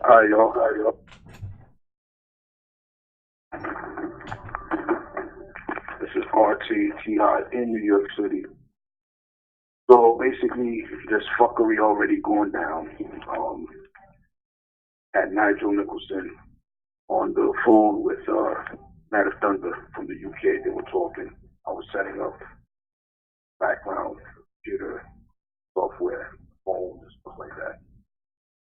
Hi, y'all. This is RTTI in New York City. So basically, there's fuckery already going down at Nigel Nicholson on the phone with Matt of Thunder from the UK. They were talking. I was setting up background computer software, phones, and stuff like that.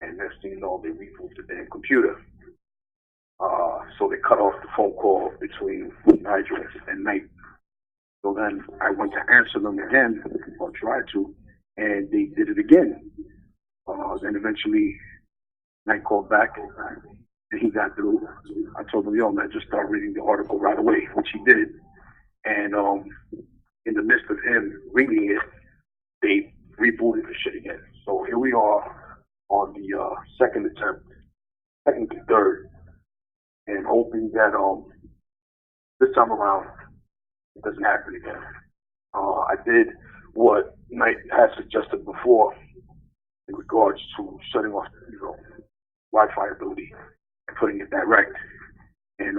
And next thing you know, they rebooted the damn computer. So they cut off the phone call between Nigel and Nate. So then I went to answer them again, or tried to, and they did it again. Then eventually, Nate called back, and he got through. I told him, yo, man, just start reading the article right away, which he did. And in the midst of him reading it, they rebooted the shit again. So here we are on the second attempt, second to third, and hoping that this time around it doesn't happen again. I did what Knight had suggested before in regards to shutting off, Wi-Fi ability and putting it direct and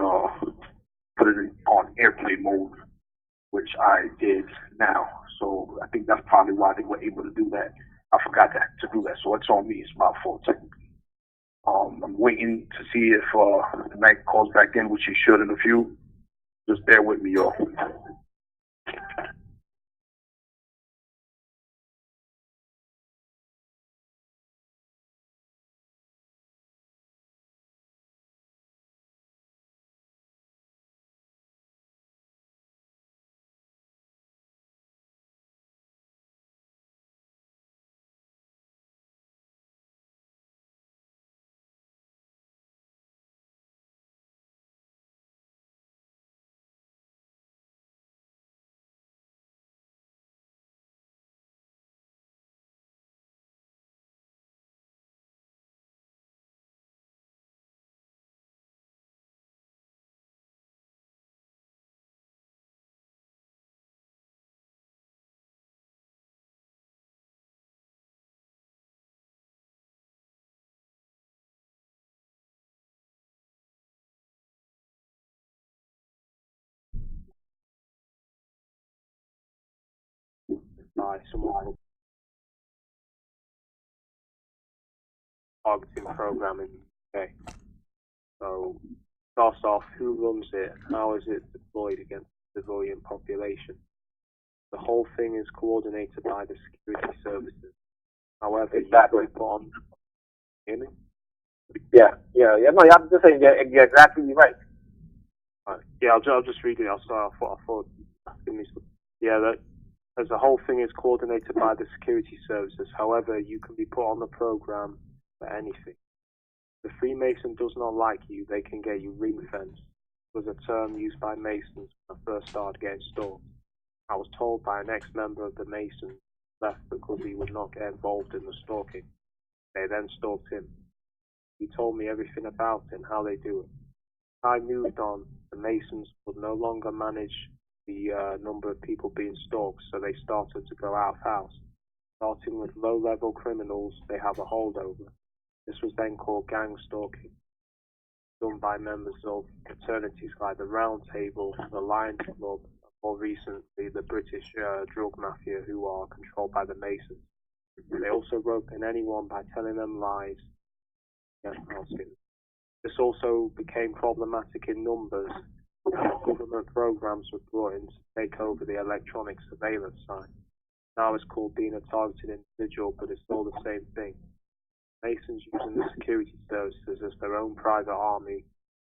put it on airplane mode, which I did now. So I think that's probably why they were able to do that. I forgot to do that, so it's on me. It's my fault technically. I'm waiting to see if Knight calls back in, which he should in a few. Just bear with me, y'all. By someone called targeting program in the UK. So, starts off, who runs it, how is it deployed against the civilian population? The whole thing is coordinated by the security services. However, exactly. You put on, hear me? Yeah. No, I'm just saying you're exactly right. Yeah, I'll just read it. I thought, give me some. Yeah, that as the whole thing is coordinated by the security services. However, you can be put on the program for anything. If the Freemason does not like you, they can get you ring-fenced. It was a term used by Masons when I first started getting stalked. I was told by an ex-member of the Masons left because he would not get involved in the stalking. They then stalked him. He told me everything about it and how they do it. As I moved on, the Masons would no longer manage the number of people being stalked, so they started to go out of house. Starting with low-level criminals, they have a holdover. This was then called gang stalking, done by members of fraternities like the Round Table, the Lions Club, and more recently the British drug mafia, who are controlled by the Masons. They also rope in anyone by telling them lies. Yeah, this also became problematic in numbers. Government programs were brought in to take over the electronic surveillance side. Now it's called being a targeted individual, but it's all the same thing. Masons using the security services as their own private army.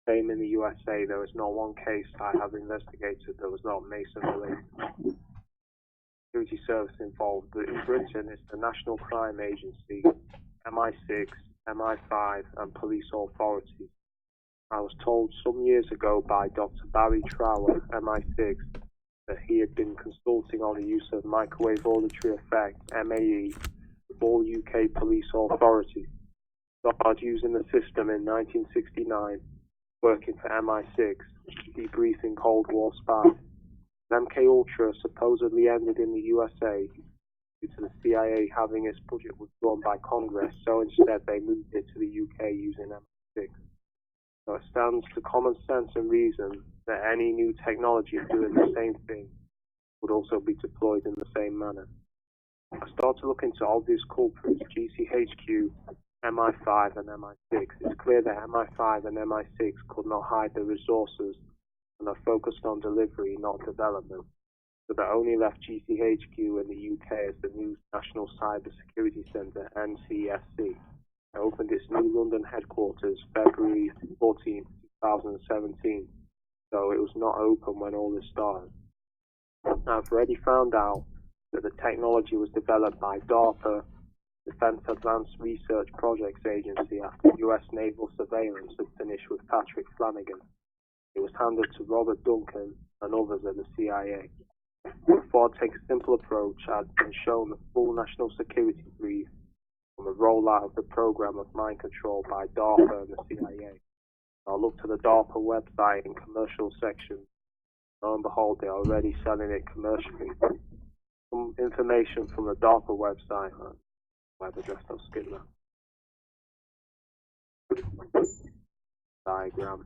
Same in the USA, there is not one case I have investigated that was not Mason related. Security service involved, but in Britain it's the National Crime Agency, MI6, MI5, and police authorities. I was told some years ago by Dr. Barry Trower, MI6, that he had been consulting on the use of microwave auditory effect, MAE, with all UK police authorities. Started using the system in 1969, working for MI6, debriefing Cold War spies. MK Ultra supposedly ended in the USA. due to the CIA having its budget withdrawn by Congress, so instead they moved it to the UK using MI6. So it stands to common sense and reason that any new technology doing the same thing would also be deployed in the same manner. I started to look into obvious culprits, GCHQ, MI5 and MI6. It's clear that MI5 and MI6 could not hide their resources and are focused on delivery, not development. So that only left GCHQ in the UK as the new National Cyber Security Centre, NCSC. It opened its new London headquarters February 14, 2017, so it was not open when all this started. Now, I've already found out that the technology was developed by DARPA, Defense Advanced Research Projects Agency, after US naval surveillance had finished with Patrick Flanagan. It was handed to Robert Duncan and others at the CIA. Before I take a simple approach, I'd been shown the full national security brief on the rollout of the program of mind control by DARPA and the CIA. I looked at the DARPA website in commercial section. Lo and behold, they're already selling it commercially. Some information from the DARPA web address, I'll skip that. Diagram.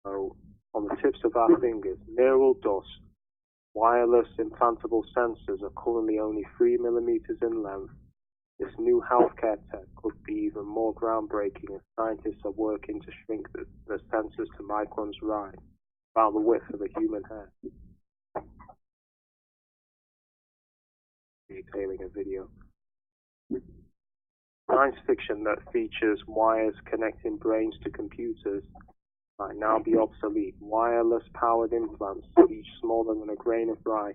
So, on the tips of our fingers, neural dust, wireless implantable sensors are currently only 3 millimeters in length. This new healthcare tech could be even more groundbreaking as scientists are working to shrink the sensors to microns wide, about the width of a human hair. Detailing a video. Science fiction that features wires connecting brains to computers might now be obsolete. Wireless powered implants, each smaller than a grain of rice,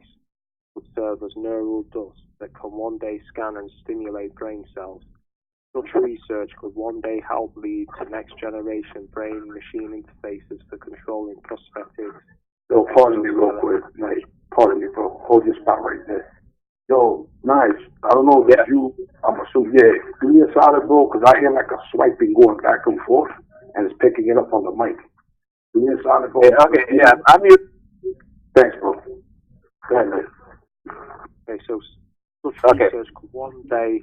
would serve as neural dust that can one day scan and stimulate brain cells. Such research could one day help lead to next generation brain-machine interfaces for controlling prosthetics. Yo, pardon me real quick, Nigel. Pardon me, bro. Hold your spot right there. Yo, Nigel, I don't know if you, I'm assuming, do me a solid, bro, because I hear like a swiping going back and forth, and it's picking it up on the mic. Do me a solid, bro. I'm mute. Thanks, bro. Go ahead, Nigel. Okay, so such research could one day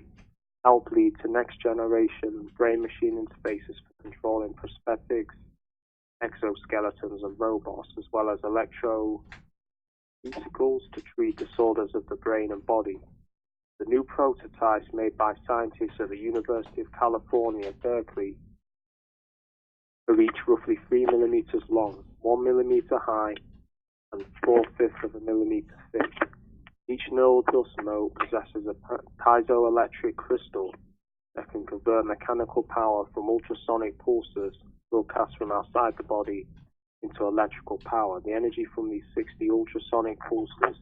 help lead to next generation brain-machine interfaces for controlling prosthetics, exoskeletons and robots, as well as electroceuticals to treat disorders of the brain and body. The new prototypes made by scientists at the University of California, Berkeley, are each roughly 3 millimeters long, 1 millimeter high, and 4/5 of a millimeter thick. Each neural dust mote possesses a piezoelectric crystal that can convert mechanical power from ultrasonic pulses broadcast from outside the body into electrical power. The energy from these 60 ultrasonic pulses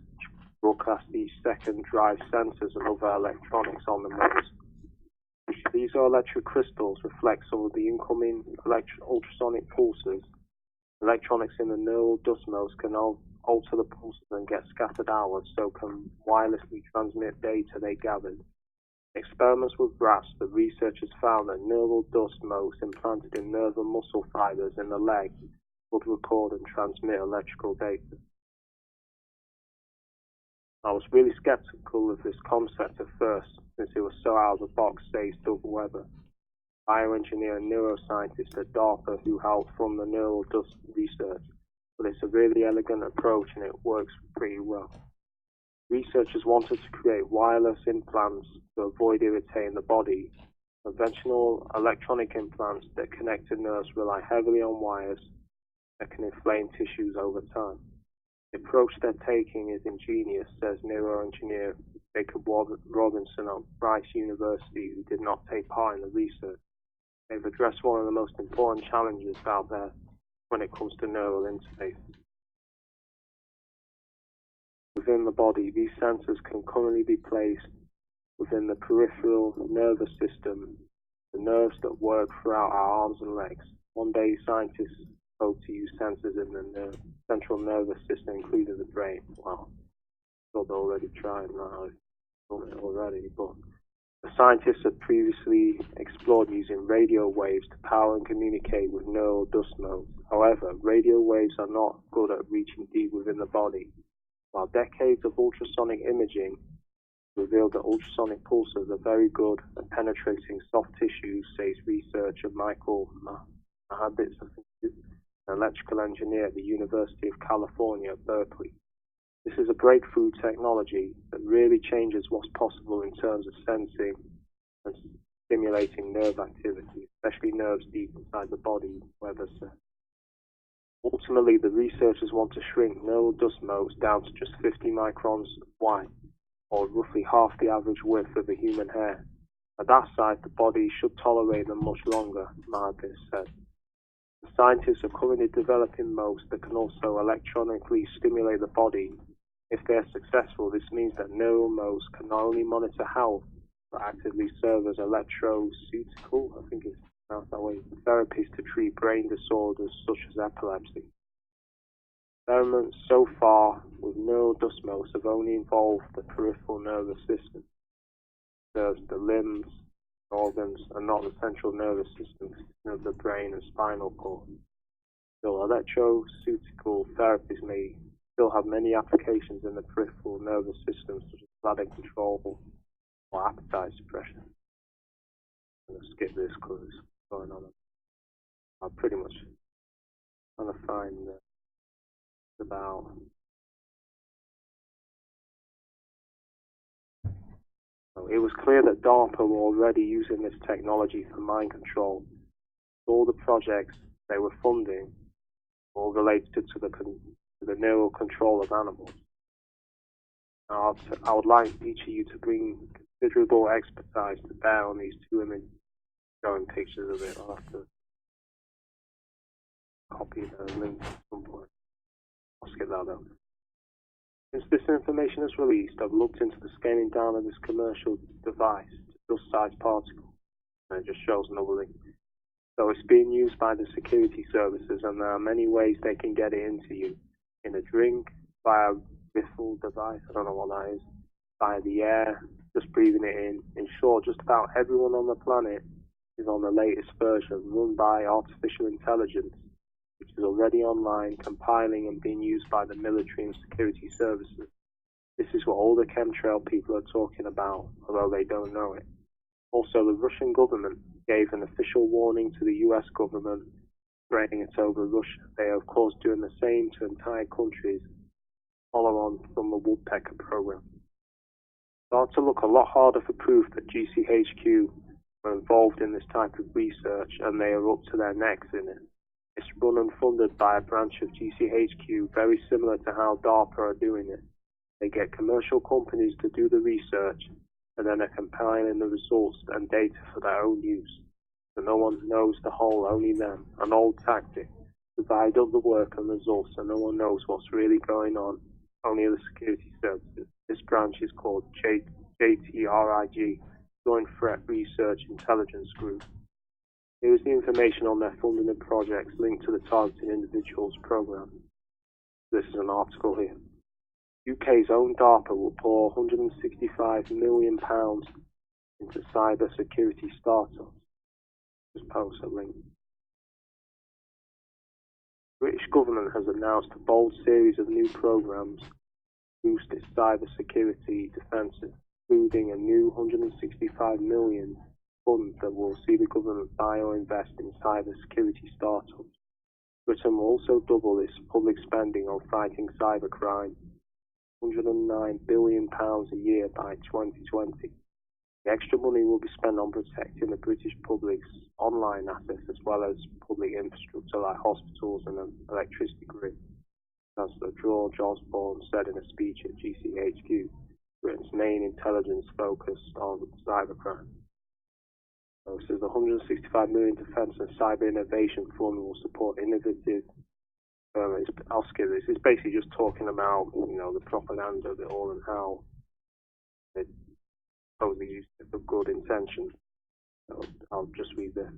broadcast each second drive sensors and other electronics on the motes. These electric crystals reflect some of the incoming ultrasonic pulses. Electronics in the neural dust motes can alter the pulses and get scattered outwards, so can wirelessly transmit data they gathered. Experiments with rats, the researchers found that neural dust motes implanted in nerve and muscle fibers in the leg would record and transmit electrical data. I was really skeptical of this concept at first, since it was so out of the box, says Doug Weber, bioengineer and neuroscientist at DARPA who helped fund the neural dust research. But it's a really elegant approach and it works pretty well. Researchers wanted to create wireless implants to avoid irritating the body. Conventional electronic implants that connect to nerves rely heavily on wires that can inflame tissues over time. The approach they're taking is ingenious, says neuroengineer Jacob Robinson of Rice University, who did not take part in the research. They've addressed one of the most important challenges out there when it comes to neural interfaces. Within the body, these sensors can currently be placed within the peripheral nervous system, the nerves that work throughout our arms and legs. One day, scientists hope to use sensors in the central nervous system, including the brain. Well, they're already trying now, already, but The scientists had previously explored using radio waves to power and communicate with neural dust motes. However, radio waves are not good at reaching deep within the body. While decades of ultrasonic imaging revealed that ultrasonic pulses are very good at penetrating soft tissues, says researcher Michael Mahabitz, an electrical engineer at the University of California at Berkeley. This is a breakthrough technology that really changes what's possible in terms of sensing and stimulating nerve activity, especially nerves deep inside the body, Weber said. Ultimately, the researchers want to shrink neural dust motes down to just 50 microns wide, or roughly half the average width of a human hair. At that size, the body should tolerate them much longer, Mahabis said. The scientists are currently developing motes that can also electronically stimulate the body. If they are successful, this means that neural motes can not only monitor health, but actively serve as electroceutical, I think it's pronounced that way, therapies to treat brain disorders such as epilepsy. Experiments so far with neural dust motes have only involved the peripheral nervous system, serves the limbs, organs, and not the central nervous system of the brain and spinal cord. Still, electroceutical therapies may still have many applications in the peripheral nervous system, such as bladder control or appetite suppression. I'm going to skip this because it's going on. I'm pretty much trying to find about. It was clear that DARPA were already using this technology for mind control. All the projects they were funding all related to the neural control of animals. Now, I would like each of you to bring considerable expertise to bear on these two images, showing pictures of it. I'll have to copy the link at some point. I'll skip that though. Since this information is released, I've looked into the scaling down of this commercial device to dust-sized particles, and it just shows another link. So it's being used by the security services, and there are many ways they can get it into you. In a drink, via a riffle device, I don't know what that is, via the air, just breathing it in. In short, just about everyone on the planet is on the latest version, run by artificial intelligence, which is already online, compiling and being used by the military and security services. This is what all the chemtrail people are talking about, although they don't know it. Also, the Russian government gave an official warning to the US government, spreading it over Russia. They are, of course, doing the same to entire countries, follow on from the woodpecker program. It starts to look a lot harder for proof that GCHQ are involved in this type of research, and they are up to their necks in it. It's run and funded by a branch of GCHQ, very similar to how DARPA are doing it. They get commercial companies to do the research, and then are compiling the results and data for their own use. So no one knows the whole, only them. An old tactic. Divide up the work and results, so no one knows what's really going on, only the security services. This branch is called JTRIG, Joint Threat Research Intelligence Group. Here is the information on their funding and projects linked to the Targeting Individuals program. This is an article here. UK's own DARPA will pour £165 million into cyber security startups. Just post a link. The British government has announced a bold series of new programs to boost its cyber security defences, including a new £165 million fund that will see the government buy or invest in cyber security startups. Britain will also double its public spending on fighting cybercrime, £109 billion a year by 2020. The extra money will be spent on protecting the British public's online assets as well as public infrastructure like hospitals and an electricity grid. Chancellor George Osborne said in a speech at GCHQ, Britain's main intelligence focused on cybercrime. So it says the £165 million Defence and Cyber Innovation Fund will support innovative. I'll skip this. It's basically just talking about, the propaganda of it all and how they supposedly used it for good intentions. So I'll just read this.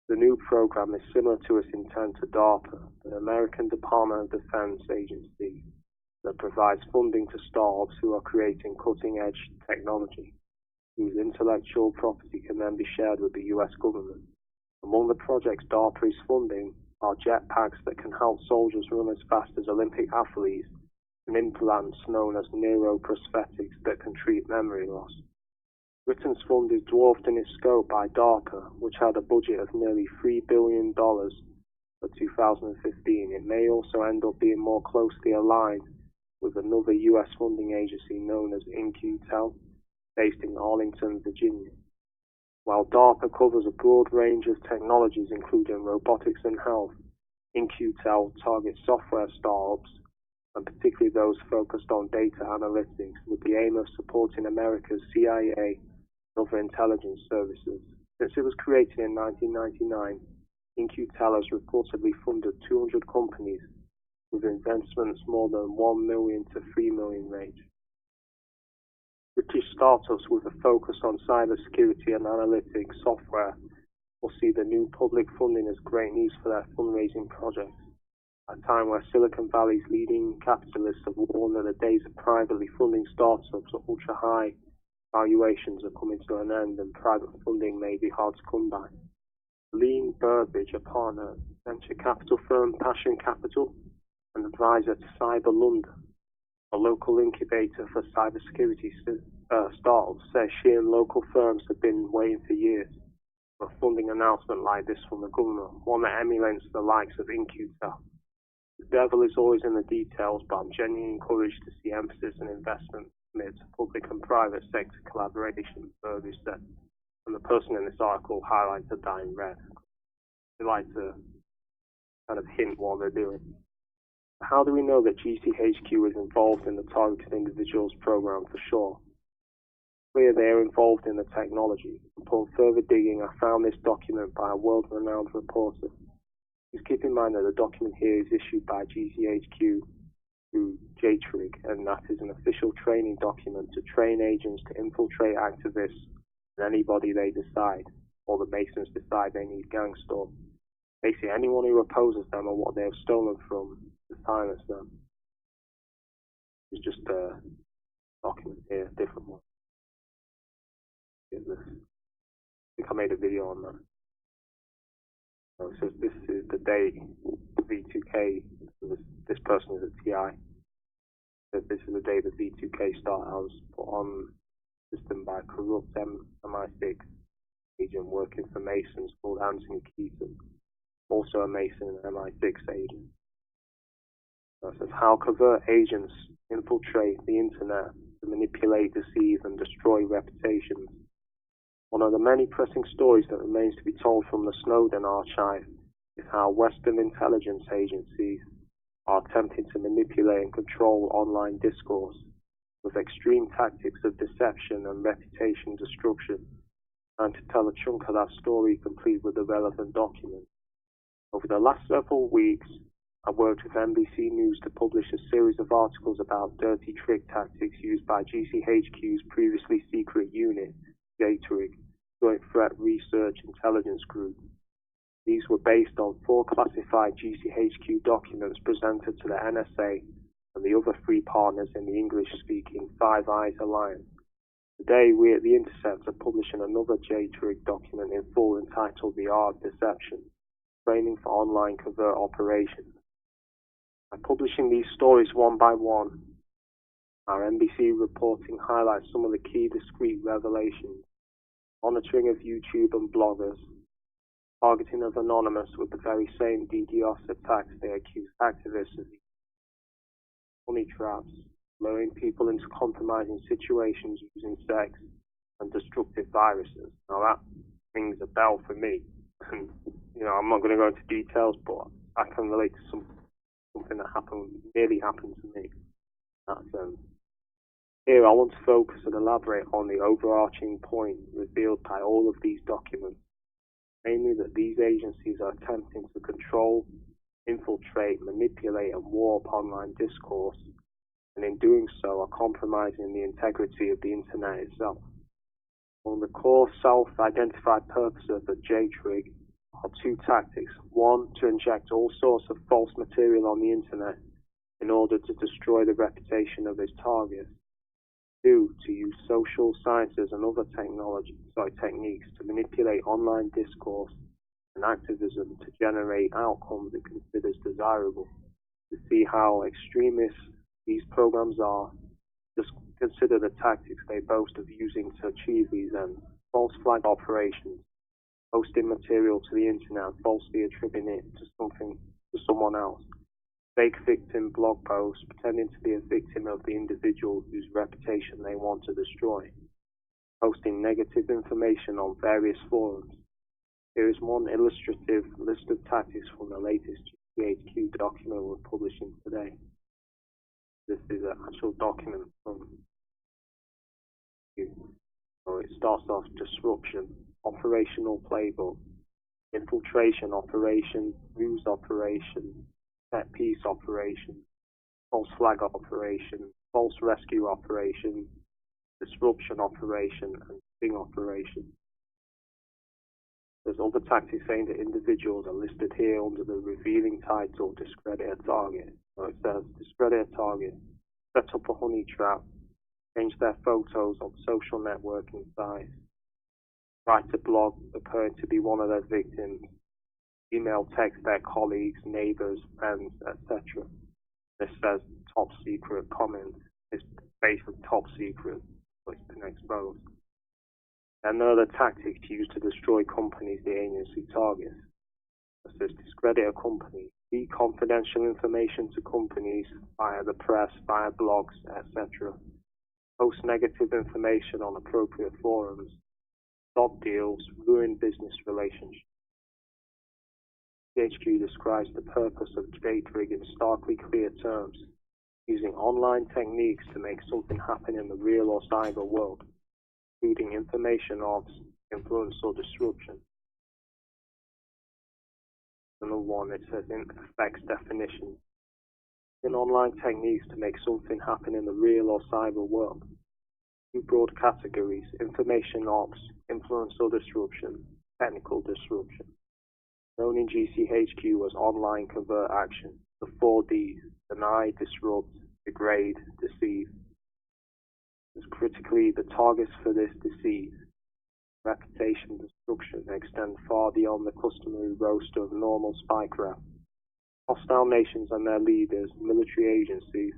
The new program is similar to its intent to DARPA, the American Department of Defense agency that provides funding to startups who are creating cutting-edge technology. whose intellectual property can then be shared with the US government. Among the projects DARPA is funding are jetpacks that can help soldiers run as fast as Olympic athletes and implants known as neuroprosthetics that can treat memory loss. Britain's fund is dwarfed in its scope by DARPA, which had a budget of nearly $3 billion for 2015. It may also end up being more closely aligned with another US funding agency known as In-Q-Tel, based in Arlington, Virginia. While DARPA covers a broad range of technologies including robotics and health, In-Q-Tel targets software startups, and particularly those focused on data analytics, with the aim of supporting America's CIA and other intelligence services. Since it was created in 1999, In-Q-Tel has reportedly funded 200 companies with investments more than $1 million to $3 million range. British startups with a focus on cybersecurity and analytics software will see the new public funding as great news for their fundraising projects. At a time where Silicon Valley's leading capitalists have warned that the days of privately funding startups at ultra-high valuations are coming to an end and private funding may be hard to come by. Lee Burbidge, a partner at venture capital firm Passion Capital and advisor to Cyber London, a local incubator for cybersecurity startups, says she and local firms have been waiting for years for a funding announcement like this from the government, one that emulates the likes of In-Q-Tel. The devil is always in the details, but I'm genuinely encouraged to see emphasis and investment amidst public and private sector collaboration, Burbidge said. And the person in this article highlighted that in red. They like to kind of hint what they're doing. How do we know that GCHQ is involved in the Targeted Individuals program for sure? Clear they are involved in the technology. Upon further digging, I found this document by a world-renowned reporter. Please keep in mind that the document here is issued by GCHQ through JTRIG, and that is an official training document to train agents to infiltrate activists and anybody they decide, or the Masons decide they need gang storm. Basically, anyone who opposes them or what they have stolen from, to silence them. It's just a document here, a different one. Here's this. I think I made a video on that. So it says this is the day V2K, this person is a TI. So this is the day the V2K started. I was put on system by a corrupt MI6 agent working for Masons called Anthony Keaton, also a Mason and MI6 agent. So it says how covert agents infiltrate the internet to manipulate, deceive, and destroy reputations. One of the many pressing stories that remains to be told from the Snowden archive is how Western intelligence agencies are attempting to manipulate and control online discourse with extreme tactics of deception and reputation destruction, and to tell a chunk of that story complete with the relevant documents. Over the last several weeks, I worked with NBC News to publish a series of articles about dirty trick tactics used by GCHQ's previously secret unit, JTRIG, Joint Threat Research Intelligence Group. These were based on 4 classified GCHQ documents presented to the NSA and the other 3 partners in the English-speaking Five Eyes Alliance. Today, we at The Intercept are publishing another JTRIG document in full entitled The Art of Deception, Training for Online Covert Operations. By publishing these stories one by one, our NBC reporting highlights some of the key discrete revelations: monitoring of YouTube and bloggers, targeting of Anonymous with the very same DDoS attacks they accuse activists of, money traps, luring people into compromising situations using sex, and destructive viruses. Now that rings a bell for me. And, I'm not going to go into details, but I can relate to something that nearly happened to me. Here I want to focus and elaborate on the overarching point revealed by all of these documents, namely that these agencies are attempting to control, infiltrate, manipulate, and warp online discourse, and in doing so are compromising the integrity of the internet itself. One of the core self-identified purposes of the JTRIG are 2 tactics. 1, to inject all sorts of false material on the internet in order to destroy the reputation of its targets. 2, to use social sciences and other techniques to manipulate online discourse and activism to generate outcomes it considers desirable. To see how extremist these programs are, just consider the tactics they boast of using to achieve these ends. False flag operations, posting material to the internet, falsely attributing it to someone else. Fake victim blog posts, pretending to be a victim of the individual whose reputation they want to destroy. Posting negative information on various forums. Here is one illustrative list of tactics from the latest GCHQ document we're publishing today. This is an actual document from you. So it starts off disruption, operational playbook, infiltration operation, ruse operation, set piece operation, false flag operation, false rescue operation, disruption operation, and sting operation. There's other tactics aimed at individuals are listed here under the revealing title Discredit a Target. So it says discredit a target, set up a honey trap, change their photos on social networking sites, write a blog appearing to be one of their victims, email text their colleagues, neighbors, friends, etc. This says top secret comment. It's basically top secret, but it's been exposed. And there are the tactics used to destroy companies the agency targets. It says discredit a company, leak confidential information to companies via the press, via blogs, etc. Post negative information on appropriate forums, stop deals, ruin business relationships. GHQ describes the purpose of data-rig in starkly clear terms, using online techniques to make something happen in the real or cyber world, including information ops, influence or disruption. Another one, it says in effects definition. In online techniques to make something happen in the real or cyber world. Two broad categories, information ops, influence or disruption, technical disruption. Known in GCHQ as online covert action, the 4 Ds, deny, disrupt, degrade, deceive. As critically, the targets for this deceive, reputation destruction extend far beyond the customary roster of normal spycraft. Hostile nations and their leaders, military agencies,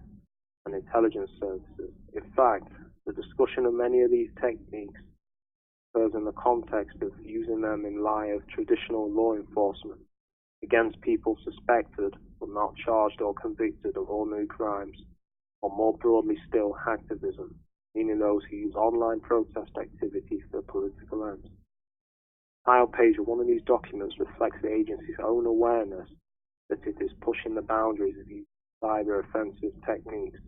and intelligence services. In fact, the discussion of many of these techniques occurs in the context of using them in light of traditional law enforcement against people suspected but not charged or convicted of ordinary crimes, or more broadly still, hacktivism, meaning those who use online protest activity for political ends. The title page of one of these documents reflects the agency's own awareness that it is pushing the boundaries of using cyber offensive techniques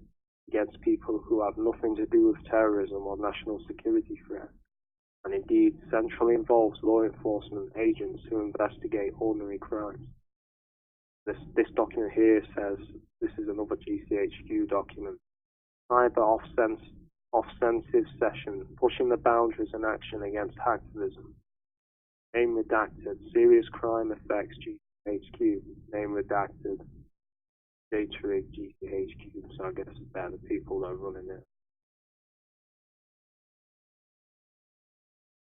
against people who have nothing to do with terrorism or national security threats, and indeed centrally involves law enforcement agents who investigate ordinary crimes. This document here says, this is another GCHQ document, cyber offensive session, pushing the boundaries and action against hacktivism. Name redacted, serious crime effects GCHQ, name redacted, data-rig GCHQ, so I guess they're the people that are running it.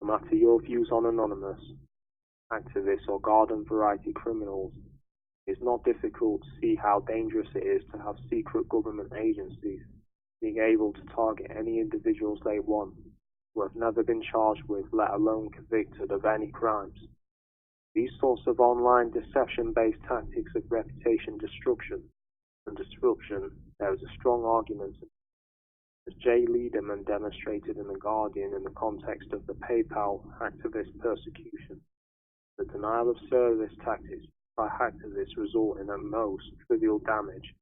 No matter your views on anonymous, activists or garden variety criminals, it's not difficult to see how dangerous it is to have secret government agencies being able to target any individuals they want who have never been charged with, let alone convicted of any crimes. These sorts of online deception-based tactics of reputation destruction and disruption, there is a strong argument, as Jay Lederman demonstrated in The Guardian in the context of the PayPal activist persecution. The denial of service tactics by hacktivists result in at most trivial damage,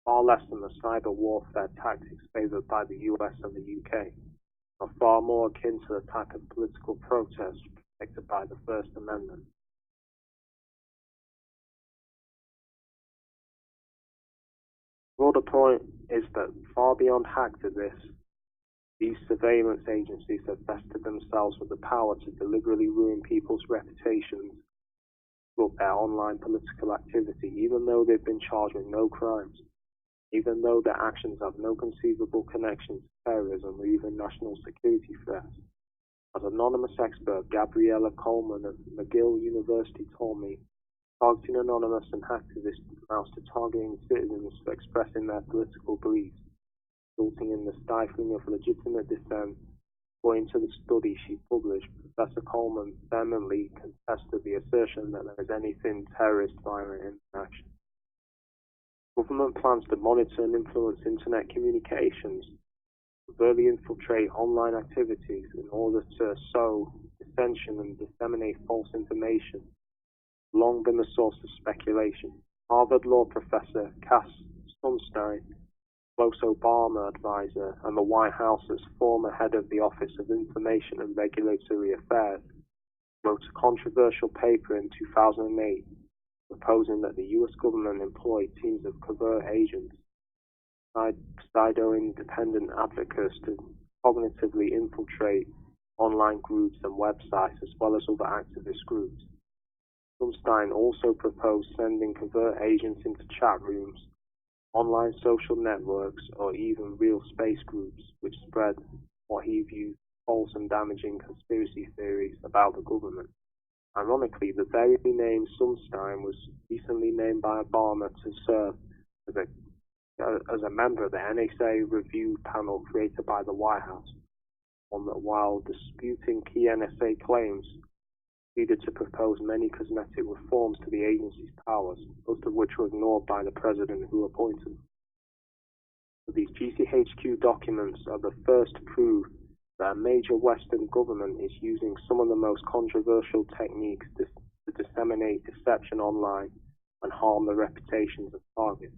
far less than the cyber warfare tactics favored by the US and the UK, are far more akin to the type of political protest protected by the First Amendment. The broader point is that far beyond hacktivists, these surveillance agencies have vested themselves with the power to deliberately ruin people's reputations through their online political activity, even though they've been charged with no crimes, even though their actions have no conceivable connection to terrorism or even national security threats. As anonymous expert Gabriella Coleman of McGill University told me, targeting anonymous and activists amounts to targeting citizens for expressing their political beliefs, resulting in the stifling of legitimate dissent. According to the study she published, Professor Coleman vehemently contested the assertion that there is anything terrorist violent in action. Government plans to monitor and influence internet communications, overtly infiltrate online activities in order to sow dissension and disseminate false information, long been the source of speculation. Harvard law professor Cass Sunstein, close Obama advisor and the White House's former head of the Office of Information and Regulatory Affairs, wrote a controversial paper in 2008 proposing that the U.S. government employ teams of covert agents, pseudo-independent advocates to cognitively infiltrate online groups and websites as well as other activist groups. Sunstein also proposed sending covert agents into chat rooms, online social networks, or even real space groups which spread what he viewed false and damaging conspiracy theories about the government. Ironically, the very name Sunstein was recently named by Obama to serve as a member of the NSA review panel created by the White House, one that, while disputing key NSA claims, needed to propose many cosmetic reforms to the agency's powers, most of which were ignored by the president who appointed them. These GCHQ documents are the first to prove that a major Western government is using some of the most controversial techniques to disseminate deception online and harm the reputations of targets.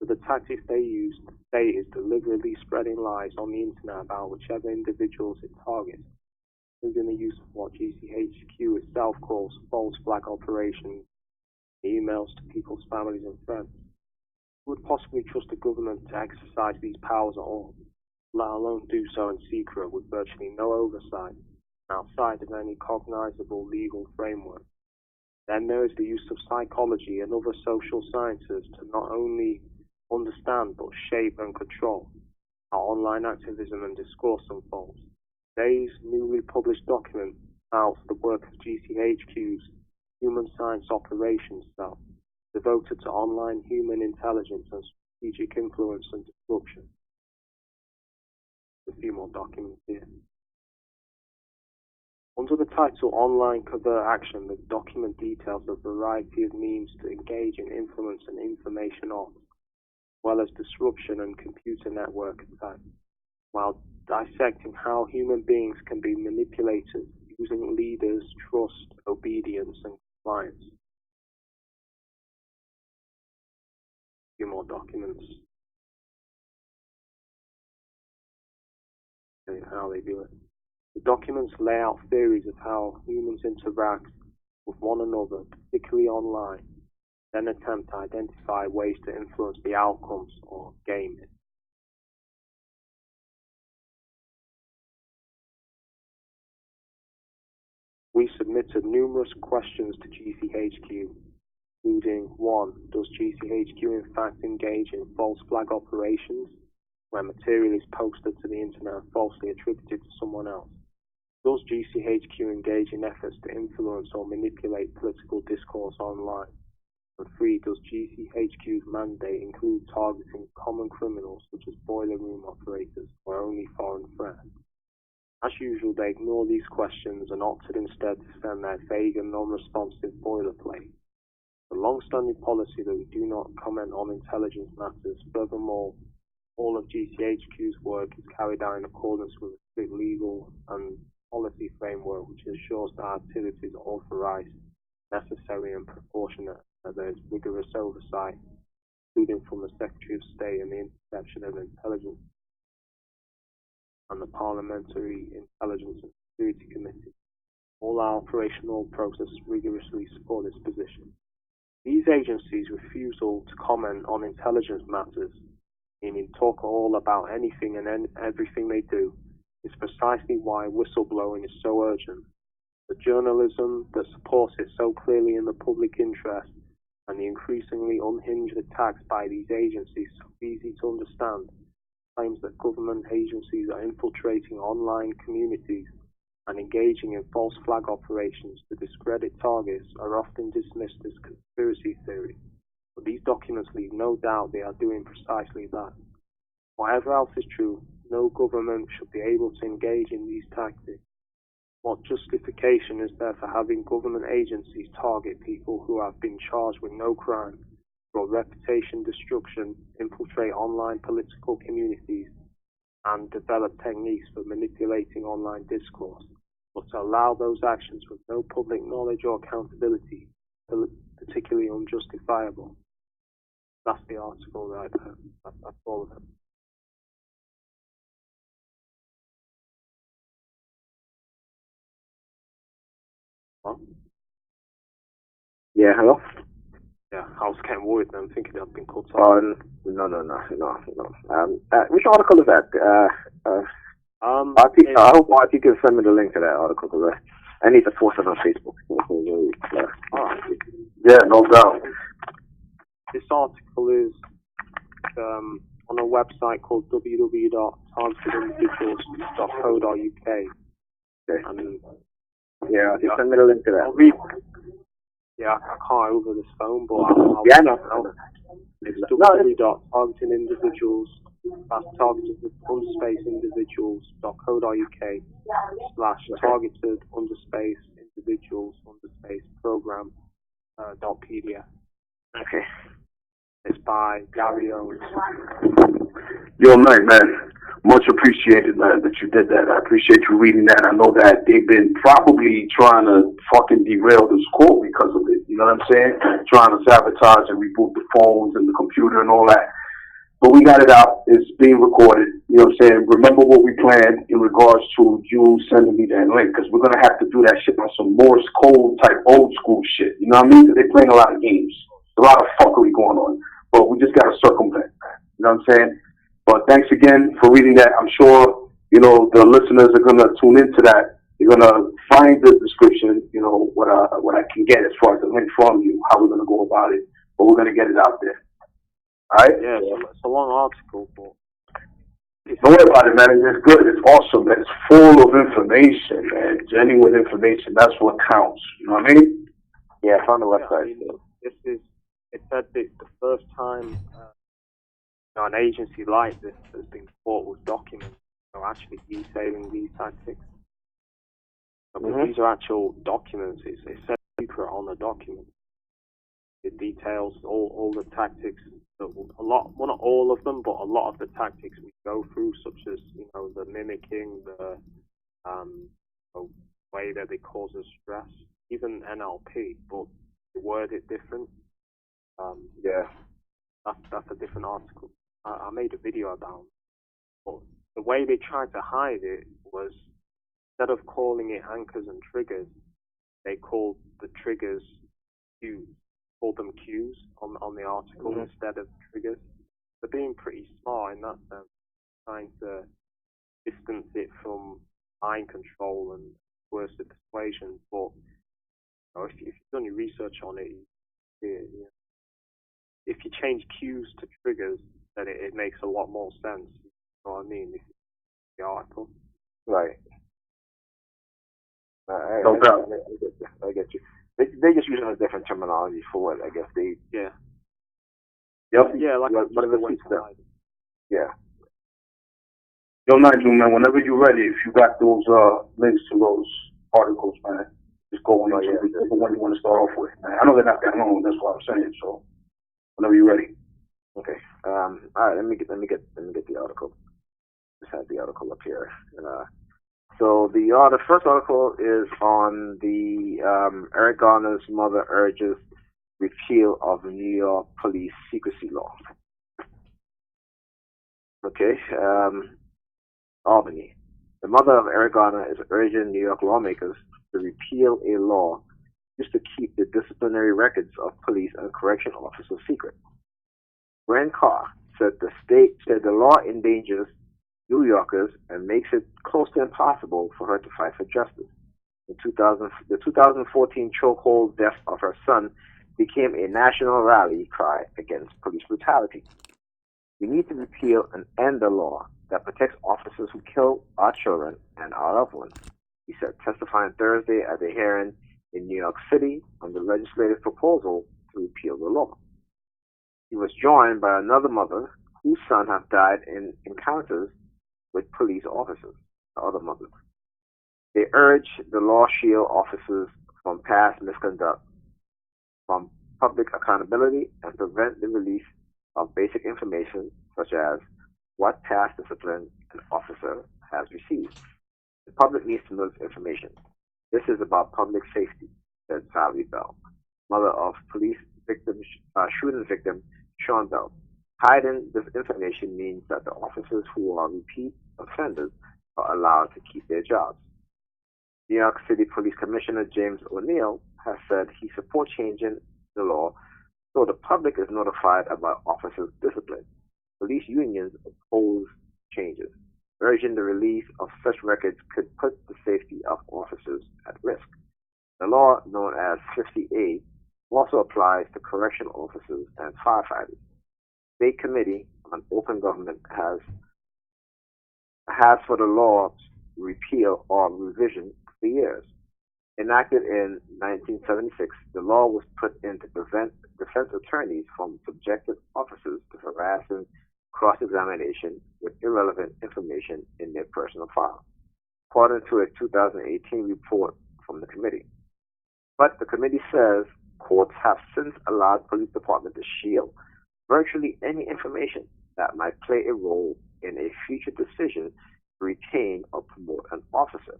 So the tactics they use, the state is deliberately spreading lies on the internet about whichever individuals it targets, including the use of what GCHQ itself calls false flag operations, emails to people's families and friends. Who would possibly trust a government to exercise these powers at all, let alone do so in secret with virtually no oversight, outside of any cognizable legal framework? Then there is the use of psychology and other social sciences to not only understand but shape and control how online activism and discourse unfolds. Today's newly published document outs the work of GCHQ's Human Science Operations Cell, devoted to online human intelligence and strategic influence and disruption. A few more documents here. Under the title Online Covert Action, the document details a variety of means to engage in influence and information on, as well as disruption and computer network attacks, while dissecting how human beings can be manipulated using leaders' trust, obedience, and compliance. A few more documents. How they do it. The documents lay out theories of how humans interact with one another, particularly online, then attempt to identify ways to influence the outcomes or game it. We submitted numerous questions to GCHQ, including 1. Does GCHQ in fact engage in false flag operations, where material is posted to the internet and falsely attributed to someone else? Does GCHQ engage in efforts to influence or manipulate political discourse online? And 3. Does GCHQ's mandate include targeting common criminals such as boiler room operators or only foreign threats? As usual, they ignored these questions and opted instead to send their vague and non-responsive boilerplate. The long-standing policy that we do not comment on intelligence matters. Furthermore, all of GCHQ's work is carried out in accordance with a strict legal and policy framework which ensures that activities are authorized, necessary and proportionate, that there is rigorous oversight, including from the Secretary of State and the Interception of Intelligence and the Parliamentary Intelligence and Security Committee. All our operational processes rigorously support this position. These agencies' refusal to comment on intelligence matters, meaning talk all about anything and everything they do, is precisely why whistleblowing is so urgent. The journalism that supports it so clearly in the public interest and the increasingly unhinged attacks by these agencies so easy to understand claims that government agencies are infiltrating online communities and engaging in false flag operations to discredit targets are often dismissed as conspiracy theory. But these documents leave no doubt they are doing precisely that. Whatever else is true, no government should be able to engage in these tactics. What justification is there for having government agencies target people who have been charged with no crime, for reputation destruction, infiltrate online political communities, and develop techniques for manipulating online discourse, but to allow those actions with no public knowledge or accountability, particularly unjustifiable? That's the article right there. That's all of it. Huh? Yeah, hello? Yeah, I was getting worried then, thinking I'd been cut off. Oh, no. Which article is that? I hope Artie can send me the link to that article, because I need to post it on Facebook. Alright. Yeah, no doubt. This article is on a website called www.targetedindividuals.co.uk. Okay. And Yeah, send me the link to that. I'll read. Yeah, I can't over this phone, but I'll yeah, no. It's www.targetedindividuals, that's targeted_individuals.co.uk/targeted_individuals_program.pdf. Okay. It's by Gary Owens. Yo, man, much appreciated, man, that you did that. I appreciate you reading that. I know that they've been probably trying to fucking derail the school because of it. You know what I'm saying? Trying to sabotage and reboot the phones and the computer and all that. But we got it out. It's being recorded. You know what I'm saying? Remember what we planned in regards to you sending me that link, because we're going to have to do that shit on some Morse code type old school shit. You know what I mean? They're playing a lot of games. A lot of fuckery going on. But we just got to circumvent, man. You know what I'm saying? But thanks again for reading that. I'm sure, you know, the listeners are going to tune into that. You're going to find the description, you know, what I can get as far as the link from you, how we're going to go about it. But we're going to get it out there. All right? Yeah, it's a long article, but don't worry about it, man. It's good. It's awesome. It's full of information, man. Genuine information. That's what counts. You know what I mean? Yeah, I found the website. I mean, it said that the first time an agency like this has been caught with documents, actually detailing these tactics. These are actual documents. It says secret on the document. It details all the tactics. Well, not all of them, but a lot of the tactics we go through, such as the mimicking, the way that it causes stress, even NLP, but they word it different. Yeah, that's a different article. I made a video about it, but the way they tried to hide it was, instead of calling it anchors and triggers, they called the triggers cues. Called them cues on the article instead of triggers. They're being pretty smart in that sense, trying to distance it from mind control and coercive persuasion. But if you've done your research on it, if you change cues to triggers, then it makes a lot more sense. You know what I mean? If the article. Right. No doubt. I get you. They just using a different terminology for it, I guess. Yeah. Yep. Yeah, like but the way to hide it. Yeah. Yo, Nigel, man, whenever you're ready, if you got those links to those articles, man, just go on whichever one you want to start off with, man. I know they're not that long, that's what I'm saying, so whenever you're ready. Okay. All right, let me get the article. Just have the article up here. So the first article is on the Eric Garner's mother urges repeal of New York police secrecy law. Okay, Albany. The mother of Eric Garner is urging New York lawmakers to repeal a law used to keep the disciplinary records of police and correction officers secret. Gwen Carr said the law endangers New Yorkers and makes it close to impossible for her to fight for justice. The 2014 chokehold death of her son became a national rally cry against police brutality. We need to repeal and end the law that protects officers who kill our children and our loved ones, he said, testifying Thursday at a hearing in New York City on the legislative proposal to repeal the law. He was joined by another mother whose son had died in encounters with police officers, the other mothers. They urged the law shield officers from past misconduct, from public accountability, and prevent the release of basic information such as what past discipline an officer has received. The public needs to know this information. This is about public safety, said Valerie Bell, mother of police shooting victim Sean Bell. Hiding this information means that the officers who are repeat offenders are allowed to keep their jobs. New York City Police Commissioner James O'Neill has said he supports changing the law so the public is notified about officers' discipline. Police unions oppose changes, urging the release of such records could put the safety of officers at risk. The law, known as 50A, also applies to correctional officers and firefighters. The State Committee on Open Government has for the law's repeal or revision for years. Enacted in 1976, the law was put in to prevent defense attorneys from subjecting officers to harassing cross-examination with irrelevant information in their personal file, according to a 2018 report from the committee. But the committee says courts have since allowed police departments to shield virtually any information that might play a role in a future decision to retain or promote an officer.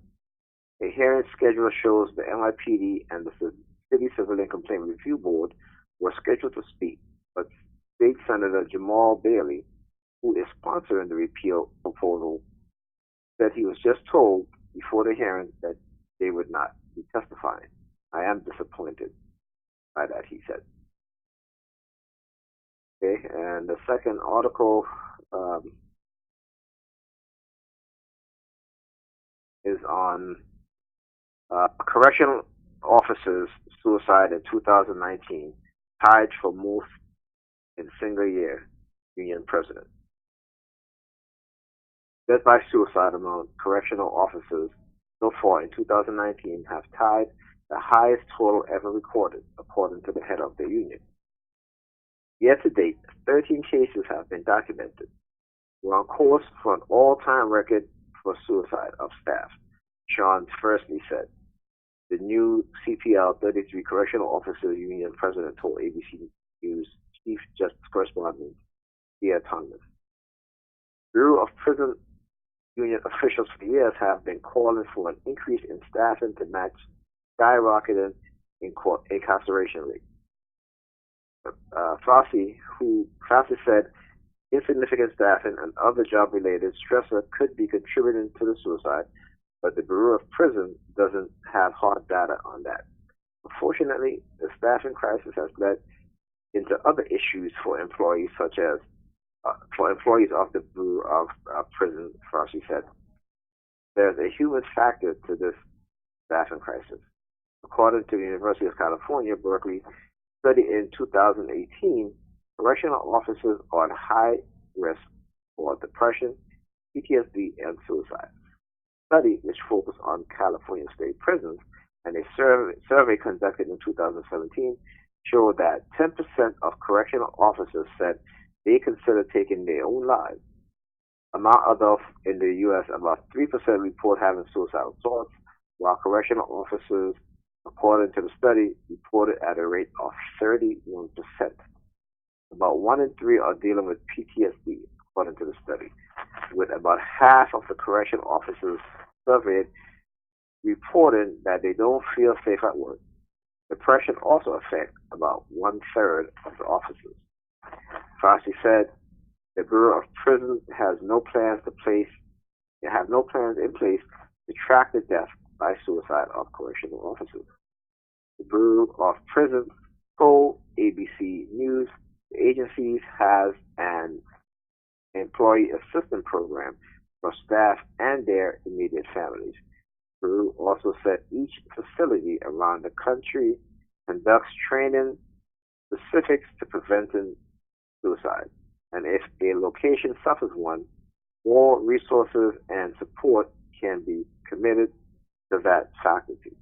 A hearing schedule shows the NYPD and the City Civilian Complaint Review Board were scheduled to speak, but State Senator Jamal Bailey, who is sponsoring the repeal proposal, said he was just told before the hearing that they would not be testifying. I am disappointed by that, he said. Okay, and the second article is on correctional officers' suicide in 2019, tied for most in single year, union president. Death by suicide among correctional officers so far in 2019 have tied the highest total ever recorded, according to the head of the union. Yet to date, 13 cases have been documented. We're on course for an all-time record for suicide of staff, Sean Firstly said. The new CPL 33 Correctional Officers Union president told ABC News Chief Justice Correspondent Thea Thomas. Bureau of Prison Union officials for years have been calling for an increase in staffing to match skyrocketing incarceration rate. Fauci said insignificant staffing and other job-related stressor could be contributing to the suicide, but the Bureau of Prisons doesn't have hard data on that. Unfortunately, the staffing crisis has led into other issues for employees, such as for employees of the Bureau of Prisons, Fauci said. There's a human factor to this staffing crisis. According to the University of California, Berkeley study in 2018, correctional officers are at high risk for depression, PTSD, and suicide. The study, which focused on California state prisons, and a survey conducted in 2017, showed that 10% of correctional officers said they consider taking their own lives. Among adults in the U.S., about 3% report having suicidal thoughts, while correctional officers, according to the study, reported at a rate of 31%. About 1 in 3 are dealing with PTSD, according to the study, with about half of the correctional officers surveyed reporting that they don't feel safe at work. Depression also affects about 1/3 of the officers. Fauci said the Bureau of Prisons has no plans in place to track the death by suicide of correctional officers. The Bureau of Prisons told ABC News the agency has an employee assistance program for staff and their immediate families. The Bureau also said each facility around the country conducts training specifics to preventing suicide. and if a location suffers one, more resources and support can be committed to that faculty.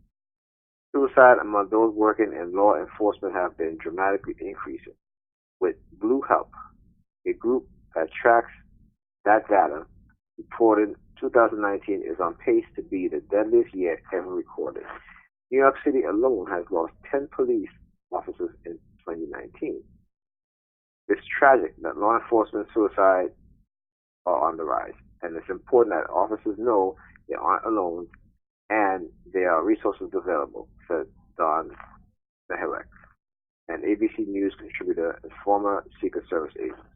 Suicide among those working in law enforcement have been dramatically increasing, with Blue Help, a group that tracks that data, reported 2019 is on pace to be the deadliest year ever recorded. New York City alone has lost 10 police officers in 2019. It's tragic that law enforcement suicides are on the rise, and it's important that officers know they aren't alone and there are resources available, said Don Meharek, an ABC News contributor and former Secret Service agent.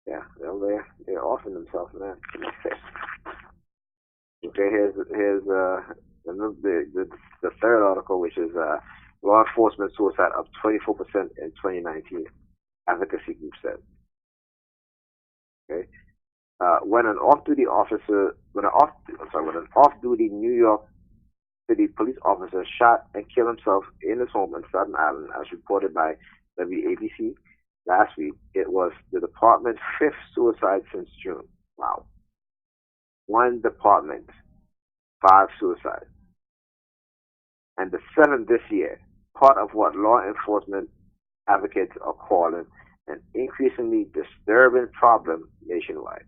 Yeah, well, they're offering themselves, man. Okay, here's the third article, which is law enforcement suicide up 24% in 2019. Advocacy group said. Okay, when an off-duty New York City police officer shot and killed himself in his home in Staten Island, as reported by WABC last week, it was the department's fifth suicide since June. Wow. One department, 5 suicides. And the 7th this year, part of what law enforcement advocates are calling an increasingly disturbing problem nationwide.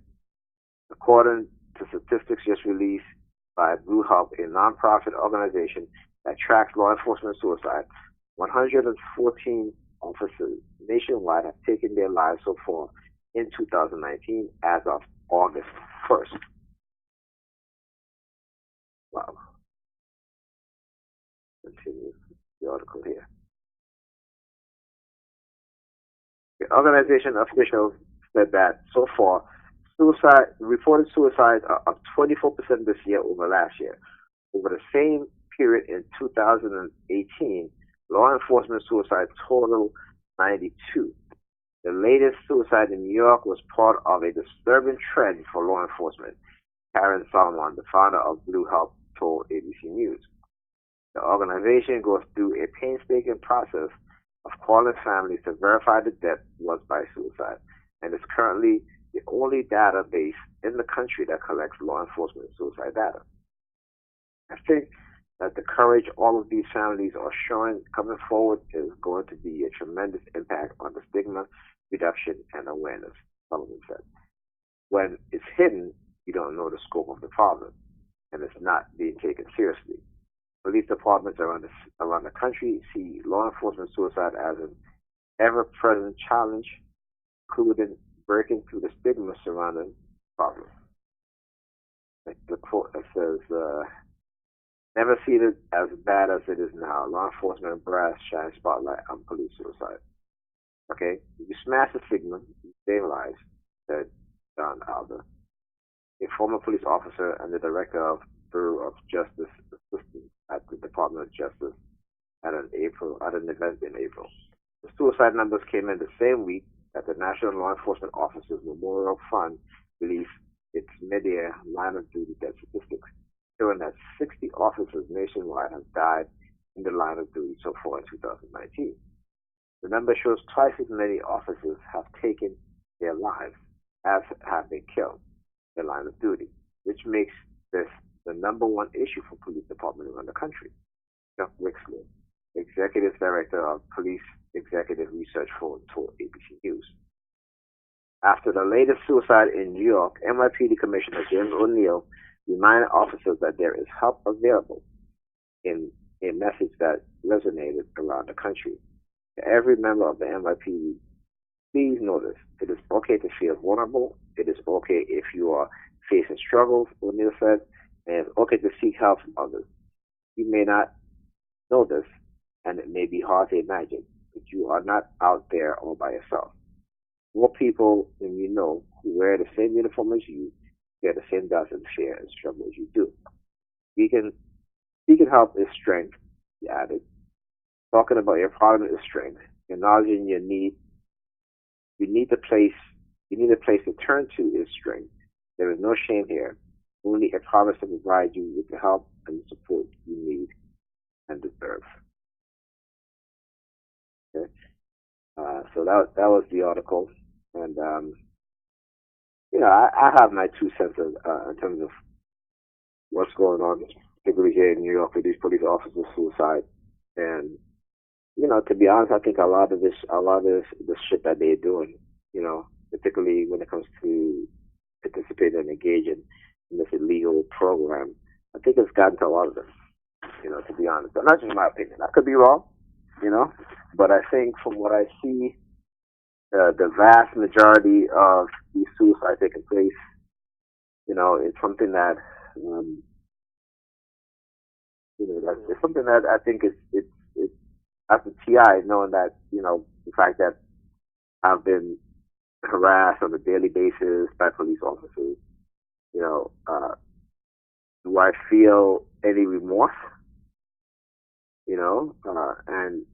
According to statistics just released by Blue Help, a nonprofit organization that tracks law enforcement suicide, 114 officers nationwide have taken their lives so far in 2019 as of August 1st. Wow. Continue the article here. The organization officials said that so far, reported suicides are up 24% this year over last year. Over the same period in 2018, law enforcement suicides totaled 92. The latest suicide in New York was part of a disturbing trend for law enforcement, Karen Solomon, the founder of Blue Help, told ABC News. The organization goes through a painstaking process of calling families to verify the death was by suicide, and is currently the only database in the country that collects law enforcement suicide data. I think that the courage all of these families are showing coming forward is going to be a tremendous impact on the stigma reduction and awareness, Solomon said. When it's hidden, you don't know the scope of the problem, and it's not being taken seriously. Police departments around the country see law enforcement suicide as an ever-present challenge, including breaking through the stigma surrounding the problem. Like the quote that says, never seen it as bad as it is now. Law enforcement brass shine spotlight on police suicide. Okay, you smash the stigma, you save lives, said John Alder, a former police officer and the director of Bureau of Justice Assistance at the Department of Justice at an event in April. The suicide numbers came in the same week that the National Law Enforcement Officers Memorial Fund released its mid-year line of duty death statistics, showing that 60 officers nationwide have died in the line of duty so far in 2019. The number shows twice as many officers have taken their lives as have been killed in the line of duty, which makes this the number one issue for police departments around the country. Chuck Wixler, Executive Director of Police Executive Research Forum, told ABC News. After the latest suicide in New York, NYPD Commissioner James O'Neill reminded officers that there is help available, in a message that resonated around the country. To every member of the NYPD, please know this. It is okay to feel vulnerable. It is okay if you are facing struggles, O'Neill said, and it's okay to seek help from others. You may not know this, and it may be hard to imagine, but you are not out there all by yourself. More people than you know who wear the same uniform as you share the same doubts and fear and struggle as you do. Seeking help is strength, he added. Talking about your problem is strength. Acknowledging your need, you need a place to turn to is strength. There is no shame here, only a promise to provide you with the help and the support you need and deserve. Okay? So that was the article, and I have my 2 cents in terms of what's going on, particularly here in New York with these police officers' suicide. And to be honest, I think a lot of this shit that they're doing, particularly when it comes to participating and engaging in this illegal program, I think it's gotten to a lot of them. To be honest, but not just my opinion. I could be wrong, but I think from what I see, the vast majority of these suicides taking place, it's something that, um, it's something that I think it's as a TI, knowing that, the fact that I've been harassed on a daily basis by police officers, do I feel any remorse? And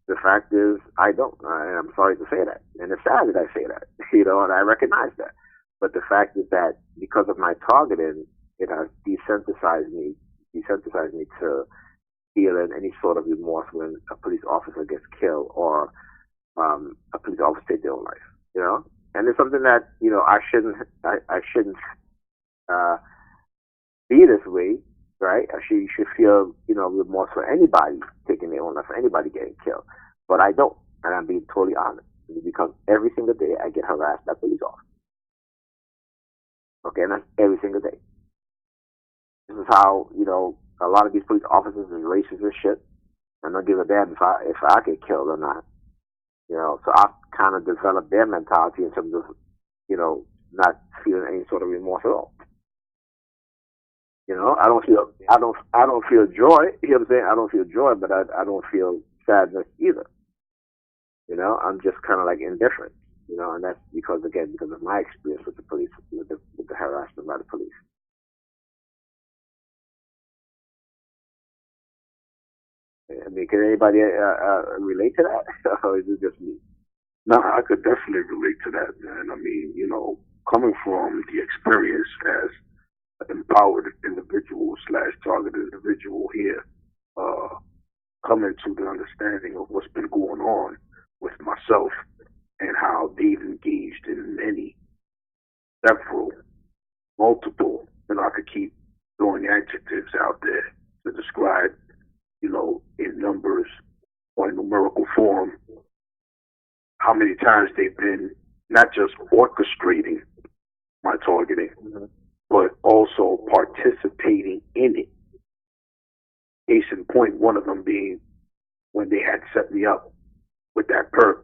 the fact is I don't. And I'm sorry to say that, and it's sad that I say that, and I recognize that. But the fact is that because of my targeting, it has desensitized me to feeling any sort of remorse when a police officer gets killed or a police officer takes their own life. And it's something that I shouldn't uh, be this way, right? You should feel, remorse for anybody taking their own life, for anybody getting killed. But I don't, and I'm being totally honest, because every single day I get harassed by police officers. Okay, and that's every single day. This is how, a lot of these police officers is racist as shit. I don't give a damn if I get killed or not. So I've kind of developed their mentality in terms of, not feeling any sort of remorse at all. I don't feel joy. You know what I'm saying? I don't feel joy, but I don't feel sadness either. I'm just kind of like indifferent. And that's because of my experience with the police, with the harassment by the police. I mean, can anybody relate to that, or is it just me? No, I could definitely relate to that, man. I mean, coming from the experience as an empowered individual slash targeted individual here, coming to the understanding of what's been going on with myself and how they've engaged in several, multiple, I could keep throwing adjectives out there to describe, in numbers or in numerical form, how many times they've been not just orchestrating my targeting, but also participating in it. Case in point, one of them being when they had set me up with that perp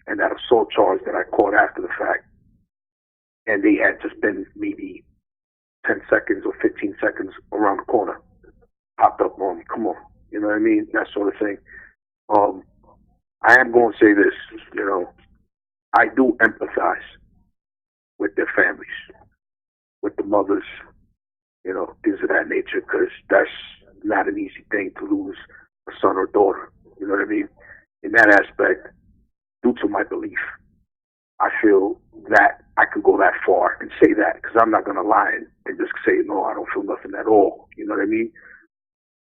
and that assault charge that I caught after the fact. And they had just been maybe 10 seconds or 15 seconds around the corner. Popped up on me, come on. You know what I mean? That sort of thing. I am going to say this, I do empathize with their families, with the mothers, things of that nature, because that's not an easy thing to lose a son or daughter. You know what I mean? In that aspect, due to my belief, I feel that I could go that far and say that, because I'm not going to lie and just say, no, I don't feel nothing at all. You know what I mean?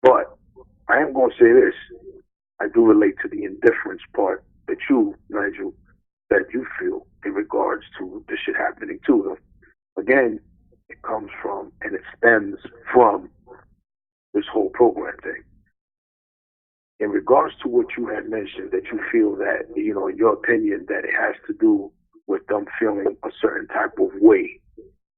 But I am going to say this. I do relate to the indifference part that you, Nigel, that you feel in regards to this shit happening to them. Again, it comes from and it stems from this whole program thing. In regards to what you had mentioned, that you feel that, in your opinion, that it has to do with them feeling a certain type of way,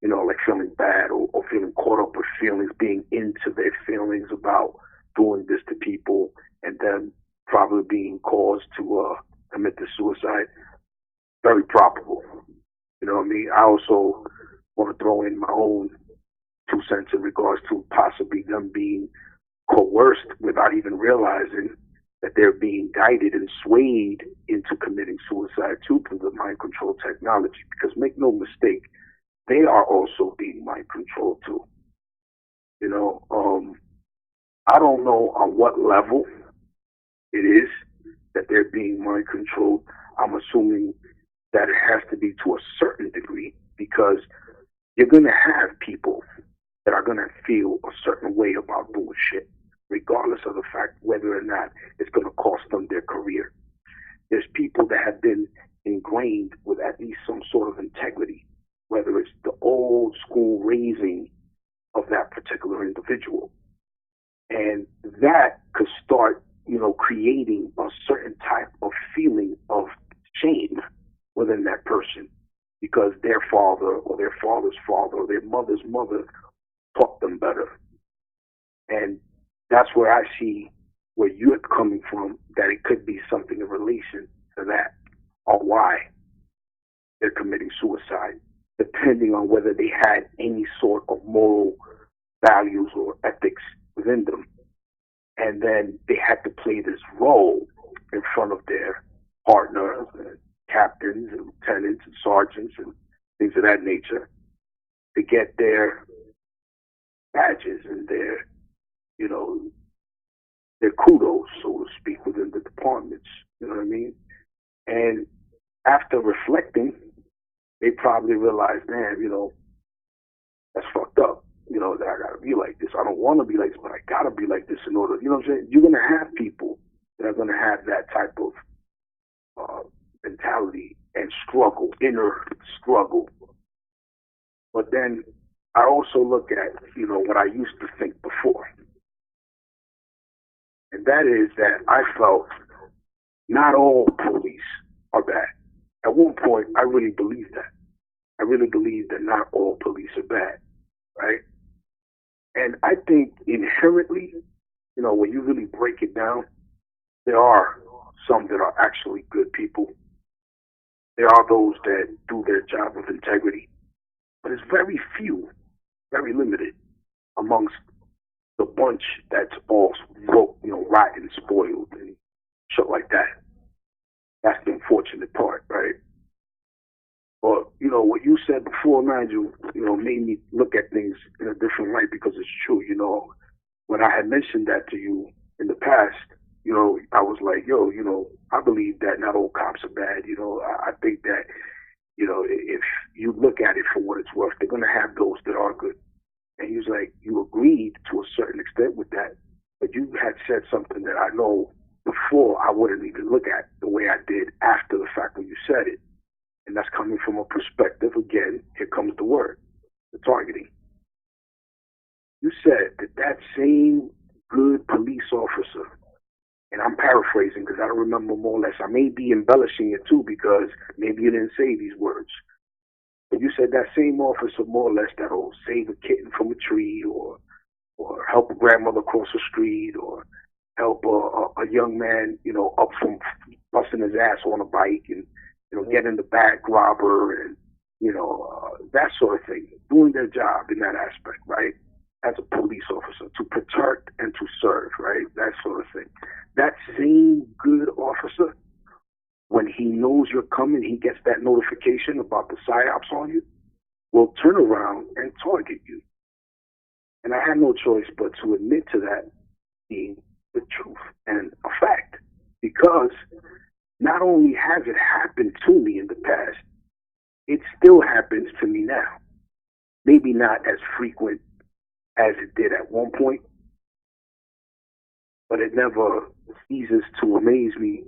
like feeling bad or feeling caught up with feelings, being into their feelings about doing this to people and then probably being caused to commit the suicide. Very probable. You know what I mean? I also want to throw in my own 2 cents in regards to possibly them being coerced without even realizing that they're being guided and swayed into committing suicide too through the mind control technology. Because make no mistake, they are also being mind controlled too. I don't know on what level it is that they're being mind controlled. I'm assuming that it has to be to a certain degree, because you're going to have people that are going to feel a certain way about doing shit, regardless of the fact whether or not it's going to cost them their career. There's people raising of that particular individual. And that could start, creating a certain type of feeling of shame within that person because their father or their father's father or their mother's mother taught them better. And that's where I see where you're coming from, that it could be something in relation to that or why they're committing suicide, depending on whether they had any sort of moral values or ethics within them. And then they had to play this role in front of their partners and captains and lieutenants and sergeants and things of that nature to get their badges and their, their kudos, so to speak, within the departments. You know what I mean? And after reflecting, they probably realized, man, that's fucked up. That I gotta be like this. I don't want to be like this, but I gotta be like this in order. You know what I'm saying? You're gonna have people that are gonna have that type of mentality and struggle, inner struggle. But then I also look at, what I used to think before. And that is that I felt not all police are bad. At one point, I really believed that. I really believed that not all police are bad, right? And I think inherently, when you really break it down, there are some that are actually good people. There are those that do their job with integrity. But it's very few, very limited amongst the bunch that's all rotten, spoiled, and shit like that. That's the unfortunate part, right? But, what you said before, Nigel, made me look at things in a different light because it's true. When I had mentioned that to you in the past, I was like, I believe that not all cops are bad. I think that, if you look at it for what it's worth, they're going to have those that are good. And he was like, you agreed to a certain extent with that, but you had said something that I know before I wouldn't even look at the way I did after the fact when you said it. And that's coming from a perspective, again, here comes the word, the targeting. You said that same good police officer, and I'm paraphrasing because I don't remember more or less. I may be embellishing it too because maybe you didn't say these words. But you said that same officer more or less that'll save a kitten from a tree or help a grandmother cross the street or help a young man, up from busting his ass on a bike and, get in the bank robber and, that sort of thing. Doing their job in that aspect, right? As a police officer, to protect and to serve, right? That sort of thing. That same good officer, when he knows you're coming, he gets that notification about the psyops on you, will turn around and target you. And I had no choice but to admit to that being the truth and a fact. Because not only has it happened to me in the past, it still happens to me now. Maybe not as frequent as it did at one point, but it never ceases to amaze me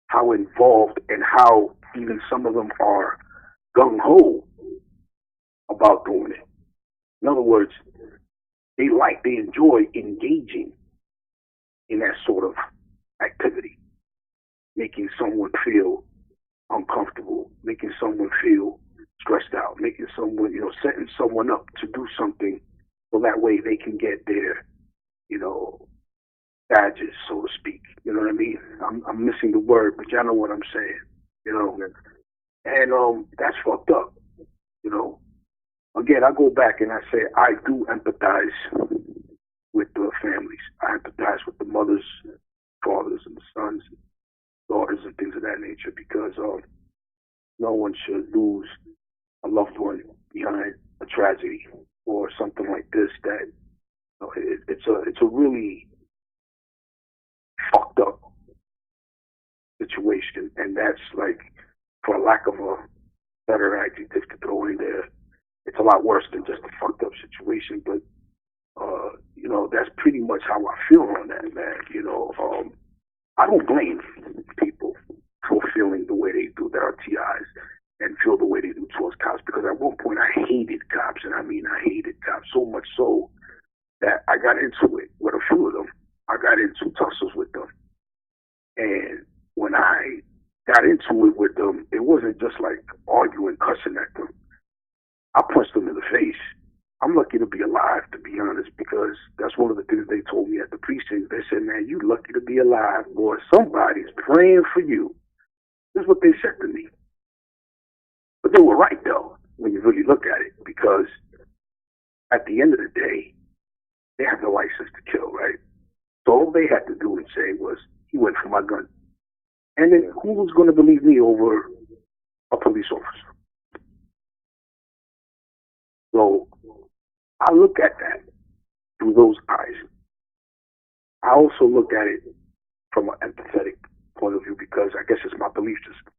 how involved and how even some of them are gung-ho about doing it. In other words, they enjoy engaging in that sort of activity, making someone feel uncomfortable, making someone feel stressed out, making someone, setting someone up to do something so that way they can get their, badges, so to speak. You know what I mean? I'm missing the word, but y'all know what I'm saying. And that's fucked up. Again, I go back and I say I do empathize with the families. I empathize with the mothers, fathers, and the sons, and daughters, and things of that nature because no one should lose a loved one behind a tragedy or something like this. That it's a really fucked up situation, and that's like, for lack of a better adjective to throw in there, it's a lot worse than just a fucked up situation. But that's pretty much how I feel on that, man. I don't blame people for feeling the way they do, that are TIs, and feel the way they do towards cops, because at one point I hated cops, and I mean I hated cops so much so that I got into it with a few of them. I got into tussles with them. And when I got into it with them, it wasn't just like arguing, cussing at them. I punched them in the face. I'm lucky to be alive, to be honest, because that's one of the things they told me at the precinct. They said, man, you lucky to be alive, boy. Somebody's praying for you. This is what they said to me. But they were right, though, when you really look at it, because at the end of the day, they have the license to kill, right? So all they had to do and say was, he went for my gun. And then who was going to believe me over a police officer? So I look at that through those eyes. I also look at it from an empathetic point of view because I guess it's my belief system,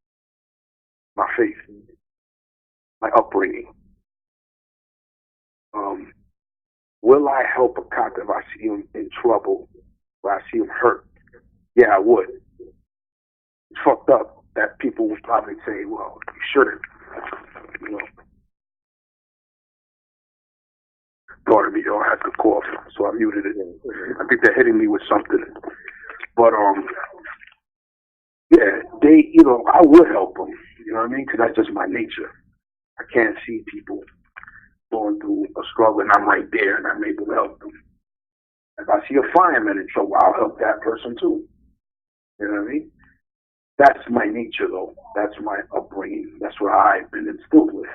my faith, my upbringing. Will I help a cop if I see him in trouble, or I see him hurt? Yeah, I would. It's fucked up that people would probably say, well, you shouldn't. You know. Pardon me, I had to cough, so I muted it. I think they're hitting me with something. But, yeah, I would help them. You know what I mean? Because that's just my nature. I can't see people going through a struggle, and I'm right there, and I'm able to help them. If I see a fireman in trouble, I'll help that person too. You know what I mean? That's my nature, though. That's my upbringing. That's what I've been instilled with.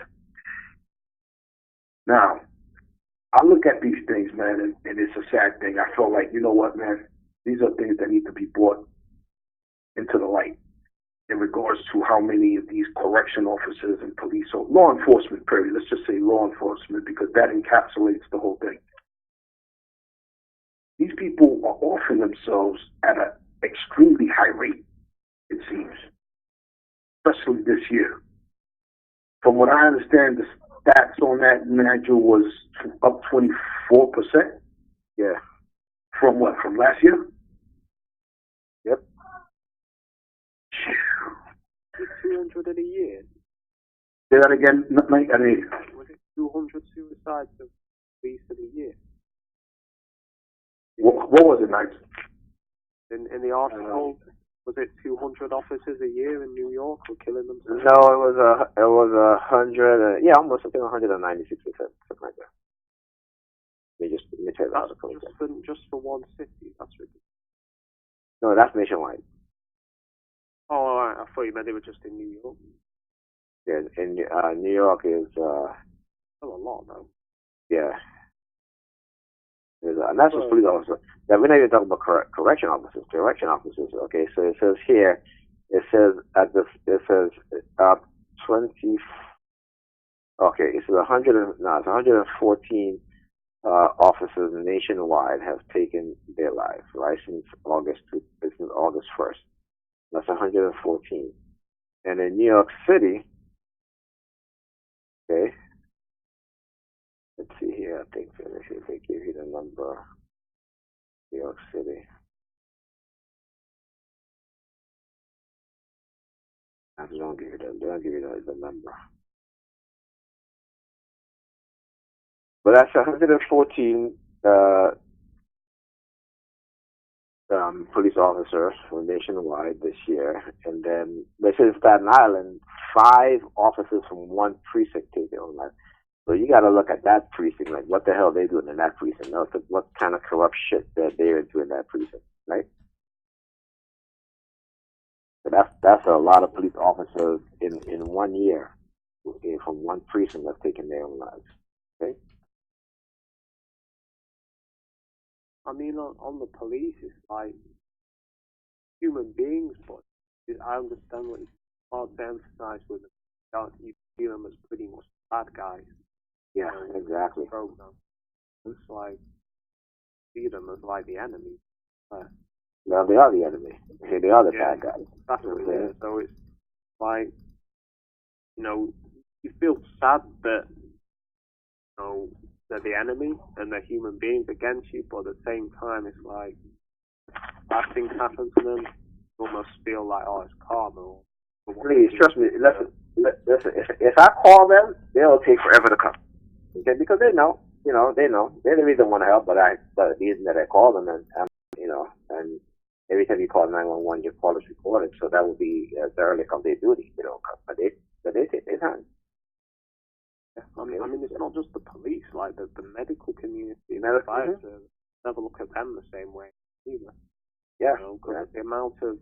Now, I look at these things, man, and it's a sad thing. I feel like, you know what, man? These are things that need to be brought into the light in regards to how many of these correction officers and police, or law enforcement, period. Let's just say law enforcement, because that encapsulates the whole thing. These people are offering themselves at an extremely high rate, it seems, especially this year. From what I understand, the stats on that, Nigel, was up 24%. Yeah. From what? From last year? Yep. 200 in a year. Say that again, Mike. I mean, was it 200 suicides at least in a year? What was it, Nigel? In the article, was it 200 officers a year in New York were killing themselves? No, it was 100. Yeah, almost I think 196%, something like that. Let me tell you the article. Just for one city. That's ridiculous. No, that's nationwide. Oh, all right. I thought you meant they were just in New York. Yeah, in New York is still a lot, though. Yeah. And that's just police officers. Now, we're not even talking about correction officers. Correction officers. Okay, so it says here, it says 20. Okay, it's 114 officers nationwide have taken their lives, right, since August 1st. That's 114. And in New York City, okay, let's see here, I think, let me see if they give you the number. New York City. They don't give you the number. But that's 114 police officers from nationwide this year, and then they said in Staten Island, 5 officers from one precinct take their own life. So you got to look at that precinct, like what the hell are they doing in that precinct? What kind of corrupt shit that they're into in that precinct, right? So that's a lot of police officers in 1 year from one precinct that's taking their own lives. Okay. I mean, on the police, it's like human beings, but I understand what it's hard to emphasize with them. You see them as pretty much bad guys. Yeah, exactly. Program. It's like see them as like the enemy. No, they are the enemy. They are the bad guys. That's what it is. So it's like, you feel sad that they're the enemy and they're human beings against you, but at the same time, it's like bad things happen to them. You almost feel like, oh, it's karma. Please trust me. Listen. If I call them, they'll take forever to come. Okay, because they know, they know. They really don't want to help, but the reason that I call them and every time you call 911, your call is recorded, so that will be derelict of their duty, but they take their time. I mean, it's not just the police, like the medical community, Medical, the fire service, never look at them the same way either. Yeah. Because the amount of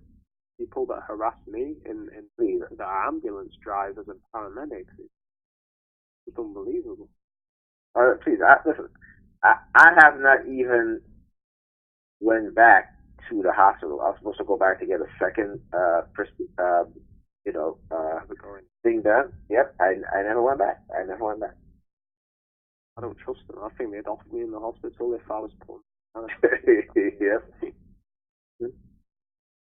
people that harass me in the ambulance drivers and paramedics is unbelievable. Please, listen. I have not even went back to the hospital. I was supposed to go back to get a second, thing done. Yep, I never went back. I don't trust them. I think they'd off me in the hospital if I was put. Yep.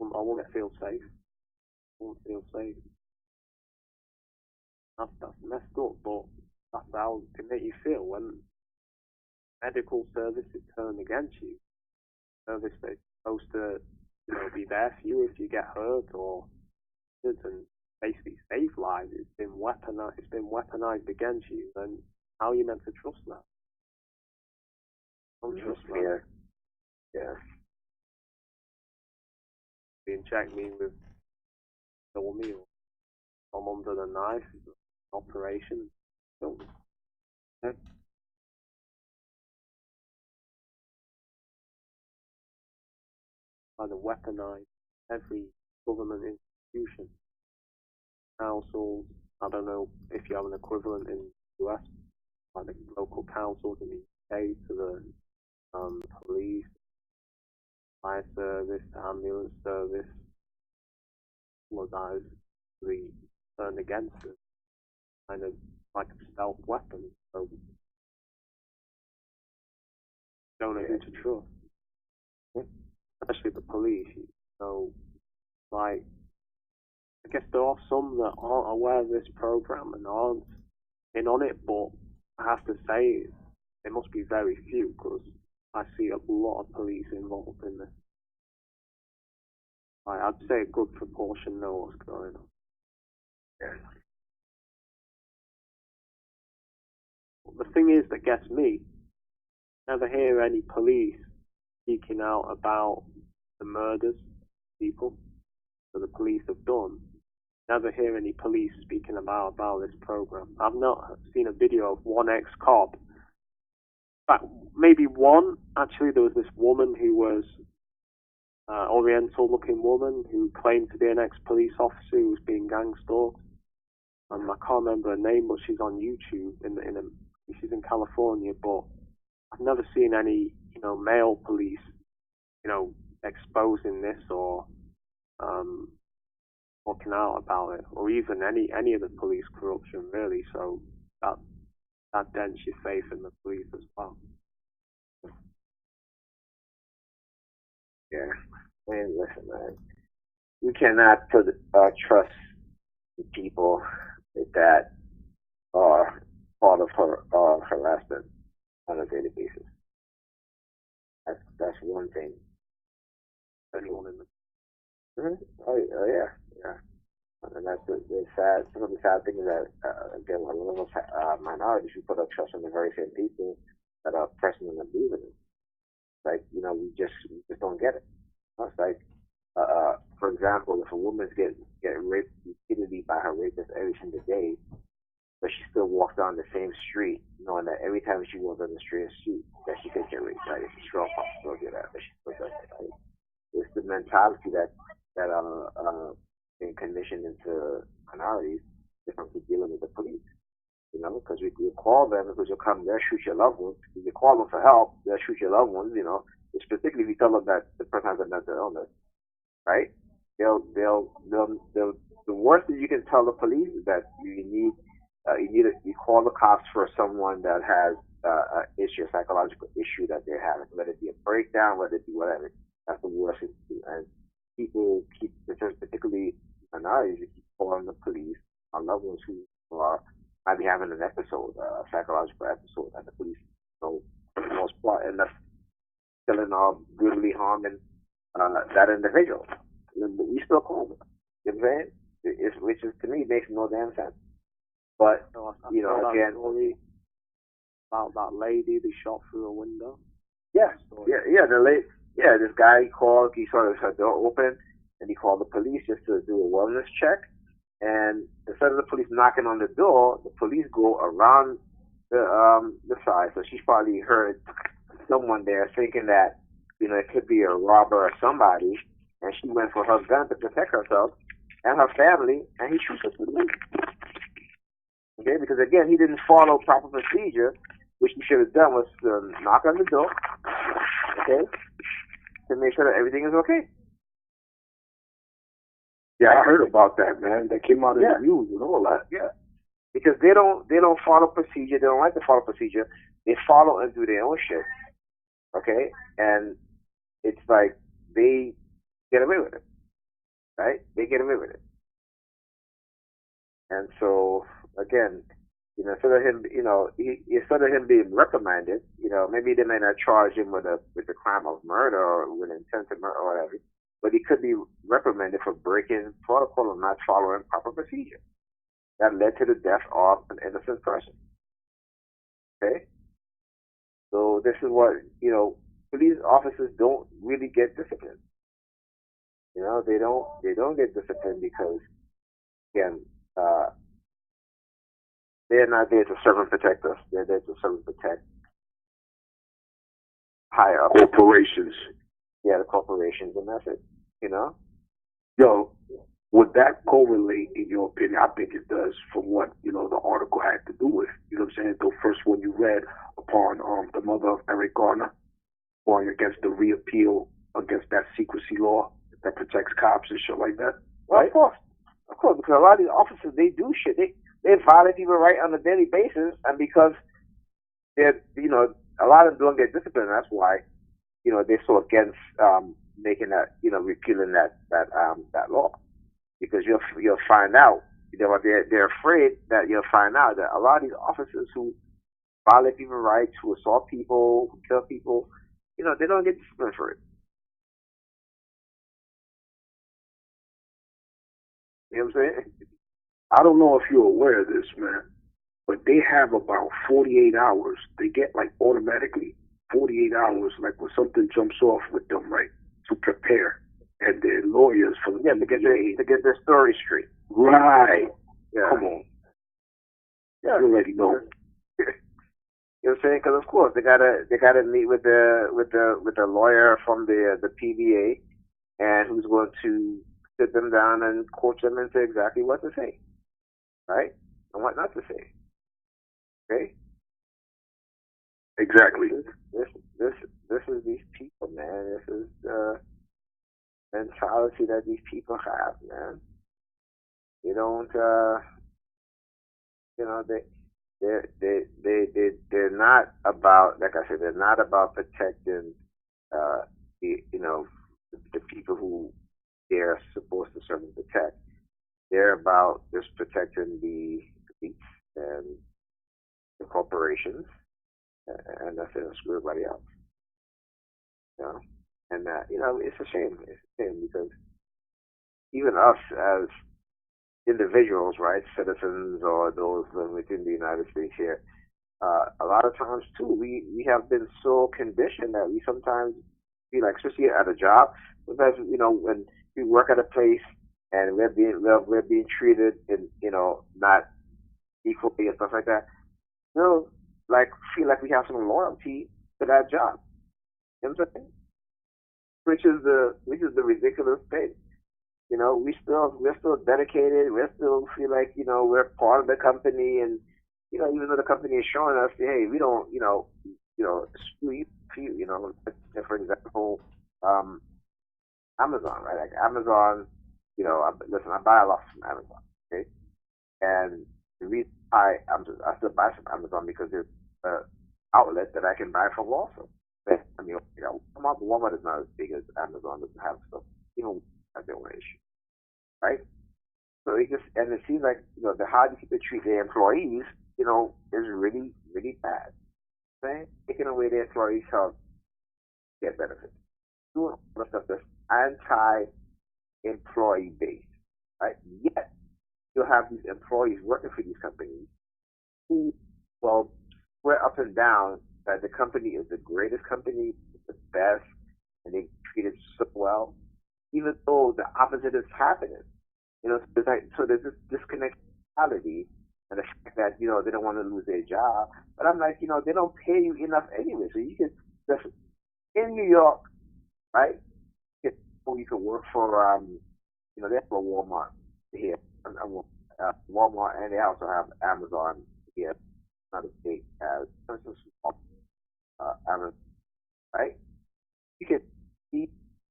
I wouldn't feel safe. That's messed up, but that's how it make you feel when medical services turn against you. Service they're supposed to, be there for you if you get hurt or and basically save lives. It's been weaponized against you. Then how are you meant to trust that? Don't trust that. Yeah. They inject me with kill me or I'm under the knife. Operation. Don't. Kind of weaponize every government institution, councils. I don't know if you have an equivalent in the US, like the local councils in the UK, to the police, fire service, ambulance service. All of that is really turned against it, kind of like a stealth weapon. So don't know who to trust, especially the police. So, like, I guess there are some that aren't aware of this program and aren't in on it, but I have to say it must be very few because I see a lot of police involved in this. I'd say a good proportion know what's going on. Yeah. The thing is that gets me, never hear any police speaking out about the murders of people that the police have done. Never hear any police speaking about this program. I've not seen a video of one ex-cop. In fact, maybe one. Actually, there was this woman who was Oriental-looking woman who claimed to be an ex-police officer who was being gang-stalked. I can't remember her name, but she's on YouTube. She's in California, but I've never seen any, male police, exposing this or talking out about it, or even any of the police corruption, really. So that dents your faith in the police as well. Yeah. Man, listen, man. You cannot put trust in people that are part of harassment on a daily basis. That's one thing. Anyone in the Oh yeah. And that's the sad. Some of the sad things that again, a lot of minorities who put up trust in the very same people that are oppressing and abusing them. Like we just don't get it. It's like, for example, if a woman's get raped repeatedly by her rapist every single day, but she still walks down the same street, knowing that every time she walks on the street, that she could get raped. Right? It's a strong possibility of that, but she still does it. Right? It's the mentality that being conditioned into minorities different from dealing with the police. Because you call them because you'll come there, shoot your loved ones. If you call them for help, they'll shoot your loved ones. Particularly if you tell them that the person has a mental illness, right? The worst that you can tell the police is that you call the cops for someone that has an issue, a psychological issue that they're having, whether it be a breakdown, whether it be whatever. That's the worst thing to do. And people keep, particularly minorities, you keep calling the police on loved ones who might be having an episode, a psychological episode, and the police, for the most part, end up killing or brutally harming that individual. We still call them. You know what I'm saying? Which is, to me, makes no damn sense. But, again, about that lady they shot through a window? Yeah, this guy called. He saw her door open, and he called the police just to do a wellness check. And instead of the police knocking on the door, the police go around the side. So she's probably heard someone there thinking that it could be a robber or somebody, and she went for her gun to protect herself and her family, and he shoots her through the window. Okay, because again, he didn't follow proper procedure, which he should have done was to knock on the door, okay, to make sure that everything is okay. Yeah, I heard about that, man. That came out in the news and all that. Yeah, because they don't follow procedure. They don't like to follow procedure. They follow and do their own shit. Okay, and it's like they get away with it, right? They get away with it, and so again, instead of him, instead of him being reprimanded, maybe they may not charge him with the crime of murder or with intent to murder or whatever, but he could be reprimanded for breaking protocol and not following proper procedure. That led to the death of an innocent person. Okay? So this is what, police officers don't really get disciplined. They don't get disciplined because, again, they're not there to serve and protect us. They're there to serve and protect higher up corporations. Yeah, the corporations, and that's it. Yo, would that correlate, in your opinion? I think it does, from what the article had to do with. You know what I'm saying? The first one you read upon the mother of Eric Garner going against the reappeal against that secrecy law that protects cops and shit like that. Well, right? Of course, because a lot of these officers, they do shit. They violate people right on a daily basis, and because they're a lot of them don't get disciplined. That's why they're so against making that repealing that law, because you'll find out they're afraid that you'll find out that a lot of these officers who violate people's rights, who assault people, who kill people, they don't get disciplined for it. You know what I'm saying? I don't know if you're aware of this, man, but they have about 48 hours. They get automatically 48 hours, when something jumps off with them, right, to prepare, and their lawyers for to get their story straight. Right. Yeah. Come on. Yeah. You already know. You know what I'm saying? Because of course they gotta meet with the lawyer from the PBA, and who's going to sit them down and coach them into exactly what to say, right, and what not to say. Okay. Exactly. This is these people, man. This is the mentality that these people have, man. They don't, they're not about, like I said, they're not about protecting, the people who they're supposed to serve and protect. They're about just protecting the elites and the corporations, and that's it. Screw everybody else. And it's a shame. It's a shame because even us as individuals, right, citizens or those living within the United States here, a lot of times too, we have been so conditioned that we sometimes feel like, especially at a job, sometimes when we work at a place and we're being treated in not equally and stuff like that, feel like we have some loyalty to that job. You know what I'm saying? Which is the ridiculous thing. We're still dedicated. We still feel like we're part of the company, and even though the company is showing us, hey, we don't screw you. For example, Amazon, right? Like Amazon, listen, I buy a lot from Amazon, okay? And the reason I still buy from Amazon because there's an outlet that I can buy from also. I mean, Walmart is not as big as Amazon, doesn't have stuff. Have their own issue, right? So it seems like the how these people treat their employees, is really, really bad. Right? Taking away their employees' health, get benefits. Doing all the stuff that's anti-employee based, right? Yet you'll have these employees working for these companies who, well, swear up and down that the company is the greatest company, it's the best, and they treat it so well, even though the opposite is happening. So there's this disconnect reality and the fact that, they don't want to lose their job. But I'm like, they don't pay you enough anyway. So you can, listen, in New York, right, you can work for, they have a Walmart here, Walmart, and they also have Amazon here. Another state has Amazon, right? You can see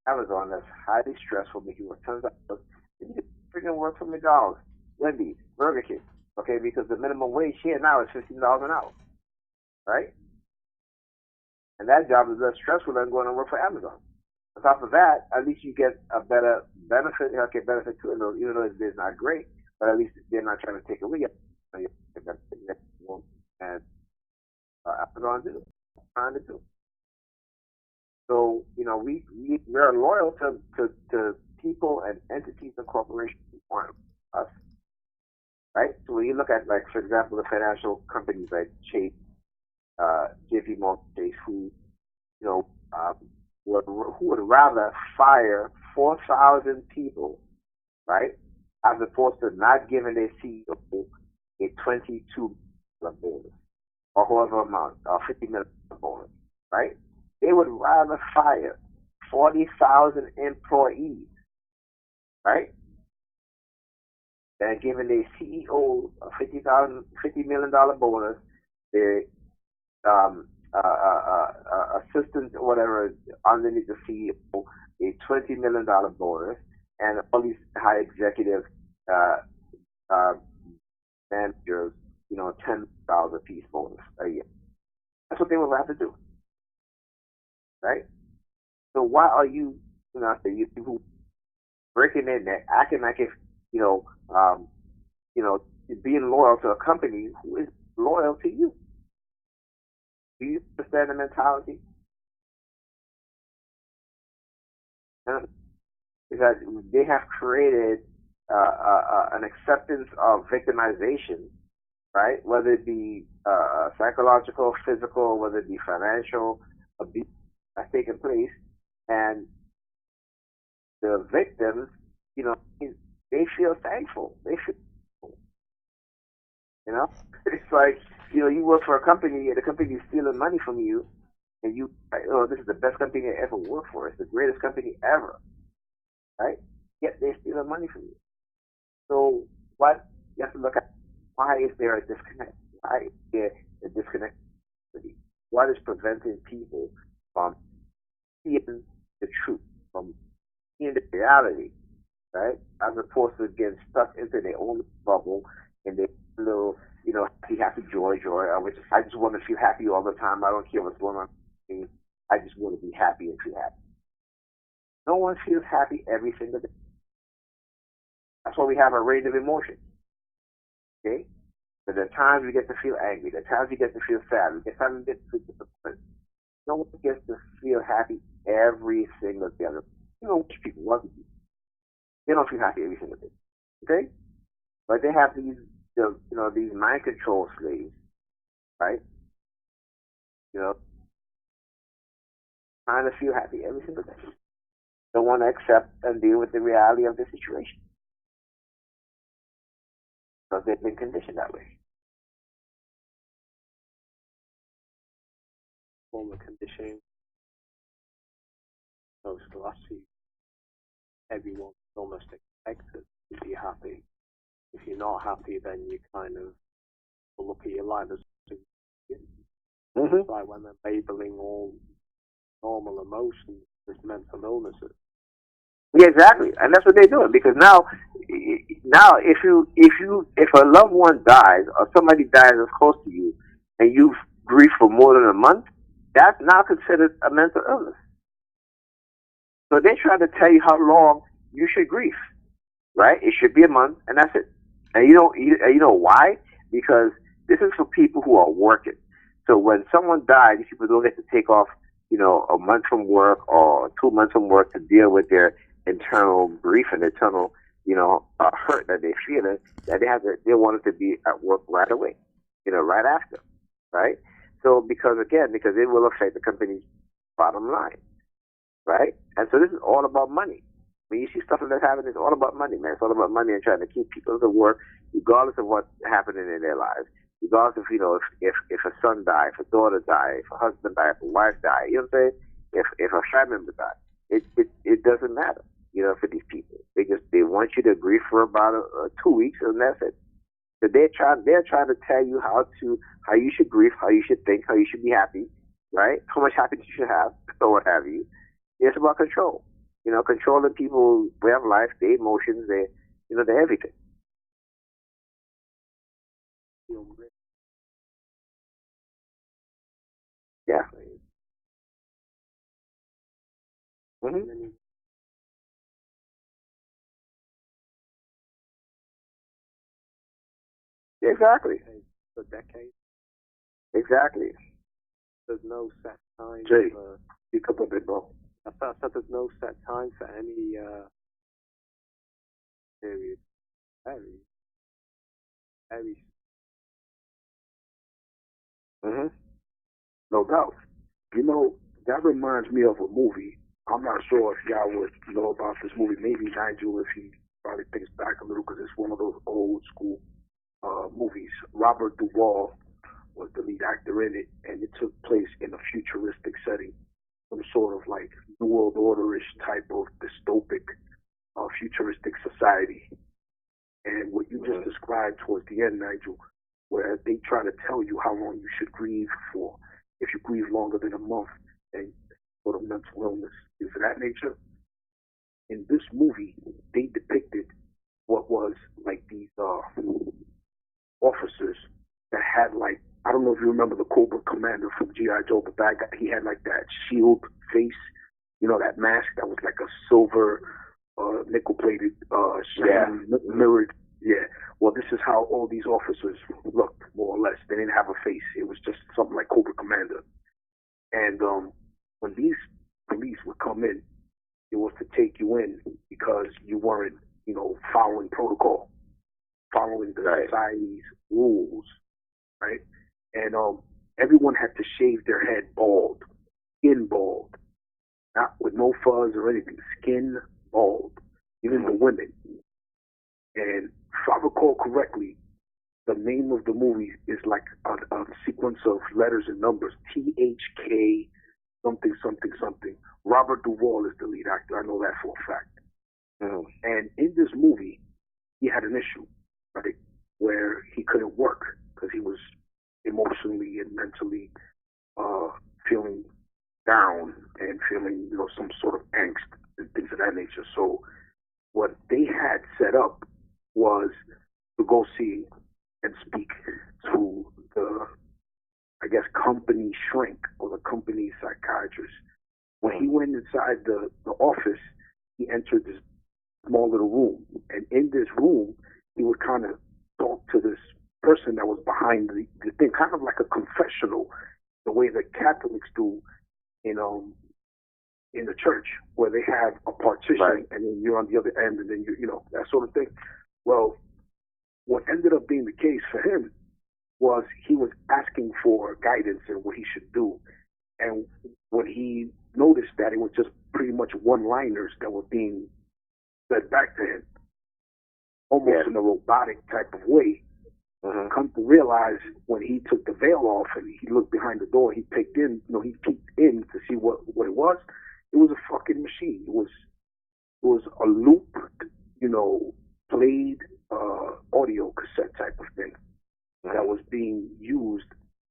Amazon that's highly stressful, making work tons of hours. You can freaking work for McDonald's, Wendy's, Burger King, okay? Because the minimum wage here now is $15 an hour, right? And that job is less stressful than going to work for Amazon. On top of that, at least you get a better benefit. Okay, benefit too, even though it's not great, but at least they're not trying to take away and Amazon do, trying to do. So we're loyal to people and entities and corporations who want us, right? So when you look at, like, for example, the financial companies like Chase, JP Morgan, Chase, who would rather fire 4,000 people, right, as opposed to not giving their CEO a $22 bonus or however amount, or $50 million bonus, right? They would rather fire 40,000 employees, right, than giving their CEO a $50 million bonus, their assistant or whatever underneath the CEO a $20 million bonus, and all these high executive managers, $10 a piece bonus a year. That's what they would rather do, right? So why are you, you people breaking in there, acting like if, being loyal to a company who is loyal to you? Do you understand the mentality? Is that they have created an acceptance of victimization, right? Whether it be psychological, physical, whether it be financial abuse has taken place, and the victims, they feel thankful. They feel, it's like, you work for a company and the company is stealing money from you, and you, this is the best company I ever worked for. It's the greatest company ever, right? Yet they're stealing money from you. So what you have to look at, why is there a disconnect? Why is there a disconnect? What is preventing people from seeing the truth, from seeing the reality, right? As opposed to getting stuck into their own bubble and their little, happy, joy, which I just want to feel happy all the time. I don't care what's going on. I just want to be happy and feel happy. No one feels happy every single day. That's why we have a range of emotions. Okay? So there are times we get to feel angry. There are times we get to feel sad. There are times we get to feel disappointed. No one gets to feel happy every single day. Which people want to be. They don't feel happy every single day. Okay? But they have these, these mind control slaves, right? Trying to feel happy every single day. Don't want to accept and deal with the reality of the situation. Because they've been conditioned that way. Form of conditioning. Most philosophy, everyone's almost expected to be happy. If you're not happy, then you kind of look at your life as like when they're labeling all normal emotions as mental illnesses. Yeah, exactly, and that's what they're doing. Because now, if a loved one dies or somebody dies that's close to you, and you've grieved for more than a month, that's now considered a mental illness. So they try to tell you how long you should grieve, right? It should be a month, and that's it. And you know why? Because this is for people who are working. So when someone dies, these people don't get to take off, a month from work or 2 months from work to deal with their internal grief and internal, hurt that they feel, that they want it to be at work right away, right after, right? So because it will affect the company's bottom line, right? And so this is all about money. When you see stuff like that happening, it's all about money, man. It's all about money and trying to keep people to work, regardless of what's happening in their lives. Regardless of, if a son dies, if a daughter dies, if a husband dies, if a wife dies, you know what I'm saying? If a family member dies, it doesn't matter, for these people. They want you to agree for about 2 weeks, and that's it. So they're trying to tell you how you should grieve, how you should think, how you should be happy, right? How much happiness you should have, or what have you. It's about control. Controlling people, way of life, their emotions, their everything. Yeah. Mm-hmm. Exactly. For decades. Exactly. There's no set time. Jay, speak up a bit, bro. I said there's no set time for any period. Very. Mm-hmm. No doubt. That reminds me of a movie. I'm not sure if y'all would know about this movie. Maybe Nigel, if he probably thinks back a little, because it's one of those old school movies. Robert Duvall was the lead actor in it, and it took place in a futuristic setting, some sort of like New World Order-ish type of dystopic, futuristic society. And what you just described towards the end, Nigel, where they try to tell you how long you should grieve for. If you grieve longer than a month, and sort of mental illness, things of that nature. In this movie, they depicted what was like these officers that had like, I don't know if you remember the Cobra Commander from G.I. Joe, the bad guy. He had like that shield face, that mask that was like a silver, nickel-plated, mirrored. Yeah. Well, this is how all these officers looked, more or less. They didn't have a face. It was just something like Cobra Commander. And when these police would come in, it was to take you in because you weren't, following protocol, following the society's rules, right? And everyone had to shave their head bald, skin bald, not with no fuzz or anything, skin bald, even the women. And if I recall correctly, the name of the movie is like a sequence of letters and numbers, THK something, something, something. Robert Duvall is the lead actor. I know that for a fact. And in this movie, he had an issue, right, where he couldn't work because he was emotionally and mentally feeling down and feeling, some sort of angst and things of that nature. So what they had set up was to go see and speak to the, I guess, company shrink or the company psychiatrist. When he went inside the office, he entered this small little room. And in this room, he would kind of talk to this person that was behind the thing, kind of like a confessional, the way that Catholics do in the church, where they have a partition and then you're on the other end and then that sort of thing. Well, what ended up being the case for him was he was asking for guidance in what he should do. And when he noticed that it was just pretty much one-liners that were being said back to him, almost in a robotic type of way, come to realize when he took the veil off and he looked behind the door, he peeked in to see what it was. It was a fucking machine. It was a loop, played audio cassette type of thing that was being used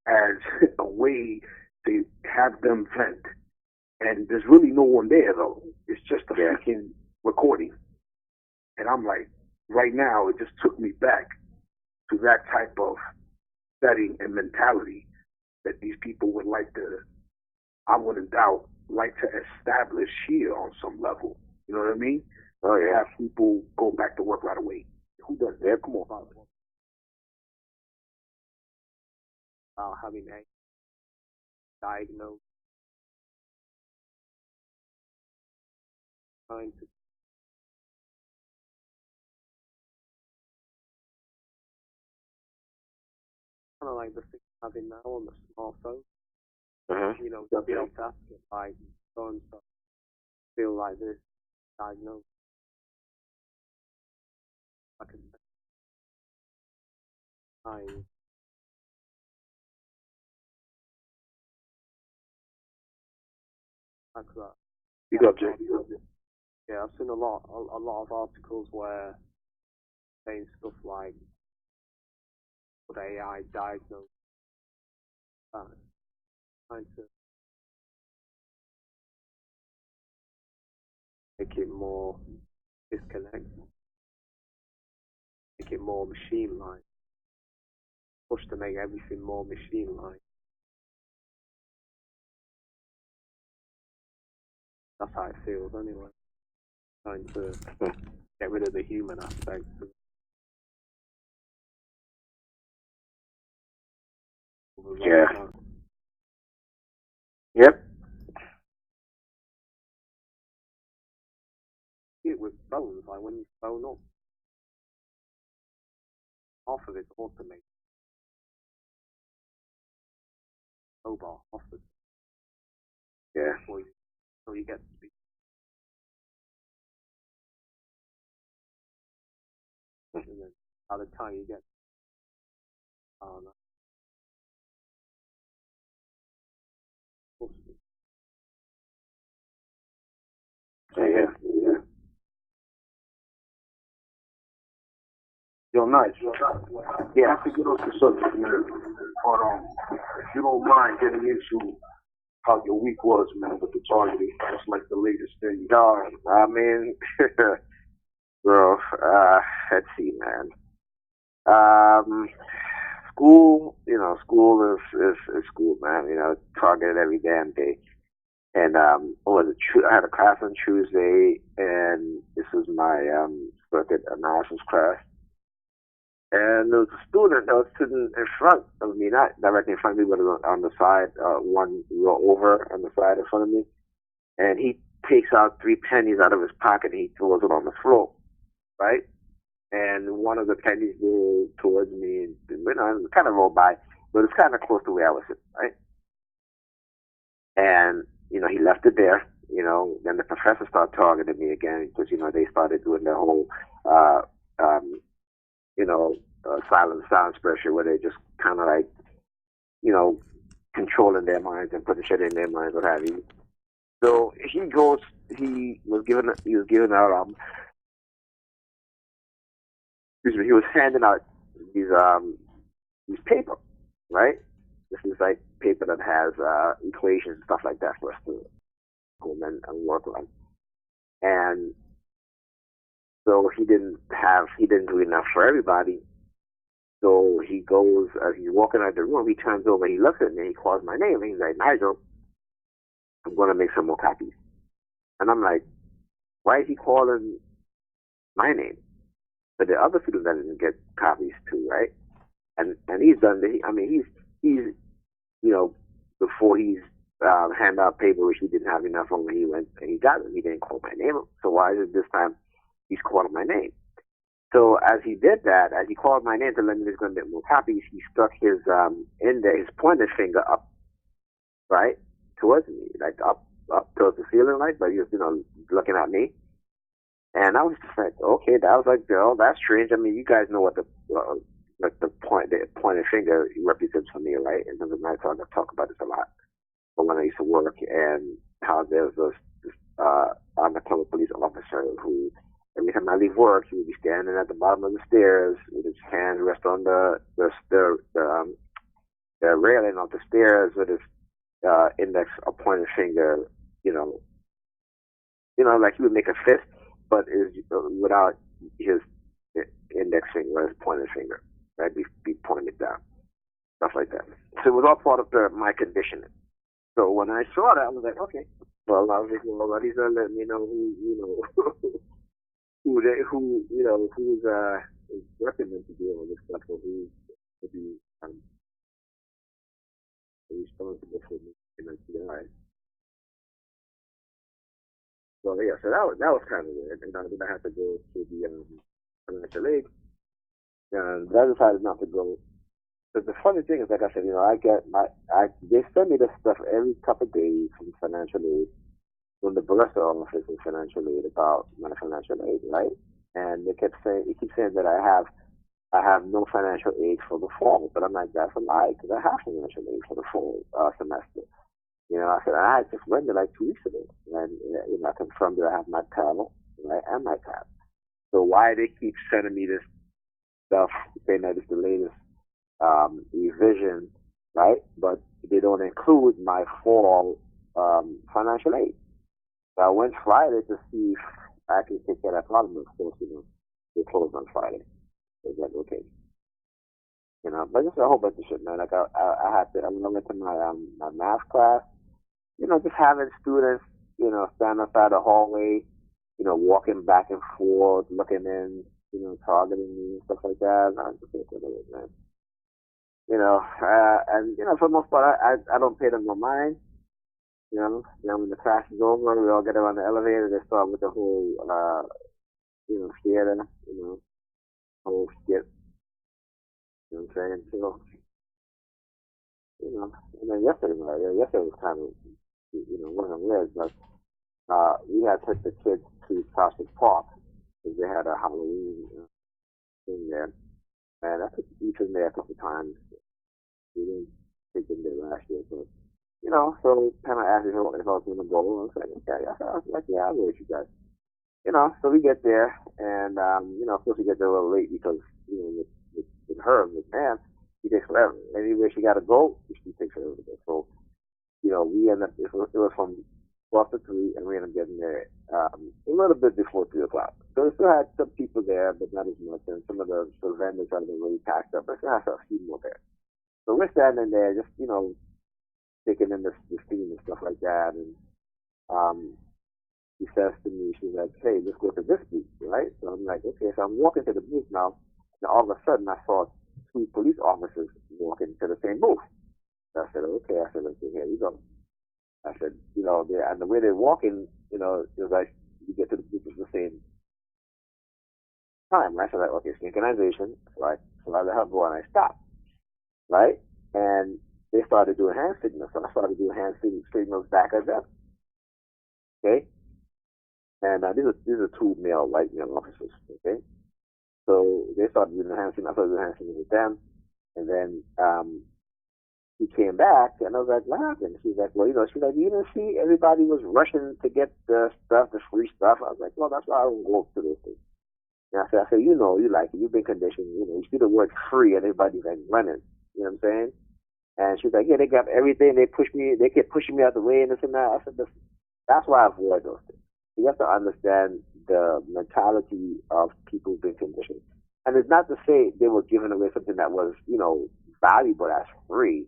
as a way to have them vent. And there's really no one there, though. It's just a freaking recording. And I'm like, right now, it just took me back to that type of setting and mentality that these people would like to, I wouldn't doubt, like to establish here on some level. You know what I mean? Oh, yeah. Have people go back to work right away. Who does that? Come on. Having a diagnosed trying to kind of like the thing having now on the smartphone. Mm-hmm. You know, be able to ask it like so and so feel like this, diagnose. I can say, like that. You got Jay. Yeah, I've seen a lot of articles where saying stuff like, "Would AI diagnose that?" Trying to make it more disconnected, make it more machine-like, push to make everything more machine-like. That's how it feels, anyway. Trying to get rid of the human aspect. Yeah. Yep. See it with phones, like when you phone up, half of it's automated. Mobile, half of it. Yeah. So you get to speak. And then by the time you get, I don't know. Yeah. Yo, Nigel. Yeah, I have to get off the subject, man. But if you don't mind getting into how your week was, man, with the targeting, that's like the latest thing. No, I mean, bro, let's see, man. School, school is school, man. Targeted every damn day. And what was it? I had a class on Tuesday, and this was my circuit analysis class. And there was a student that was sitting in front of me, not directly in front of me, but on the side, one row over on the side in front of me. And he takes out 3 pennies out of his pocket and he throws it on the floor, right? And one of the pennies rolled towards me, and it kind of rolled by, but it's kind of close to where I was sitting, right? And he left it there. Then the professor started targeting me again because they started doing their whole silent sound pressure where they just kind of like, controlling their minds and putting shit in their minds, what have you. So he was giving out, he was handing out these paper, right? This is like paper that has equations and stuff like that for us to go and work on. And so he didn't do enough for everybody. So he goes, as he's walking out of the room, he turns over, he looks at me, he calls my name, and he's like, Nigel, I'm going to make some more copies. And I'm like, why is he calling my name? But the other students that didn't get copies too, right? And he's done, he's before he's hand out paper, which he didn't have enough on when he went and he got it, he didn't call my name. So why is it this time he's calling my name? So as he did that, as he called my name to let me know he's going to get more copies, he stuck his his pointer finger up, right, towards me, like up towards the ceiling, like, but he was looking at me, and I was just like, okay, that was like, oh, that's strange. I mean, you guys know what the pointer finger represents for me, right? And then I talk about this a lot. But when I used to work, and how there was this undercover police officer who, every time I leave work, he would be standing at the bottom of the stairs with his hands rest on the railing of the stairs with his index or pointer finger, like he would make a fist, but without his index finger or his pointer finger, right? Be pointed down, stuff like that. So it was all part of my conditioning. So when I saw that, I was like, okay. Well, I was like, well, he's gonna let me know who's is recommended to do all this stuff, or who's to be responsible for me in the CI. So yeah, so that was kind of weird, and then I had to go to the financial aid, and I decided not to go But the funny thing is, like I said, they send me this stuff every couple of days from financial aid, from the Barista office in financial aid about my financial aid, right? And they keep saying that I have no financial aid for the fall, but I'm like, that's a lie, because I have financial aid for the fall semester. I said, I just went there like 2 weeks ago, and I confirmed that I have my Pell, right, and my tab. So why they keep sending me this stuff, saying that it's the latest revision, right? But they don't include my fall financial aid. So I went Friday to see if I can take care of that problem. Of course, they closed on Friday. So I was like, okay. But just a whole bunch of shit, man. Like I went to my math class, just having students, stand outside the hallway, walking back and forth, looking in, targeting me and stuff like that. And I just like, whatever, man. For the most part, I don't pay them no mind. When the class is over, we all get around the elevator. They start with the whole, theater, whole skit. You know what I'm saying? So, and then yesterday was kind of, wasn't weird, but we had took the kids to Prospect Park because they had a Halloween thing there, and I took Ethan there a couple of times. We didn't take them there last year, but so kind of asked if I was going to go, and I was like, okay, I was like, yeah, I'll go with you guys. So we get there, and of course we get there a little late because with her, with man, she takes forever. Anywhere she got to go, she takes forever to go. So we end up, it was from 12 to 3, and we ended up getting there a little bit before 3 o'clock. So we still had some people there, but not as much, and some of the vendors had been really packed up, but still had a few more there. So we're standing there just, taking in the scene and stuff like that, and she says to me, she's like, hey, let's go to this booth, right? So I'm like, okay, so I'm walking to the booth now, and all of a sudden I saw 2 police officers walking to the same booth. So I said, okay, okay, here we go. I said, and the way they're walking, it was like you get to the booth at the same time, right? So like, okay, synchronization, right? So I let her go and I stopped, right? And they started doing hand signals, so I started doing hand signals back at them, okay? And these are 2 white male officers, okay? So they started doing hand signals, I started doing hand signals with them, and then he came back, and I was like, what happened? She's like, well, she's like, you didn't see everybody was rushing to get the stuff, the free stuff. I was like, well, that's why I don't go to those things. And I said, you like it, you've been conditioned, you see the word free, and everybody's like running, you know what I'm saying? And she's like, yeah, they got everything, they kept pushing me out the way, and this and that. I said, that's why I avoid those things. You have to understand the mentality of people being conditioned. And it's not to say they were giving away something that was, valuable as free.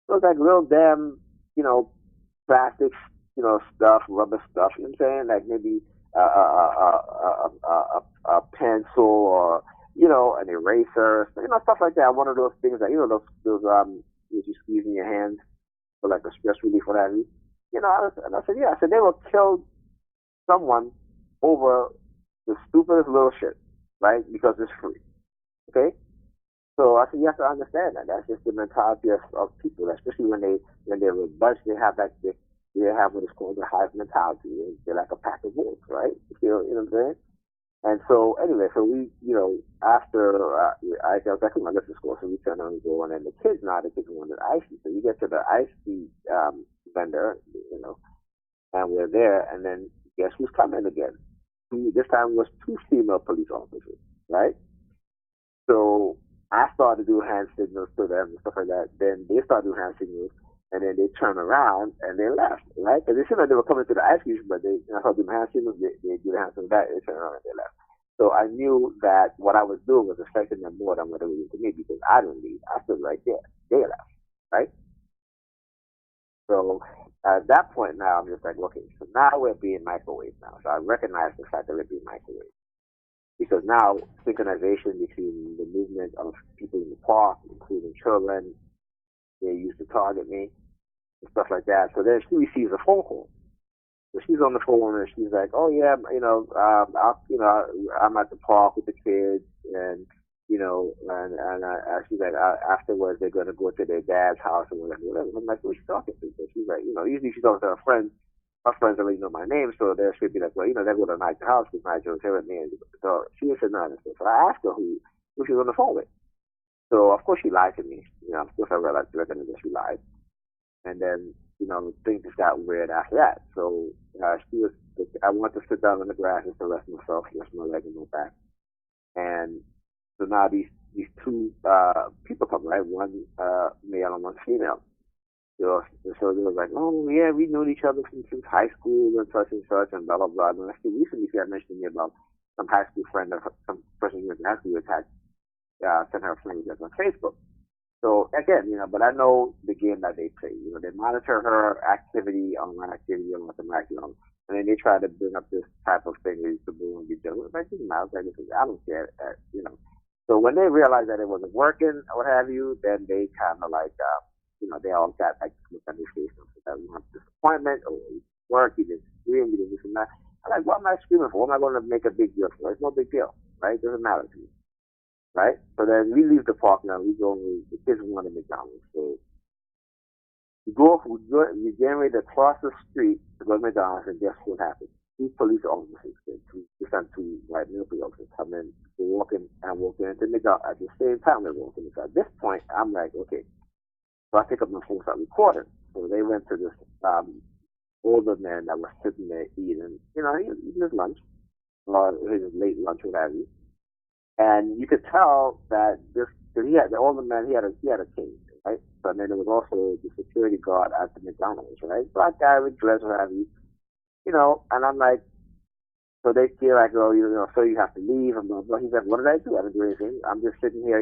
So it's like little damn, plastic, stuff, rubber stuff, you know what I'm saying? Like maybe a pencil or, an eraser, stuff like that. One of those things that, those you squeeze in your hands for like a stress relief or whatever. And I said, yeah, I said they will kill someone over the stupidest little shit, right? Because it's free. Okay? So I said you have to understand that. That's just the mentality of people, especially when they're a bunch, they have what is called the hive mentality. They're like a pack of wolves, right? You know what I'm saying? And so anyway, so we, after I was like, come on, let's just go. So we turn on and go, and then the kids wanted ice cream. So you get to the ice cream vendor, and we're there, and then guess who's coming again? This time it was 2 female police officers, right? So I started doing hand signals to them and stuff like that. Then they started doing hand signals, and then they turned around and they left, right? Because they seemed like they were coming to the ice cream, but I started doing hand signals, they do the hand signals back, they turned around and they left. So I knew that what I was doing was affecting them more than what it was doing to me, because I didn't leave. I stood right there. They left, right? So at that point now, I'm just like, okay, so now we're being microwaved now. So I recognize the fact that we're being microwaved. Because now synchronization between the movement of people in the park, including children, they used to target me and stuff like that. So then she receives a phone call. So she's on the phone and she's like, "Oh yeah, I'm at the park with the kids, and she's like, afterwards they're gonna go to their dad's house and whatever. I'm like, who's she talking to? So she's like, usually she talks to her friends. Her friends already know my name, so they should be like, well, they go to Nigel's house because Nigel was here with me. And so she said nothing. So I asked her who she was on the phone with. So of course she lied to me. Of course I realized that she lied. And then, things just got weird after that. So I wanted to sit down on the grass and to rest myself, rest my leg and my back. And so now these two people come, right? One male and one female. So they were like, oh yeah, we knew each other since high school and such and blah blah blah. And actually recently she had mentioned to me about some high school friend of some person who was in high school had sent her a friend request on Facebook. So again, but I know the game that they play. They monitor her activity, online activity, and what and then they try to bring up this type of thing where you could go and be done. Like, I was like, I don't care, So when they realized that it wasn't working, or what have you, then they kind of like, they all got like look on their face that we want disappointment or work, you didn't scream, you didn't this and that. I'm like, what am I screaming for? What am I going to make a big deal for? It's no big deal, right? It doesn't matter to me. Right? So then we leave the park now. We go, the kids want to McDonald's. So we get ready to cross the street to go to McDonald's, and guess what happens? Two police officers, two white military officers come in, walking into McDonald's at the same time they're walking. So at this point, I'm like, okay. So I pick up my phone and start recording. So they went to this older man that was sitting there eating, eating his lunch, or his late lunch, what have you. And you could tell that the older man, he had a cane, right? So then there was also the security guard at the McDonald's, right? Black guy with dress, what have you, and I'm like, so they feel like, oh, so you have to leave, and blah, blah. He's like, what did I do? I didn't do anything. I'm just sitting here.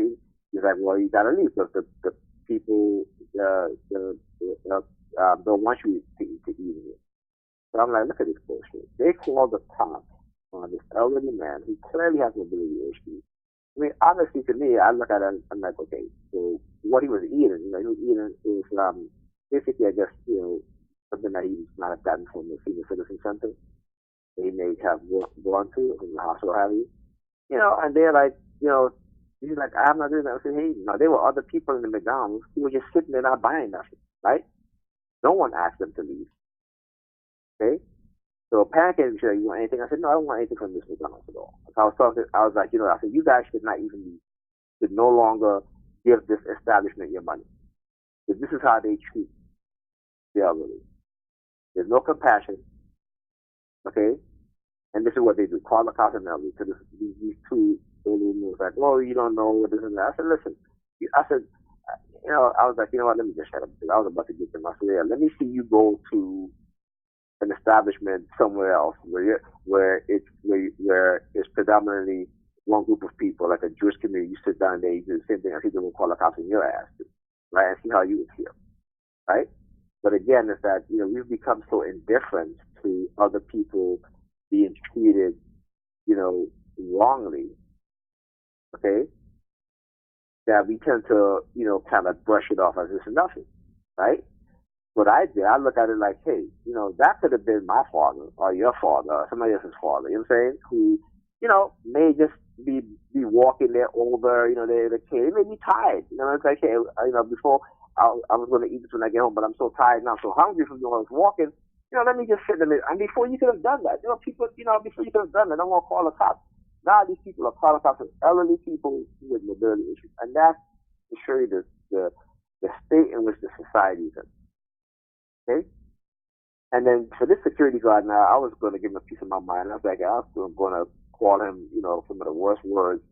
He's like, well, you gotta leave because the people, don't want you to eat it. So I'm like, look at this bullshit. They called the cops on this elderly man who clearly has mobility issues. I mean, honestly, to me, I look at it and I'm like, okay, so what he was eating, he was eating is basically, I guess, something that he might have gotten from the Senior Citizen Center that he may have gone to in the hospital, have you? And they're like, he's like, I'm not doing that. I said, hey, no, there were other people in the McDonald's who were just sitting there not buying nothing, right? No one asked them to leave. Okay? So Pancake said, you want anything? I said, no, I don't want anything from this McDonald's at all. So I was like, I said, you guys should not even should no longer give this establishment your money. Because this is how they treat the elderly. There's no compassion. Okay? And this is what they do. Call the cops and elderly. So these two elderly was like, oh, you don't know what this and that. I said, listen. I said, I was like, what, let me just shut up. I was about to get them. I said, yeah, let me see you go to an establishment somewhere else where it's predominantly one group of people, like a Jewish community. You sit down there, you do the same thing. I think they will call the cops in your ass, right? And see how you would feel, right? But again, it's that we've become so indifferent to other people being treated, wrongly, okay, that we tend to kind of brush it off as this is nothing, right? What I did, I look at it like, hey, that could have been my father or your father or somebody else's father, you know what I'm saying? Who, may just be walking there older, they're the kid. They may be tired, it's like, hey, before I was going to eat this when I get home, but I'm so tired now, so hungry from when I was walking, let me just sit in it. And before you could have done that, people, before you could have done that, I'm going to call the cops. Now these people are calling cops as elderly people with mobility issues. And that's to show you the state in which the society is in. Okay? And then for this security guard now, I was going to give him a piece of my mind. I was like, I was going to call him, some of the worst words.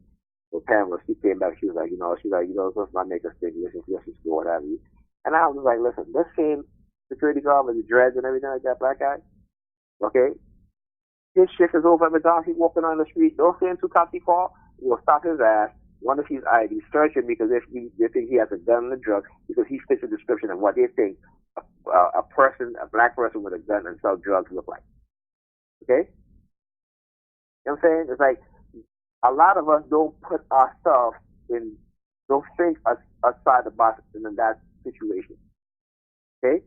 So Pamela, she came back, she was like, let's not make us think, let's just go, what have you. And I was like, listen, this same security guard with the dreads and everything like that, black guy, okay? His shift is over at McDonald's, he's walking on the street, those same two cops he called will stop his ass, one of his ID, search him because they think he has a gun and a drug, because he fits the description of what they think a black person with a gun and sell drugs look like. Okay? You know what I'm saying? It's like a lot of us don't put ourselves don't think outside the box in that situation. Okay?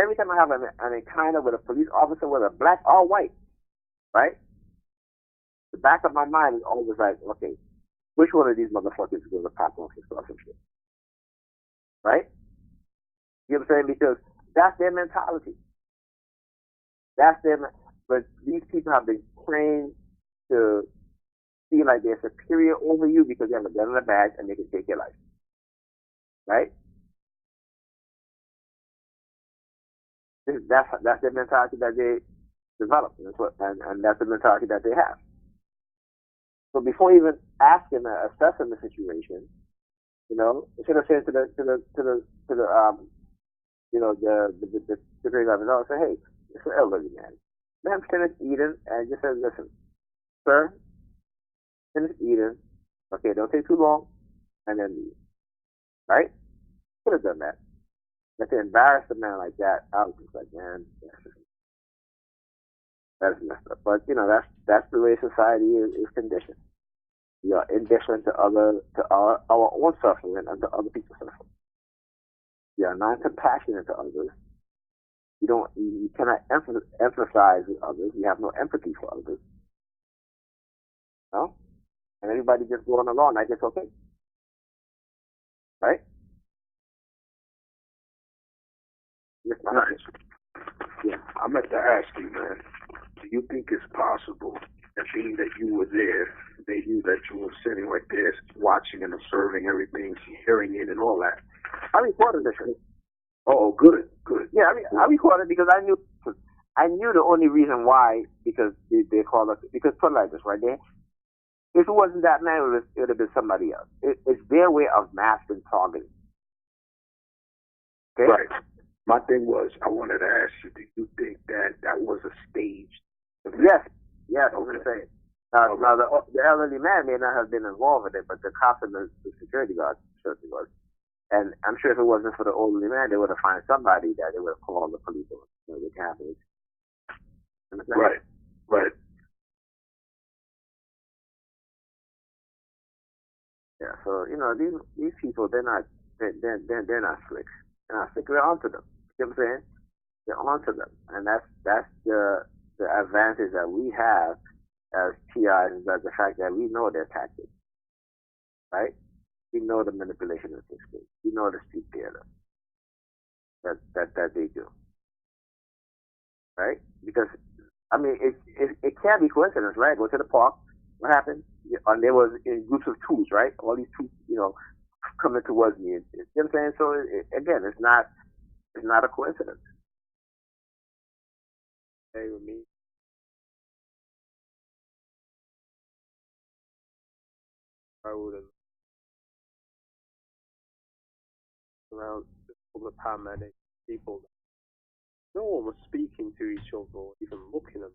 Every time I have an encounter with a police officer, whether black or white, right? The back of my mind is always like, okay, which one of these motherfuckers is going to pop off and start some shit? Right? You know what I'm saying? Because that's their mentality. But these people have been trained to feel like they're superior over you because they have a gun and a badge and they can take your life. Right? That's their mentality that they develop, and that's the mentality that they have. So before even asking or assessing the situation, instead of saying to the security guard, say, hey, it's an elderly man. Let him finish eating and just say, listen, sir, finish eating. Okay, don't take too long, and then leave. Right? Could have done that. But to embarrass a man like that, I was just like, man, that's messed up. But that's the way society is conditioned. We are indifferent to our own suffering and to other people's suffering. We are non-compassionate to others. You cannot empathize with others. We have no empathy for others. No? And everybody just going along like it's okay. Right? Nice. Yeah. I meant to ask you, man, do you think it's possible that being that you were there, they knew that you were sitting right there watching and observing everything, hearing it and all that? I recorded this shit. Oh, good. Yeah, I recorded because I knew the only reason why, because they called us, because put it like this, right there. If it wasn't that man, it would have been somebody else. It's their way of masking targeting. Okay? Right. My thing was, I wanted to ask you, do you think that was a staged event? Yes, I was going to say. Now, the elderly man may not have been involved with it, but the cops and the security guards certainly was. And I'm sure if it wasn't for the elderly man, they would have found somebody that they would have called the police on. It happened. Right. Yeah. So these people, they're not slick. They're not slick. They're onto them. You know what I'm saying? They're onto them, and that's the advantage that we have as TIs is that the fact that we know their tactics, right? We know the manipulation of this case. We know the street theater that they do, right? Because it can't be coincidence, right? Go to the park. What happened? And there was in groups of twos, right? All these twos, coming towards me. You know what I'm saying? So again, it's not a coincidence. Hey, with me. I would have around all the paramedics, people. No one was speaking to each other or even looking at them.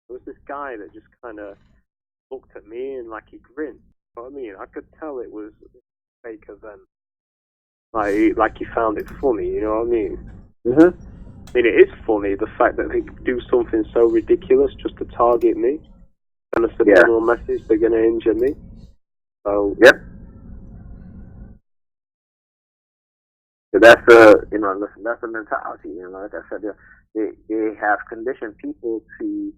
There was this guy that just kind of looked at me and like he grinned. You know what I mean? I could tell it was a fake event. Like he found it funny, you know what I mean? Mm-hmm. I mean, it is funny, the fact that they do something so ridiculous just to target me. And a subliminal message, they're going to injure me. So, yep. So that's listen, that's the mentality. Like I said, they have conditioned people to,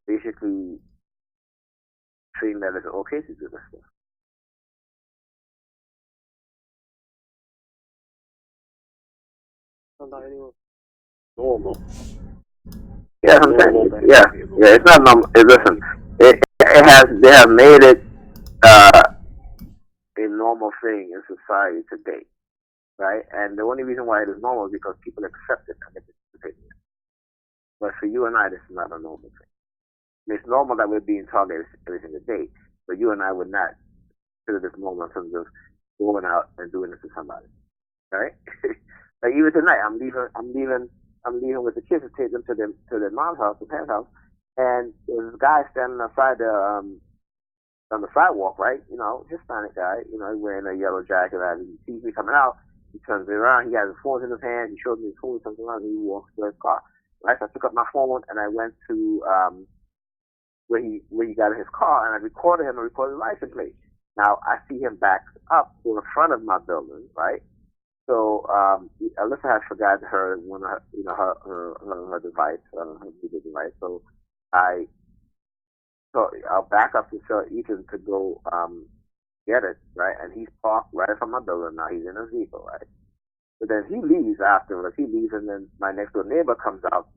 basically treating that it's okay to do this stuff. Not anyone. Normal. Yeah, I'm saying. Yeah, it's not normal. Listen, they have made it a normal thing in society today, right? And the only reason why it is normal is because people accept it and they participate in it. But for you and I, this is not a normal thing. It's normal that we're being targeted every single day, but you and I would not consider this normal in terms of going out and doing this to somebody, right? Like even tonight, I'm leaving with the kids to take them to their mom's house, the parents' house, and there's this guy standing outside on the sidewalk, right? Hispanic guy, wearing a yellow jacket, and he sees me coming out. He turns me around. He has his phone in his hand. He shows me his phone, something around, and he walks to his car. Right? So I took up my phone and I went to where he got in his car, and I recorded him and recorded the license plate. Now I see him back up to the front of my building, right? So Alyssa had forgotten her her device, her video device. So I So I'll back up to tell Ethan to go get it, right? And he's parked right in front of my building now. He's in his vehicle, right? But then he leaves afterwards. He leaves, and then my next door neighbor comes out,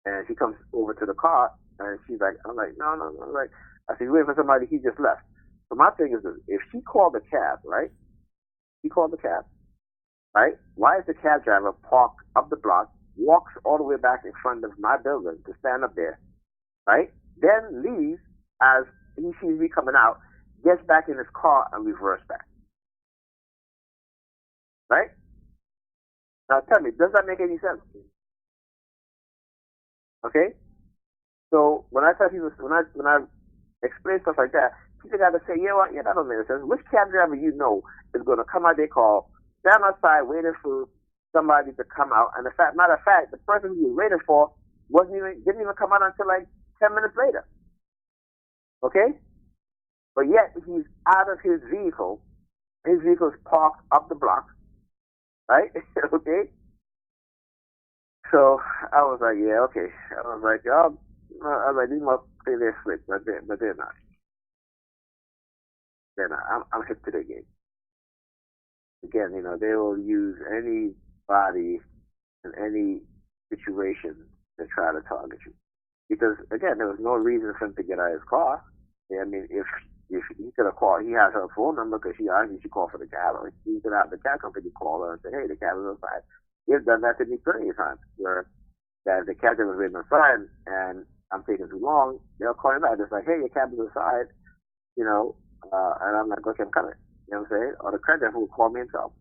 and she comes over to the car, and she's like, I'm like, no, no, no. Like, I said, you waiting for somebody? He just left. So my thing is this: if she called the cab, right? She called the cab, right? Why is the cab driver parked up the block, walks all the way back in front of my building to stand up there, right? Then leaves as he sees me coming out, gets back in his car and reverse back, right? Now tell me, does that make any sense? Okay. So when I thought he was when I explain stuff like that, people got to say, yeah, well, yeah, that don't make sense. Which cab driver you know is going to come out their car, stand outside waiting for somebody to come out, and matter of fact, the person he was waiting for didn't even come out until like 10 minutes later. Okay? But yet he's out of his vehicle. His vehicle is parked up the block, right? Okay? So I was like, yeah, okay. I was like, these must play their slick, but they're not. They're not. I'm hip to the game. Again, they will use anybody in any situation to try to target you. Because again, there was no reason for him to get out of his car. Yeah, I mean, if he could have called, he has her phone number because she obviously she called for the cab. Or he could have the cab company call her and say, hey, the cab is outside. He's done that to me plenty of times where that the cab was waiting outside and I'm taking too long. They'll call him back. It's like, hey, your cab is outside, and I'm like, okay, I'm coming. You know what I'm saying? Or the cab driver will call me himself.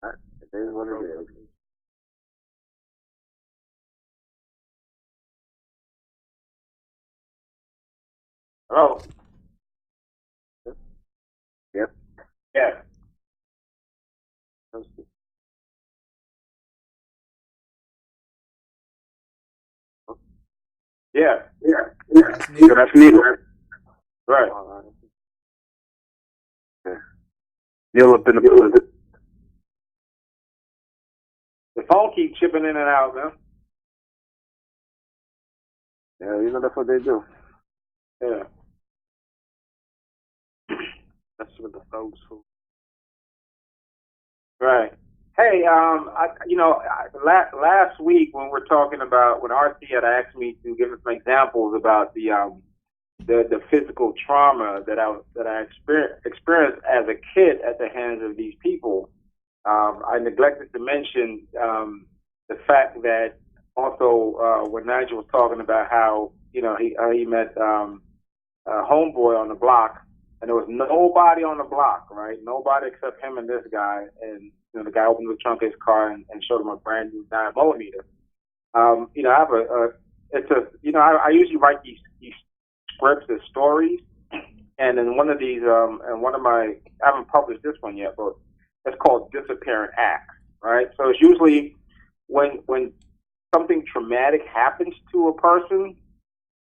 Right? It is what it is. Hello. Yep. Yeah. Yeah. So that's me, right? Right. Yeah. Neil up in the building. The phone keeps chipping in and out, man. Yeah, that's what they do. Yeah. That's with the folks who. Right. Hey, last week when we're talking about when RC had asked me to give some examples about the physical trauma that I experienced as a kid at the hands of these people, I neglected to mention the fact that also when Nigel was talking about how he met a homeboy on the block, and there was nobody on the block, right? Nobody except him and this guy, and the guy opened the trunk of his car and showed him a brand new 9mm. I have I usually write these scripts as stories, and in one of these, and one of my, I haven't published this one yet, but it's called Disappearing Acts, right? So it's usually when something traumatic happens to a person,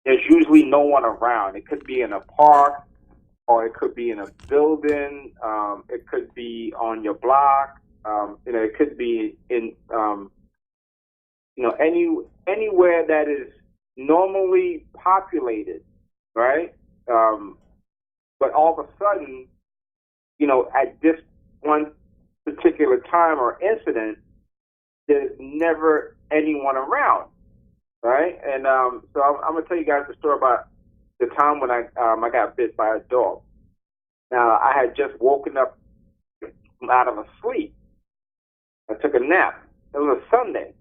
there's usually no one around. It could be in a park, or it could be in a building. It could be on your block. It could be in anywhere that is normally populated, right? But all of a sudden, at this one particular time or incident, there's never anyone around, right? And so I'm gonna tell you guys the story about the time when I got bit by a dog. Now I had just woken up out of a sleep. I took a nap. It was a Sunday,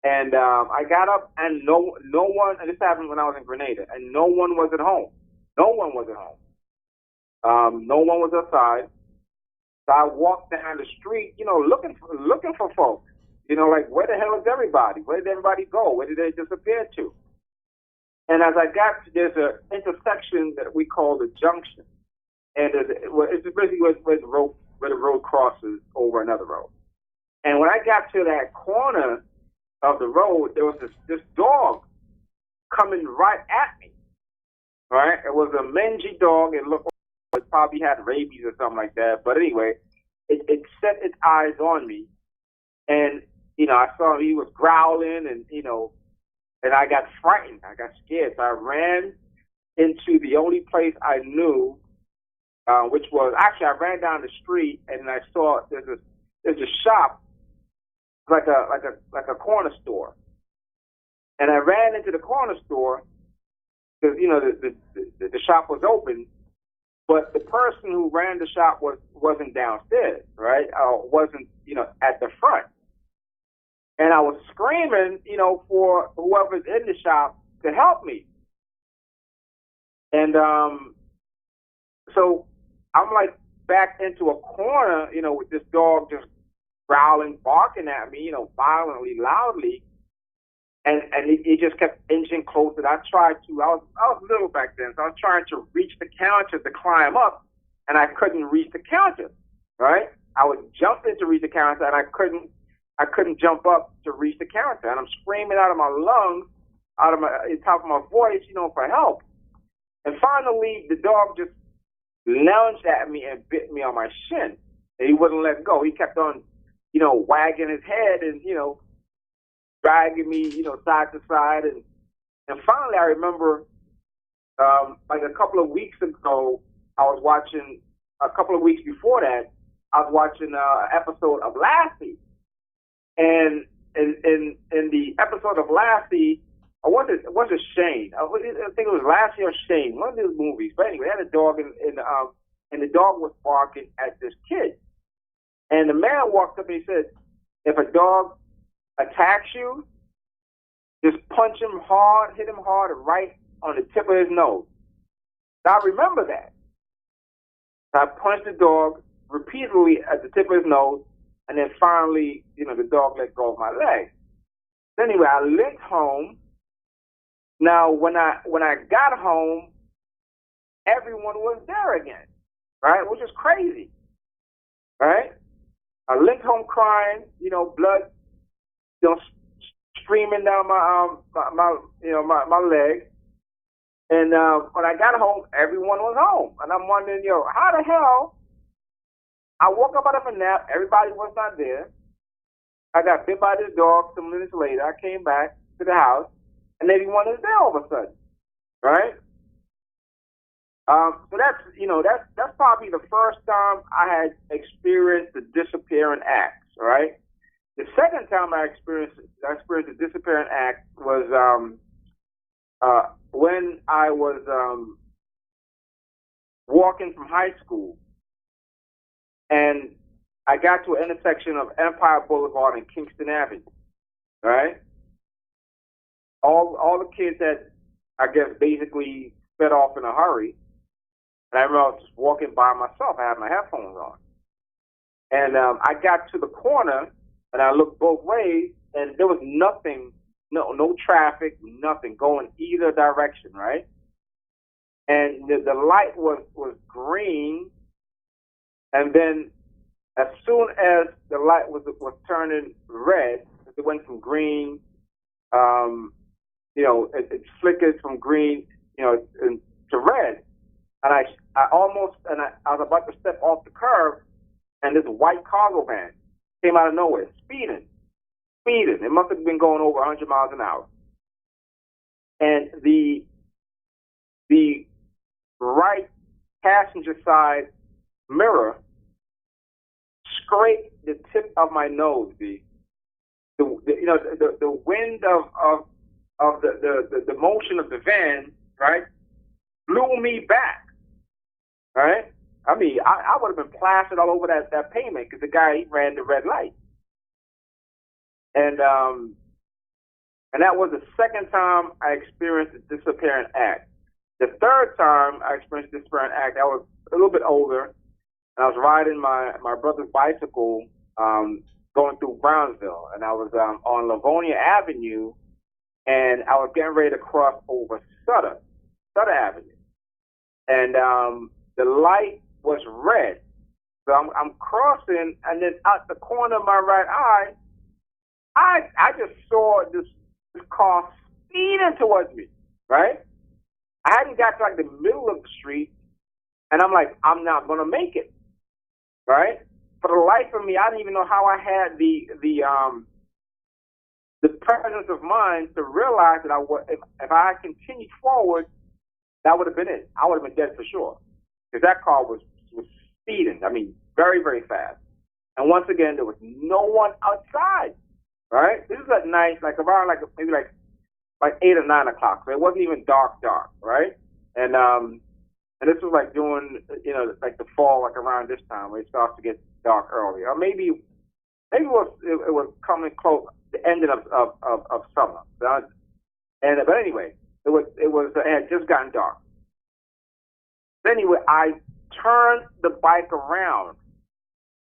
and I got up and no one. And this happened when I was in Grenada, and no one was at home. No one was at home. No one was outside. So I walked down the street, looking for folks. Like, where the hell is everybody? Where did everybody go? Where did they disappear to? And as I got to, there's an intersection that we call the junction. And it's basically where the road crosses over another road. And when I got to that corner of the road, there was this dog coming right at me. Right? It was a mangy dog. It looked like it probably had rabies or something like that. But anyway, it set its eyes on me. And, I saw he was growling and, and I got frightened. I got scared. So I ran into the only place I knew, which was, actually I ran down the street and I saw there's a shop, like a corner store. And I ran into the corner store because, the shop was open, but the person who ran the shop wasn't downstairs, right? Wasn't, at the front. And I was screaming, for whoever's in the shop to help me. And so I'm like back into a corner, with this dog just growling, barking at me, violently, loudly. And it just kept inching closer. I was little back then, so I was trying to reach the counter to climb up, and I couldn't reach the counter, right? I was jumping to reach the counter, and I couldn't jump up to reach the counter. And I'm screaming out of my lungs, out of the top of my voice, for help. And finally, the dog just lunged at me and bit me on my shin. And he wouldn't let go. He kept on, wagging his head and, dragging me, side to side. And finally, I remember, like a couple of weeks ago, a couple of weeks before that, I was watching an episode of Lassie. And in the episode of Lassie, was it Shane? I think it was Lassie or Shane, one of those movies. But anyway, they had a dog, and the dog was barking at this kid. And the man walked up and he said, if a dog attacks you, just punch him hard, hit him hard, right on the tip of his nose. So I remember that. So I punched the dog repeatedly at the tip of his nose, and then finally, the dog let go of my leg. So anyway, I limped home. Now, when I got home, everyone was there again, right? Which is crazy, right? I limped home crying, blood, streaming down my leg. And when I got home, everyone was home, and I'm wondering, how the hell? I woke up out of a nap. Everybody was not there. I got bit by this dog some minutes later. I came back to the house, and everyone is there all of a sudden, right? So that's probably the first time I had experienced the disappearing acts, right? The second time I experienced the disappearing act was when I was walking from high school, and I got to an intersection of Empire Boulevard and Kingston Avenue, right? All the kids had, I guess, basically sped off in a hurry. And I remember I was just walking by myself. I had my headphones on. And I got to the corner, and I looked both ways, and there was nothing, no traffic, nothing going either direction, right? And the light was green, and then as soon as the light was turning red, it went from green, it flickered from green, to red. And I was about to step off the curb, and this white cargo van came out of nowhere, speeding. It must have been going over 100 miles an hour. And the right passenger side mirror scraped the tip of my nose. The wind of the motion of the van, right, blew me back, right? I mean, I would have been plastered all over that pavement because the guy, he ran the red light. And that was the second time I experienced a disappearing act. The third time I experienced a disappearing act, I was a little bit older, and I was riding my brother's bicycle going through Brownsville, and I was on Livonia Avenue, and and I was getting ready to cross over Sutter Avenue, and the light was red. So I'm crossing, and then out the corner of my right eye, I just saw this car speeding towards me, right? I hadn't got to like the middle of the street, and I'm like, I'm not gonna make it, right? For the life of me, I didn't even know how I had the presence of mind to realize that if I had continued forward, that would have been it. I would have been dead for sure, because that car was speeding. I mean, very, very fast. And once again, there was no one outside, right? This is at night, like around maybe 8 or 9 o'clock. So it wasn't even dark, right? And this was like during, like the fall, like around this time where it starts to get dark early, or maybe it was coming close, the ending of summer. But anyway, it had just gotten dark. Anyway, I turned the bike around,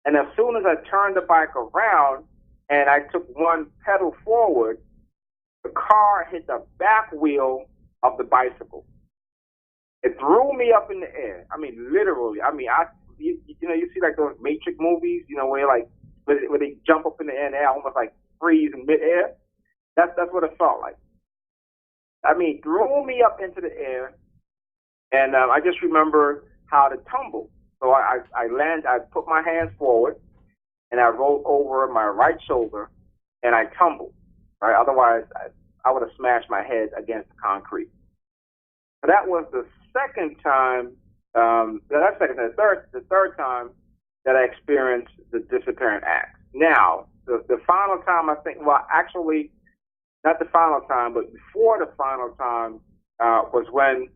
and as soon as I turned the bike around and I took one pedal forward, the car hit the back wheel of the bicycle. It threw me up in the air. I mean, literally. I mean, you see like those Matrix movies, where they jump up in the air and they almost like freeze in midair. That's what it felt like. I mean, threw me up into the air, and I just remember how to tumble. So I put my hands forward, and I rolled over my right shoulder, and I tumbled. Right? Otherwise, I would have smashed my head against the concrete. So that was the second time. The third time that I experienced the disappearing act. Now, the final time, I think, well, actually, not the final time, but before the final time was when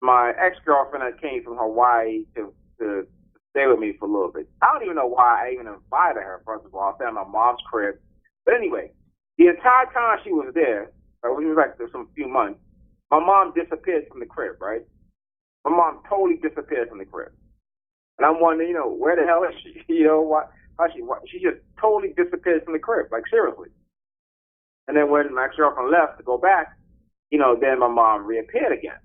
my ex-girlfriend had came from Hawaii to stay with me for a little bit. I don't even know why I even invited her, first of all. I stayed at my mom's crib. But anyway, the entire time she was there, which was like some few months, my mom disappeared from the crib, right? My mom totally disappeared from the crib. And I'm wondering, where the hell is she? Why she just totally disappeared from the crib, like seriously. And then when my ex-girlfriend left to go back, then my mom reappeared again.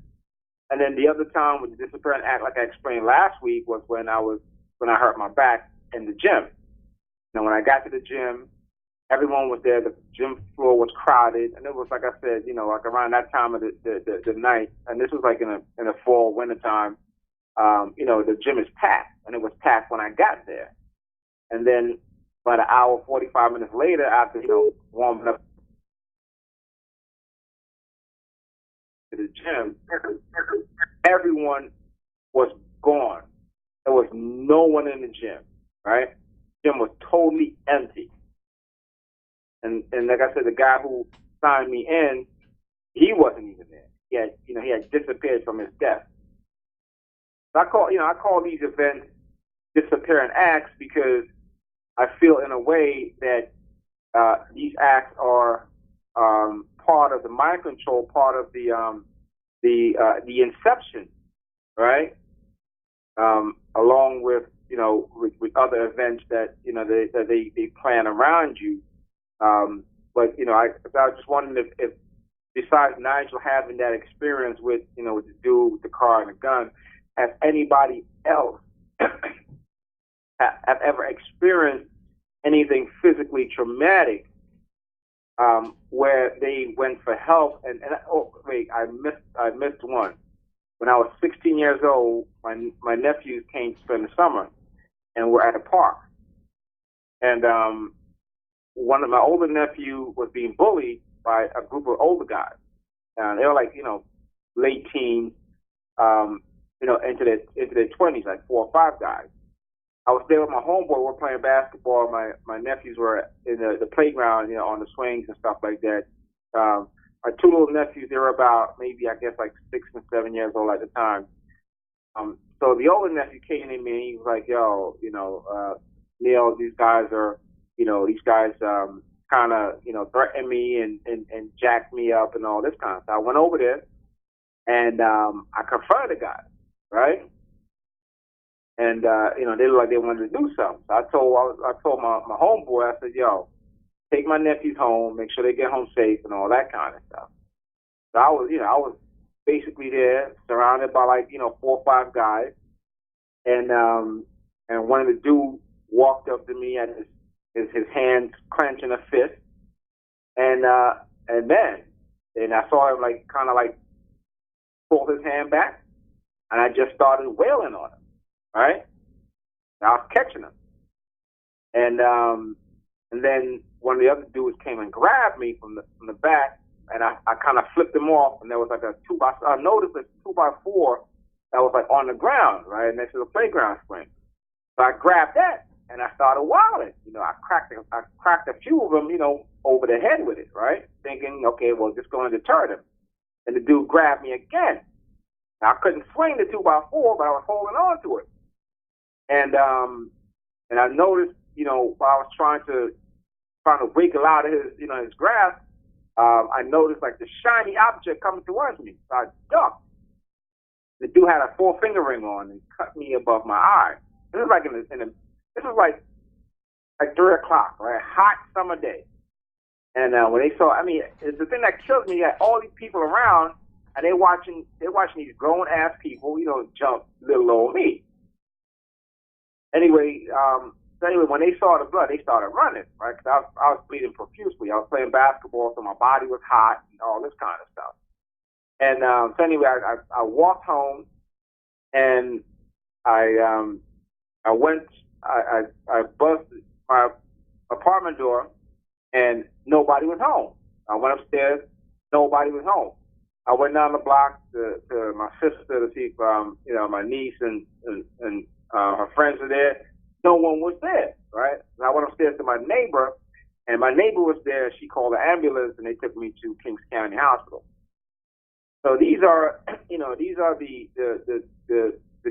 And then the other time with the disappearing act, like I explained last week, was when I hurt my back in the gym. Now, when I got to the gym, everyone was there. The gym floor was crowded, and it was like I said, like around that time of the night. And this was like in the fall, winter time. The gym is packed, and it was packed when I got there. And then about an hour, 45 minutes later, after warming up to the gym, everyone was gone. There was no one in the gym, right? The gym was totally empty. And like I said, the guy who signed me in, he wasn't even there. He had disappeared from his desk. So I call these events disappearing acts because I feel in a way that these acts are part of the mind control, part of the inception, right? Along with with other events that they plan around you. But I was just wondering if besides Nigel having that experience with with the dude with the car and the gun, has anybody else have ever experienced anything physically traumatic where they went for help? And oh wait, I missed one. When I was 16 years old, my nephews came to spend the summer, and we're at a park, and one of my older nephew was being bullied by a group of older guys. They were like late teens, into their 20s, like 4 or 5 guys. I was there with my homeboy. We were playing basketball. My nephews were in the playground, on the swings and stuff like that. My 2 little nephews, they were about maybe, I guess, like 6 and 7 years old at the time. So the older nephew came to me and he was like, yo, Neil, these guys are, kind of, threatened me and jacked me up and all this kind of stuff. I went over there and I confronted the guy, right? And they looked like they wanted to do something. So I told my homeboy, I said, yo, take my nephews home, make sure they get home safe, and all that kind of stuff. So I was basically there, surrounded by like 4 or 5 guys, and one of the dudes walked up to me and his hands clenching a fist, and then I saw him like kind of like pull his hand back, and I just started wailing on him, right? And I was catching him, and then one of the other dudes came and grabbed me from the back, and I kind of flipped him off, and there was like I noticed a 2x4 that was like on the ground, right next to the playground swing. So I grabbed that and I started wilding. I cracked a few of them, over the head with it, right? Thinking, okay, well, just going to deter them. And the dude grabbed me again. Now, I couldn't swing the 2x4, but I was holding on to it. And I noticed, while I was trying to wiggle out of his grasp, I noticed like the shiny object coming towards me. So I ducked. The dude had a 4-finger ring on and cut me above my eye. This was like this was like 3 o'clock, right? Hot summer day. And when they saw, it's the thing that kills me. You got all these people around, and they're watching these grown ass people, jump little old me. Anyway, when they saw the blood, they started running, right? Because I was bleeding profusely. I was playing basketball, so my body was hot and all this kind of stuff. And so anyway, I walked home, and I buzzed my apartment door, and nobody was home. I went upstairs, nobody was home. I went down the block to my sister to see if my niece and her friends were there. No one was there, right? And I went upstairs to my neighbor, and my neighbor was there. She called the ambulance, and they took me to Kings County Hospital. So these are the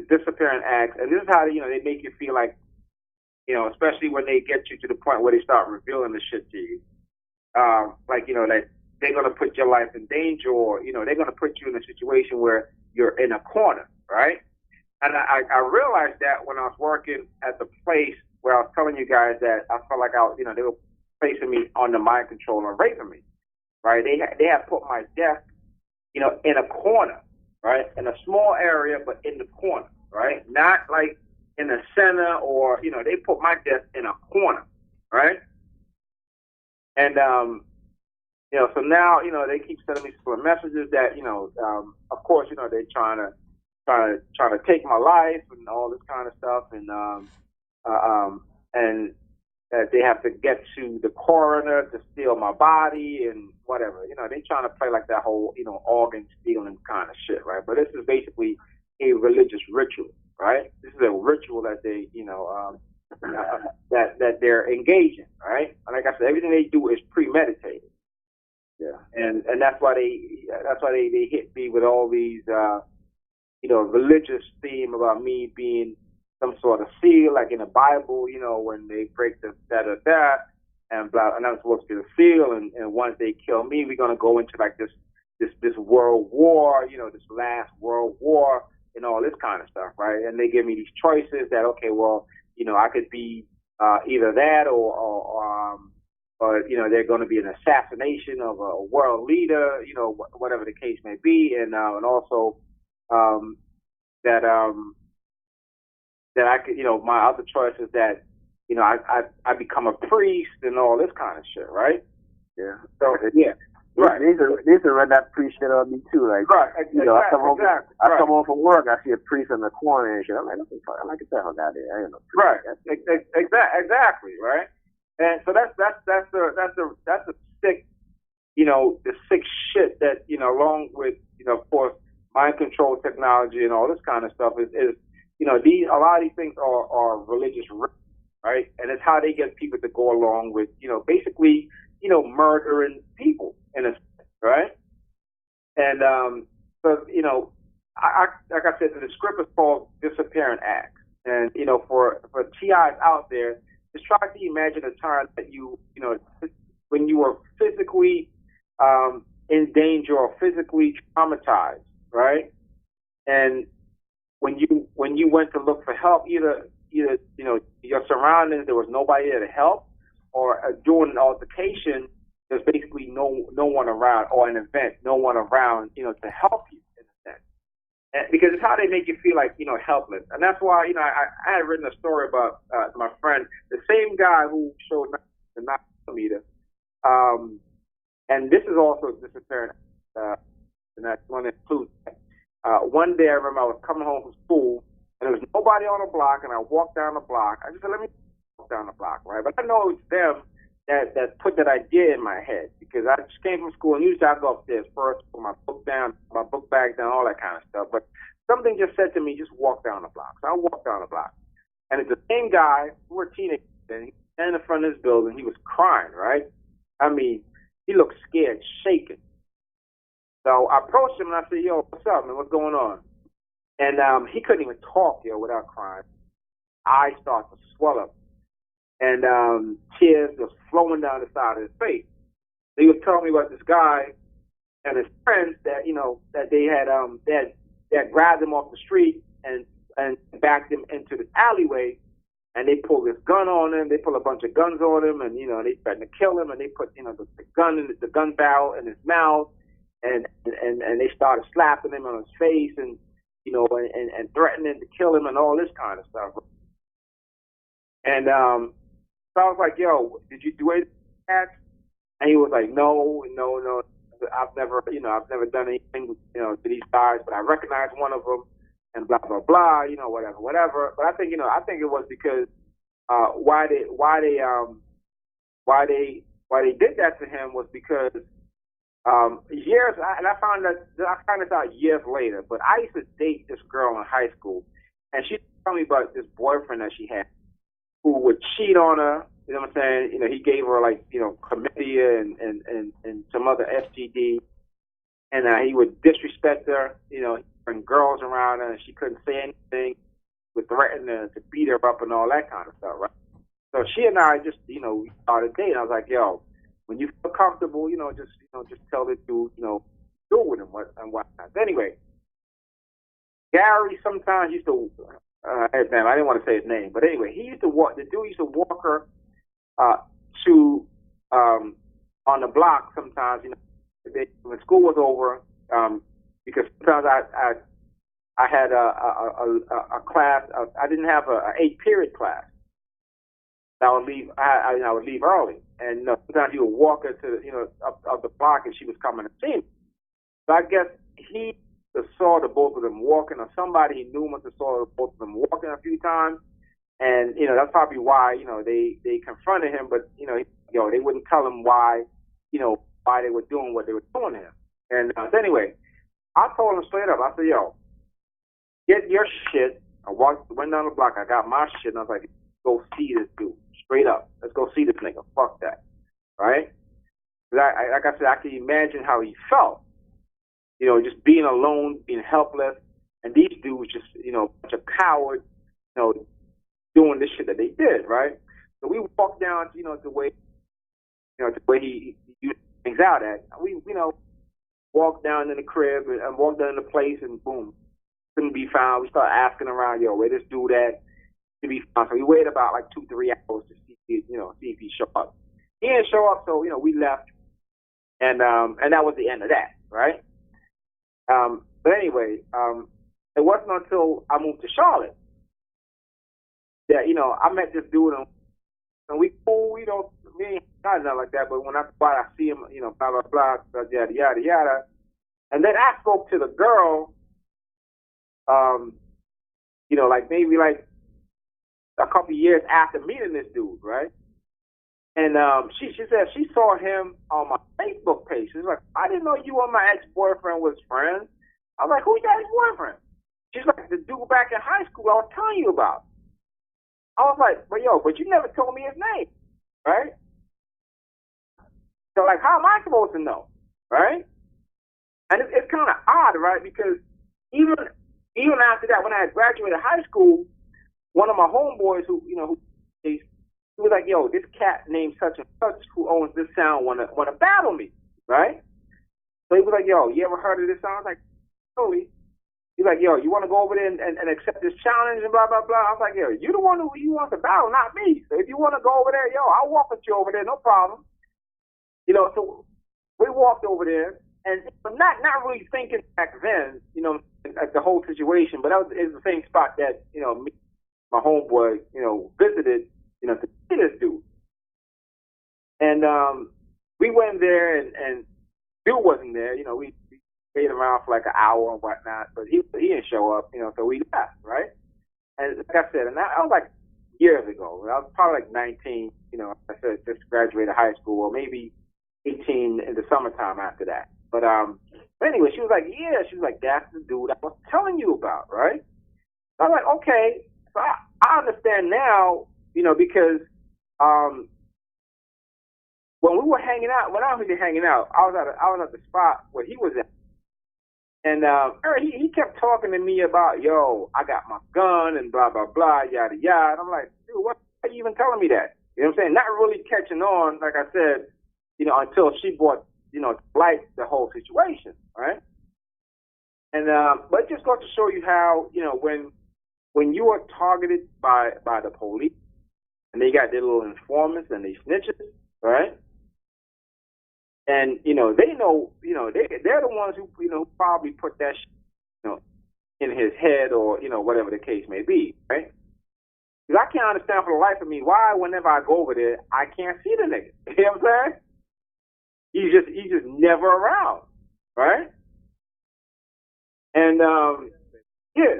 disappearing acts, and this is how they make you feel like, especially when they get you to the point where they start revealing the shit to you, that they're gonna put your life in danger, or they're gonna put you in a situation where you're in a corner, right? And I realized that when I was working at the place where I was telling you guys that I felt like they were placing me on the mind control and raping me, right? They had put my desk, in a corner, right? In a small area, but in the corner, right? Not like in the center, or, they put my desk in a corner, right? And, so now, they keep sending me some messages that, of course, they're trying to take my life and all this kind of stuff. And that they have to get to the coroner to steal my body and whatever. They trying to play like that whole, organ stealing kind of shit, right? But this is basically a religious ritual, right? This is a ritual that they, that they're engaging, right? And like I said, everything they do is premeditated. Yeah. And that's why they hit me with all these, religious theme about me being some sort of seal, like in the Bible, when they break the that, and blah, and I'm supposed to be the seal, and once they kill me, we're gonna go into like this world war, this last world war, and all this kind of stuff, right? And they give me these choices that, okay, well, I could be either that or they're going to be an assassination of a world leader, whatever the case may be, and also that I could, my other choice is that, I become a priest and all this kind of shit, right? Yeah. So yeah, right. These are run that priest shit on me too, like right. Exactly. I come home from work, I see a priest in the corner and shit. I'm like, what the fuck? I'm like, get the hell out of here. I ain't no priest. Right. Exactly. Right. And so that's the sick, the sick shit that, along with, of course, mind control technology and all this kind of stuff is a lot of these things are religious, right? And it's how they get people to go along with, basically, murdering people in a sense, right? And so, I like I said, the script is called Disappearing Acts, and for TIs out there, just try to imagine a time that when you were physically in danger or physically traumatized, right? And when you went to look for help, either your surroundings, there was nobody there to help, during an altercation, there's basically no one around, or an event, no one around, to help you in a sense. And because it's how they make you feel like, helpless. And that's why, I had written a story about my friend, the same guy who showed the 9mm. And this is also disappearing, and that's one that includes that. One day I remember I was coming home from school, and there was nobody on the block, and I walked down the block. I just said, let me walk down the block, right? But I know it's them that put that idea in my head, because I just came from school, and usually I go upstairs first, put my book down, my book bag down, all that kind of stuff. But something just said to me, just walk down the block. So I walked down the block. And it's the same guy, we're teenagers, and he's standing in front of this building. He was crying, right? I mean, he looked scared, shaking. So I approached him, and I said, yo, what's up, man? What's going on? And he couldn't even talk, without crying. Eyes started to swell up. And tears just flowing down the side of his face. He was telling me about this guy and his friends that that they had grabbed him off the street and backed him into this alleyway, and they pulled this gun on him. They pulled a bunch of guns on him, and they threatened to kill him. And they put the gun barrel in his mouth, and they started slapping him on his face, and threatening to kill him and all this kind of stuff. And so I was like, yo, did you do anything like that? And he was like, no. I've never done anything, to these guys, but I recognize one of them, and blah blah blah, whatever. But I think it was because why they did that to him was because I found this out years later. But I used to date this girl in high school, and she told me about this boyfriend that she had, who would cheat on her, you know what I'm saying? He gave her chlamydia and some other STD, and he would disrespect her, bring girls around her, and she couldn't say anything, would threaten her to beat her up and all that kind of stuff, right? So she and I just, we started dating. I was like, yo, when you feel comfortable, just tell the dude, do with him and whatnot. Anyway, Gary sometimes used to, I didn't want to say his name, but anyway, the dude used to walk her to on the block sometimes, when school was over, because sometimes I had a class, I didn't have a 8-period class. I would leave. I would leave early, and sometimes he would walk her to up the block, and she was coming to see me. So I guess he saw the both of them walking, or somebody he knew must have saw both of them walking a few times, and that's probably why they confronted him, but they wouldn't tell him why why they were doing what they were doing to him. And anyway, I told him straight up. I said, yo, get your shit. I went down the block. I got my shit, and I was like, go see this dude. Straight up. Let's go see this nigga. Fuck that. Right? Like I said, I can imagine how he felt. Just being alone, being helpless, and these dudes just, bunch of cowards, doing this shit that they did, right? So we walked down, the way he used things out at. We, walked down in the crib and walked down in the place, and boom, couldn't be found. We started asking around, yo, where this dude at? To be found. So we waited about 2-3 hours to see if he showed up. He didn't show up, so we left, and that was the end of that, right? But anyway, it wasn't until I moved to Charlotte that I met this dude, and we cool. We ain't got nothing like that. But when I go out, I see him, blah blah blah, yada yada yada. And then I spoke to the girl, maybe a couple years after meeting this dude, right? And she said she saw him on my Facebook page. She's like, I didn't know you and my ex-boyfriend was friends. I was like, who's your ex-boyfriend? She's like, the dude back in high school I was telling you about. I was like, but you never told me his name, right? So how am I supposed to know, right? And it's kind of odd, right? Because even after that, when I had graduated high school, one of my homeboys who he was like, yo, this cat named such and such who owns this sound wanna battle me, right? So he was like, yo, you ever heard of this sound? I was like, totally. He He's like, yo, you want to go over there and accept this challenge and blah, blah, blah. I was like, yo, you the one who you want to battle, not me. So if you want to go over there, yo, I'll walk with you over there, no problem. You know, so we walked over there, and not really thinking back then, you know, like the whole situation, but it was the same spot that, you know, me, my homeboy, you know, visited, you know, to see this dude. And we went there, and dude wasn't there. You know, we stayed around for like an hour and whatnot, but he didn't show up, you know, so we left, right? And like I said, and that was like years ago. I was probably like 19, you know, I said just graduated high school, or maybe 18 in the summertime after that. But anyway, she was like, yeah, she was like, that's the dude I was telling you about, right? So I was like, okay. So I understand now, you know, because when we were hanging out, when I was hanging out, I was at the spot where he was at. And he kept talking to me about, yo, I got my gun and blah, blah, blah, yada, yada. And I'm like, dude, why are you even telling me that? You know what I'm saying? Not really catching on, like I said, you know, until she brought, you know, to light the whole situation, right? And but it just goes to show you how, you know, when you are targeted by the police, and they got their little informants and they snitches, right? And, you know, they know, you know, they're the ones who, you know, probably put that shit, you know, in his head, or, you know, whatever the case may be, right? Because I can't understand for the life of me why whenever I go over there, I can't see the nigga. You know what I'm saying? He's just never around, right? And, yeah.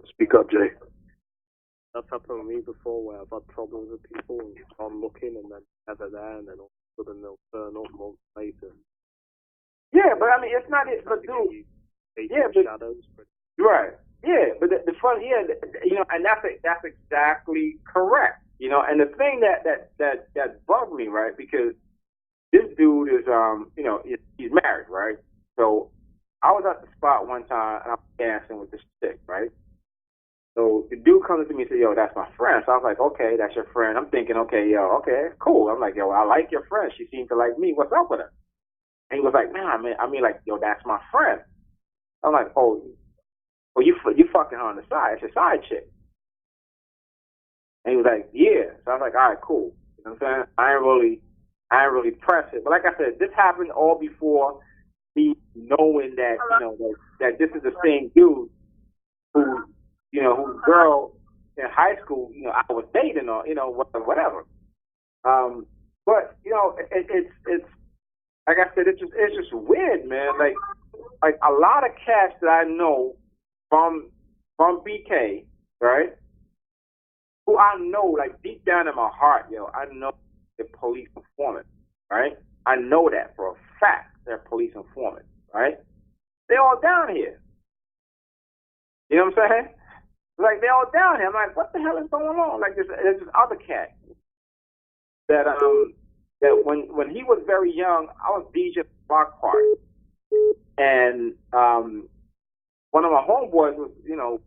Speak up, Jay. That's happened with me before, where I've had problems with people and I'm looking and then never there, and then all of a sudden they'll turn up months later. Yeah, but I mean, it's not it, but dude. Yeah, but shadows. Right. Yeah, but the fun, yeah, you know, and that's exactly correct. You know, and the thing that bugged me, right, because this dude is, you know, he's married, right? So I was at the spot one time and I was dancing with this chick, right? So the dude comes to me and says, yo, that's my friend. So I was like, okay, that's your friend. I'm thinking, okay, yo, okay, cool. I'm like, yo, I like your friend. She seems to like me. What's up with her? And he was like, nah, man, I mean, like, yo, that's my friend. I'm like, oh, well, you fucking her on the side. It's your side chick. And he was like, yeah. So I was like, all right, cool. You know what I'm saying? I ain't really press it. But like I said, this happened all before me knowing that, you know, that this is the same dude who, you know, whose girl in high school, you know, I was dating, or, you know, whatever. But, you know, it's like I said, it's just weird, man. Like a lot of cats that I know from BK, right? Who I know, like deep down in my heart, yo, I know they're police informants, right? I know that for a fact they're police informants, right? They're all down here. You know what I'm saying? Like, they're all down here. I'm like, what the hell is going on? Like, there's this other cat that when he was very young, I was DJing at a block party, and one of my homeboys was, you know,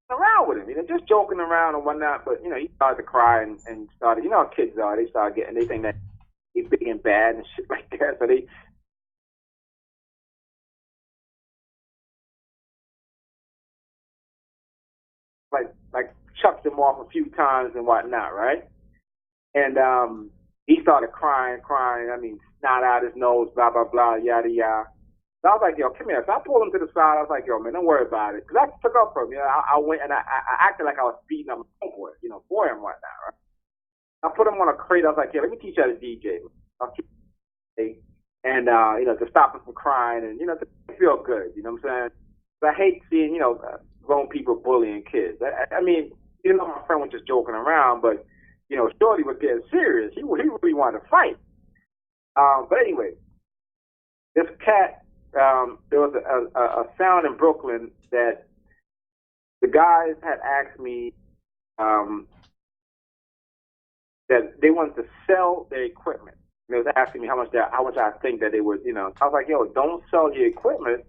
around with him, you know, just joking around and whatnot. But, you know, he started to cry and started, you know how kids are. They start getting, they think that he's big and bad and shit like that. So they like chucked him off a few times and whatnot, right? And he started crying. I mean, snot out his nose, blah blah blah, yada yada. So I was like, yo, come here. So I pulled him to the side. I was like, yo, man, don't worry about it. Because I took up for him. You know, I went and I acted like I was beating up my homeboy, you know, boy and whatnot, right? I put him on a crate. I was like, yeah, let me teach you how to DJ. I'll teach you. And, you know, to stop him from crying and, you know, to feel good, you know what I'm saying? But I hate seeing, you know, grown people bullying kids. I mean, you know, my friend was just joking around, but, you know, Shorty was getting serious. He really wanted to fight. But anyway, this cat, there was a sound in Brooklyn that the guys had asked me that they wanted to sell their equipment. And they was asking me how much I think that they would, you know. I was like, yo, don't sell your equipment.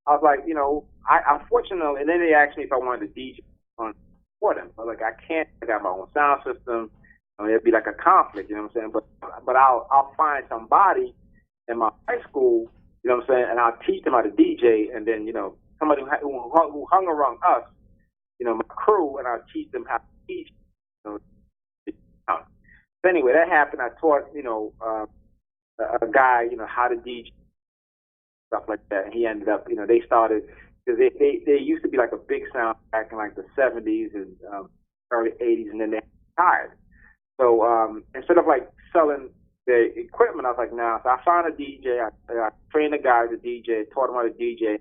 I was like, you know, I unfortunately, and then they asked me if I wanted to DJ on for them. I was like, I can't. I got my own sound system. I mean, it'd be like a conflict, you know what I'm saying? But I'll find somebody in my high school You know what I'm saying? And I'll teach them how to DJ, and then, somebody who hung around us, my crew, and I'll teach them how to teach. So anyway, that happened. I taught, a guy, how to DJ, stuff like that. And he ended up, they started, because they used to be like a big sound back in like the 70s and early 80s, and then they retired. So instead of like selling the equipment, I was like, nah. So I found a DJ. I trained a guy as a DJ, taught him how to DJ.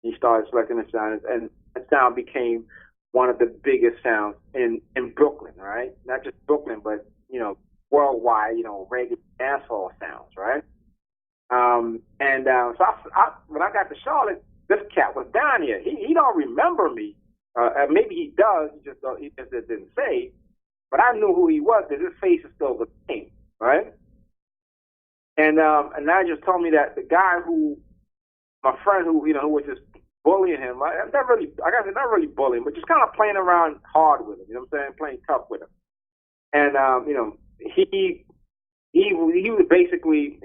He started selecting the sounds, and that sound became one of the biggest sounds in Brooklyn, right? Not just Brooklyn, but, worldwide, reggae dancehall sounds, right? So when I got to Charlotte, this cat was down here. He don't remember me. Maybe he does. He just didn't say. But I knew who he was because his face is still the same, right? And Nigel told me that the guy my friend who was just bullying him. Not really bullying, but just kind of playing around hard with him. You know what I'm saying? Playing tough with him. And he was basically,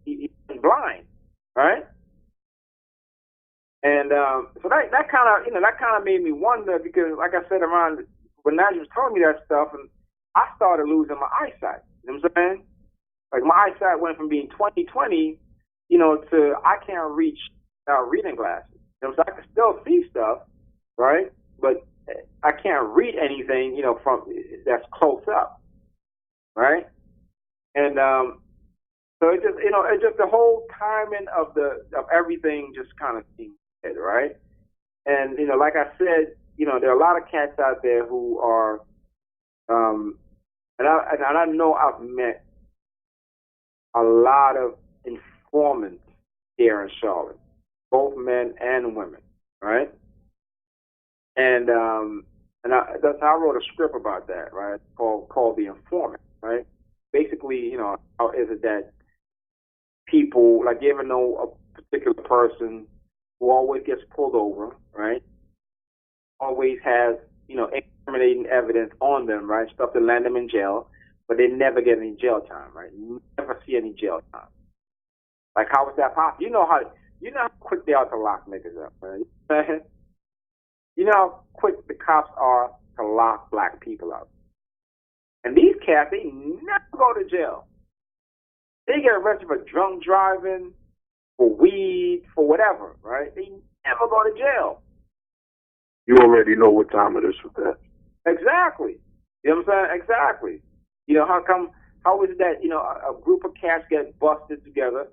he was blind, right? And so that kind of made me wonder, because like I said, around when Nigel was telling me that stuff, and I started losing my eyesight. You know what I'm saying? Like my eyesight went from being 20/20, to I can't reach reading glasses. You know, so I can still see stuff, right? But I can't read anything, from that's close up, right? And so it just the whole timing of everything just kind of seemed good, right? And like I said, there are a lot of cats out there who are, and I know I've met a lot of informants here in Charlotte, both men and women, right? And I wrote a script about that, right? Called The Informant, right? Basically, how is it that people, like, you ever know a particular person who always gets pulled over, right? Always has, incriminating evidence on them, right? Stuff to land them in jail, but they never get any jail time, right? Never see any jail time. Like, how is that possible? You know how quick they are to lock niggas up, right? You know how quick the cops are to lock black people up. And these cats, they never go to jail. They get arrested for drunk driving, for weed, for whatever, right? They never go to jail. You already know what time it is with that. Exactly. You know what I'm saying? Exactly. How is it that, a group of cats get busted together,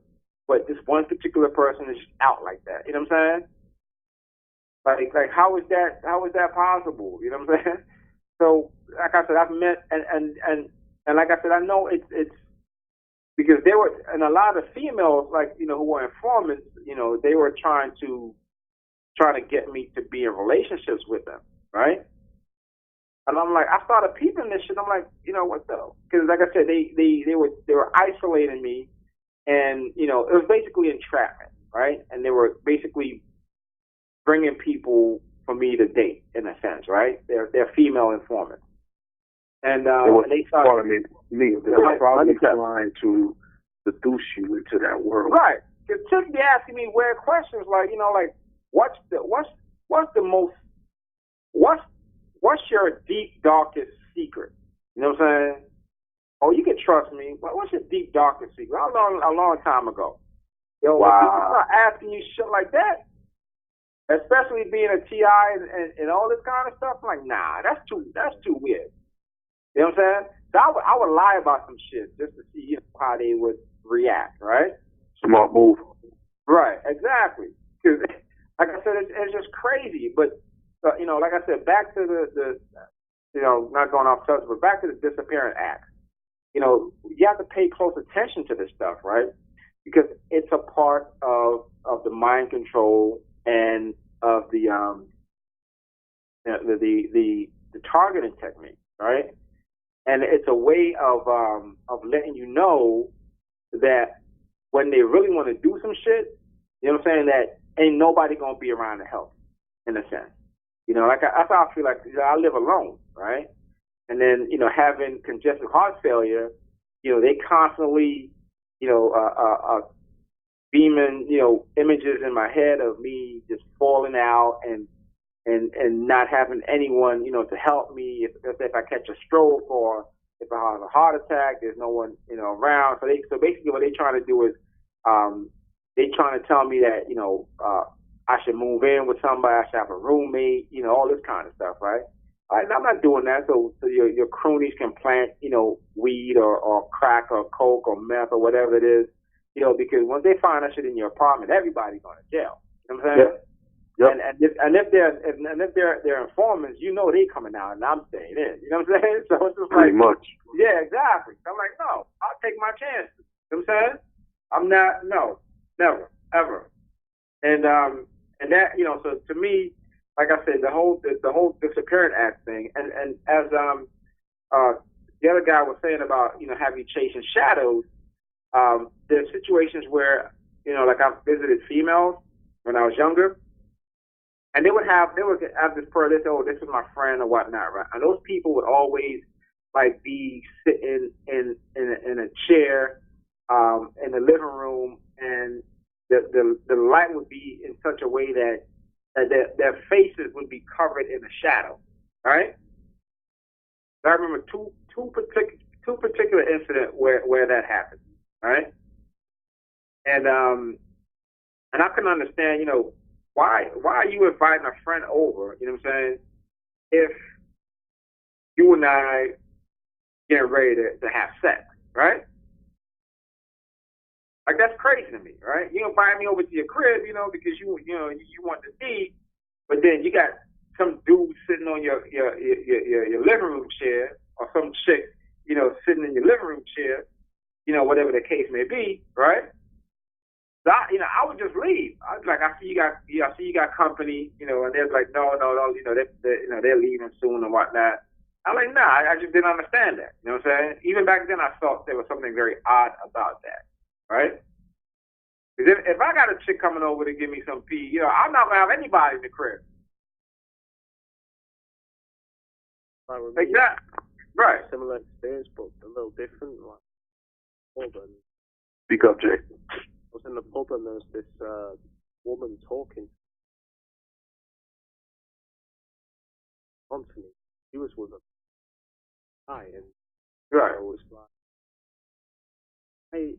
but this one particular person is just out like that? You know what I'm saying? Like how is that possible? You know what I'm saying? So, like I said, I've met and like I said, I know it's because there were, and a lot of females, like, who were informants, they were trying to get me to be in relationships with them, right? And I'm like, I started peeping this shit. I'm like, what the? Because like I said, they were isolating me, and it was basically entrapment, right? And they were basically bringing people for me to date, in a sense, right? They're female informants, and they started calling me. They were probably trying to seduce you into that world, right? Because chicks be asking me weird questions, like, what's your deep, darkest secret? You know what I'm saying? Oh, you can trust me. What's your deep, darkest secret? I learned a long time ago. Wow. When people start asking you shit like that, especially being a TI and all this kind of stuff, I'm like, nah, that's too weird. You know what I'm saying? So I would lie about some shit just to see how they would react, right? Smart move. Right, exactly. Because, like I said, it's just crazy. But, like I said, back to the not going off subject, but back to the disappearance act. You have to pay close attention to this stuff, right? Because it's a part of the mind control and of the targeting technique, right? And it's a way of letting you know that when they really want to do some shit, you know what I'm saying, that ain't nobody gonna be around to help, in a sense. That's how I feel like. I live alone, right? And then, having congestive heart failure, they constantly, beaming, images in my head of me just falling out and not having anyone, to help me if I catch a stroke or if I have a heart attack. There's no one, around. So basically, what they're trying to do is, they trying to tell me that, I should move in with somebody. I should have a roommate. All this kind of stuff, right? And I'm not doing that. So your cronies can plant, weed or crack or coke or meth or whatever it is, because once they find that shit in your apartment, everybody's going to jail. You know what I'm saying? Yep. And if they're informants, they coming out and I'm staying in. You know what I'm saying? So it's just Pretty much. Yeah, exactly. I'm like, no, I'll take my chances. You know what I'm saying? I'm not, no, never, ever. And that, so to me, like I said, the whole disappearance act thing, and as the other guy was saying about, having you chasing shadows, there's situations where, like I've visited females when I was younger, and they would have this person, they say, oh, this is my friend or whatnot, right? And those people would always like be sitting in a chair in the living room, and the light would be in such a way that their faces would be covered in a shadow, right? I remember two particular incidents where that happened, right? And I can understand, why are you inviting a friend over? You know what I'm saying? If you and I getting ready to have sex, right? Like, that's crazy to me, right? You invite me over to your crib, because you want to eat, but then you got some dude sitting on your living room chair, or some chick, sitting in your living room chair, whatever the case may be, right? So I would just leave. I was like, I see you got company, and they're like, no, they're leaving soon and whatnot. I'm like, nah, I just didn't understand that. You know what I'm saying? Even back then, I thought there was something very odd about that, right? Because if I got a chick coming over to give me some pee, I'm not gonna have anybody in the crib. Like that, right? Similar experience, but a little different. Like, Speak up, Jay. I was in the pub and there was this woman talking on to me. She was with a guy, and right. I was like, hey,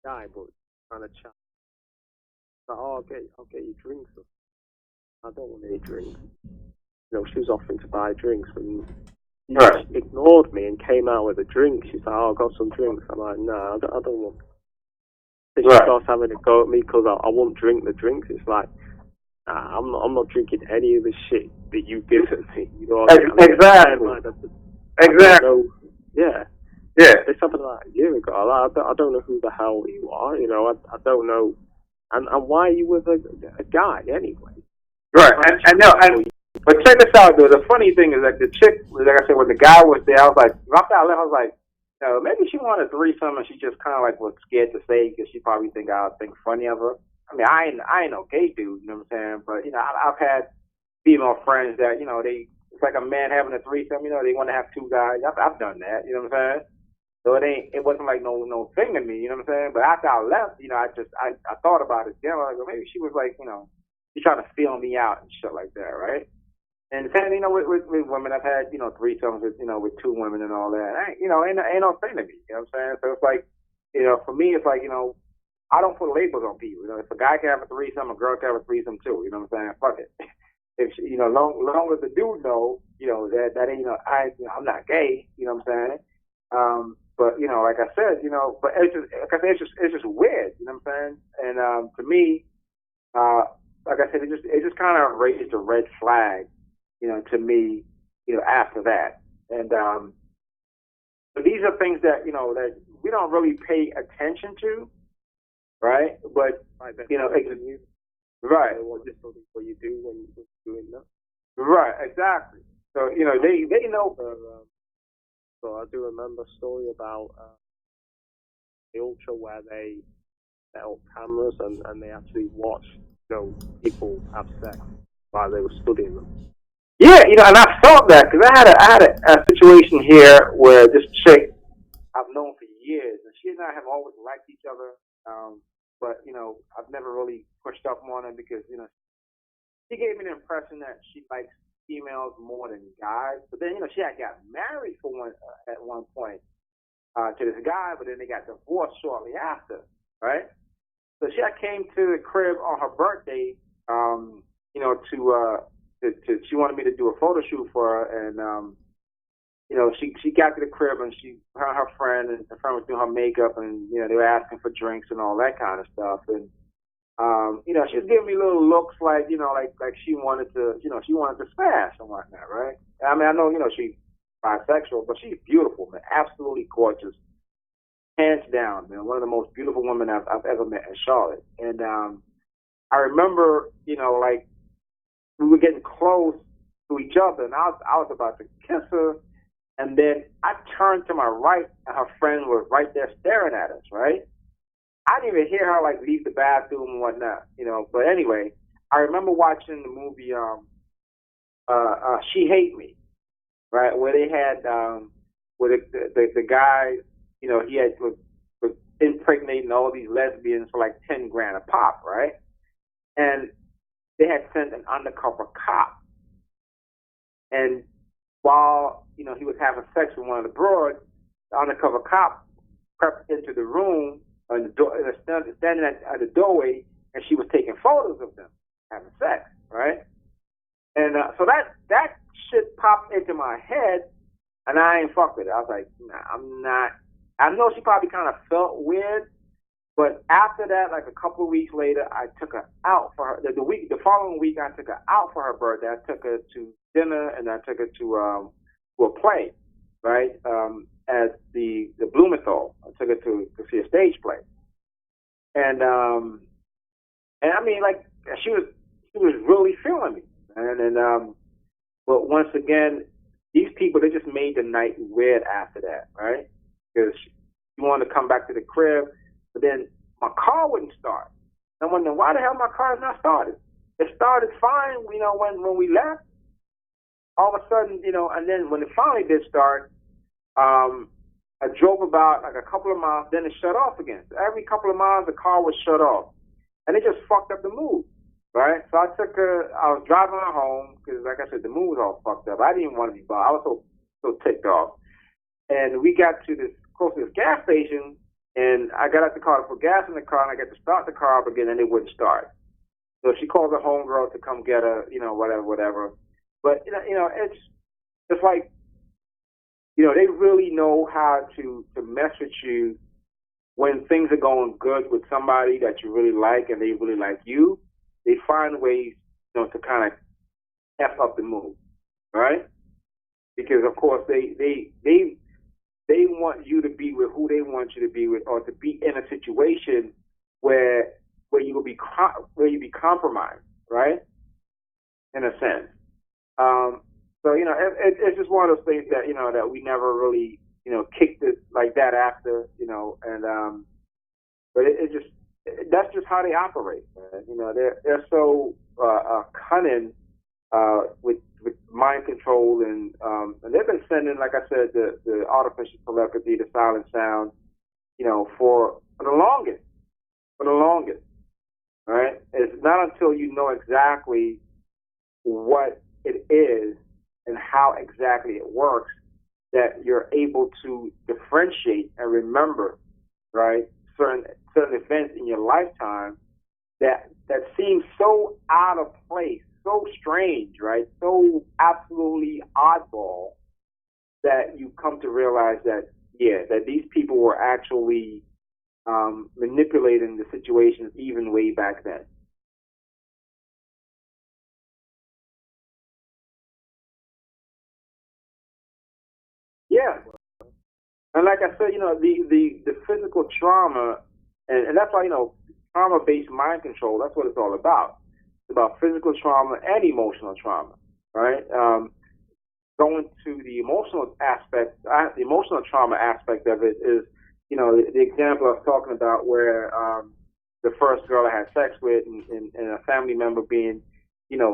guy, but trying to chat. Like, oh, I'll get you drinks. I don't want any drinks. She was offering to buy drinks, and she right. ignored me and came out with a drink. She's like, oh, I've got some drinks. I'm like, no, I don't want. She starts having a go at me because I won't drink the drinks. It's like, nah, I'm not drinking any of the shit that you've given me. You know what I mean? Exactly. Exactly. Yeah. Yeah. It's something like a year ago. I don't know who the hell you are. I don't know. And why are you with a guy anyway? Right. But check this out, though. The funny thing is that the chick, like I said, when the guy was there, I was like, after I left, I was like, maybe she wanted a threesome and she just kind of like was scared to say because she probably think I'll think funny of her. I mean, I ain't no gay dude, you know what I'm saying? But, I've had female friends that, it's like a man having a threesome, they want to have two guys. I've done that, you know what I'm saying? So it wasn't like no thing to me, you know what I'm saying? But after I left, I thought about it again. I was like, well, maybe she was like, she's trying to feel me out and shit like that, right? And same, with women, I've had, threesomes with, with two women and all that. Ain't no thing to me, you know what I'm saying? So it's like, for me, it's like, I don't put labels on people. If a guy can have a threesome, a girl can have a threesome too, you know what I'm saying? Fuck it. If she, long as the dude know, that ain't, I'm not gay, you know what I'm saying? But, like I said, but it's just weird, you know what I'm saying? And, to me, like I said, it just kind of raised a red flag, to me, after that. And, but these are things that, that we don't really pay attention to, right? But, right. What you do when you're doing that. Right, exactly. So, they know. So I do remember a story about the Ultra where they set up cameras and they actually watched, people have sex while they were studying them. Yeah, and I felt that because I had a situation here where this chick I've known for years, and she and I have always liked each other. But I've never really pushed up on her because she gave me the impression that she likes females more than guys. But then she had got married for at one point to this guy, but then they got divorced shortly after, right? So she came to the crib on her birthday, to she wanted me to do a photo shoot for her, and she got to the crib and her friend was doing her makeup, and they were asking for drinks and all that kind of stuff, and she was giving me little looks like like she wanted to smash and whatnot, right? I mean, I know she's bisexual, but she's beautiful, man, absolutely gorgeous, hands down, man, one of the most beautiful women I've ever met in Charlotte. And I remember, like we were getting close to each other, and I was about to kiss her, and then I turned to my right, and her friend was right there staring at us, right? I didn't even hear her like leave the bathroom and whatnot, But anyway, I remember watching the movie She Hate Me, right? Where they had where the guy, he was impregnating all these lesbians for like 10 grand a pop, right? And they had sent an undercover cop, and while he was having sex with one of the broads, the undercover cop crept into the room and standing at the doorway, and she was taking photos of them having sex, right? And so that shit popped into my head, and I ain't fuck with it. I was like, nah, I'm not. I know she probably kind of felt weird, but after that, like a couple of weeks later, I took her out for her. The following week, I took her out for her birthday. I took her to dinner, and I took her to a play, right? At the Blumenthal. I took her to see a stage play, and I mean, like she was really feeling me, and but once again, these people, they just made the night weird after that, right? Because she wanted to come back to the crib, but then my car wouldn't start. I'm wondering why the hell my car is not started. It started fine, when we left. All of a sudden, and then when it finally did start, I drove about like a couple of miles, then it shut off again. So every couple of miles, the car was shut off, and it just fucked up the mood, right? So I was driving her home because, like I said, the mood was all fucked up. I didn't even want to be bothered. I was so ticked off, and we got to this closest gas station, and I got out the car to put gas in the car, and I got to start the car up again, and it wouldn't start. So she called her homegirl to come get her, whatever. But it's like, they really know how to mess with you when things are going good with somebody that you really like and they really like you. They find ways, to kind of F up the mood, right? Because of course they want you to be with who they want you to be with, or to be in a situation where you will be compromised, right? In a sense. So it's just one of those things that that we never really kicked it like that after, and but that's just how they operate, man. They're so cunning with mind control, and they've been sending, like I said, the artificial telepathy, the silent sound, for the longest, right? It's not until you know exactly what it is and how exactly it works that you're able to differentiate and remember, right, certain events in your lifetime that seem so out of place, so strange, right, so absolutely oddball, that you come to realize that these people were actually manipulating the situations even way back then. Yeah, and like I said, the physical trauma, and that's why trauma-based mind control. That's what it's all about. It's about physical trauma and emotional trauma, right? Going to the emotional aspect, the emotional trauma aspect of it is, the example I was talking about where the first girl I had sex with, and a family member being,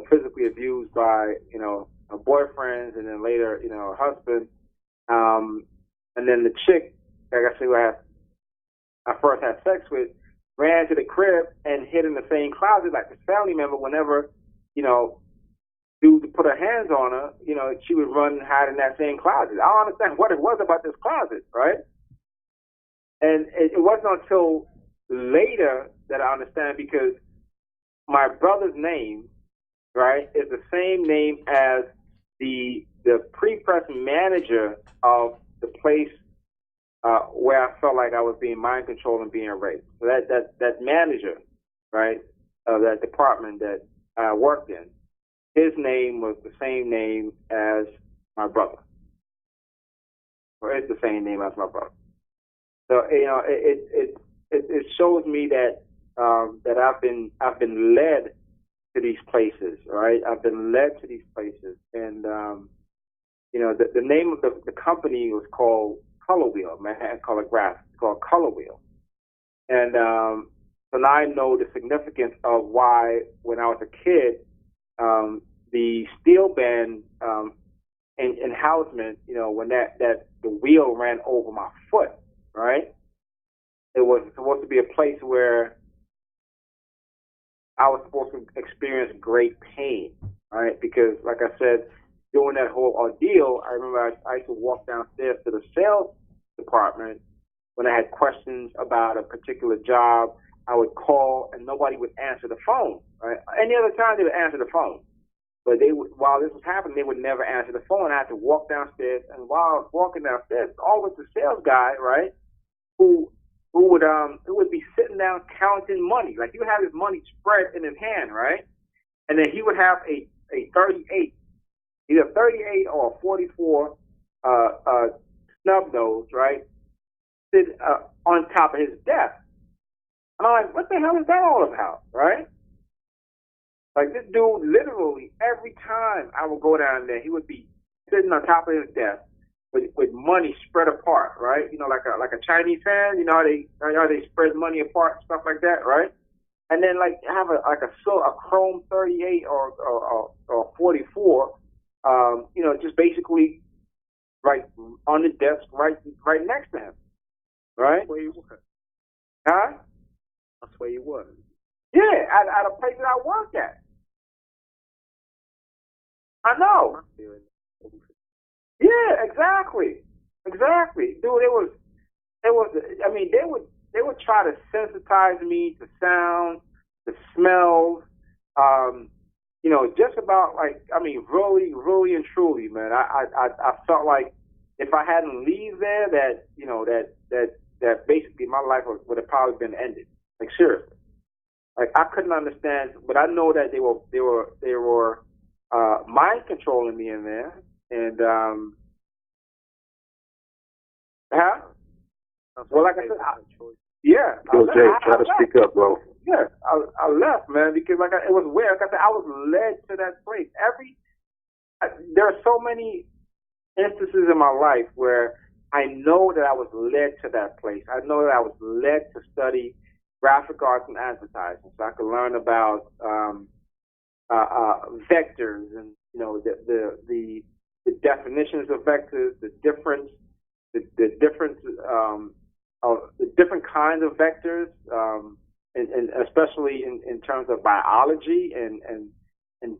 physically abused by, her boyfriends, and then later, her husband. And then the chick, like I said, I first had sex with, ran to the crib and hid in the same closet like this family member. Whenever, dude to put her hands on her, she would run and hide in that same closet. I don't understand what it was about this closet, right? And it wasn't until later that I understand, because my brother's name, right, is the same name as the pre-press manager of the place where I felt like I was being mind controlled and being raped. So that manager, right, of that department that I worked in, his name was the same name as my brother. Or it's the same name as my brother. So it shows me that that I've been led to these places, right? I've been led to these places, and the name of the company was called Color Wheel, Manhattan Color Graphics. It's called Color Wheel, and so now I know the significance of why, when I was a kid, the steel band in Houseman, when that the wheel ran over my foot, right? It was supposed to be a place where I was supposed to experience great pain, right? Because, like I said, during that whole ordeal, I remember I used to walk downstairs to the sales department when I had questions about a particular job. I would call and nobody would answer the phone, right? Any other time they would answer the phone. But while this was happening, they would never answer the phone. I had to walk downstairs, and while I was walking downstairs, always the sales guy, right, who would be sitting down counting money. Like, you have his money spread in his hand, right? And then he would have a 38, either 38 or a 44 snub nose, right, sit on top of his desk. And I'm like, what the hell is that all about, right? Like, this dude, literally every time I would go down there, he would be sitting on top of his desk with money spread apart, right? Like a Chinese hand. You know how they spread money apart, stuff like that, right? And then like have a chrome 38 or 44, just basically right on the desk, right next to him, right? That's where you were. Huh? That's where you were. Yeah, at a place that I worked at. I know. Yeah, exactly. Dude, it was. I mean, they would try to sensitize me to sound, to smells, just about like, I mean, really, really and truly, man. I felt like if I hadn't leave there, that basically my life would have probably been ended. Like, seriously. Like, I couldn't understand, but I know that they were mind controlling me in there, and well, like I said, yeah. Yo, Jay, try to speak up, bro. Yeah, I left, man, because it was weird. Like I said, I was led to that place. There are so many instances in my life where I know that I was led to that place. I know that I was led to study graphic arts and advertising, so I could learn about vectors and the definitions of vectors, the difference of the different kinds of vectors, and especially in terms of biology and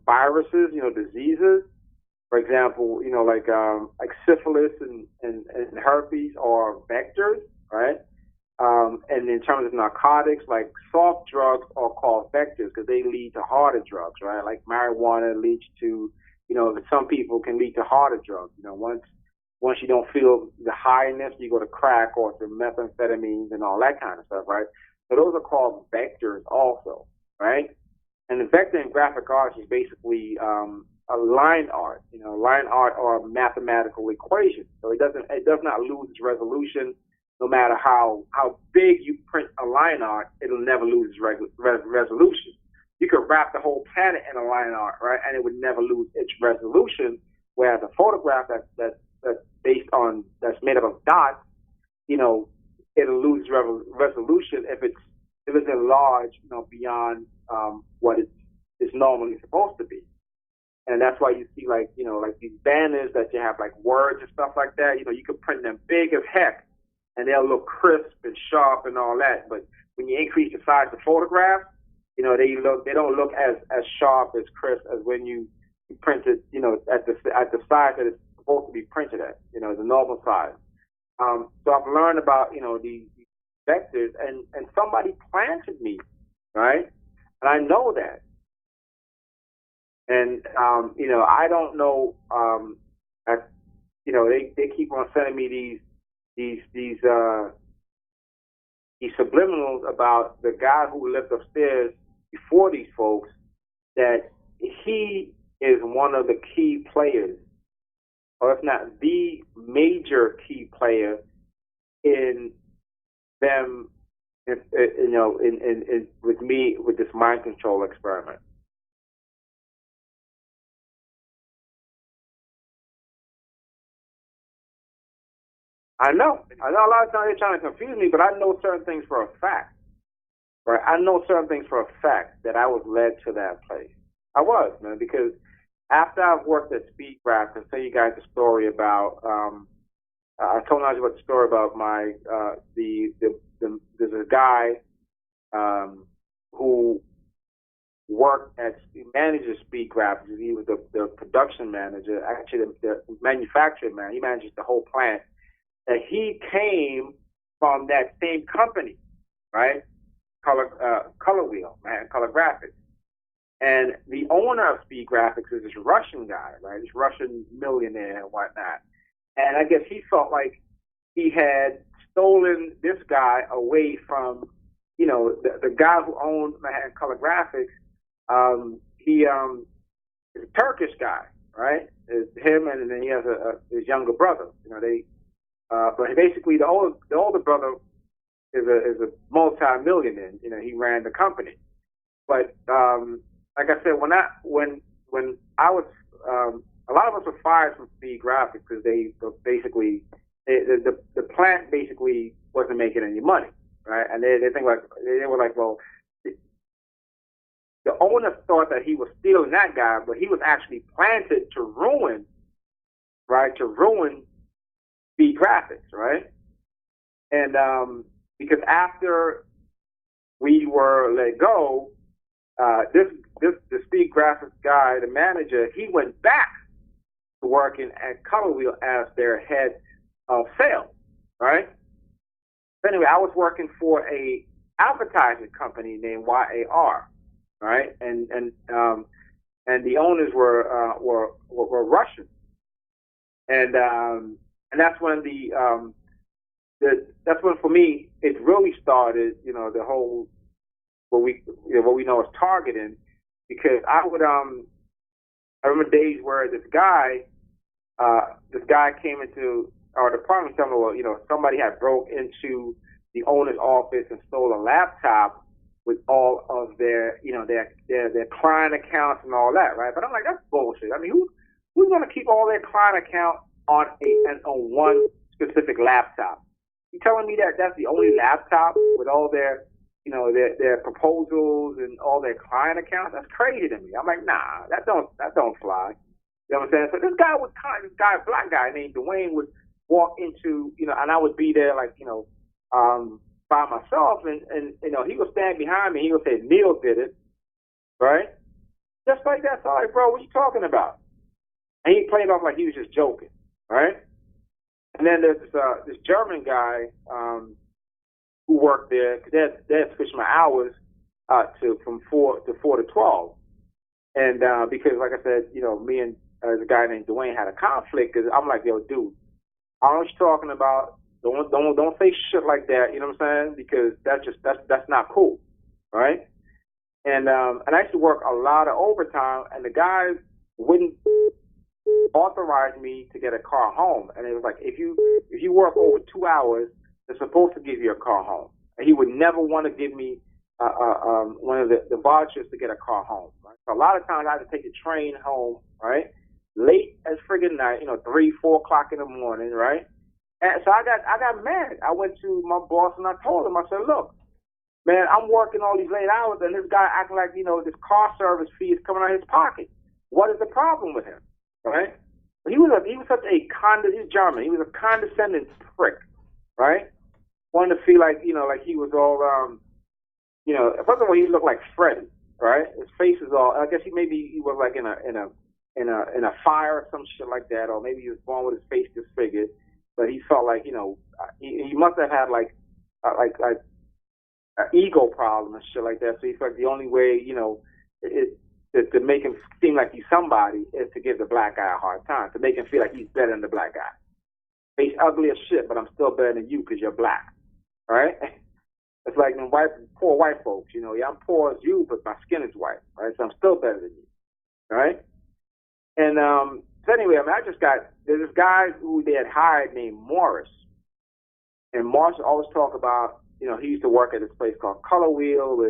viruses, diseases. For example, like syphilis and herpes are vectors, right? And in terms of narcotics, like soft drugs are called vectors because they lead to harder drugs, right? Like marijuana leads to, some people can lead to harder drugs. Once you don't feel the highness, you go to crack or to methamphetamines and all that kind of stuff, right? So those are called vectors also, right? And the vector in graphic arts is basically a line art. Line art are mathematical equations. So it does not lose its resolution. No matter how big you print a line art, it'll never lose its resolution. You could wrap the whole planet in a line art, right, and it would never lose its resolution. Whereas a photograph that's that's made up of dots, it'll lose resolution if it's enlarged, beyond what it's normally supposed to be. And that's why you see like these banners that you have like words and stuff like that. You can print them big as heck. and they'll look crisp and sharp and all that. But when you increase the size of the photograph, they don't look as sharp, as crisp as when you print it, at the size that it's supposed to be printed at, the normal size. So I've learned about, these vectors, and somebody planted me, right? And I know that. And, I don't know, they keep on sending me these subliminals about the guy who lived upstairs before these folks, that he is one of the key players, or if not the major key player in them, with me, with this mind control experiment. I know a lot of times they're trying to confuse me, but I know certain things for a fact. Right? I know certain things for a fact that I was led to that place. I was, man, because after I've worked at Speedcraft, I'll tell you guys a story about, I told Nigel about the story about my, there's a guy who manages Speedcraft. He was the production manager, actually the manufacturing man. He manages the whole plant. And he came from that same company, right? Color Wheel, man, Color Graphics. And the owner of Speed Graphics is this Russian guy, right? This Russian millionaire and whatnot. And I guess he felt like he had stolen this guy away from, the guy who owned Manhattan Color Graphics. He is a Turkish guy, right? It's him, and then he has his younger brother. But basically the older brother is a multi-millionaire. He ran the company. But like I said, when I was, a lot of us were fired from Speed Graphics because they basically the plant basically wasn't making any money, right? And they were like, well, the owner thought that he was stealing that guy, but he was actually planted to ruin Speed Graphics, right? And because after we were let go, the Speed Graphics guy, the manager, he went back to working at Color Wheel as their head of sales, right? But anyway, I was working for a advertising company named YAR, right? And the owners were Russian, and that's when that's when for me it really started. The whole what we know as targeting, because I remember days where this guy came into our department, telling me, well, somebody had broke into the owner's office and stole a laptop with all of their client accounts and all that, right? But I'm like, that's bullshit. I mean, who's going to keep all their client accounts on one specific laptop? You telling me that that's the only laptop with all their their proposals and all their client accounts? That's crazy to me. I'm like, nah, that don't fly. You know what I'm saying? So this black guy named Dwayne would walk into, and I would be there like, by myself, and he would stand behind me. He would say, Neil did it, right? Just like that. So I'm like, bro, what are you talking about? And he played off like he was just joking, right? And then there's this German guy who worked there. They had switched my hours from 4 to 12, and because, like I said, me and the guy named Dwayne had a conflict. Because I'm like, yo, dude, I don't know what you're talking about. Don't say shit like that. You know what I'm saying? Because that's not cool, right? And I used to work a lot of overtime, and the guys wouldn't authorize me to get a car home. And it was like, if you work over 2 hours, they're supposed to give you a car home. And he would never want to give me one of the vouchers to get a car home. Right? So a lot of times I had to take the train home, right? Late as friggin' night, 3, 4 o'clock in the morning, right? And so I got mad. I went to my boss and I told him, I said, look, man, I'm working all these late hours and this guy acting like, this car service fee is coming out of his pocket. What is the problem with him? Right? But he was such a he's German. He was a condescending prick, right? wanted to feel like, like he was all, first of all, he looked like Freddy, right? His face is all, I guess he was like in a fire or some shit like that, or maybe he was born with his face disfigured, but he felt like, he must have had like an ego problem and shit like that. So he felt like the only way, to make him seem like he's somebody is to give the black guy a hard time, to make him feel like he's better than the black guy. Face ugly as shit, but I'm still better than you because you're black, right? It's like them poor white folks, yeah, I'm poor as you, but my skin is white, right? So I'm still better than you, right? And so anyway, there's this guy who they had hired named Morris, and Morris always talk about, he used to work at this place called Color Wheel,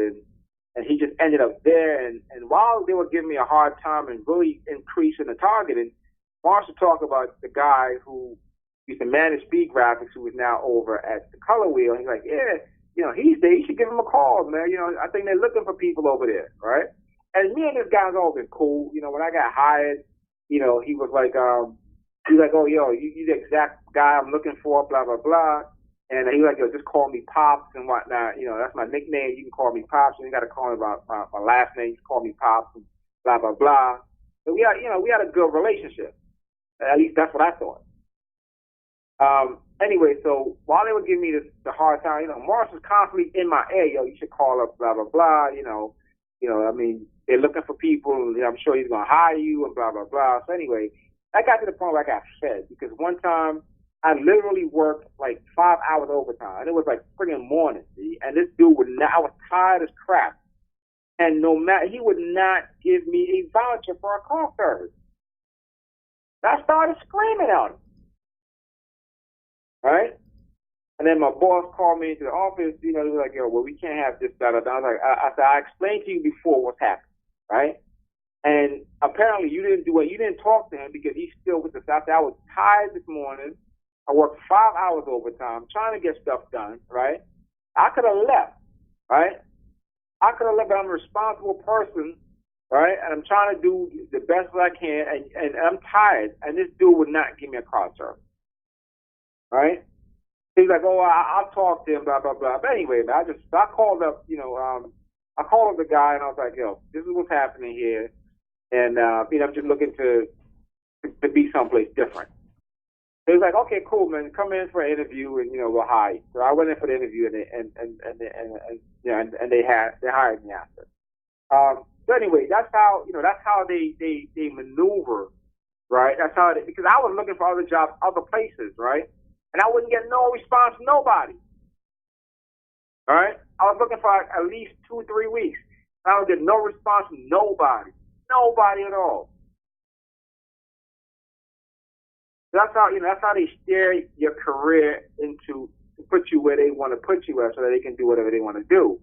and he just ended up there. And while they were giving me a hard time and really increasing the targeting, Morris would talk about the guy who used to manage Speed Graphics, who is now over at the Color Wheel. And he's like, yeah, he's there. You should give him a call, man. I think they're looking for people over there, right? And me and this guy's always been cool. When I got hired, he was like, oh, yo, you the exact guy I'm looking for, blah, blah, blah. And he was like, yo, just call me Pops and whatnot. That's my nickname. You can call me Pops. You ain't got to call me by my last name. Just call me Pops and blah, blah, blah. So we had a good relationship. At least that's what I thought. Anyway, so while they were giving me the hard time, Morris was constantly in my ear, yo, you should call up, blah, blah, blah, I mean, they're looking for people, and I'm sure he's going to hire you, and blah, blah, blah. So anyway, I got to the point where I got fed, because one time, I literally worked like 5 hours overtime, and it was like friggin' morning, see? And this dude I was tired as crap, and he would not give me a voucher for a car service. I started screaming at him. Right? And then my boss called me into the office, he was like, yo, well, we can't have this, da, da, da. I was like, I said, I explained to you before what's happened, right? And apparently you didn't do it. You didn't talk to him because he's still with us. I said, I was tired this morning. I worked 5 hours overtime trying to get stuff done, right? I could have left, right? I could have left, but I'm a responsible person, right? And I'm trying to do the best that I can, and I'm tired, and this dude would not give me a car service. Right? He's like, oh, I'll talk to him, blah, blah, blah. But anyway, man, I called up, I called up the guy, and I was like, yo, this is what's happening here. And, I'm just looking to be someplace different. So he's like, okay, cool, man, come in for an interview, and, we'll hire you. So I went in for the interview, and they hired me after. So anyway, that's how they maneuver, right? That's how because I was looking for other jobs, other places, right? And I wouldn't get no response from nobody. All right? I was looking for at least 2 or 3 weeks. I would get no response from nobody. Nobody at all. That's how they steer your career to put you where they want to put you at, so that they can do whatever they want to do.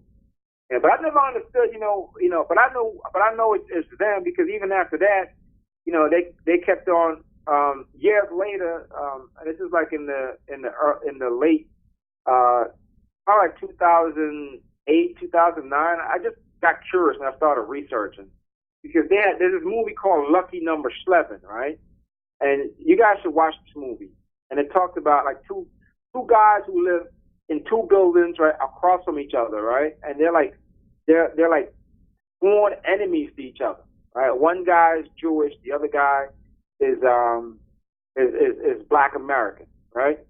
Yeah, but I never understood, but I know it's them, because even after that, they kept on. Years later, and this is like in the late, probably like 2008, 2009. I just got curious and I started researching, because there's this movie called Lucky Number 11, right? And you guys should watch this movie. And it talks about like two guys who live in 2 buildings right across from each other, right? And they're like sworn enemies to each other, right? One guy is Jewish, the other guy is Black American, right?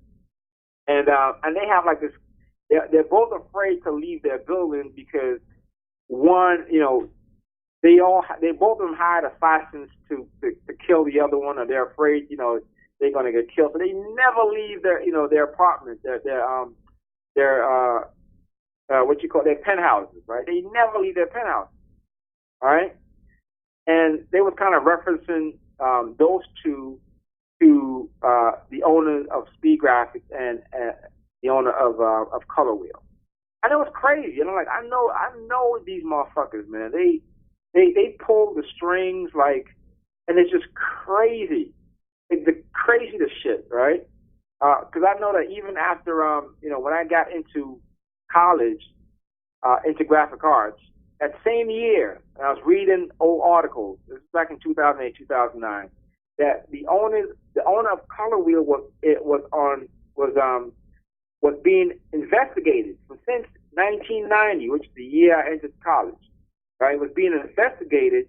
And they have like this. They're both afraid to leave their building because one, they both of them hired assassins to kill the other one, or they're afraid, they're gonna get killed. So they never leave their apartments, their penthouses, right? They never leave their penthouses, all right? And they was kind of referencing those two to the owner of Speed Graphics and the owner of Color Wheel. And it was crazy. And I'm like, I know these motherfuckers, man. They pull the strings like, and it's just crazy. It's the craziest shit, right? Because I know that even after, when I got into college, into graphic arts, that same year, and I was reading old articles. This was back in 2008, 2009. That the owner of Color Wheel was was being investigated since 1990, which is the year I entered college. Right, it was being investigated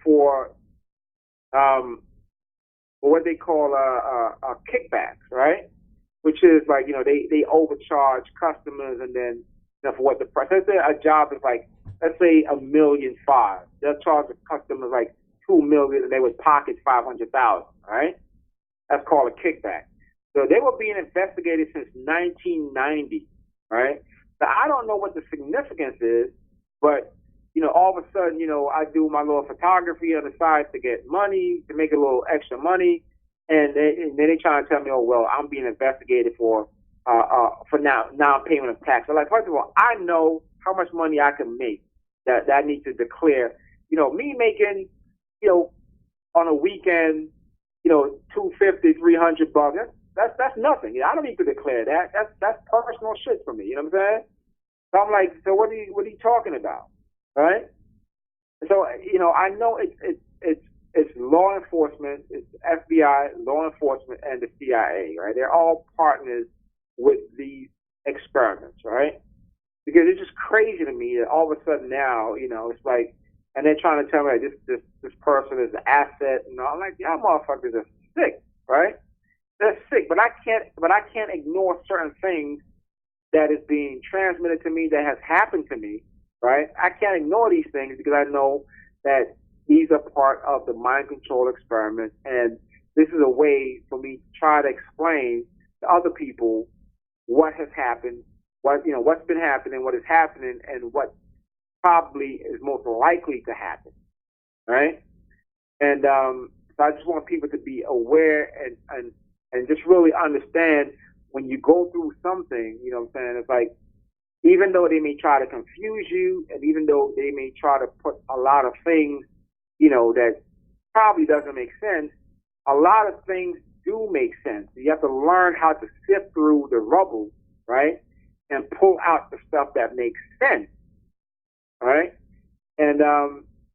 for what they call kickbacks, right? Which is like, they overcharge customers, and then for what the price. Let's say a job is like, let's say $1.5 million. They'll charge the customers like $2 million, and they would pocket $500,000, right? That's called a kickback. So they were being investigated since 1990, right? So I don't know what the significance is, but all of a sudden, I do my little photography on the side to get money, to make a little extra money, and then they try to tell me, oh well, I'm being investigated for non-payment of tax. So, like, first of all, I know how much money I can make that I need to declare. Me making, on a weekend, $250, $300. That's nothing. I don't need to declare that. That's personal shit for me. You know what I'm saying? So I'm like, so what are you talking about, right? So I know it's law enforcement, it's FBI, law enforcement, and the CIA, right? They're all partners with these experiments, right? Because it's just crazy to me that all of a sudden now, it's like, and they're trying to tell me like, this person is an asset, and I'm like, y'all motherfuckers are sick, right? They're sick, but I can't ignore certain things that is being transmitted to me, that has happened to me, right? I can't ignore these things because I know that these are part of the mind control experiment, and this is a way for me to try to explain to other people what has happened, what's been happening, what is happening, and what probably is most likely to happen, right? And so I just want people to be aware and just really understand when you go through something, you know what I'm saying? It's like, even though they may try to confuse you, and even though they may try to put a lot of things, that probably doesn't make sense, a lot of things do make sense. You have to learn how to sift through the rubble, right? And pull out the stuff that makes sense, right? And,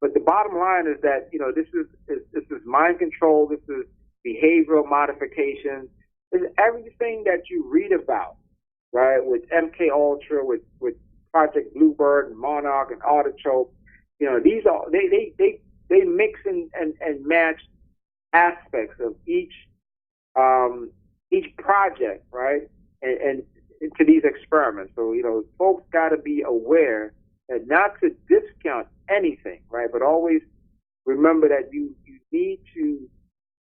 but the bottom line is that, this is mind control, this is behavioral modification, this is everything that you read about, right? With MK Ultra, with Project Bluebird and Monarch and Artichoke, these are they mix and match aspects of each project, right? And to these experiments. So folks got to be aware and not to discount anything, right? But always remember that you need to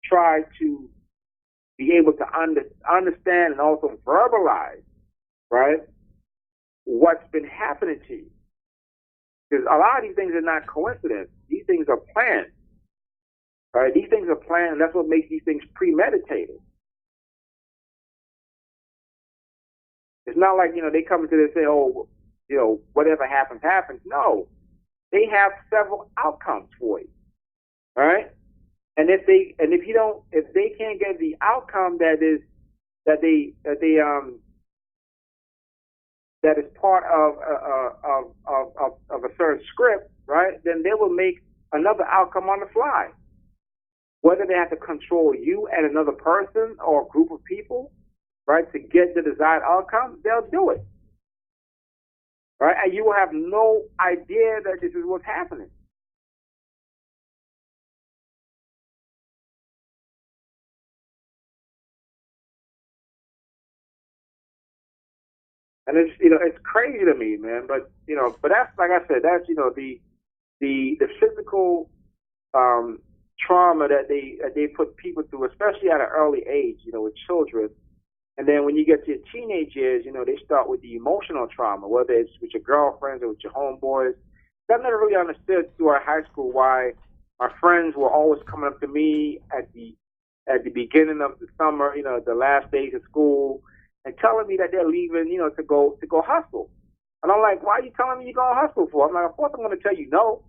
try to be able to understand and also verbalize, right, what's been happening to you. Because a lot of these things are not coincidence. These things are planned, right? These things are planned, and that's what makes these things premeditated. It's not like, they come to this and say, oh, whatever happens, happens. No. They have several outcomes for you, right? And if they can't get the outcome that is part of a certain script, right? Then they will make another outcome on the fly. Whether they have to control you and another person or a group of people, right, to get the desired outcome, they'll do it, right? And you will have no idea that this is what's happening. And it's crazy to me, man. But that's, like I said, that's the physical trauma that they put people through, especially at an early age, with children. And then when you get to your teenage years, they start with the emotional trauma, whether it's with your girlfriends or with your homeboys. I've never really understood throughout high school why my friends were always coming up to me at the beginning of the summer, the last days of school, and telling me that they're leaving, to go hustle. And I'm like, why are you telling me you're going to hustle for? I'm like, of course I'm going to tell you no.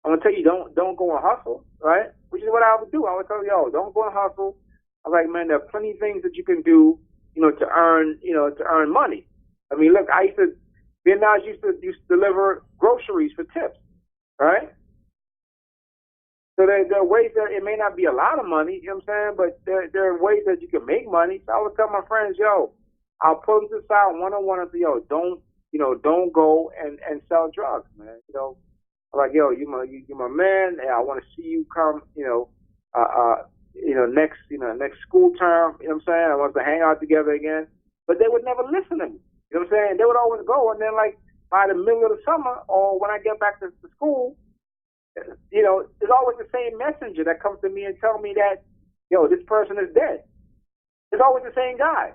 I'm going to tell you don't go and hustle, right? Which is what I would do. I would tell you, don't go and hustle. I'm like, man, there are plenty of things that you can do, to earn money. I mean, look, Vietnam used to deliver groceries for tips, right? So there are ways that it may not be a lot of money, you know what I'm saying? But there are ways that you can make money. So I would tell my friends, I'll pull them to the side one-on-one and say, yo, don't go and sell drugs, man. I'm like, yo, you my man, and I want to see you come, next school term, you know what I'm saying? I want us to hang out together again. But they would never listen to me. You know what I'm saying? They would always go, and then like by the middle of the summer or when I get back to school, there's always the same messenger that comes to me and tell me that, yo, this person is dead. It's always the same guy,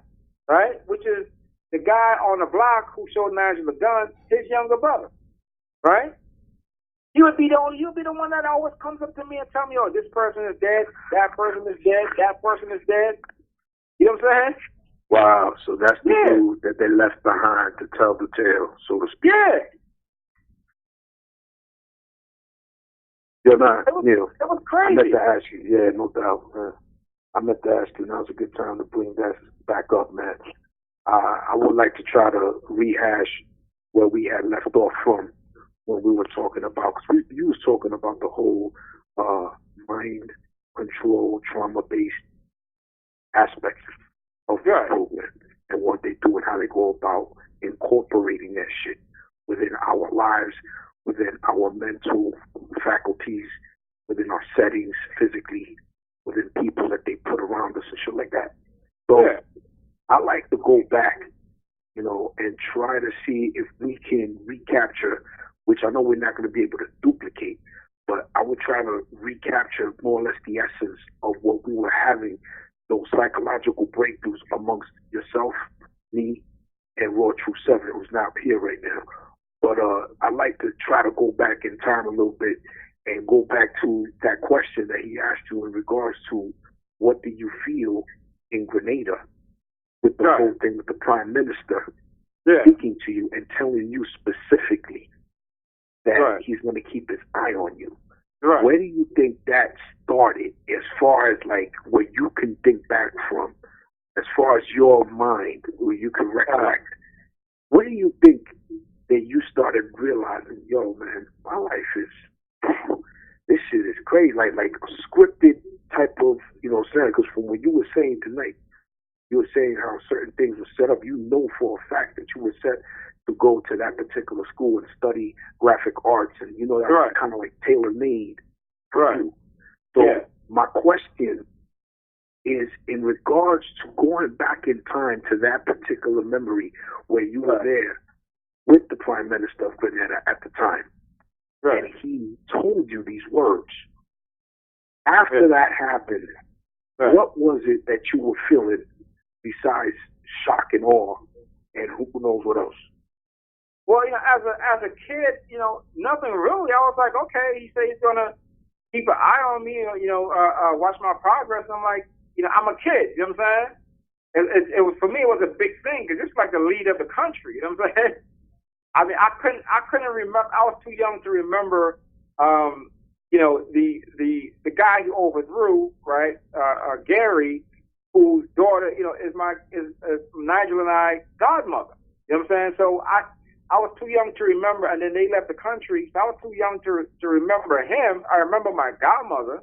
right? Which is the guy on the block who showed Nigel the gun, his younger brother, right? He would be the one that always comes up to me and tell me, oh, this person is dead, that person is dead, that person is dead. You know what I'm saying? Wow, so that's the dude that they left behind to tell the tale, so to speak. Yeah. You're not, Neil. It was crazy. I meant to ask you, yeah, no doubt, man. I meant to ask you, now's a good time to bring that back up, man. I would like to try to rehash where we had left off from when we were talking about, because you was talking about the whole mind control, trauma-based aspects of the program and what they do and how they go about incorporating that shit within our lives, within our mental faculties, within our settings physically, within people that they put around us and shit like that. So I like to go back, and try to see if we can recapture, which I know we're not going to be able to duplicate, but I would try to recapture more or less the essence of what we were having, those psychological breakthroughs amongst yourself, me, and Raw True 7, who's not here right now. But I'd like to try to go back in time a little bit and go back to that question that he asked you in regards to what do you feel in Grenada with the whole thing with the Prime Minister speaking to you and telling you specifically that he's going to keep his eye on you. Right. Where do you think that started as far as like where you can think back from, as far as your mind, where you can recollect? What do you think that you started realizing, yo, man, my life is, this shit is crazy, like a scripted type of, saying, because from what you were saying tonight, you were saying how certain things were set up. You know for a fact that you were set to go to that particular school and study graphic arts, and that was kind of like tailor-made for you. So my question is in regards to going back in time to that particular memory where you were there with the Prime Minister of Grenada at the time, and he told you these words. After that happened, what was it that you were feeling besides shock and awe, and who knows what else? Well, as a kid, nothing really. I was like, okay, he said he's gonna keep an eye on me, watch my progress. I'm like, I'm a kid. You know what I'm saying? It was, for me, it was a big thing because it's like the lead of the country. You know what I'm saying? I mean, I couldn't remember. I was too young to remember. The guy who overthrew, right? Gary, whose daughter, is Nigel and I godmother. You know what I'm saying? So I was too young to remember, and then they left the country, so I was too young to remember him. I remember my godmother,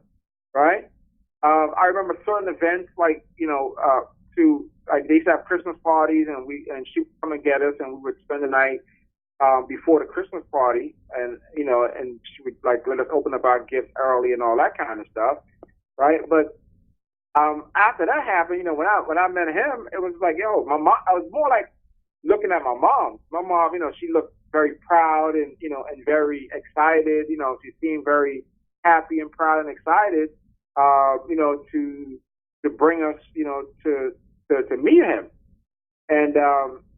right? I remember certain events like, they used to have Christmas parties, and she would come and get us, and we would spend the night before the Christmas party, and she would like let us open up our gifts early and all that kind of stuff, right? But after that happened, when I met him, it was like, yo, my mom. I was more like looking at my mom. My mom, she looked very proud and and very excited. She seemed very happy and proud and excited. To bring us, to meet him, and.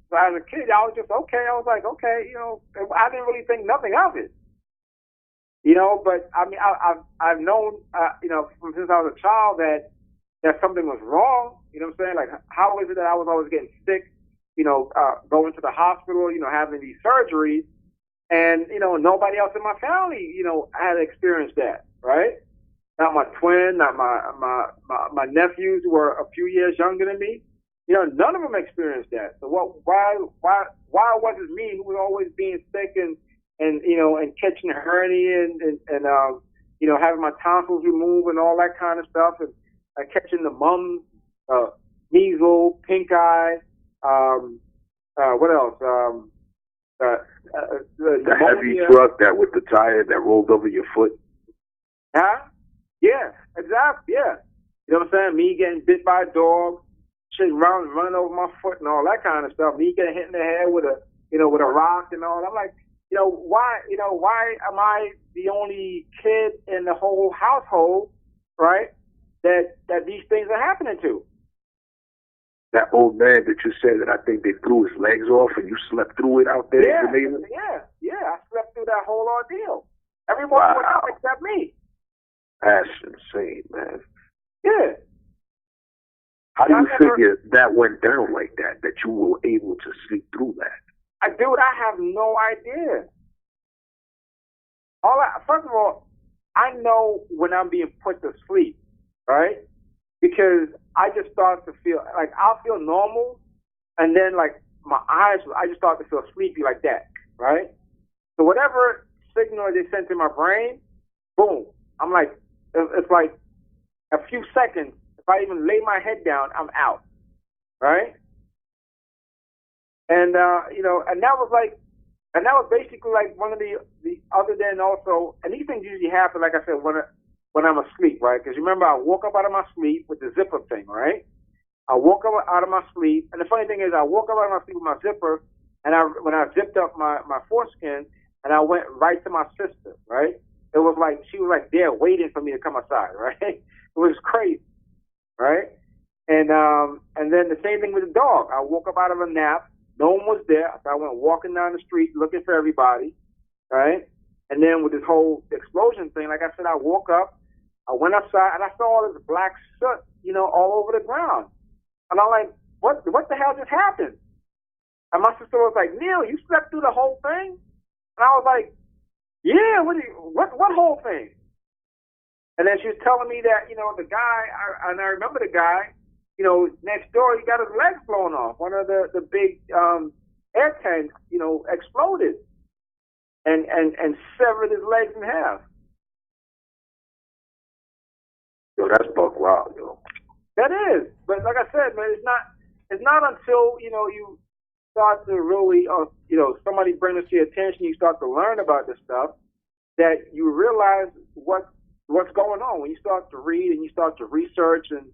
So as a kid, I was just okay. I was like, okay, I didn't really think nothing of it, But I mean, I've known, since I was a child that something was wrong. You know what I'm saying? Like, how is it that I was always getting sick? Going to the hospital, having these surgeries, and nobody else in my family, had experienced that, right? Not my twin, not my nephews who were a few years younger than me. None of them experienced that. So why was it me who was always being sick and catching a hernia and having my tonsils removed and all that kind of stuff and catching the mumps, measles, pink eye, What else? The heavy Pneumonia. truck that with the tire that rolled over your foot. Huh? Yeah, exactly. Yeah. You know what I'm saying? Me getting bit by a dog, shit running over my foot and all that kind of stuff. Me getting hit in the head with with a rock and all. I'm like, why am I the only kid in the whole household, right? That these things are happening to. That old man that you said that I think they threw his legs off and you slept through it out there in Jamaica? Yeah. I slept through that whole ordeal. Everyone was out except me. That's insane, man. Yeah. How do you figure that went down like that you were able to sleep through that? Dude, I have no idea. First of all, I know when I'm being put to sleep, right? Because I just start to feel like I'll feel normal, and then like my eyes, I just start to feel sleepy like that, right? So whatever signal they sent to my brain, boom, I'm like, it's like a few seconds. If I even lay my head down, I'm out, right? And and that was basically like one of the other than also, and these things usually happen, like I said, when I'm asleep, right? Because remember, I woke up out of my sleep with the zipper thing, right? I woke up out of my sleep, and the funny thing is, I woke up out of my sleep with my zipper, and when I zipped up my foreskin, and I went right to my sister, right? It was like she was like there waiting for me to come outside, right? It was crazy, right? And then the same thing with the dog. I woke up out of a nap, no one was there, so I went walking down the street looking for everybody, right? And then with this whole explosion thing, like I said, I woke up, I went outside, and I saw all this black soot, all over the ground. And I'm like, what the hell just happened? And my sister was like, Neil, you slept through the whole thing? And I was like, yeah, what whole thing? And then she was telling me that, the guy, and I remember the guy, next door, he got his legs blown off. One of the big air tanks, exploded and severed his legs in half. Yo, that's buck wild, yo. That is, but like I said, man, it's not until you start to really, somebody brings it to your attention, you start to learn about this stuff, that you realize what's going on. When you start to read and you start to research and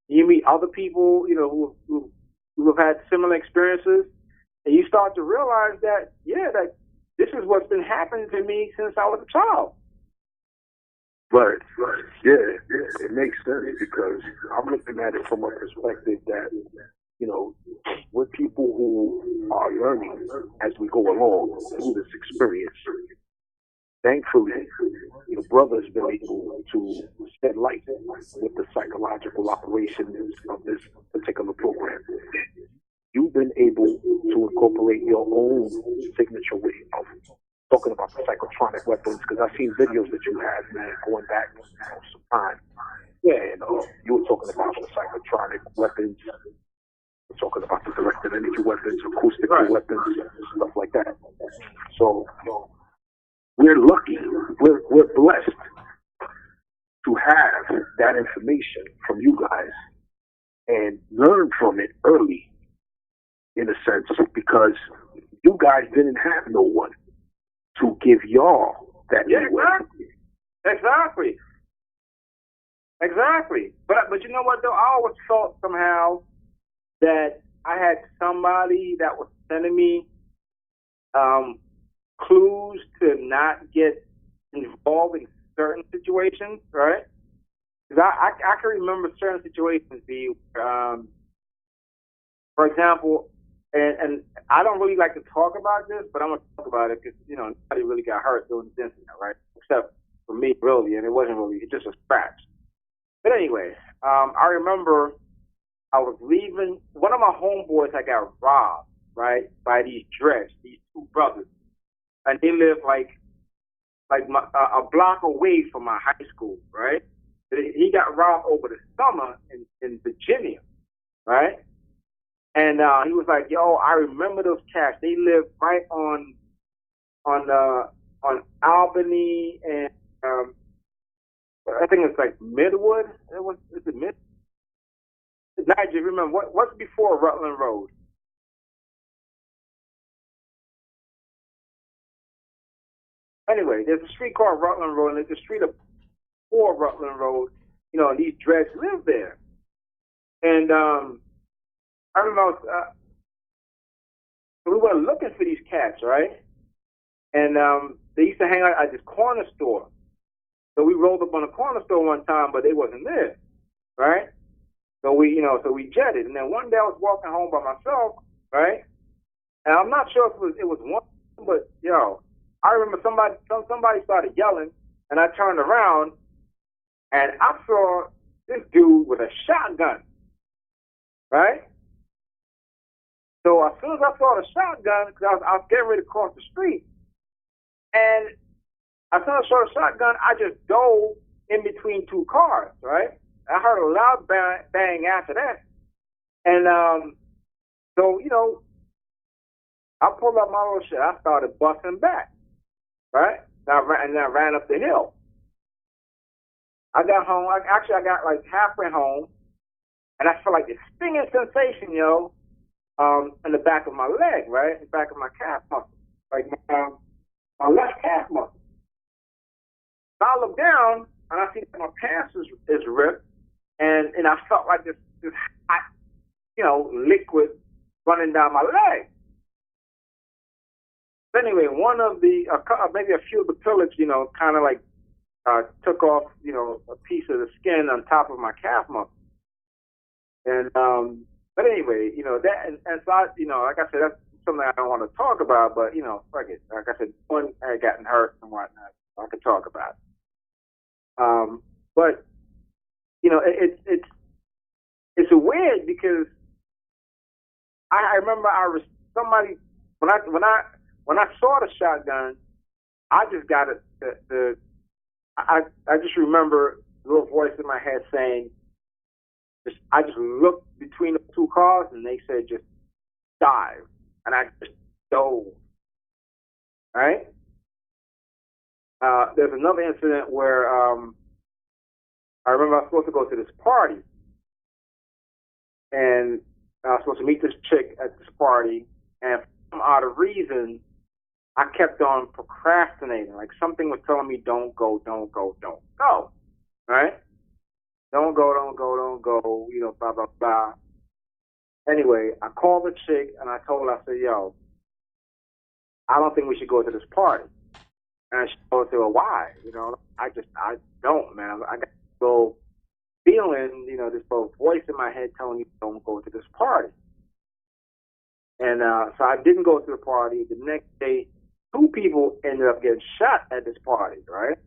you meet other people, who have had similar experiences, and you start to realize that that this is what's been happening to me since I was a child. Right. Yeah, it makes sense because I'm looking at it from a perspective that, we're people who are learning as we go along through this experience. Thankfully, brother's been able to shed light with the psychological operations of this particular program. You've been able to incorporate your own signature way of talking about the psychotronic weapons, because I've seen videos that you have, man, going back some time. Yeah, and you were talking about the psychotronic weapons, you're talking about the directed energy weapons, acoustical weapons, stuff like that. So, we're lucky, we're blessed to have that information from you guys and learn from it early, in a sense, because you guys didn't have no one to give y'all that leeway. Exactly. But you know what though? I always felt somehow that I had somebody that was sending me clues to not get involved in certain situations, right? Because I can remember certain situations for example, and I don't really like to talk about this, but I'm going to talk about it because, nobody really got hurt doing this incident, right? Except for me, really, and it wasn't really, it's just a scratch. But anyway, I remember I was leaving, one of my homeboys had got robbed, right, by these Dreads, these two brothers. And they lived like a block away from my high school, right? He got robbed over the summer in Virginia, right? And he was like, "Yo, I remember those cats. They lived right on Albany and I think it's like Midwood. Is it Mid? Nigel, remember what's before Rutland Road? Anyway, there's a street called Rutland Road, and there's a street before Rutland Road, and these dreads live there. And I remember we were looking for these cats, right? And they used to hang out at this corner store. So we rolled up on a corner store one time, but they wasn't there, right? So we jetted. And then one day I was walking home by myself, right? And I'm not sure if it was one, but I remember somebody started yelling, and I turned around, and I saw this dude with a shotgun, right? So as soon as I saw the shotgun, because I was getting ready to cross the street, and as soon as I saw the shotgun, I just dove in between two cars, right? I heard a loud bang after that. And so, I pulled up my little shit. I started busting back, right? And I ran up the hill. I got home. I got like halfway home, and I felt like this stinging sensation, in the back of my leg, right? In the back of my calf muscle, like my left calf muscle. So I look down, and I see that my pants is ripped, and I felt like this hot, liquid running down my leg. So anyway, one of the, maybe a few of the pellets, kind of like took off, a piece of the skin on top of my calf muscle. And, but anyway, that, and so I, like I said, that's something I don't want to talk about, but, fuck it. Like I said, one had gotten hurt and whatnot, so I could talk about it. But, it's weird because I remember somebody, when I saw the shotgun, I just got it. I just remember a little voice in my head saying, I just looked between the two cars and they said, just dive. And I just dove. Right? There's another incident where I remember I was supposed to go to this party. And I was supposed to meet this chick at this party. And for some odd reason, I kept on procrastinating. Like something was telling me, don't go. Right? Don't go, blah, blah, blah. Anyway, I called the chick and I told her, I said, I don't think we should go to this party. And she told me, well, why? I don't, man. I got this little feeling, this little voice in my head telling me don't go to this party. And so I didn't go to the party. The next day, 2 people ended up getting shot at this party, right?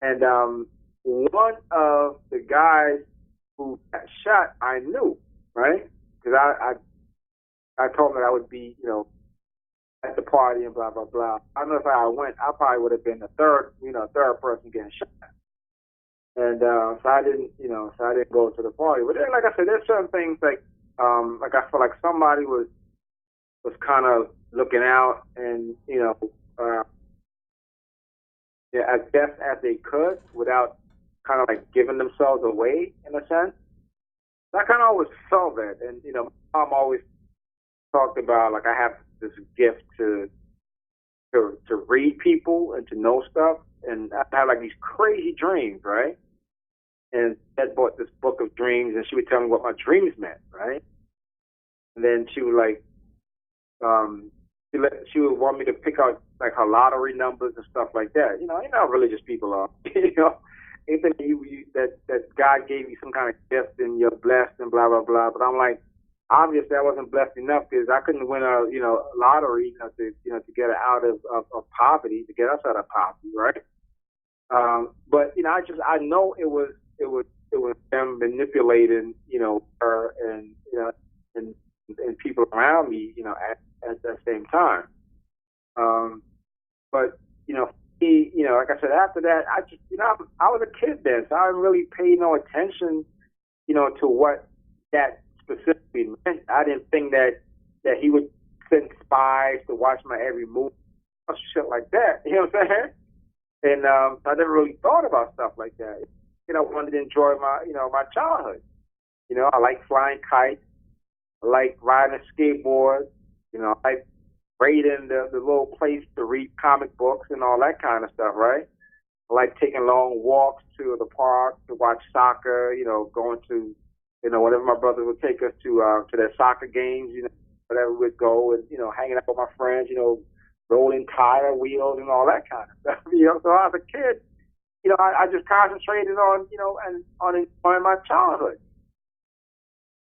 And one of the guys who got shot, I knew, right? Because I told him that I would be, at the party and blah, blah, blah. I don't know if I went, I probably would have been the third person getting shot. And so I didn't go to the party. But then, like I said, there's certain things like I feel like somebody was kind of looking out and, as best as they could without kind of like giving themselves away in a sense. I kind of always felt that. And, my mom always talked about, like, I have this gift to read people and to know stuff. And I had like these crazy dreams, right? And Dad bought this book of dreams, and she would tell me what my dreams meant, right? And then she would like, she would want me to pick out like her lottery numbers and stuff like that. You know how religious people are. Anything that God gave you some kind of gift and you're blessed and blah blah blah. But I'm like, obviously I wasn't blessed enough because I couldn't win a lottery to get out of poverty, to get us out of poverty, right? But I know it was them manipulating her and and people around me at the same time. But like I said, after that I just I was a kid then, so I didn't really pay no attention to what that specifically meant. I didn't think that he would send spies to watch my every move or shit like that. You know what I'm saying? And I never really thought about stuff like that. I wanted to enjoy my my childhood. I like flying kites. I like riding a skateboard. I like raiding the little place to read comic books and all that kind of stuff, right? I like taking long walks to the park to watch soccer, going to, whatever my brothers would take us to their soccer games, whatever we'd go and, hanging out with my friends, rolling tire wheels and all that kind of stuff. So as a kid, I just concentrated on, and on enjoying my childhood.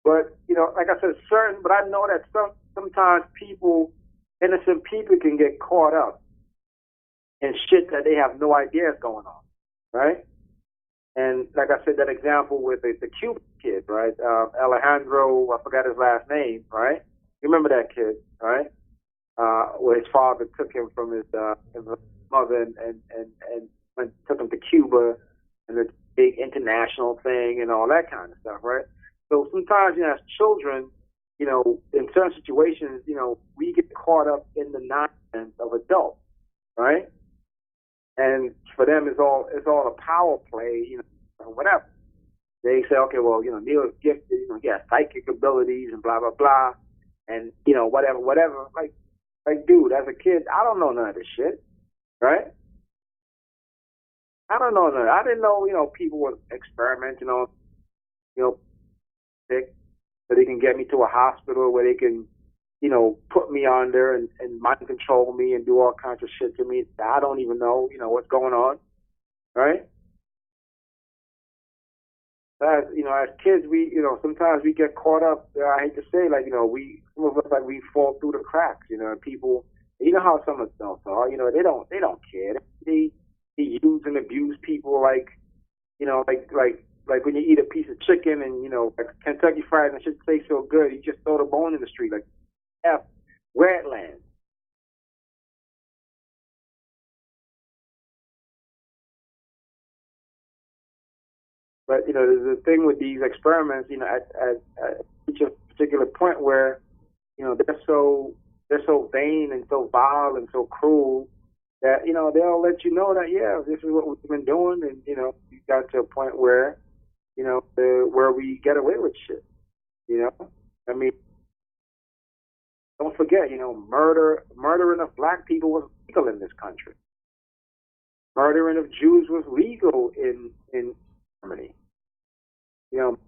But, like I said, but I know that sometimes innocent people can get caught up in shit that they have no idea is going on, right? And like I said, that example with the Cuban kid, right? Alejandro, I forgot his last name, right? You remember that kid, right? Where his father took him from his mother and took him to Cuba and the big international thing and all that kind of stuff, right? So sometimes, as children, in certain situations, we get caught up in the nonsense of adults, right? And for them, it's all a power play, or whatever. They say, okay, well, Neil is gifted, he has psychic abilities and blah, blah, blah, and, whatever. Like, dude, as a kid, I don't know none of this shit, right? I don't know none. I didn't know, people were experimenting on, sick, so they can get me to a hospital where they can, put me on there and mind control me and do all kinds of shit to me. I don't even know, what's going on, right? As kids, we, sometimes we get caught up. I hate to say, some of us, we fall through the cracks. People, how some adults are. They don't care. They use and abuse people like when you eat a piece of chicken and like Kentucky Fried and it should taste so good, you just throw the bone in the street like wetlands. But there's a thing with these experiments, at each particular point where they're so vain and so vile and so cruel that they'll let you know that this is what we've been doing, and we got to a point where where we get away with shit. I mean, don't forget, murdering of black people was legal in this country. Murdering of Jews was legal in Germany.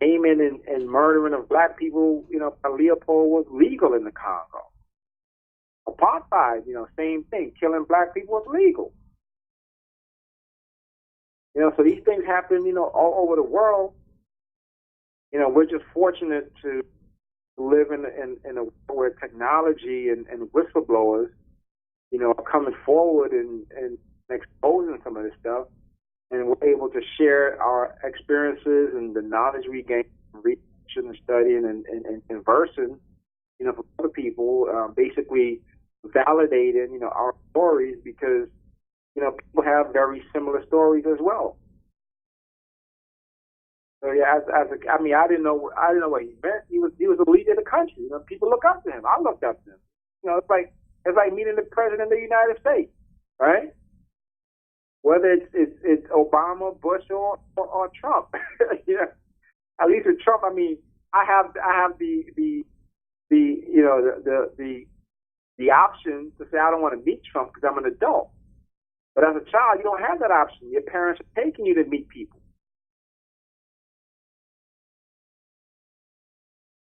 Maiming and murdering of black people, by Leopold was legal in the Congo. Apartheid, same thing. Killing black people was legal. So these things happen, all over the world. We're just fortunate to live in a world where technology and whistleblowers, are coming forward and exposing some of this stuff. And we're able to share our experiences and the knowledge we gain from researching and studying and conversing, from other people, basically validating, our stories because, people have very similar stories as well. So I didn't know what he meant. He was the leader of the country. People look up to him. I looked up to him. It's like meeting the president of the United States, right? Whether it's Obama, Bush, or Trump. At least with Trump, I have the option to say I don't want to meet Trump because I'm an adult. But as a child, you don't have that option. Your parents are taking you to meet people.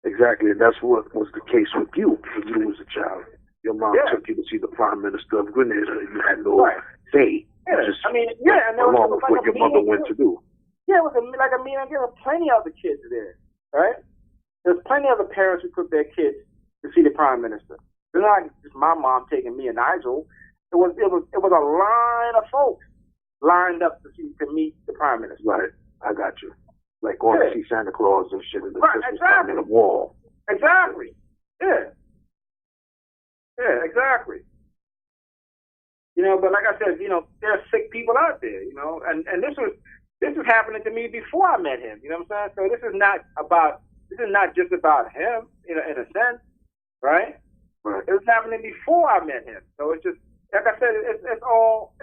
Exactly, and that's what was the case with you when you was a child. Your mom took you to see the Prime Minister of Grenada, and you had no say. Yeah, just and there along was with what your mother went to do. Yeah, it was there were plenty of other kids there, right? There's plenty of other parents who took their kids to see the Prime Minister. It's not like just my mom taking me and Nigel. It was a line of folks lined up to meet the Prime Minister. Right, I got you. Like going to see Santa Claus and shit in the Christmas time in the wall. Exactly. Yeah. Yeah, exactly. But like I said, there are sick people out there, and this was happening to me before I met him. You know what I'm saying? So this is not just about him, in a sense, right? Right. It was happening before I met him. So it's just like I said, it's all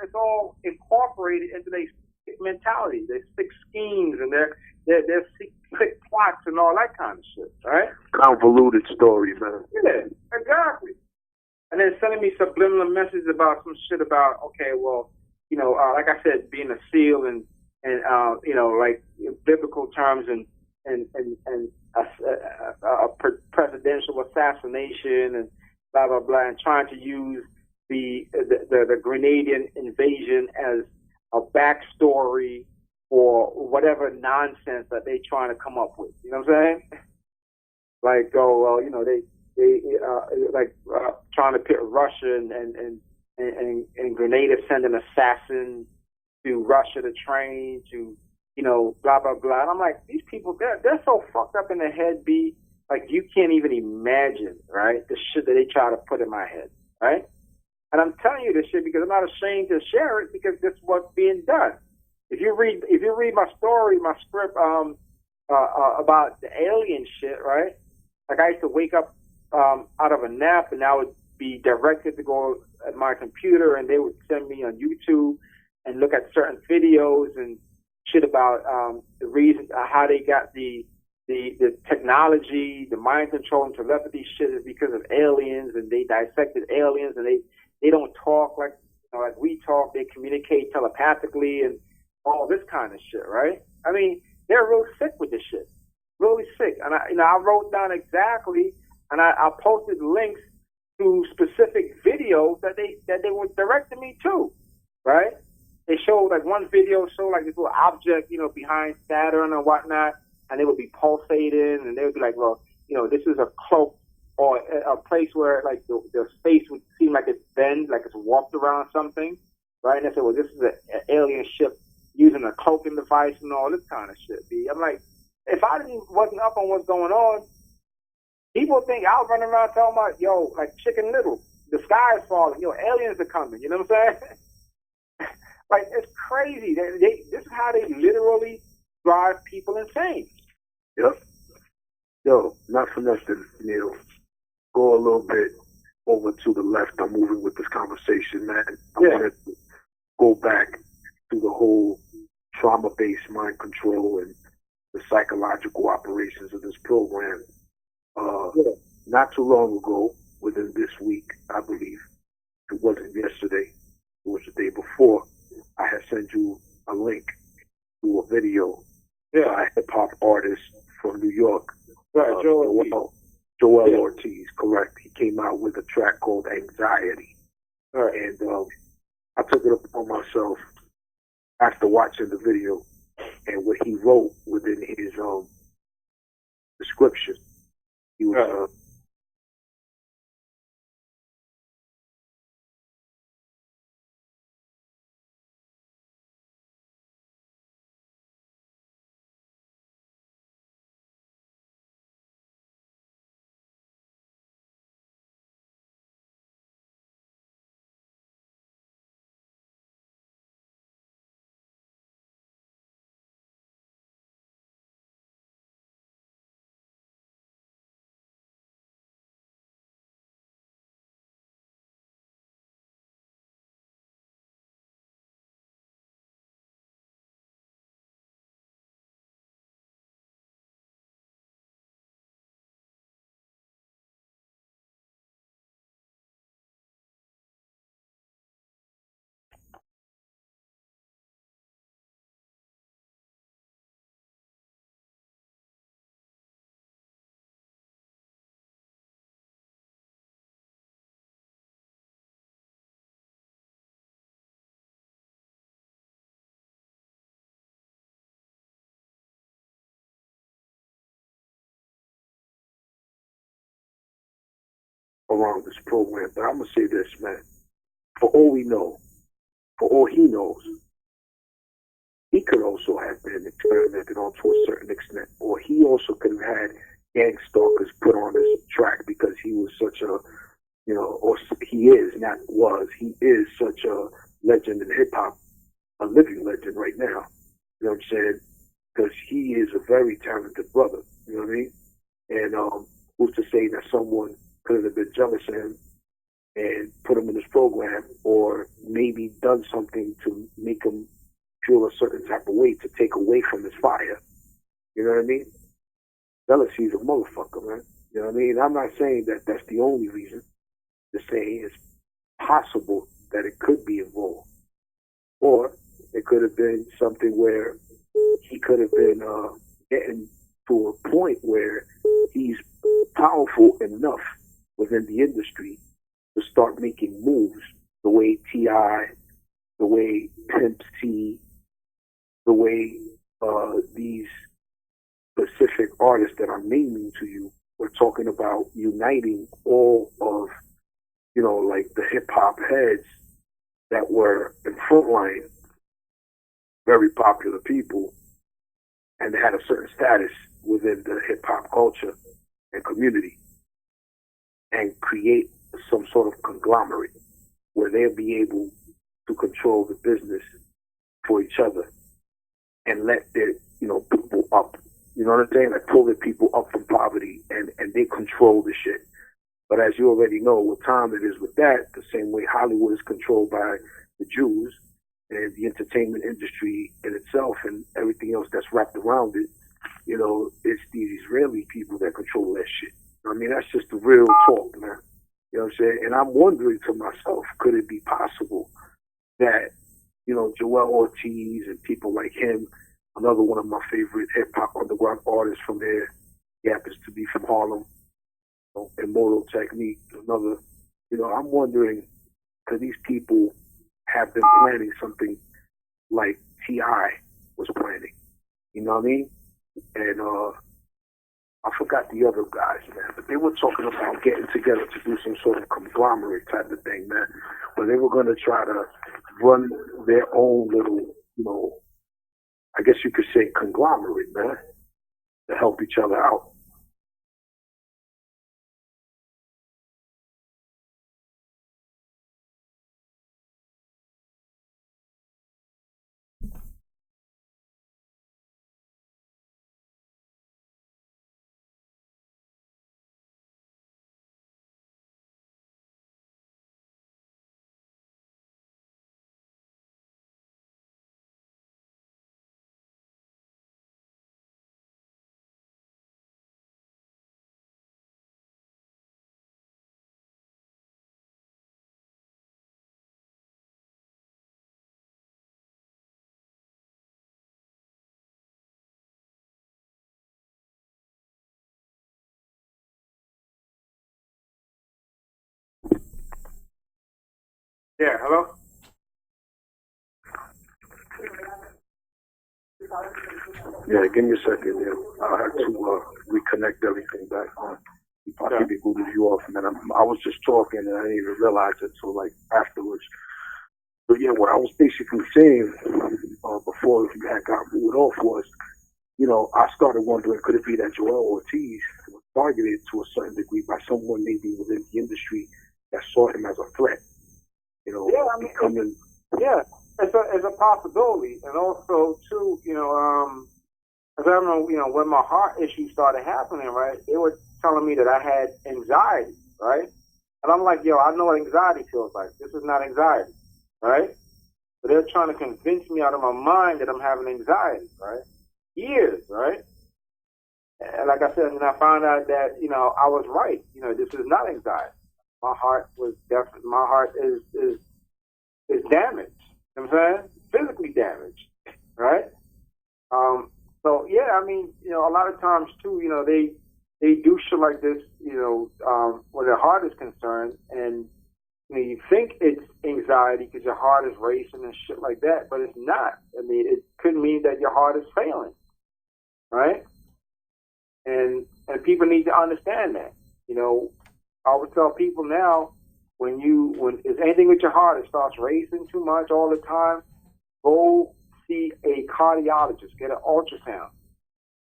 incorporated into their sick mentality, their sick schemes, and their sick plots and all that kind of shit, right? Convoluted story, man. Yeah, exactly. and then sending me subliminal messages about some shit about, okay, well, like I said, being a SEAL and like biblical terms and a presidential assassination and blah blah blah, and trying to use the Grenadian invasion as a backstory for whatever nonsense that they trying to come up with. You know what I'm saying? Like, they trying to pit Russia and Grenada send an assassin to Russia to train to, blah blah blah. And I'm like, these people, they're so fucked up in the head, B. Like, you can't even imagine, right? The shit that they try to put in my head, right? And I'm telling you this shit because I'm not ashamed to share it, because this is what's being done. If you read my story, my script, about the alien shit, right? Like, I used to wake up out of a nap, and I would be directed to go at my computer, and they would send me on YouTube and look at certain videos and shit about the reason how they got the technology, the mind control and telepathy shit is because of aliens, and they dissected aliens, and they don't talk like like we talk. They communicate telepathically and all this kind of shit, right? I mean, they're real sick with this shit, really sick. And I wrote down exactly, and I posted links to specific videos that they were directing me to, right? They showed, like, one video showed like this little object, behind Saturn and whatnot, and it would be pulsating, and they would be like, well, this is a cloak or a place where, like, the space would seem like it's bent, like it's warped around something, right? And they said, well, this is an alien ship using a cloaking device and all this kind of shit. I'm like, if I wasn't up on what's going on, people think I'll run around talking about, like Chicken Little, the sky is falling, aliens are coming, you know what I'm saying? Like, it's crazy. This is how they literally drive people insane. Yep. Yo, not for nothing, Neil. Go a little bit over to the left. I'm moving with this conversation, man. I want to go back to the whole trauma-based mind control and the psychological operations of this program. Not too long ago, within this week, I believe, it wasn't yesterday, it was the day before, I had sent you a link to a video by a hip-hop artist from New York, Joel Ortiz, correct. He came out with a track called Anxiety. And I took it upon myself after watching the video and what he wrote within his description. He was around this program. But I'm going to say this, man. For all we know, for all he knows, he could also have been experimented on to a certain extent. Or he also could have had gang stalkers put on his track because he was such a, or he is, not was, he is such a legend in hip-hop, a living legend right now. You know what I'm saying? Because he is a very talented brother. You know what I mean? And who's to say that someone could have been jealous of him and put him in this program, or maybe done something to make him feel a certain type of way to take away from his fire. You know what I mean? Jealousy is a motherfucker, man. You know what I mean? I'm not saying that that's the only reason, to say it's possible that it could be involved. Or it could have been something where he could have been getting to a point where he's powerful enough within the industry to start making moves the way T.I., the way Pimp C, the way these specific artists that I'm naming to you were talking about uniting all of, like the hip hop heads that were in frontline, very popular people, and had a certain status within the hip hop culture and community, and create some sort of conglomerate where they'll be able to control the business for each other and let their, people up. You know what I'm saying? Like pull the people up from poverty and they control the shit. But as you already know, what time it is with that, the same way Hollywood is controlled by the Jews and the entertainment industry in itself and everything else that's wrapped around it, it's these Israeli people that control that shit. I mean, that's just the real talk, man. You know what I'm saying? And I'm wondering to myself, could it be possible that, Joel Ortiz and people like him, another one of my favorite hip hop underground artists from there, he happens to be from Harlem, Immortal Technique, another, I'm wondering, could these people have been planning something like T.I. was planning? You know what I mean? And I forgot the other guys, man, but they were talking about getting together to do some sort of conglomerate type of thing, man, where they were going to try to run their own little, I guess you could say conglomerate, man, to help each other out. Yeah, hello? Yeah, give me a second. Yeah. I'll have to reconnect everything back on. I'll keep it good with you off, man. I was just talking and I didn't even realize it until like afterwards. But yeah, what I was basically saying before you had got moved off was, I started wondering, could it be that Joel Ortiz was targeted to a certain degree by someone maybe within the industry that saw him as a threat? Yeah, I mean, it's a possibility, and also too, as I remember, when my heart issues started happening, right, they were telling me that I had anxiety, right, and I'm like, yo, I know what anxiety feels like. This is not anxiety, right? But they're trying to convince me out of my mind that I'm having anxiety, right? Years, right? And like I said, and I found out that I was right. This is not anxiety. My heart was definitely. My heart is damaged. You know what I'm saying? Physically damaged, right? So yeah, I mean, a lot of times too, they do shit like this, when their heart is concerned, and you think it's anxiety because your heart is racing and shit like that, but it's not. I mean, it could mean that your heart is failing, right? And people need to understand that. I would tell people now, when it's anything with your heart, it starts racing too much all the time, go see a cardiologist, get an ultrasound,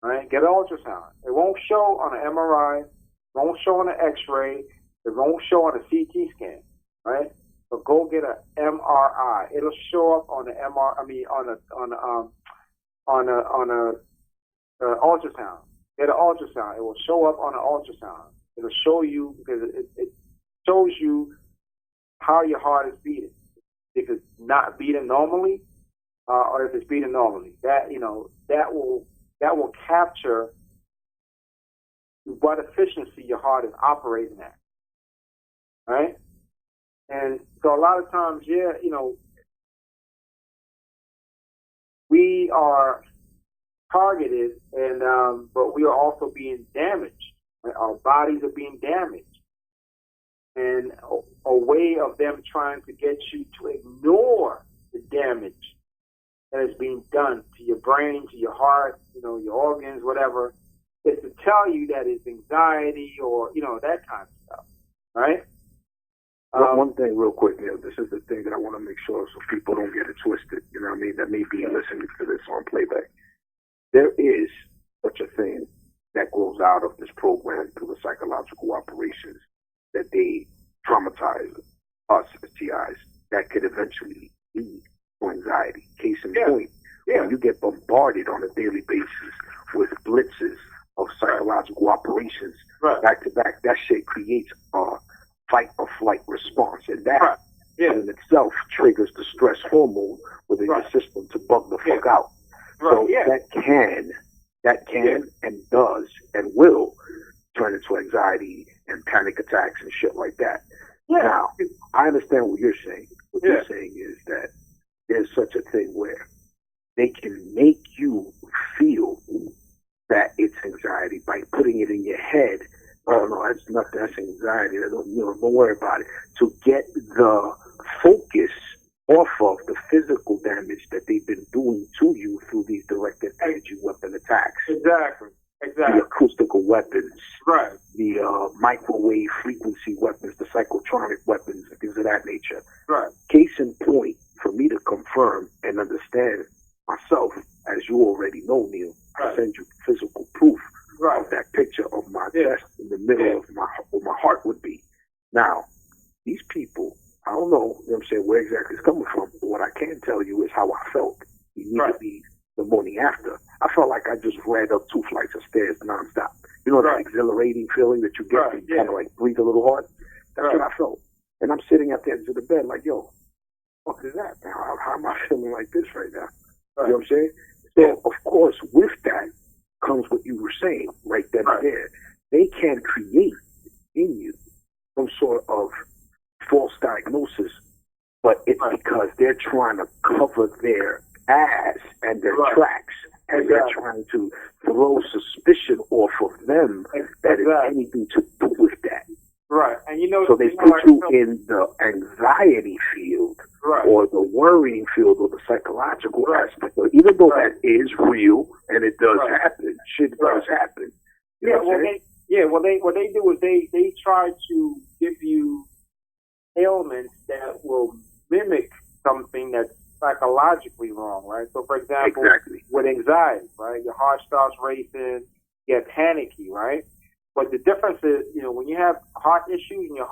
right? Get an ultrasound. It won't show on an MRI, it won't show on an X-ray, it won't show on a CT scan, right? But go get an MRI. It'll show up on the ultrasound. Get an ultrasound. It will show up on an ultrasound. It'll show you, because it shows you how your heart is beating. If it's not beating normally, or if it's beating normally, that will capture what efficiency your heart is operating at. Right? And so a lot of times, we are targeted, and but we are also being damaged. Right? Our bodies are being damaged, and a way of them trying to get you to ignore the damage that is being done to your brain, to your heart, your organs, whatever, is to tell you that it's anxiety or that kind of stuff, right? One thing real quick, Neil, this is the thing that I want to make sure so people don't get it twisted, you know what I mean, that may be listening to this on playback. There is such a thing that grows out of this program through the psychological operations that they traumatize us as TIs that could eventually lead to anxiety. Case in point, when you get bombarded on a daily basis with blitzes of psychological operations back to back, that shit creates a fight or flight response, and that in itself triggers the stress hormone within your system to bug the fuck out. So that can and does and will turn into anxiety and panic attacks and shit like that. Now, I understand what you're saying. What you're saying is that there's such a thing where they can make you feel that it's anxiety by putting it in your head. Oh no, that's nothing. That's anxiety. Don't worry about it. To get the focus off of the physical damage that they've been doing to you through these directed energy weapon attacks. Exactly. The acoustical weapons. The microwave frequency weapons, the psychotronic weapons, and things of that nature. Case in point, for me to confirm and understand myself, as you already know, Neil, I send you physical proof of that picture of my chest in the middle of where my heart would be. Now, these people, I don't know, what I'm saying, where exactly it's coming from, but what I can tell you is how I felt immediately the morning after. I felt like I just ran up 2 flights of stairs nonstop. You know that exhilarating feeling that you get when you kind of like breathe a little hard? That's what I felt. And I'm sitting at the edge of the bed like, yo, what is that? How am I feeling like this right now? You know what I'm saying? So, of course, with that comes what you were saying right then and there. They can create in you some sort of false diagnosis, but it's because they're trying to cover their ass and their tracks, and they're trying to throw suspicion off of them that it's anything to do with that. And so they put you in the anxiety field or the worrying field or the psychological aspect. So even though that is real and it does happen, shit does happen. You know what they do is they try to give you ailments that will mimic something that's psychologically wrong, right? So, for example, with anxiety, right, your heart starts racing, you get panicky, right? But the difference is, when you have heart issues and you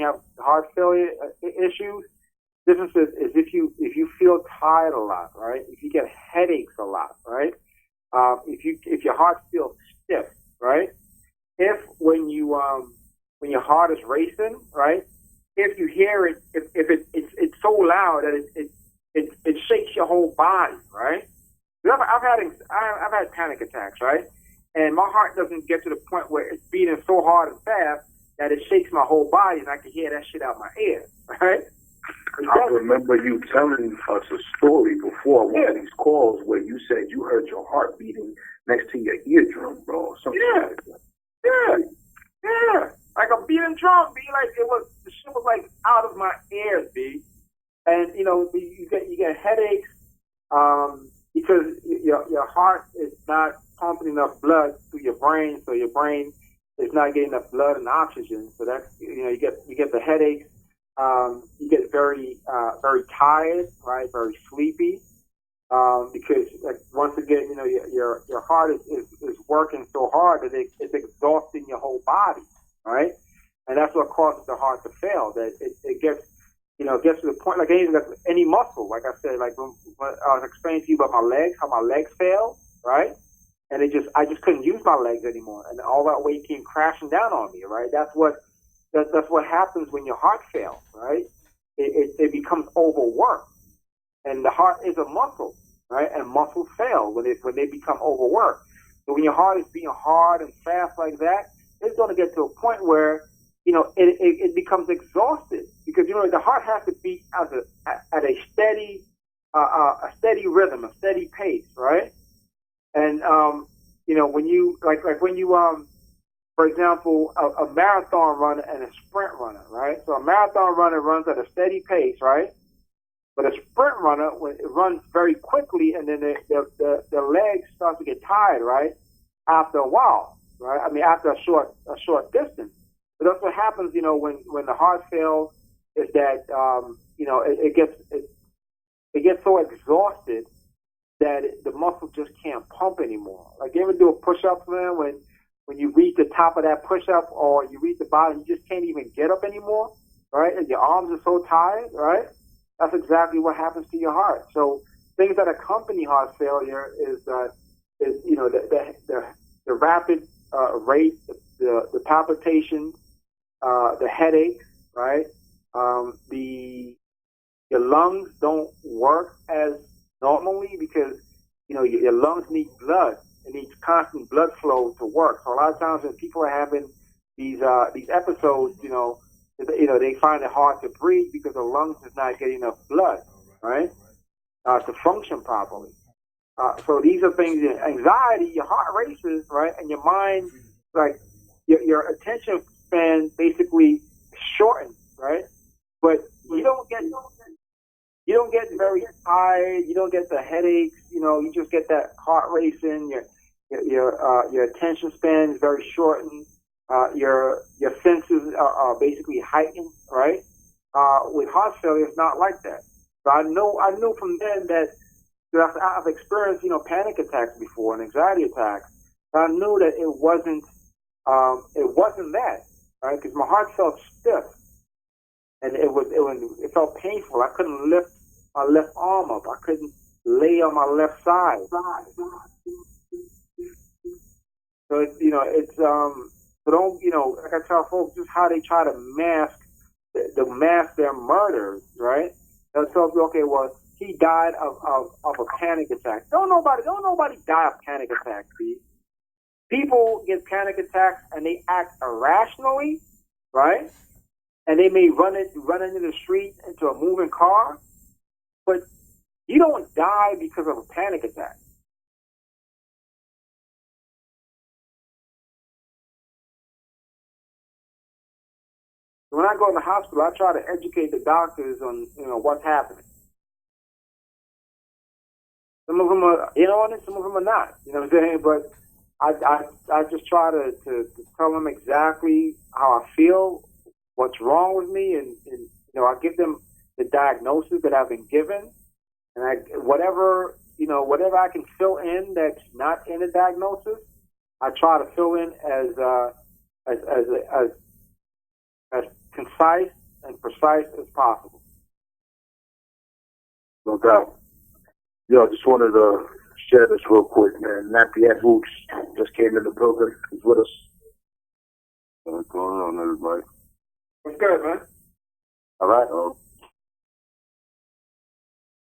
have heart failure issues, the difference is if you feel tired a lot, right? If you get headaches a lot, right? If your heart feels stiff, right? If when your heart is racing, right? If you hear it, it's so loud that it shakes your whole body, right? I've had panic attacks, right? And my heart doesn't get to the point where it's beating so hard and fast that it shakes my whole body and I can hear that shit out my ear, right? I remember you telling us a story before one of these calls where you said you heard your heart beating next to your eardrum, bro. Something like that. Like a beating drum, B. Like the shit was like out of my ears, B. And you get headaches because your heart is not pumping enough blood through your brain, so your brain is not getting enough blood and oxygen. So that's you get the headaches. You get very tired, right? Very sleepy, because once again, your heart is working so hard that it's exhausting your whole body, right? And that's what causes the heart to fail. That it gets to the point like any muscle. Like I said, like when I was explaining to you about my legs, how my legs fail, right? And I just couldn't use my legs anymore, and all that weight came crashing down on me, right? That's what happens when your heart fails, right? It becomes overworked, and the heart is a muscle, right? And muscles fail when they become overworked. So when your heart is beating hard and fast like that, it's going to get to a point where it becomes exhausted because the heart has to beat at a steady rhythm, a steady pace, right? And when you when you for example, a marathon runner and a sprint runner, right? So a marathon runner runs at a steady pace, right? But a sprint runner, when it runs very quickly, and then the legs start to get tired, right? After a while, right? I mean, after a short distance. But that's what happens, when the heart fails, is that it gets so exhausted that the muscle just can't pump anymore. Like, you ever do a push-up, man? When you reach the top of that push-up or you reach the bottom, you just can't even get up anymore, right? And your arms are so tired, right? That's exactly what happens to your heart. So things that accompany heart failure is the rapid rate, the palpitations, the headaches, right? Your lungs don't work as normally because your lungs need blood. It needs constant blood flow to work. So a lot of times when people are having these episodes, they find it hard to breathe because the lungs is not getting enough blood, right, to function properly. So these are things. Anxiety, your heart races, right, and your mind, like your attention span, basically shortens, right. But you don't get very tired. You don't get the headaches. You just get that heart racing. Your attention span is very shortened. Your senses are basically heightened, right? With heart failure, it's not like that. So I knew from then that I've experienced, panic attacks before and anxiety attacks. So I knew that it wasn't that, right? Because my heart felt stiff, and it felt painful. I couldn't lift my left arm up. I couldn't lay on my left side. So so don't, like I tell folks, just how they try to mask their murders, right? They'll tell you, okay, well, he died of a panic attack. Don't nobody die of panic attacks, see? People get panic attacks and they act irrationally, right? And they may run into the street into a moving car, but you don't die because of a panic attack. When I go in the hospital, I try to educate the doctors on, what's happening. Some of them are in on it, some of them are not. You know what I'm saying? But I just try to tell them exactly how I feel, what's wrong with me, and I give them the diagnosis that I've been given, and whatever I can fill in that's not in the diagnosis, I try to fill in as concise and precise as possible. No doubt. Yo, just wanted to share this real quick, man. Nappy just came in the building. He's with us. What's going on, everybody? What's good, man? All right.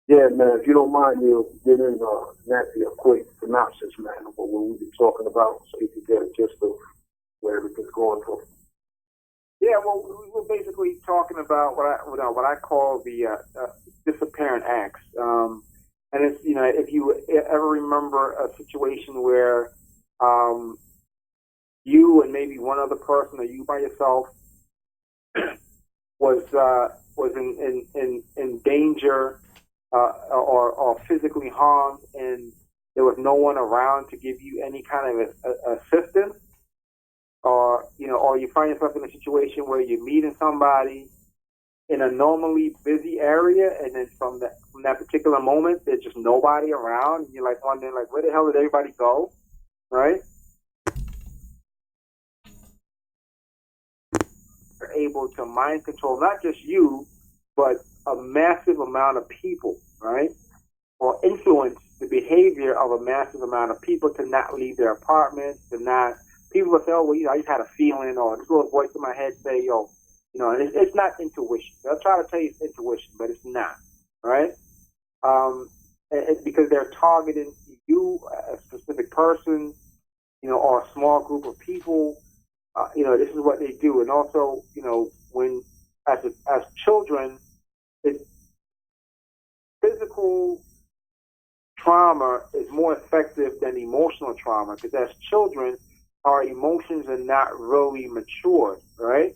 Yeah, man, if you don't mind, you'll give in Nappy a quick synopsis, man, of what we'll be talking about so you can get a gist of where everything's going for. Yeah, well, we're basically talking about what I call the disapparent acts. And it's, if you ever remember a situation where you and maybe one other person or you by yourself was in danger or physically harmed, and there was no one around to give you any kind of assistance, or you find yourself in a situation where you're meeting somebody in a normally busy area, and then from that particular moment, there's just nobody around, and you're like wondering, like, where the hell did everybody go, right? You're able to mind control not just you, but a massive amount of people, right? Or influence the behavior of a massive amount of people to not leave their apartments, people will say, oh, well, I just had a feeling, or this little voice in my head say, yo, and it's not intuition. They'll try to tell you it's intuition, but it's not, right? It's because they're targeting you, a specific person, or a small group of people, this is what they do. And also, when as children, physical trauma is more effective than emotional trauma, because as children, our emotions are not really matured, right?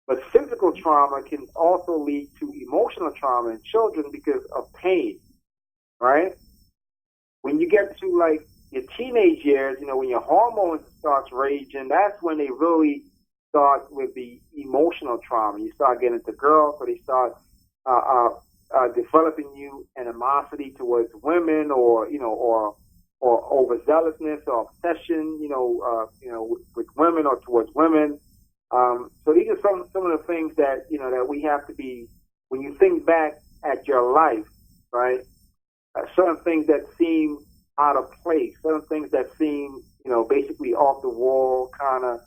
But physical trauma can also lead to emotional trauma in children because of pain, right? When you get to like your teenage years, when your hormones starts raging, that's when they really start with the emotional trauma. You start getting into girls, so they start developing you animosity towards women, or overzealousness or obsession, with women or towards women. So these are some of the things that that we have to be, when you think back at your life, right? Certain things that seem out of place, certain things that seem basically off the wall, kind of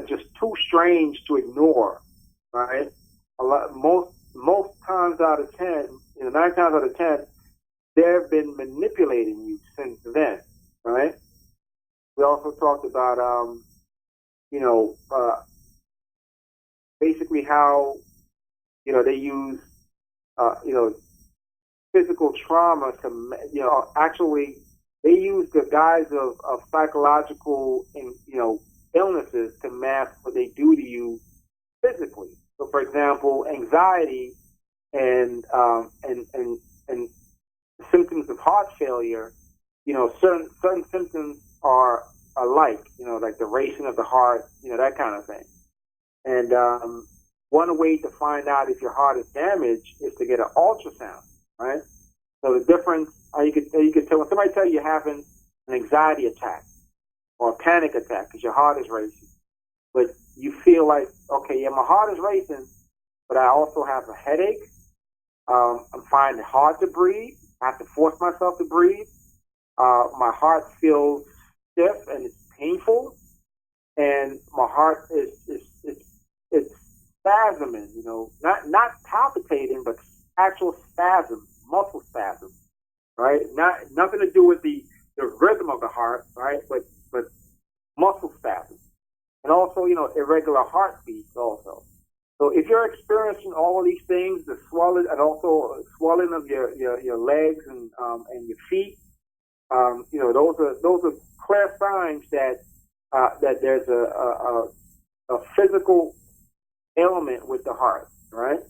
just too strange to ignore, right? Most times out of 10, 9 times out of 10, they've been manipulating you since then, right? We also talked about basically how they use physical trauma to actually they use the guise of psychological illnesses to mask what they do to you physically. So, for example, anxiety and symptoms of heart failure, certain symptoms are alike, like the racing of the heart, that kind of thing. And one way to find out if your heart is damaged is to get an ultrasound, right? So the difference, you could tell when somebody tells you you're having an anxiety attack or a panic attack because your heart is racing, but you feel like, okay, yeah, my heart is racing, but I also have a headache. I'm finding it hard to breathe. I have to force myself to breathe. My heart feels stiff and it's painful, and my heart is spasming. Not palpitating, but actual spasms, muscle spasms, right? Nothing to do with the rhythm of the heart, right? But muscle spasms, and also irregular heartbeats also. So if you're experiencing all of these things, the swelling and also swelling of your legs and your feet, those are clear signs that there's a physical ailment with the heart, right?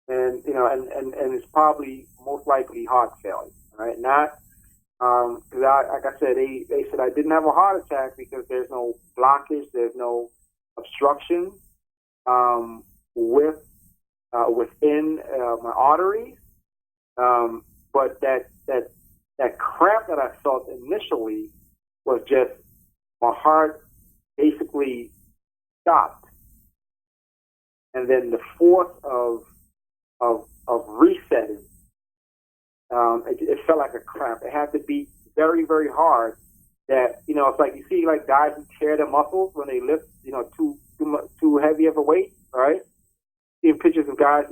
And and it's probably most likely heart failure, right? Not because like I said, they said I didn't have a heart attack because there's no blockage, there's no obstruction within my arteries, but that cramp that I felt initially was just my heart basically stopped, and then the force of resetting, it felt like a cramp. It had to beat very, very hard. That it's like you see like guys who tear their muscles when they lift too heavy of a weight, right? Seeing pictures of guys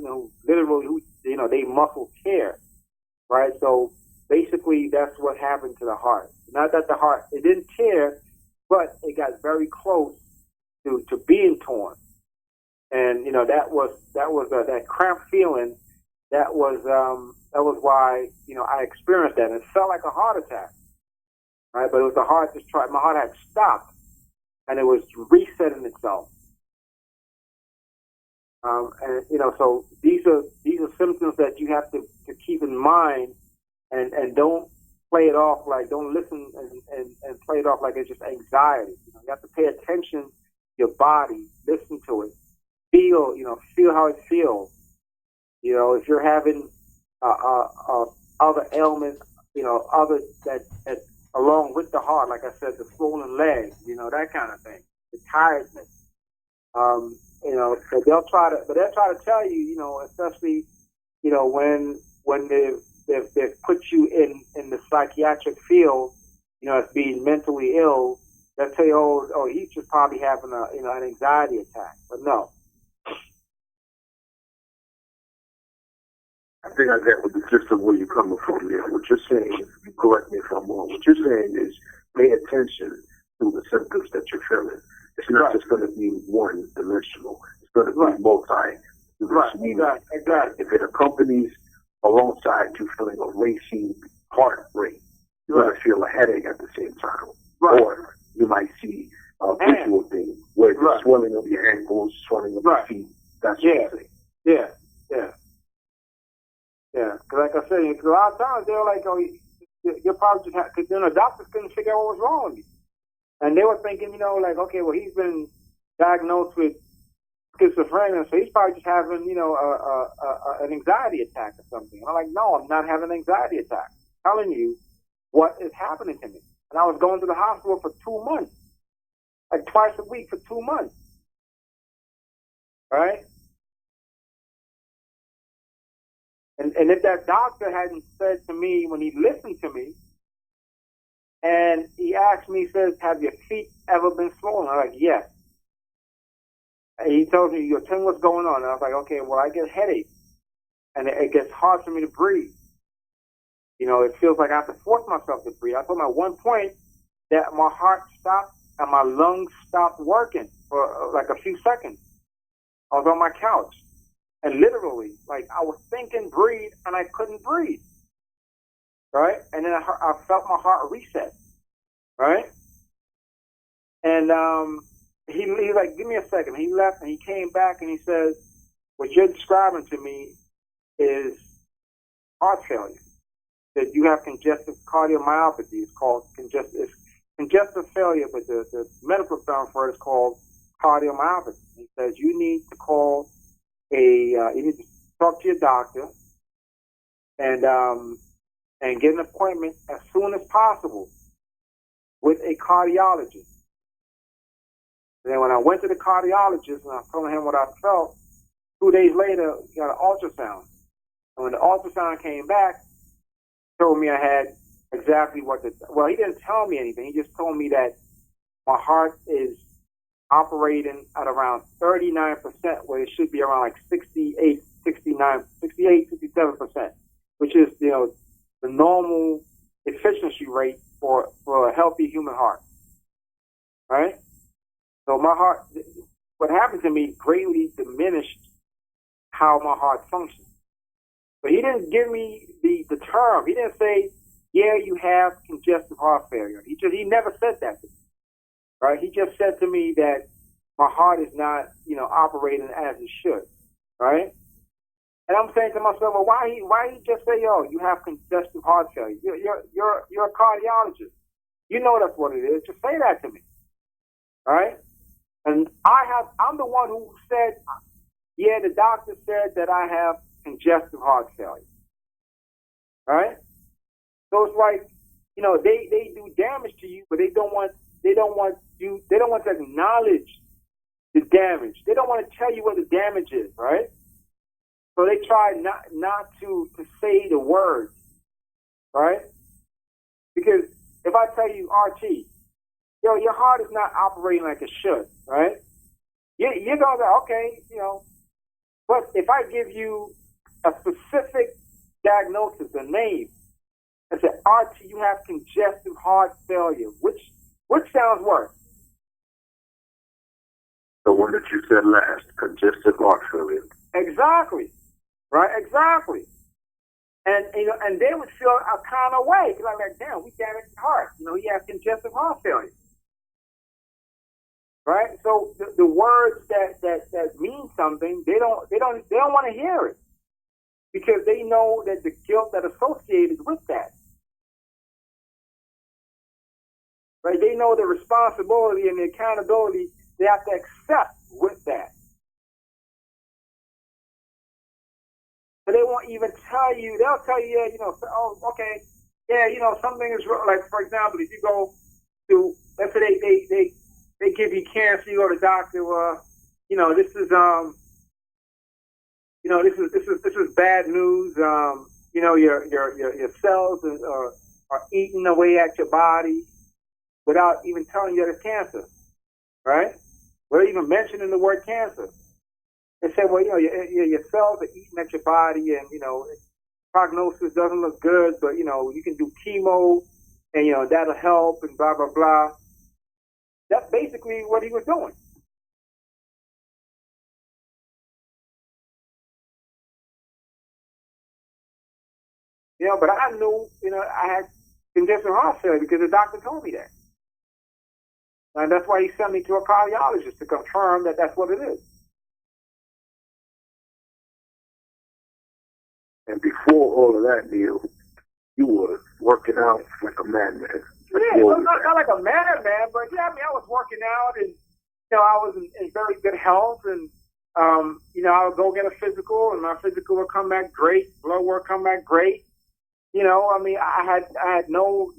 literally who they muscles tear, right? So basically that's what happened to the heart. Not that the heart, it didn't tear, but it got very close to being torn. And that cramp feeling. That was why I experienced that. And it felt like a heart attack, right? But it was the heart my heart had stopped, and it was resetting itself. And so these are symptoms that you have to keep in mind, and don't play it off like, don't listen and play it off like it's just anxiety. You have to pay attention to your body, listen to it, feel how it feels. If you're having other ailments, other that along with the heart, like I said, the swollen legs, that kind of thing, the tiredness. So they'll try to tell you, especially, when they've put you in the psychiatric field, as being mentally ill. They'll tell you, oh, he's just probably having an anxiety attack, but no. I think I get what the gist of where you're coming from there. What you're saying, correct me if I'm wrong, what you're saying is pay attention to the symptoms that you're feeling. It's not just going to be one-dimensional. It's going to be multi-dimensional. Exactly. If it accompanies alongside you feeling a racing heart rate, you're going to feel a headache at the same time. Or you might see a visual thing where the swelling of your ankles, swelling of your feet, that sort of thing. Yeah. Because like I said, a lot of times they're like, oh, you're probably just because then the doctors couldn't figure out what was wrong with you. And they were thinking, like, okay, well, he's been diagnosed with schizophrenia, so he's probably just having, an anxiety attack or something. And I'm like, no, I'm not having an anxiety attack. I'm telling you what is happening to me. And I was going to the hospital for 2 months, like twice a week for 2 months. Right? And if that doctor hadn't said to me when he listened to me, and he asked me, he says, have your feet ever been swollen? I'm like, yes. And he told me, tell me what's going on. And I was like, okay, well, I get headaches, and it gets hard for me to breathe. It feels like I have to force myself to breathe. I told him at one point that my heart stopped and my lungs stopped working for like a few seconds. I was on my couch, and literally, like, I was thinking breathe, and I couldn't breathe. Right? And then I felt my heart reset. Right? And he's like, give me a second. He left, and he came back, and he says, what you're describing to me is heart failure. That you have congestive cardiomyopathy. It's called congestive failure, but the medical term for it is called cardiomyopathy. He says you need to call you need to talk to your doctor and get an appointment as soon as possible with a cardiologist. And then when I went to the cardiologist and I told him what I felt, 2 days later, he got an ultrasound. And when the ultrasound came back, told me I had exactly well, he didn't tell me anything. He just told me that my heart is operating at around 39%, where it should be around like 68, 67%, which is, the normal efficiency rate for a healthy human heart. Right? So my heart, what happened to me greatly diminished how my heart functions. But he didn't give me the term. He didn't say, yeah, you have congestive heart failure. He never said that to me. Right? He just said to me that my heart is not, operating as it should. Right? And I'm saying to myself, well, why he just say, yo, you have congestive heart failure? You're a cardiologist. You know that's what it is. Just say that to me. Right? And I'm the one who said, yeah, the doctor said that I have congestive heart failure. Right? So it's like, they do damage to you, but they don't want to acknowledge the damage. They don't want to tell you what the damage is, right? So they try not to say the words, right? Because if I tell you, RT, your heart is not operating like it should, right? You're going to go, okay, but if I give you a specific diagnosis, a name, and say, RT, you have congestive heart failure, which sounds worse? The one that you said last, congestive heart failure. Exactly. Right? Exactly. And they would feel a kind of way, because I'm like, damn, we damaged his heart. He has congestive heart failure. Right? So the words that mean something, they don't want to hear it, because they know that the guilt that associated with that. Right? They know the responsibility and the accountability they have to accept with that. But they won't even tell you. They'll tell you, oh, okay, yeah, something is wrong. Like, for example, if you go to, let's say they give you cancer, you go to the doctor. This is bad news. Your cells are eating away at your body without even telling you that it's cancer, right? Without even mentioning the word cancer. They say, well, your cells are eating at your body, and prognosis doesn't look good, but you can do chemo, and that'll help, and blah blah blah. That's basically what he was doing. But I knew, I had congestive heart failure because the doctor told me that. And that's why he sent me to a cardiologist to confirm that that's what it is. And before all of that, Neil, you were working out like a madman. Yeah, not like a madman, but yeah, I mean, I was working out, and I was in very good health, and I would go get a physical, and my physical would come back great, blood work come back great. I mean, I had no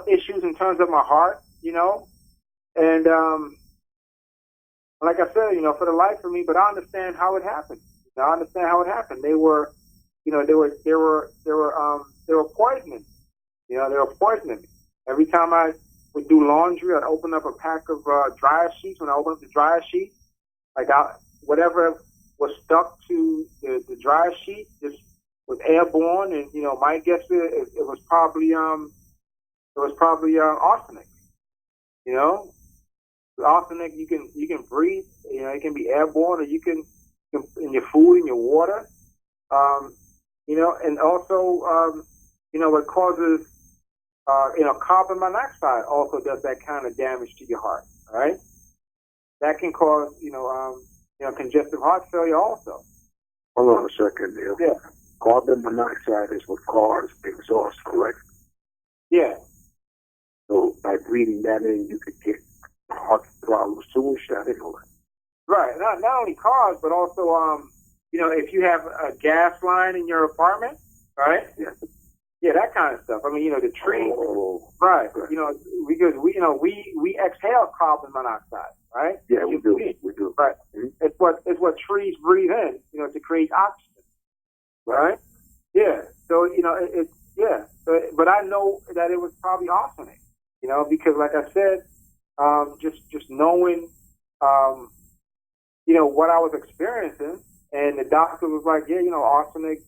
issues in terms of my heart, and like I said, for the life of me, but I understand how it happened. I understand how it happened. They were poisoning. They were poisoning me. Every time I would do laundry, I'd open up a pack of dryer sheets. When I opened up the dryer sheet, whatever was stuck to the dryer sheet just was airborne, and my guess is it was probably arsenic. With arsenic, you can breathe. It can be airborne, or you can in your food, in your water. And also, what causes, carbon monoxide also does that kind of damage to your heart. All right, that can cause, congestive heart failure also. Hold on a second, Neil. Yeah. Carbon monoxide is what causes exhaust, correct? Yeah. So by breathing that in, you could get heart problems too, I didn't know that. Right. Not only cars, but also, if you have a gas line in your apartment, right? Yeah. Yeah, that kind of stuff. I mean, the trees, right? Because we exhale carbon monoxide, right? Yeah, we do. Right. Mm-hmm. It's what trees breathe in, to create oxygen, right? Yeah. So but I know that it was probably arsenic, because like I said, just knowing, what I was experiencing, and the doctor was like, yeah, arsenic,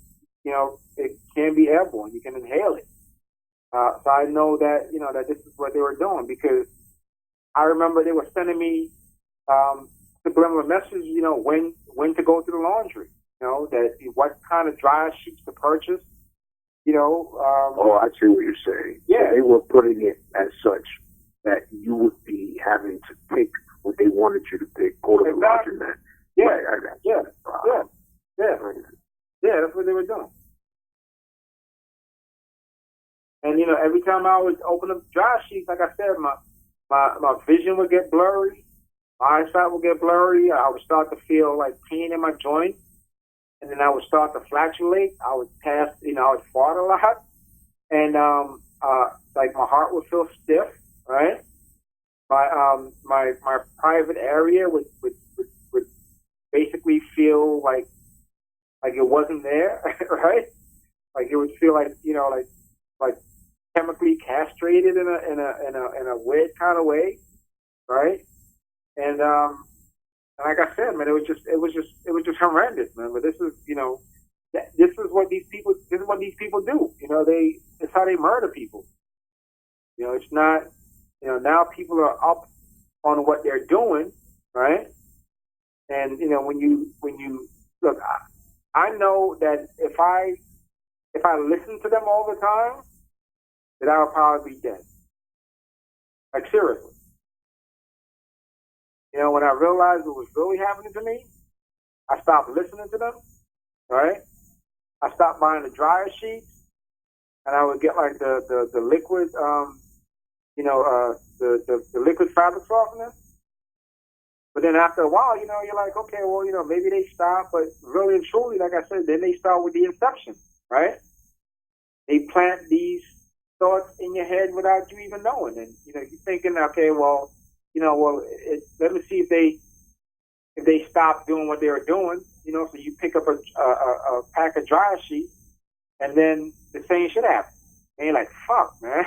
it can be airborne. You can inhale it. So I know that, that this is what they were doing, because I remember they were sending me subliminal messages, when to go to the laundry, that what kind of dryer sheets to purchase, oh, I see what you're saying. Yeah. So they were putting it as such that you would be having to pick what they wanted you to pick, go to the laundromat. Yeah. Right, I got you. Yeah, that's what they were doing. And every time I would open up dry sheets, like I said, my vision would get blurry, my eyesight would get blurry. I would start to feel like pain in my joints, and then I would start to flatulate. I would I would fart a lot, and like my heart would feel stiff, right? My private area would basically feel like it wasn't there, right? Like it would feel like like chemically castrated in a weird kind of way, right? And like I said, man, it was just horrendous, man. But this is this is what these people do. It's how they murder people. It's not now people are up on what they're doing, right? And when you look, I know that if I listen to them all the time, that I would probably be dead. Like seriously. When I realized what was really happening to me, I stopped listening to them, right? I stopped buying the dryer sheets, and I would get like the liquid, the liquid fabric softener. But then after a while, you're like, okay, well, maybe they stop, but really and truly, like I said, then they start with the inception, right? They plant these thoughts in your head without you even knowing, and you're thinking, okay, well, let me see if they stop doing what they were doing, so you pick up a pack of dryer sheets, and then the same shit happens. And you're like, fuck, man.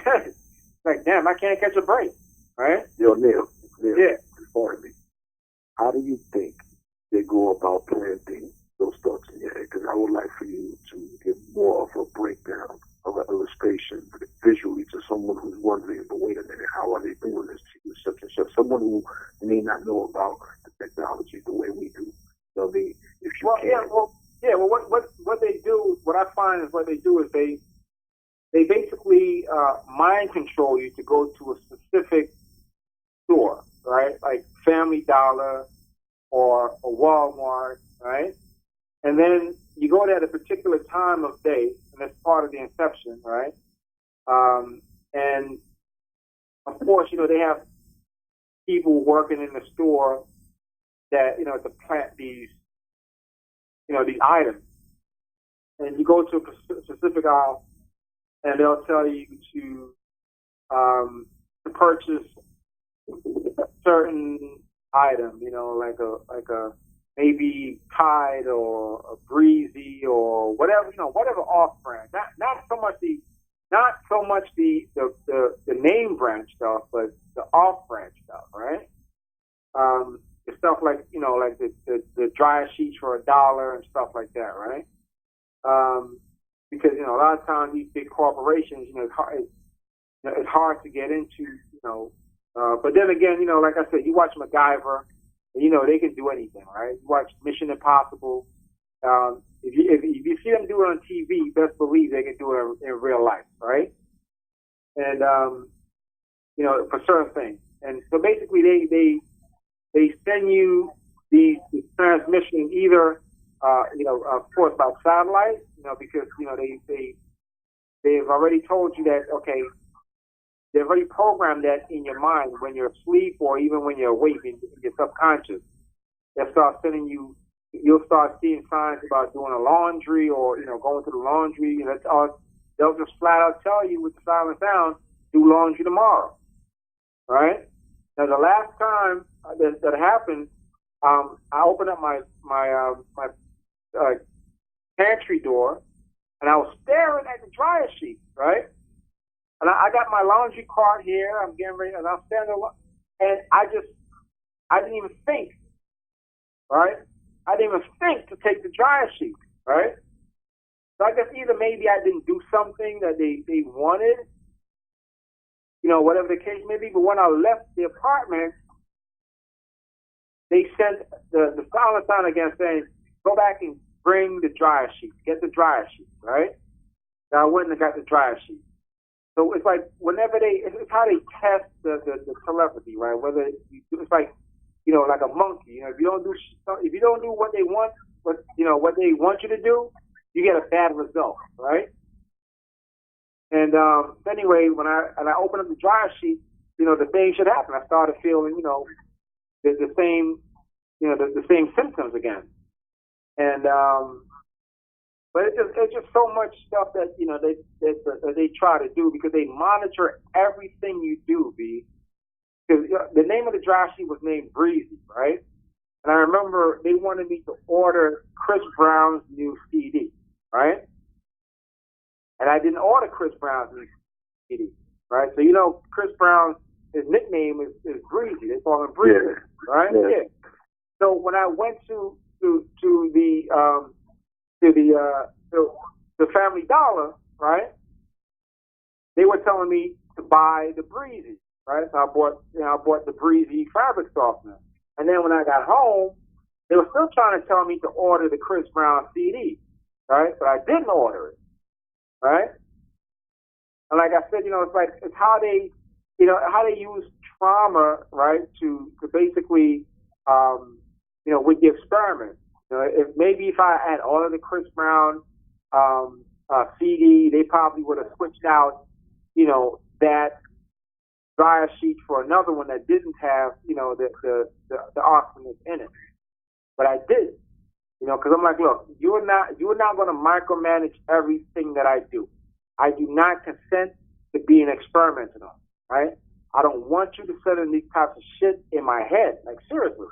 Like, damn, I can't catch a break, right? Neil, Yeah. Pardon me. How do you think they go about planting those thoughts in your head? Because I would like for you to give more of a breakdown of an illustration visually to someone who's you Well, can. Well, what they do, what I find is what they do is they basically mind control you to go to a specific store, right? Like Family Dollar or a Walmart, right? And then you go there at a particular time of day, and that's part of the inception, right? And of course, they have people working in the store that, to plant these, these items. And you go to a specific aisle, and they'll tell you to purchase a certain item, like a maybe Tide or a Breezy or whatever, whatever off brand. Not so much the name brand stuff, but the off brand stuff, right? The stuff like like the dryer sheets for $1 and stuff like that, right? Because a lot of times these big corporations, it's hard to get into, but then again, like I said, you watch MacGyver, and they can do anything, right? You watch Mission Impossible. If you see them do it on TV, best believe they can do it in real life, right? And for certain things. And so basically, they send you these transmissions either, of course, by satellite, because they've already told you that, okay, they've already programmed that in your mind when you're asleep or even when you're awake in your subconscious. They'll start sending you. You'll start seeing signs about doing a laundry or going to the laundry. They'll just flat out tell you with the silent sound, do laundry tomorrow, right? Now the last time that happened, I opened up my pantry door, and I was staring at the dryer sheet, right? And I got my laundry cart here. I'm getting ready, and I'm standing there, and I didn't even think, right? I didn't even think to take the dryer sheet, right? So I guess either maybe I didn't do something that they wanted, whatever the case may be. But when I left the apartment, they sent the silent sign again saying, go back and bring the dryer sheet. Get the dryer sheet, right? Now I went and got the dryer sheet. So it's like whenever it's how they test the telepathy, right? Whether it's like, like a monkey. If you don't do what they want, what they want you to do, you get a bad result, right? And anyway, when I opened up the dryer sheet, the same should happen. I started feeling, the same, the same symptoms again. And but it's just so much stuff that that they try to do because they monitor everything you do, B. Because the name of the dryer sheet was named Breezy, right? And I remember they wanted me to order Chris Brown's new CD, right? And I didn't order Chris Brown's new CD, right? So Chris Brown's his nickname is Breezy. They call him Breezy, right? Yeah. So when I went to the Family Dollar, right? They were telling me to buy the Breezy, right? So I bought the Breezy fabric softener. And then when I got home, they were still trying to tell me to order the Chris Brown CD, right? But I didn't order it, right? And like I said, it's how they, how they use trauma, right, to basically, with the experiment. If I had ordered the Chris Brown CD, they probably would have switched out, that dryer sheet for another one that didn't have, the arsenic in it. But I did, because I'm like, look, you're not going to micromanage everything that I do. I do not consent to being experimented on, right? I don't want you to set in these types of shit in my head, like seriously,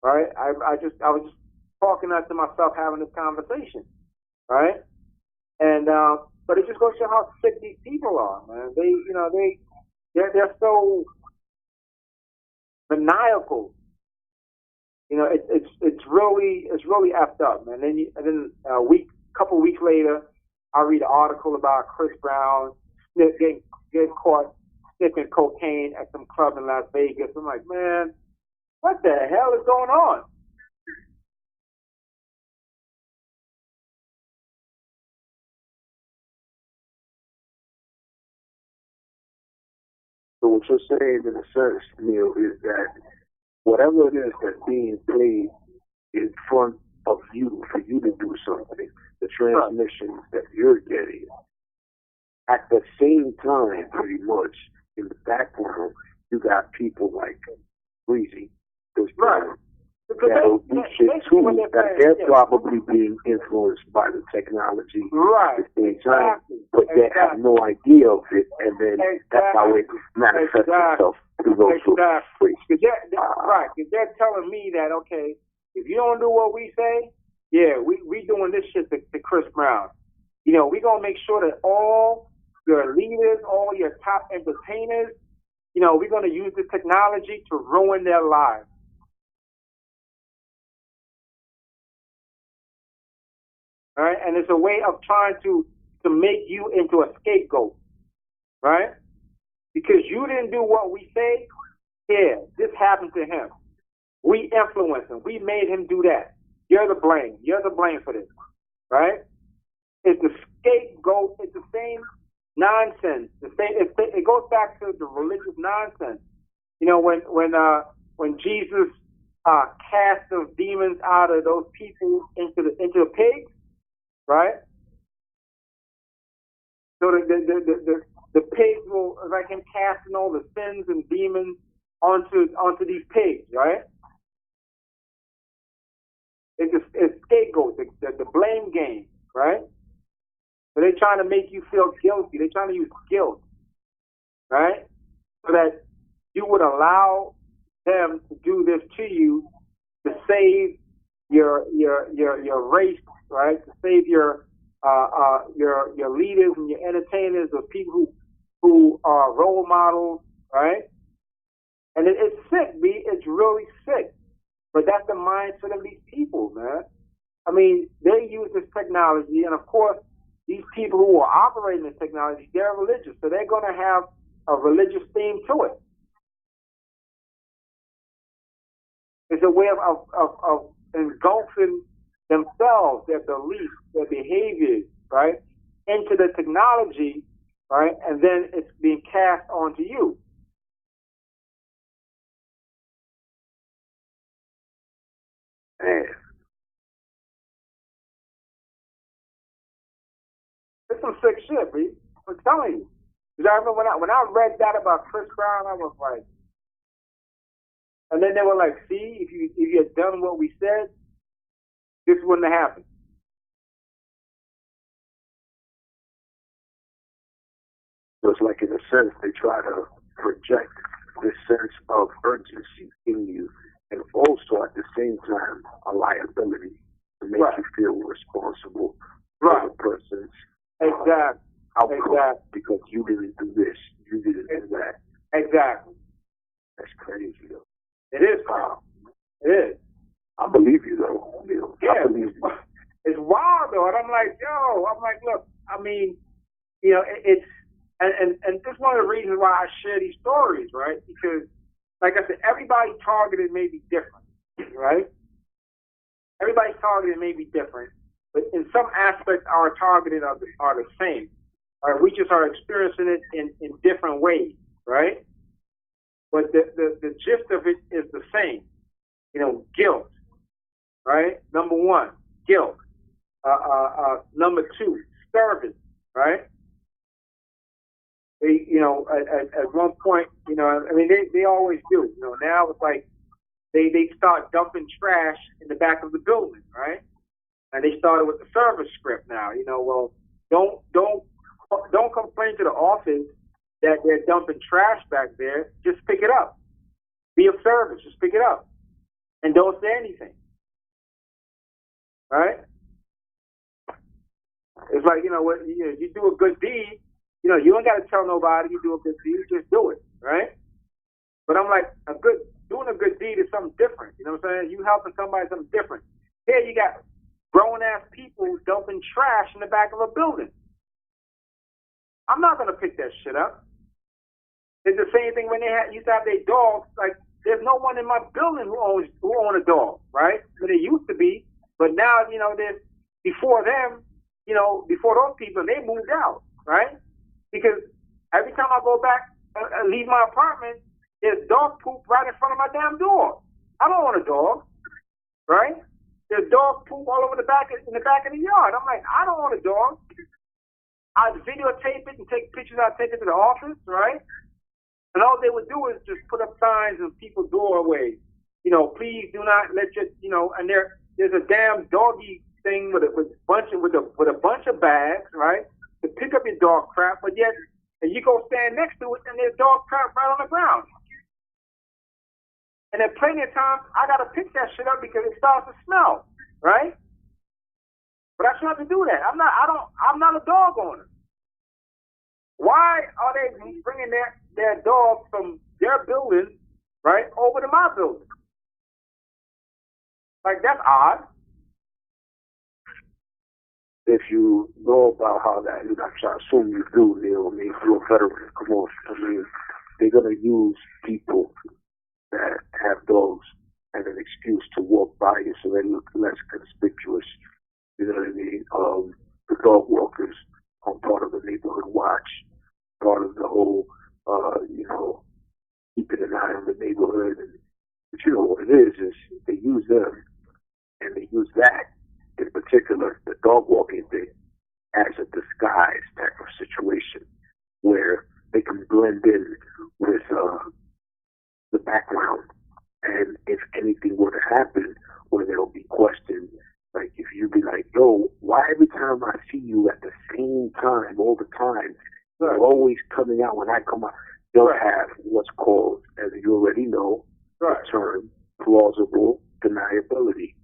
right? I was just talking to myself, having this conversation, right? And but it just goes to show how sick these people are, man. They're so maniacal. It's really effed up, man. And then couple weeks later, I read an article about Chris Brown getting caught sniffing cocaine at some club in Las Vegas. I'm like, man, what the hell is going on? So what you're saying in a sense, Neil, is that whatever it is that's being played in front of you for you to do something, the transmissions that you're getting, at the same time, pretty much, in the background, you got people like Breezy, that'll do shit too, that they're probably being influenced by the technology at the same time, but they have no idea of it, and then that's how it manifests itself through those Right, because they're telling me that, okay, if you don't do what we say, yeah, we doing this shit to Chris Brown. You know, we're going to make sure that all your leaders, all your top entertainers, you know, we're going to use the technology to ruin their lives. All right, and it's a way of trying to make you into a scapegoat, right? Because you didn't do what we say, yeah, this happened to him. We influenced him. We made him do that. You're the blame. You're the blame for this, right? It's the scapegoat. It's the same nonsense. It goes back to the religious nonsense. You know, when Jesus cast those demons out of those people into the pigs, right? So the pigs will, like him casting all the sins and demons onto these pigs, right? It's scapegoat, the blame game, right? So they're trying to make you feel guilty. They're trying to use guilt, right? So that you would allow them to do this to you to save your race, right? To save your leaders and your entertainers, or people who are role models, right? And it's sick, B. It's really sick. But that's the mindset of these people, man. I mean, they use this technology, and of course, these people who are operating this technology, they're religious, so they're going to have a religious theme to it. It's a way of engulfing themselves, their beliefs, their behaviors, right, into the technology, right, and then it's being cast onto you. Man. It's some sick shit, B. I'm telling you. Because I remember when I read that about Chris Brown, I was like, and then they were like, see, if you had done what we said, this wouldn't have happened. So it's like, in a sense, they try to project this sense of urgency in you, and also at the same time a liability to make you feel responsible for the person's outcome, because you didn't do this, you didn't do that. Exactly. That's crazy, though. It is. Wow. It is. I believe you, though. Yeah. I believe you. It's wild, though, and I'm like, look, I mean, you know, it's and this is one of the reasons why I share these stories, right? Because, like I said, everybody targeted may be different, right? Everybody's targeted may be different, but in some aspects, our targeted are the same. Right? We just are experiencing it in different ways, right? But the gist of it is the same. You know, guilt, right? Number one, guilt. Number two, service, right? They, you know, at one point, you know, I mean, they always do. You know, now it's like they start dumping trash in the back of the building, right? And they started with the service script now. You know, well, don't complain to the office that they're dumping trash back there. Just pick it up. Be of service. Just pick it up, and don't say anything. Right? It's like, you know, what you do a good deed. You know, you don't got to tell nobody you do a good deed. Just do it, right? But I'm like, doing a good deed is something different. You know what I'm saying? You helping somebody is something different. Here you got grown-ass people dumping trash in the back of a building. I'm not going to pick that shit up. It's the same thing when they used to have their dogs. Like, there's no one in my building who own a dog, right? But they used to be. But now, you know, before them, you know, before those people, they moved out, right? Because every time I go back leave my apartment, there's dog poop right in front of my damn door. I don't want a dog, right? There's dog poop all over the back of the yard. I'm like, I don't want a dog. I'd videotape it and take pictures. I'd take it to the office, right? And all they would do is just put up signs in people's doorways. Please do not let your, and there's a damn doggy thing with a bunch of bags, right? To pick up your dog crap, but yet, and you go stand next to it, and there's dog crap right on the ground. And then plenty of times, I gotta pick that shit up because it starts to smell, right? But I shouldn't have to do that. I'm not a dog owner. Why are they bringing their dog from their building, right, over to my building? Like, that's odd. If you know about how that, I assume you do, Neil. I mean, you're a veteran. Come on. I mean, they're going to use people that have dogs as an excuse to walk by you so they look less conspicuous. You know what I mean? The dog walkers are part of the neighborhood watch, part of the whole, keeping an eye on the neighborhood. But you know what it is they use them, and they use that, in particular, the dog walking thing, as a disguise type of situation where they can blend in with the background. And if anything were to happen, where there'll be questions, like if you be like, yo, why every time I see you at the same time, all the time, you're always coming out when I come out, they'll have what's called, as you already know, the term plausible deniability.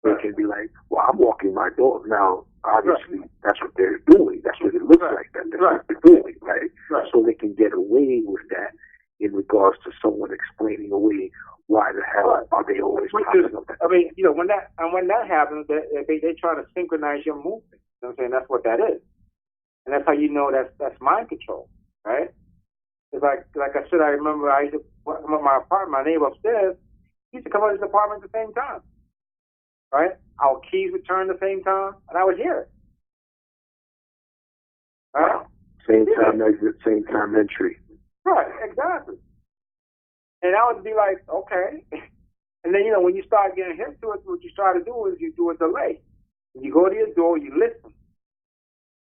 They can be like, well, I'm walking my dog. Now, obviously, that's what they're doing. That's what it looks like. That's what they're doing, right? So they can get away with that in regards to someone explaining away why the hell are they always popping up. I mean, when that happens, they try to synchronize your movement. You know what I'm saying? That's what that is. And that's how you know that's mind control, right? It's like I said, I remember I used to come up my apartment, my neighbor upstairs, he used to come out of his apartment at the same time. Right? Our keys would turn at the same time, and I would hear it. Right? Same time exit, same time entry. Right, exactly. And I would be like, okay. And then, when you start getting hip to it, what you try to do is you do a delay. When you go to your door, you listen.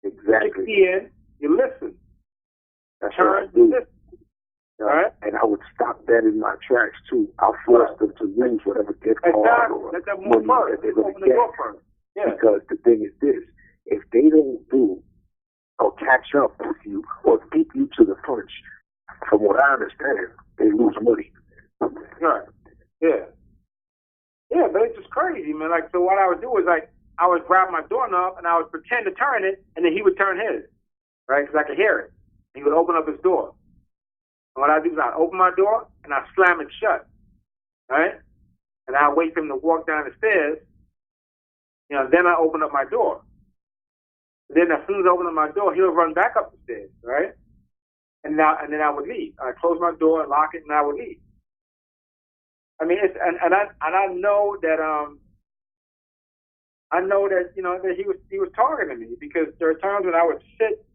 Exactly. You listen. That's what I do. Listen. Right? And I would stop that in my tracks too. I'll force them to use whatever gift card or money that they're going to get. Yeah. Because the thing is this: if they don't do or catch up with you or beat you to the punch, from what I understand, they lose money. Right. Yeah. Yeah, but it's just crazy, man. Like, so what I would do is I would grab my doorknob and I would pretend to turn it, and then he would turn his, right? Because I could hear it. He would open up his door. And what I do is I open my door and I slam it shut, right? And I wait for him to walk down the stairs. Then I open up my door. Then as soon as I open up my door, he'll run back up the stairs, right? And then I would leave. I close my door and lock it, and I would leave. I mean, I know that that he was targeting me, because there are times when I would sit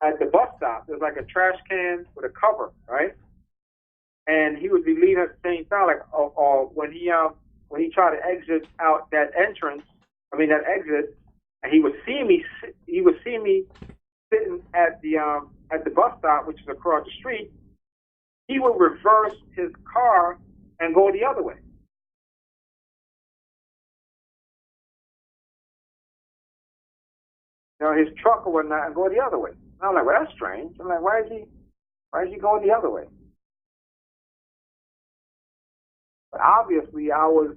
at the bus stop. There's like a trash can with a cover, right? And he would be leaving at the same time, like, or when he tried to exit out that exit, and he would see me sitting at the bus stop, which is across the street. He would reverse his car and go the other way. His truck or whatnot, and go the other way. And I'm like, well, that's strange. I'm like, why is he going the other way? But obviously, I was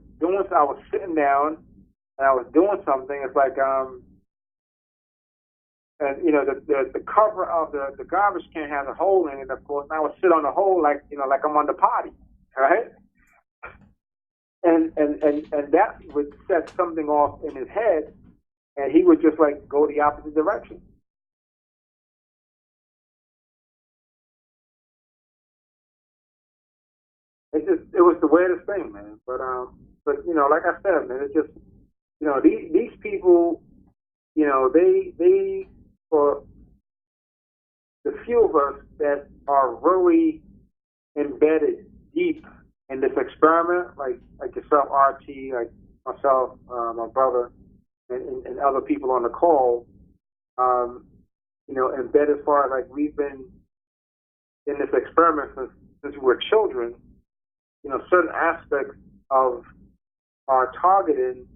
sitting down and I was doing something. It's like, and the cover of the garbage can has a hole in it, of course. And I would sit on the hole like I'm on the potty, right? And that would set something off in his head, and he would just go the opposite direction. It was the weirdest thing, man. But like I said, man, it's just these people, they for the few of us that are really embedded deep in this experiment, like yourself, RT, like myself, my brother, and other people on the call, embedded as far as like we've been in this experiment since we were children, certain aspects of our targeting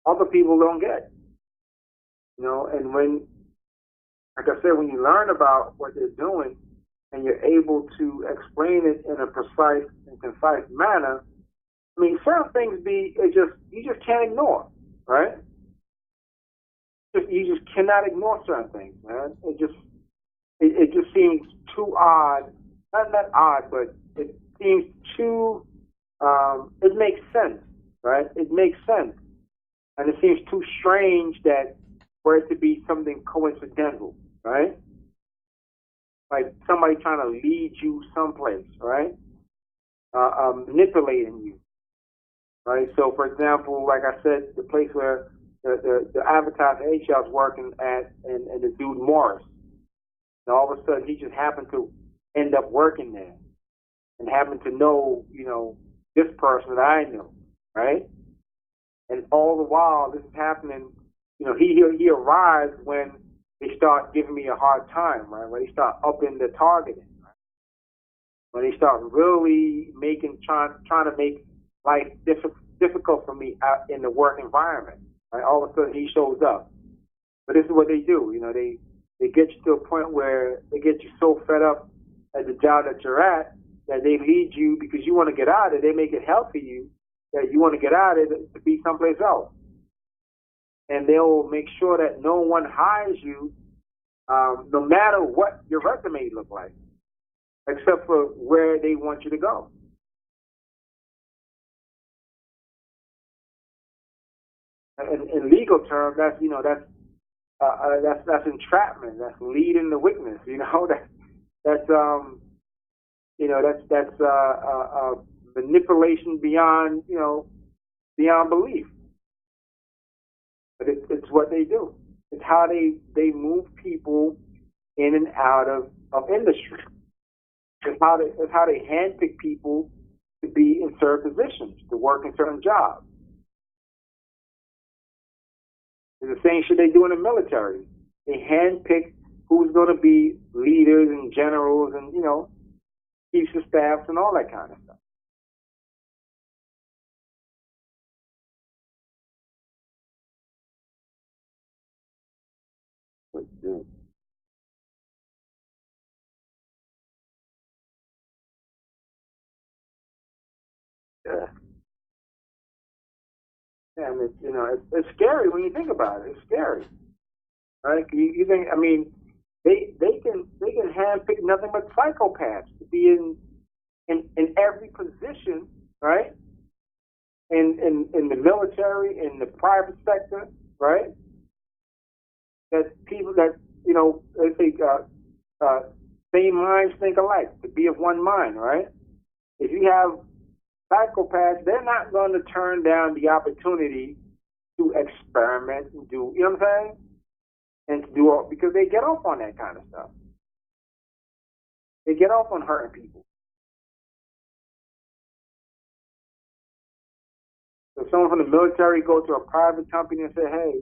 other people don't get. And when, like I said, when you learn about what they're doing and you're able to explain it in a precise and concise manner, I mean, certain things you just can't ignore, right? You just cannot ignore certain things, man. It just seems too odd. Not odd, but it seems too. It makes sense, right? It makes sense, and it seems too strange that for it to be something coincidental, right? Like somebody trying to lead you someplace, right? Manipulating you, right? So, for example, like I said, the place where the advertising agency I was working at, and the dude Morris, and all of a sudden he just happened to end up working there, and happened to know, this person that I know, right? And all the while this is happening, he arrives when they start giving me a hard time, right? When they start upping the targeting, right? When they start really trying to make life difficult for me out in the work environment, right? All of a sudden he shows up. But this is what they do, they get you to a point where they get you so fed up at the job that you're at that they lead you, because you want to get out of it. They make it hell for you that you want to get out of it to be someplace else. And they'll make sure that no one hires you, no matter what your resume look like, except for where they want you to go. In legal terms, that's entrapment. That's leading the witness. That's manipulation beyond belief. But it's what they do. It's how they move people in and out of industry. It's how they handpick people to be in certain positions, to work in certain jobs. It's the same shit they do in the military. They handpick who's going to be leaders and generals and chiefs of staffs and all that kind of stuff. Yeah. Yeah, I mean, it's scary when you think about it. It's scary, right? You think, I mean, they can handpick nothing but psychopaths to be in every position, right? In the military, in the private sector, right? That people that they say same minds think alike, to be of one mind, right? If you have psychopaths, they're not going to turn down the opportunity to experiment and do, you know what I'm saying? And to do all, because they get off on that kind of stuff. They get off on hurting people. So someone from the military go to a private company and say, hey,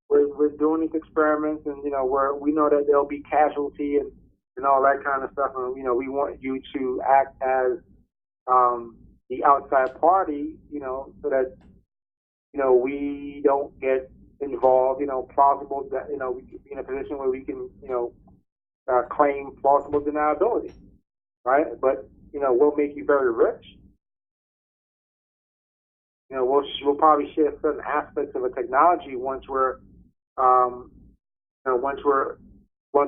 we're doing these experiments, and we know that there'll be casualty and all that kind of stuff, and we want you to act as the outside party, so that we don't get involved, plausible, that we can be in a position where we can claim plausible deniability, right? But we'll make you very rich. We'll probably share certain aspects of a technology once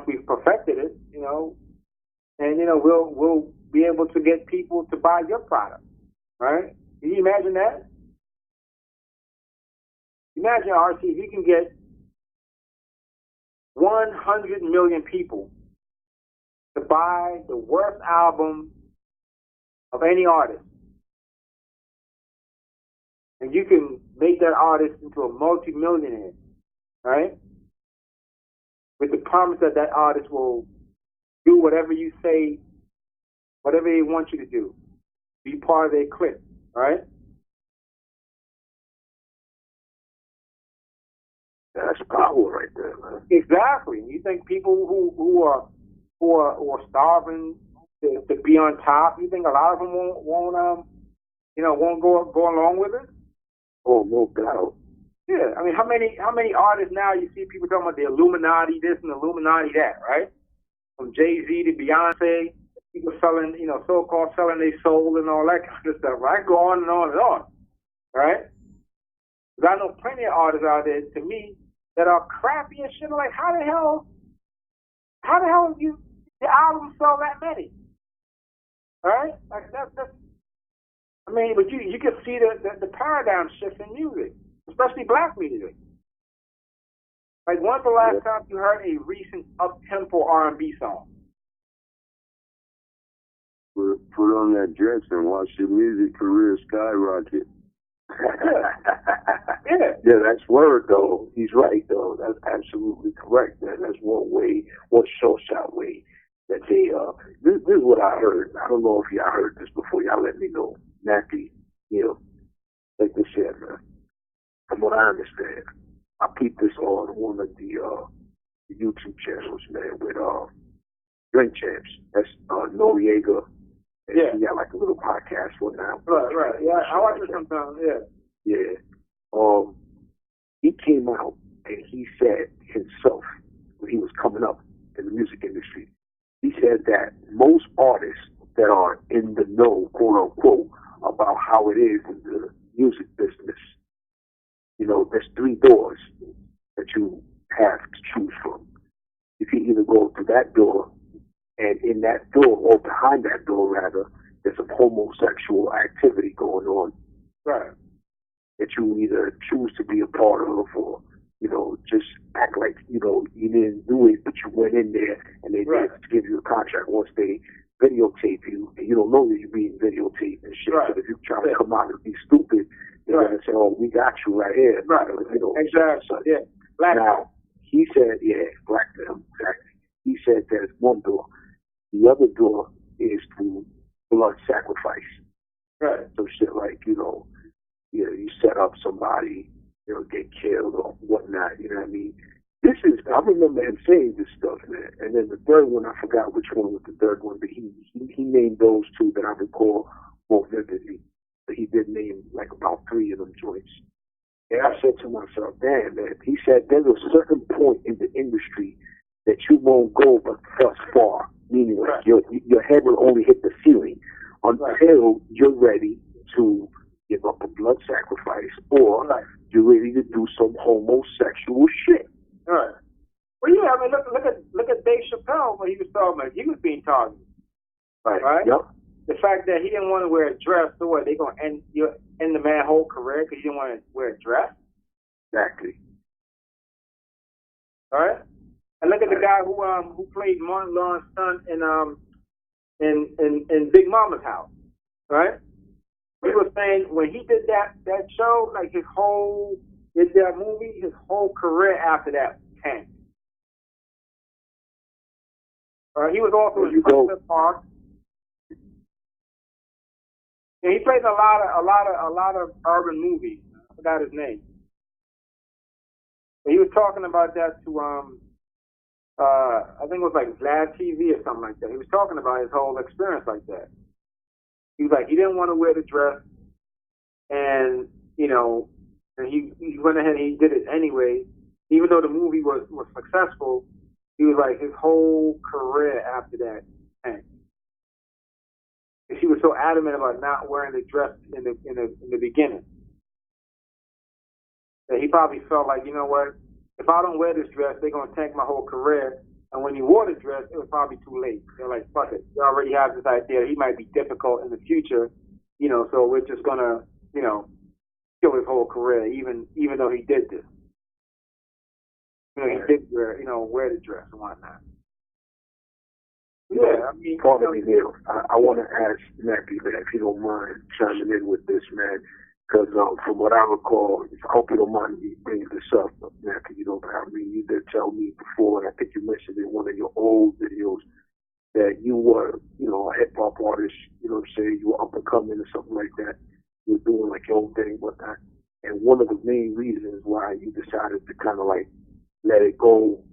we've perfected it, and we'll be able to get people to buy your product, right? Can you imagine that? Imagine, RC, if you can get 100 million people to buy the worst album of any artist, and you can make that artist into a multi-millionaire, right? With the promise that that artist will do whatever you say, whatever they want you to do. Be part of their clique, right? That's power right there, man. Exactly. You think people who are starving to be on top? You think a lot of them won't go along with it? Oh, no doubt. Yeah. I mean, how many artists now you see people talking about the Illuminati this and Illuminati that, right? From Jay-Z to Beyonce, people selling, so-called selling their soul and all that kind of stuff, right? Go on and on and on, right? Because I know plenty of artists out there, to me, that are crappy and shit. Like, how the hell the album sell that many? All right? Like, that's I mean, but you can see the paradigm shift in music, especially black music. Like, when's the last time you heard a recent up-tempo R&B song? Put on that dress and watch your music career skyrocket. Yeah, that's word though. He's right though. That's absolutely correct. That's one short shot way that they. This is what I heard. I don't know if y'all heard this before. Y'all let me know. Nappy, like this shit, man. From what I understand, I peeped this on one of the YouTube channels, man, with Drink Champs. That's Noriega. And yeah. He got like a little podcast for now. Right. Yeah, I watch it sometimes. Yeah. Yeah. He came out and he said himself when he was coming up in the music industry, he said that most artists that are in the know, quote unquote, about how it is in the music business, there's three doors that you have to choose from. You can either go through that door, and in that door, or behind that door rather, there's some homosexual activity going on. Right. That you either choose to be a part of, or just act like you didn't do it, but you went in there and they did give you a contract. Once they videotape you, and you don't know that you're being videotaped and shit. Right. So if you try to come out and be stupid, they're gonna say, "Oh, we got you right here." Right. Exactly. So, yeah. Black. Now he said, black them exactly. He said there's one door. The other door is through blood sacrifice. Right. So shit like you set up somebody, get killed or whatnot, you know what I mean? I remember him saying this stuff, man. And then the third one, I forgot which one was the third one, but he named those two that I recall more vividly. But he did name like about three of them joints. And I said to myself, damn, man, he said there's a certain point in the industry that you won't go but thus far, meaning like your head will only hit the ceiling until you're ready to give up a blood sacrifice or you're ready to do some homosexual shit. Right. Well, yeah, I mean, look at Dave Chappelle when he was talking about he was being targeted. Right. Yep. The fact that he didn't want to wear a dress, so what? They gonna end the man's whole career because he didn't want to wear a dress. Exactly. All right. And look at the guy who played Martin Lawrence's son in Big Mama's House. Right. He was saying when he did that show, like did that movie, his whole career after that tanked. He was also in Sunset Park. And he played a lot of urban movies. I forgot his name. But he was talking about that to I think it was like Vlad TV or something like that. He was talking about his whole experience like that. He was like he didn't want to wear the dress, and and he went ahead and he did it anyway. Even though the movie was successful, he was like his whole career after that tanked. She was so adamant about not wearing the dress in the beginning that he probably felt like, you know what, if I don't wear this dress, they're gonna tank my whole career. And when he wore the dress, it was probably too late. They're like, fuck it, we already have this idea he might be difficult in the future, so we're just gonna, kill his whole career, even though he did this. He did wear the dress and whatnot. Yeah, I mean, pardon me, Neil. I want to ask Nappy, man, if you don't mind chiming in with this, man, because from what I recall, I hope you don't mind me bringing this up, Nappy, but I mean, you did tell me before, and I think you mentioned in one of your old videos, that you were, a hip hop artist, say you were up and coming or something like that. You were doing like your own thing, whatnot. And one of the main reasons why you decided to kind of like let it go,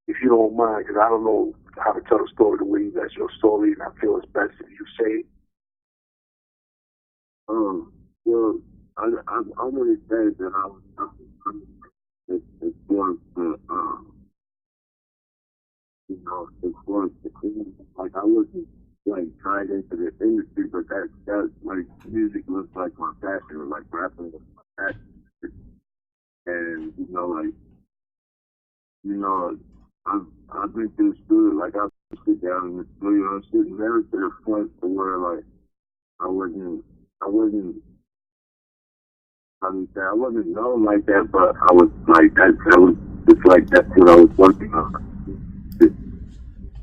if you don't mind, because I don't know how to tell the story the way that's your story, and I feel it's best if you say it. Well, I want to say that I was it's going to, it's going to, like, I wasn't, like, tied into the industry, but that, like, music was, like, my passion, like, rapping was my passion. And, I've been through the studio, like, I sit down in the studio and shit, never to the point to where, like, I wasn't, I wasn't known like that, but I was like that was just like that's what I was working on.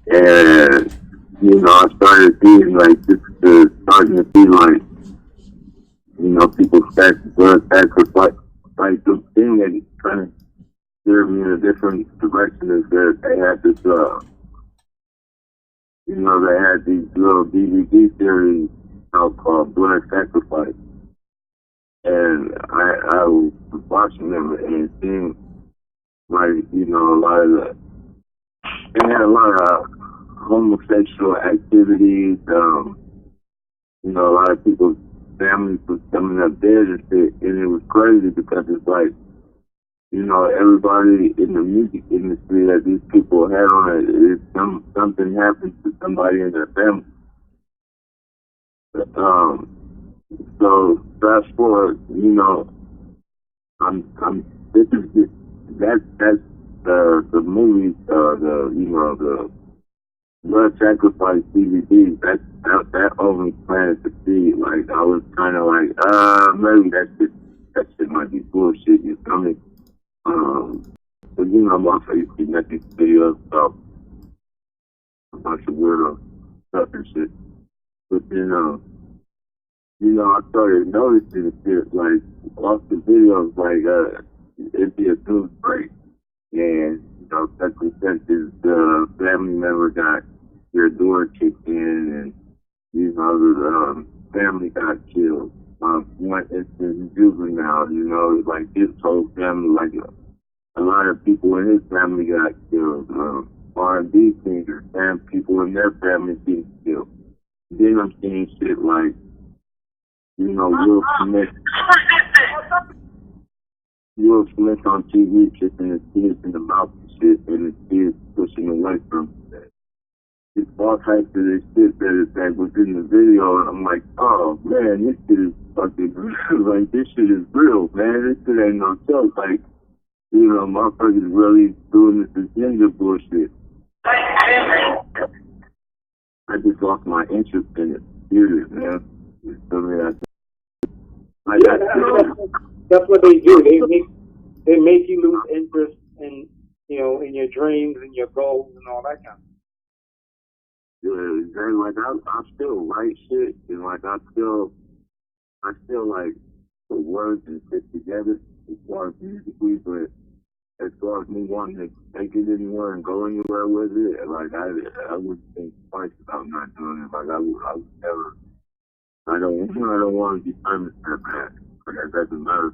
And I started seeing like starting to see like people sacrifice like the thing that kind of steered me in a different direction is that they had this they had these little DVD series out called Blood Sacrifice. And I was watching them and seeing like, a lot of they had a lot of homosexual activities, a lot of people's families was coming up dead and shit, and it was crazy because it's like, everybody in the music industry that these people had on it, something happens to somebody in their family. So fast forward, this is that's the movies, the Blood Sacrifice DVDs. That only planted the seed. Like I was kind of like, maybe that shit might be bullshit. You feel me? But I'm also used to making videos about a bunch of weirdo stuff and shit. But then, I started noticing shit like off the videos, like it'd be a news break, and such and such is the family member got their door kicked in, and the family got killed. One instance, juvenile, like his whole family, like a lot of people in his family got killed. R&B singers and people in their family getting killed. Then I'm seeing shit like, Will Smith on TV kissing his kids in the mouth and shit, and his kids pushing away from him. It's all types of this shit that was in the video, and I'm like, oh man, this shit is fucking real. Like, this shit is real, man. This shit ain't no joke. Like, motherfuckers really doing this agenda bullshit. I just lost my interest in it. Serious, man. That's what they do. They make you lose interest in in your dreams and your goals and all that kind of stuff. Yeah, exactly. Like I still write shit, and like I still like put words and shit together as far as musically, but as far as me wanting to take it anywhere and go anywhere with it, like I wouldn't think twice about not doing it. Like I would never. I don't want to be famous that bad. Like that doesn't matter.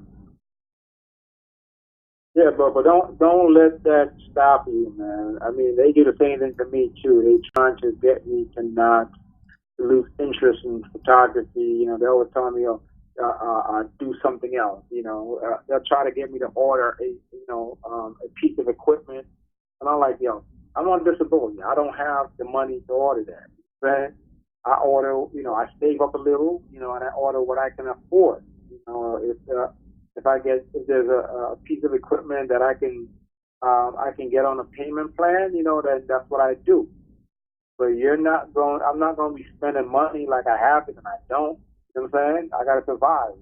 Yeah, but don't let that stop you, man. I mean, they do the same thing to me too. They trying to get me to not lose interest in photography. They always tell me, do something else. They'll try to get me to order a piece of equipment, and I'm like, I'm on disability. I don't have the money to order that. Right? I order, I save up a little, and I order what I can afford. If there's a piece of equipment that I can get on a payment plan, then that's what I do. But I'm not going to be spending money like I have it and I don't. You know what I'm saying? I got to survive.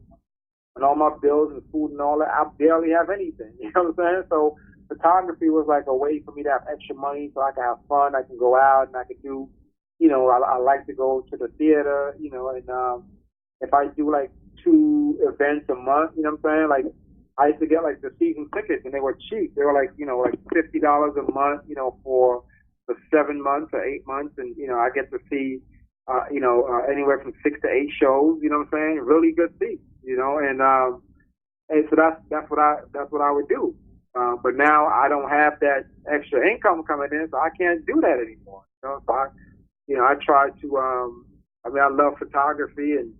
And all my bills and food and all that, I barely have anything. You know what I'm saying? So photography was like a way for me to have extra money so I can have fun. I can go out and I can do, I like to go to the theater, and if I do like 2 events a month, you know what I'm saying? Like I used to get like the season tickets and they were cheap. They were like, like $50 a month, for for 7 months or 8 months, and I get to see anywhere from 6 to 8 shows. You know what I'm saying? Really good seats. And so that's what I would do. But now I don't have that extra income coming in, so I can't do that anymore. So I try to. I love photography, and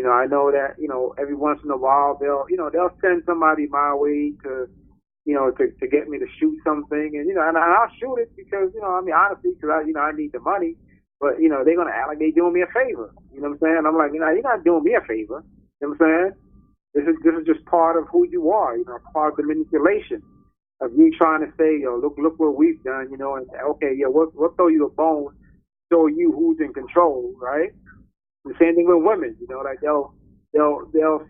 I know that every once in a while they'll send somebody my way to to get me to shoot something, and I'll shoot it because honestly, because I need the money, but they're gonna act like they doing me a favor. You know what I'm saying? I'm like, you're not doing me a favor. You know what I'm saying? This is just part of who you are. Part of the manipulation of you trying to say, look what we've done. And okay, we'll throw you a bone, show you who's in control, right? The same thing with women. Like they'll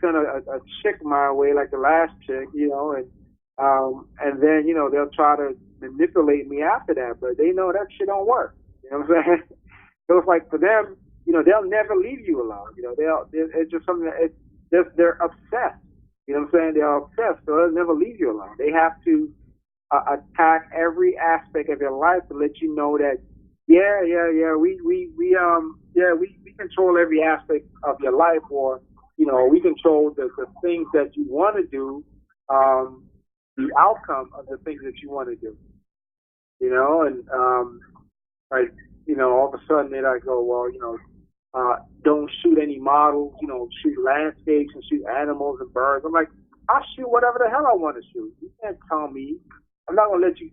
send a chick my way, like the last chick, and then they'll try to manipulate me after that, but they know that shit don't work. You know what I'm saying? So it's like for them, they'll never leave you alone. It's just something that they're obsessed. You know what I'm saying? They're obsessed, so they'll never leave you alone. They have to attack every aspect of your life to let you know that we control every aspect of your life, or we control the things that you want to do, the outcome of the things that you want to do. All of a sudden they like go, well, don't shoot any models, shoot landscapes and shoot animals and birds. I'm like, I'll shoot whatever the hell I want to shoot. You can't tell me. I'm not gonna let you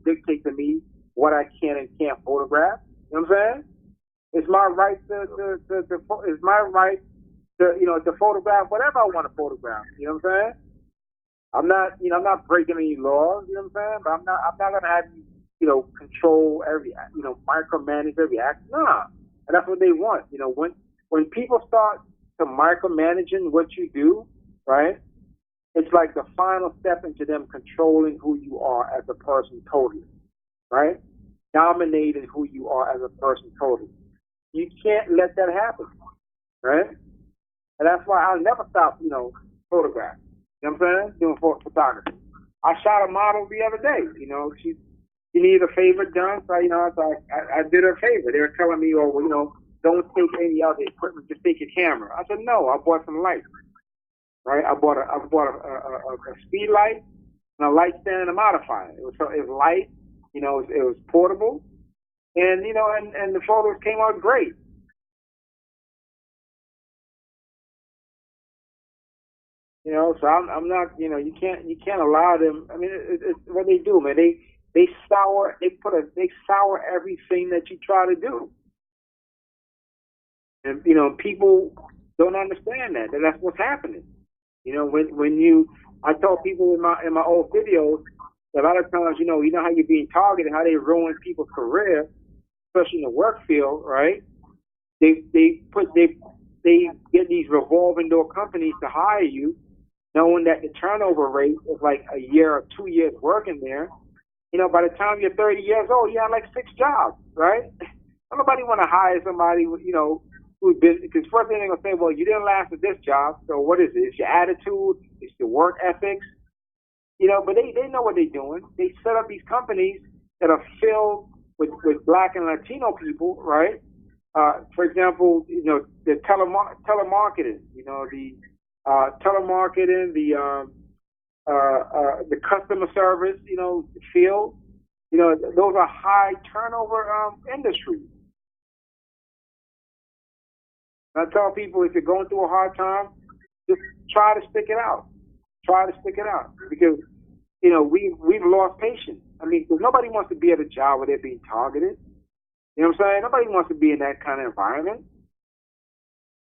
dictate to me what I can and can't photograph. You know what I'm saying? It's my right it's my right to photograph whatever I want to photograph. You know what I'm saying? I'm not breaking any laws. You know what I'm saying? But I'm not gonna have you, control every, micromanage every act. Nah. And that's what they want. When people start to micromanaging what you do, right? It's like the final step into them controlling who you are as a person totally, right? Dominating who you are as a person totally. You can't let that happen, right? And that's why I'll never stop, photographing. You know what I'm saying? Doing photography. I shot a model the other day. She needed a favor done, so I did her a favor. They were telling me, don't take any other equipment, just take your camera. I said, no, I bought some lights. Right? I bought a speed light and a light stand and a modifier. It was light, it was portable, and and the photos came out great. So I'm not, you can't allow them. I mean, it's what they do, man. They sour everything that you try to do, and people don't understand that that's what's happening. I tell people in my old videos, a lot of times, how you're being targeted, how they ruin people's career, especially in the work field, right? They get these revolving door companies to hire you, knowing that the turnover rate is like a year or 2 years working there. By the time you're 30 years old, you have like 6 jobs, right? Nobody want to hire somebody, who's been, because first thing they're going to say, well, you didn't last at this job, so what is it? It's your attitude, it's your work ethics, but they know what they're doing. They set up these companies that are filled with Black and Latino people, right? For example, the telemarketing, the telemarketing, the customer service, field, those are high turnover industries. I tell people, if you're going through a hard time, just try to stick it out. Try to stick it out, because we've lost patience. I mean, because nobody wants to be at a job where they're being targeted. You know what I'm saying? Nobody wants to be in that kind of environment.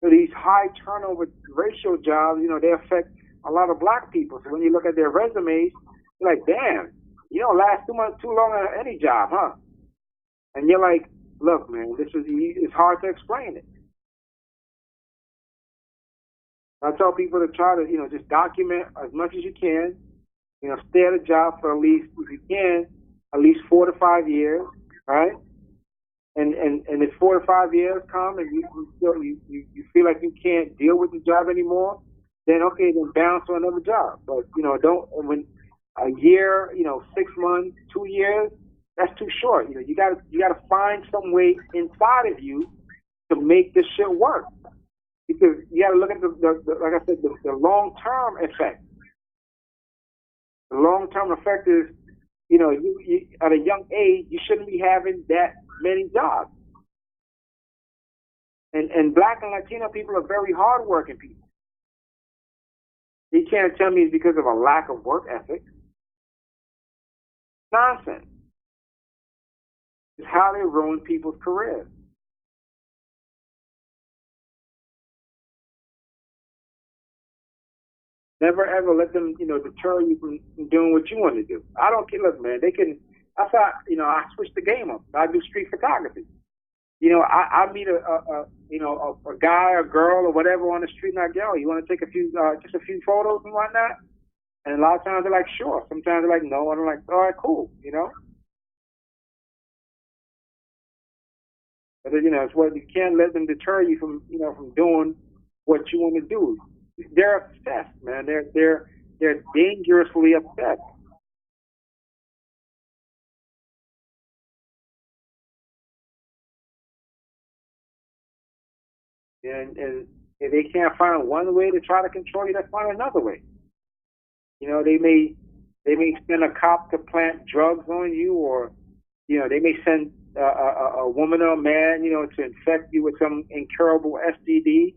So these high turnover ratio jobs, they affect a lot of Black people. So when you look at their resumes, you're like, damn, you don't last too long at any job, huh? And you're like, look, man, it's hard to explain it. I tell people to try to, just document as much as you can. Stay at a job for at least, if you can, at least 4 to 5 years, right? And if 4 to 5 years come and you feel like you can't deal with the job anymore, then okay, then bounce to another job. But don't, when a year, 6 months, 2 years, that's too short. You know, you gotta find some way inside of you to make this shit work. Because you gotta look at the like I said, the long term effect. The long term effect is, you know, you at a young age you shouldn't be having that many jobs. And black and Latino people are very hardworking people. You can't tell me it's because of a lack of work ethic. Nonsense. It's how they ruin people's careers. Never ever let them, you know, deter you from doing what you want to do. I don't care. Look, man, they can. I thought, you know, I switched the game up. I do street photography. You know, I meet a guy or girl or whatever on the street, and I go, you want to take a few, just a few photos and whatnot? And a lot of times they're like, sure. Sometimes they're like, no. And I'm like, all right, cool. You know. But you know, it's what you can't let them deter you from, you know, from doing what you want to do. They're obsessed, man. They're dangerously obsessed. And if they can't find one way to try to control you, let's find another way. You know, they may send a cop to plant drugs on you, or you know, they may send a woman or a man, you know, to infect you with some incurable STD.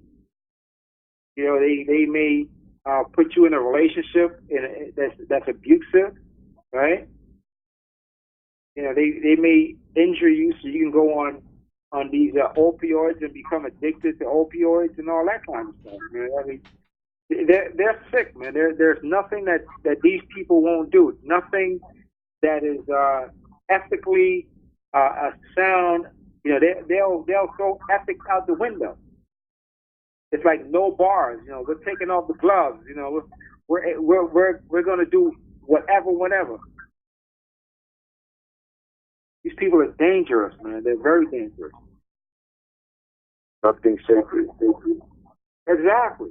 You know, they may put you in a relationship that's abusive, right? You know, they may injure you so you can go on these opioids and become addicted to opioids and all that kind of stuff. Man. I mean, they're sick, man. There's nothing that these people won't do. Nothing that is ethically sound. You know, they'll throw ethics out the window. It's like no bars. You know, we're taking off the gloves. You know, we're going to do whatever, whenever. These people are dangerous, man. They're very dangerous. Nothing sacred. Exactly.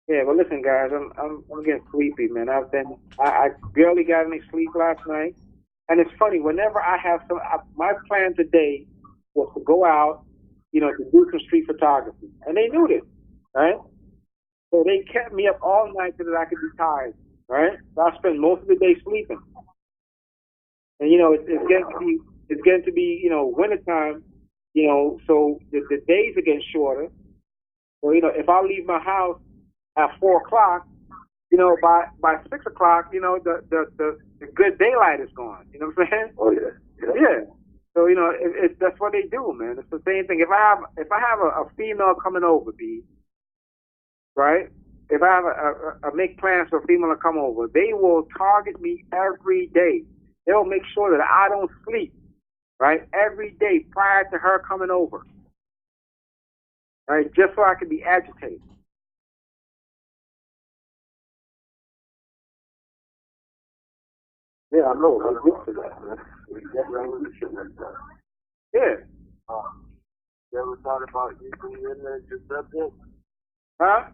Yeah, but listen, guys, I'm getting sleepy, man. I barely got any sleep last night, and it's funny. Whenever I have my plan today was to go out, you know, to do some street photography, and they knew this, right? So they kept me up all night so that I could be tired, right? So I spent most of the day sleeping, and you know, it's getting to be, you know, wintertime, you know, so the days are getting shorter. So you know, if I leave my house at 4 o'clock, you know, by 6 o'clock, you know, the good daylight is gone. You know what I'm saying? Oh yeah. Yeah. So you know, that's what they do, man. It's the same thing. If I have a female coming over, B, right? If I have a make plans for a female to come over, they will target me every day. They'll make sure that I don't sleep, right? Every day prior to her coming over, right? Just so I can be agitated. Yeah, I know. I'm used to that, man. We get around with shit like that. Yeah. You ever thought about using them as your subject? Huh?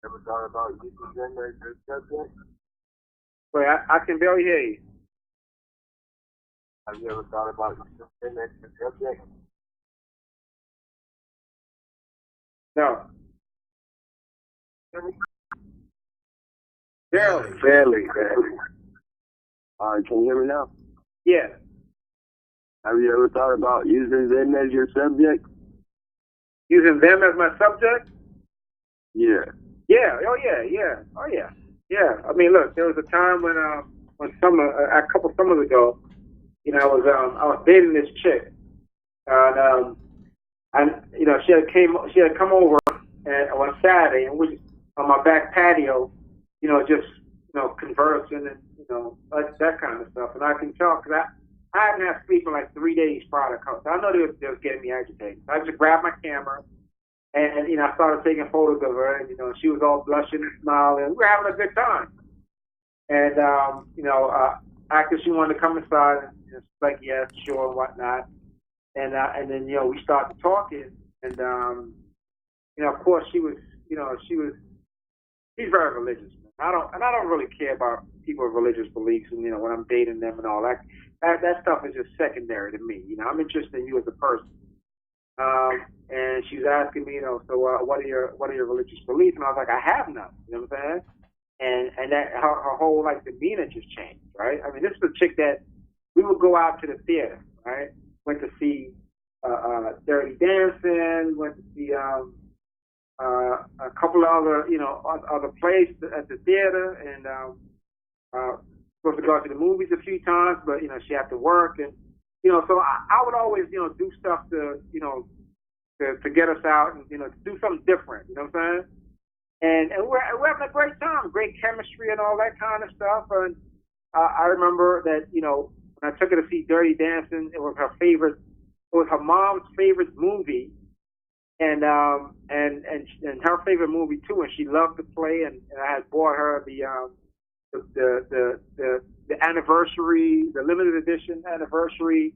Ever thought about using them as your subject? Wait, I can barely hear you. Have you ever thought about using them as your subject? No. Fairly. Alright, can you hear me now? Yeah. Have you ever thought about using them as your subject? Using them as my subject? Yeah. Yeah. Oh yeah. Oh yeah. Yeah. I mean, look, there was a time when a couple summers ago, you know, I was dating this chick, and you know, she had come over on Saturday, and we on my back patio, you know, just, you know, conversing and, you know, that kind of stuff. And I can tell, because I hadn't had sleep in like 3 days prior to coming. So I know they was getting me agitated. So I just grabbed my camera and, you know, I started taking photos of her, and, you know, she was all blushing and smiling. We were having a good time. And, you know, after she wanted to come inside, and she's like, yeah, sure, and whatnot. and then we started talking, and of course she's very religious. I don't really care about people's religious beliefs, and when I'm dating them and all that. That stuff is just secondary to me. I'm interested in you as a person. And she was asking me, so what are your religious beliefs? And I was like, I have none. You know what I'm saying? And that her whole demeanor just changed, right? I mean, this is a chick that we would go out to the theater, right? Went to see Dirty Dancing. Went to see a couple of other plays at the theater, and supposed to go out to the movies a few times, but she had to work, and so I would always do stuff to to get us out and to do something different. You know what I'm saying? And we're having a great time, great chemistry and all that kind of stuff. And I remember that when I took her to see Dirty Dancing, it was her favorite. It was her mom's favorite movie, and her favorite movie too. And she loved to play. And I had bought her the anniversary, the limited edition anniversary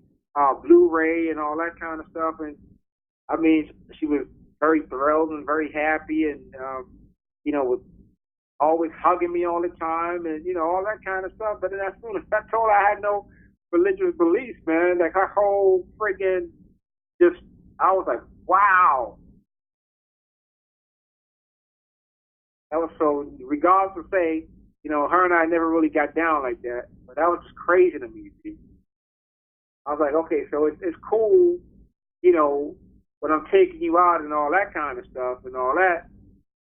Blu-ray and all that kind of stuff. And I mean, she was very thrilled and very happy, and was always hugging me all the time, and all that kind of stuff. But then as soon as I told her I had no religious beliefs, man, like her whole friggin' I was like, wow. That was so, regardless of say, her and I never really got down like that, but that was just crazy to me. See? I was like, okay, so it's cool, when I'm taking you out and all that kind of stuff and all that,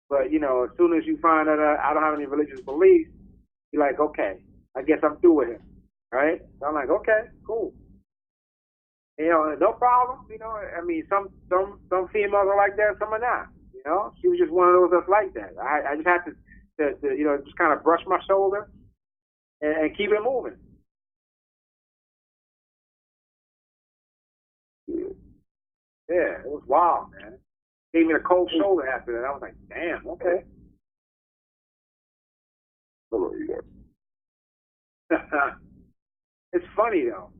but as soon as you find out I don't have any religious beliefs, you're like, okay, I guess I'm through with him, right? So I'm like, okay, cool. No problem. I mean, some females are like that, some are not. She was just one of those that's like that. I just had to just kind of brush my shoulder and keep it moving. Yeah, it was wild, man. Gave me the cold shoulder after that. I was like, damn, okay. It's funny though.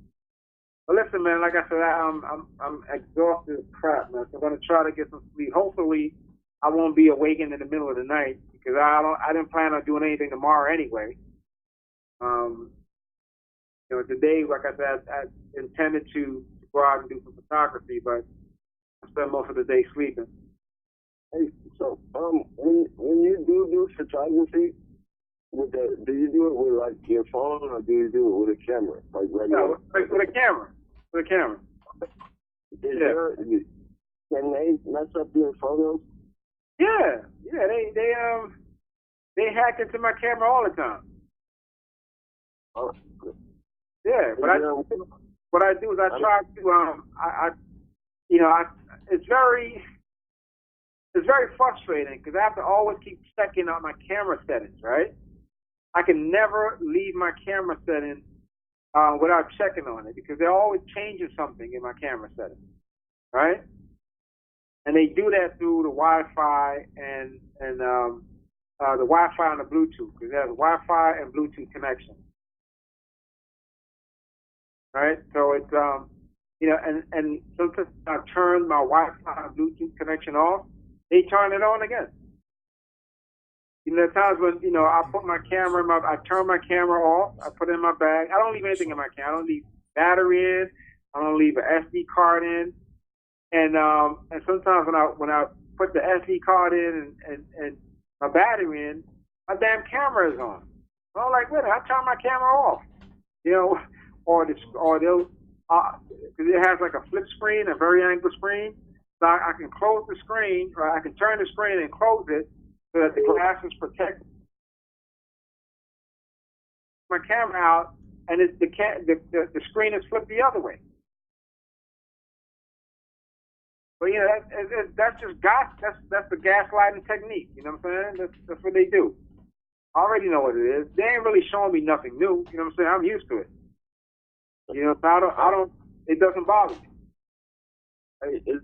But listen, man, like I said, I'm exhausted as crap, man. So I'm gonna try to get some sleep. Hopefully, I won't be awakened in the middle of the night because I didn't plan on doing anything tomorrow anyway. Today, like I said, I intended to go out and do some photography, but I spent most of the day sleeping. Hey, so when you do photography, do you do it with like your phone or do you do it with a camera, like regular? No, with a camera. With a camera. Can they mess up your photos? Yeah. They hack into my camera all the time. Oh. Yeah, but what I do is I try to it's very frustrating because I have to always keep checking out my camera settings, right? I can never leave my camera settings without checking on it because they're always changing something in my camera settings, right? And they do that through the Wi-Fi and the Wi-Fi and the Bluetooth because there's Wi-Fi and Bluetooth connection, right? So it's and sometimes I turn my Wi-Fi and Bluetooth connection off, they turn it on again. There's times when I put my camera I turn my camera off, I put it in my bag. I don't leave anything in my camera. I don't leave battery in. I don't leave an SD card in. And sometimes when I put the SD card in and my battery in, my damn camera is on. So I'm like, wait a minute, I turn my camera off. Or they'll because it has like a flip screen, a very angle screen. So I can close the screen, or I can turn the screen and close it so that the glass is protected. My camera out, and the screen is flipped the other way. But that's just gas. That's the gaslighting technique. You know what I'm saying? That's what they do. I already know what it is. They ain't really showing me nothing new. You know what I'm saying? I'm used to it. So I don't. It doesn't bother me. Hey, is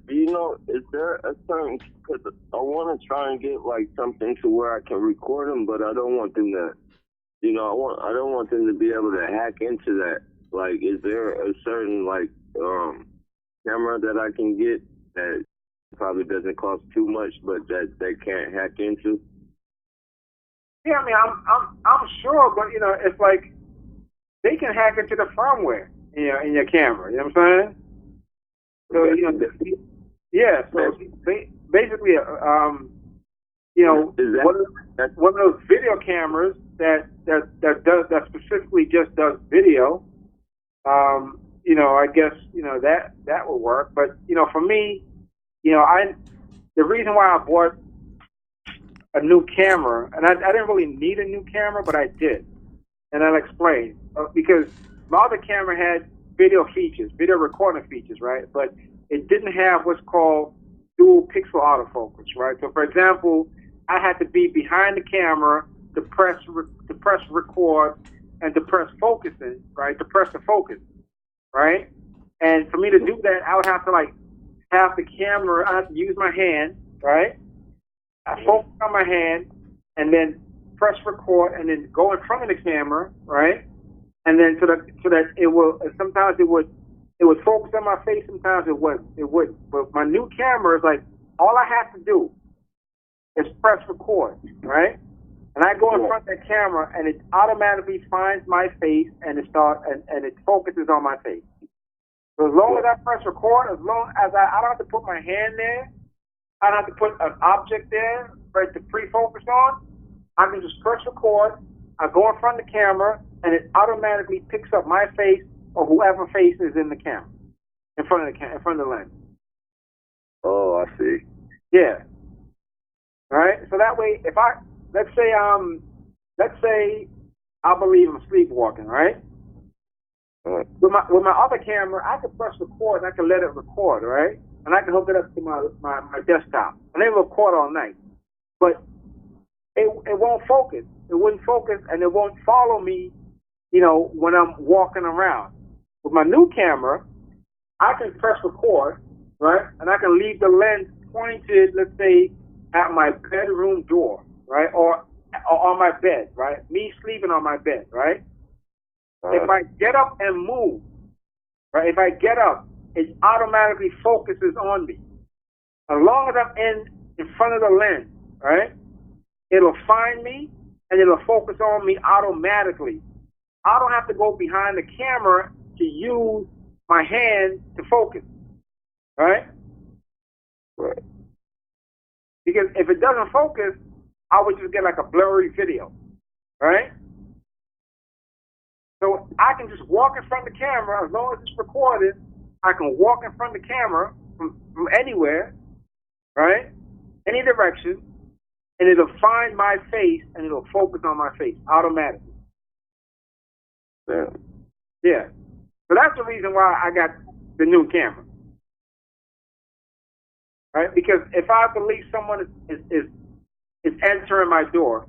there a certain? Cause I want to try and get like something to where I can record them, but I don't want them to. I don't want them to be able to hack into that. Like, is there a certain camera that I can get that probably doesn't cost too much, but that they can't hack into? Yeah, I mean, I'm sure, but it's like they can hack into the firmware, in your camera. You know what I'm saying? So yeah. So basically, one of those video cameras that specifically just does video. I guess that would work. But for me, the reason why I bought a new camera, and I didn't really need a new camera, but I did, and I'll explain. Because my other camera had video recording features, right? But it didn't have what's called dual pixel autofocus, right? So, for example, I had to be behind the camera to press record and to press focusing, right? To press the focus, right? And for me to do that, I would have to have the camera. I have to use my hand, right? I focus on my hand, and then press record, and then go in front of the camera, right? And then so that it will. Sometimes it would focus on my face. Sometimes it wouldn't. But my new camera is like all I have to do is press record, right? And I go in front of that camera, and it automatically finds my face, and it focuses on my face. So as long as I press record, as long as I don't have to put my hand there, I don't have to put an object there for it to pre-focus on. I can just press record. I go in front of the camera, and it automatically picks up my face or whoever face is in the camera, in front of the lens. Oh, I see. Yeah. All right. So that way, if let's say I believe I'm sleepwalking, right? With my other camera, I can press record and I can let it record, right? And I can hook it up to my desktop, and it will record all night. But it won't focus. It wouldn't focus, and it won't follow me, when I'm walking around. With my new camera, I can press record, right? And I can leave the lens pointed, let's say, at my bedroom door, right? Or on my bed, right? Me sleeping on my bed, right? If I get up and move, right? If I get up, it automatically focuses on me. As long as I'm in front of the lens, right? It'll find me, and it'll focus on me automatically. I don't have to go behind the camera to use my hand to focus, right? Right. Because if it doesn't focus, I would just get like a blurry video, right? So I can just walk in front of the camera. As long as it's recorded, I can walk in front of the camera from anywhere, right? Any direction, and it'll find my face, and it'll focus on my face automatically. Yeah. So that's the reason why I got the new camera. Right? Because if I believe someone is entering my door,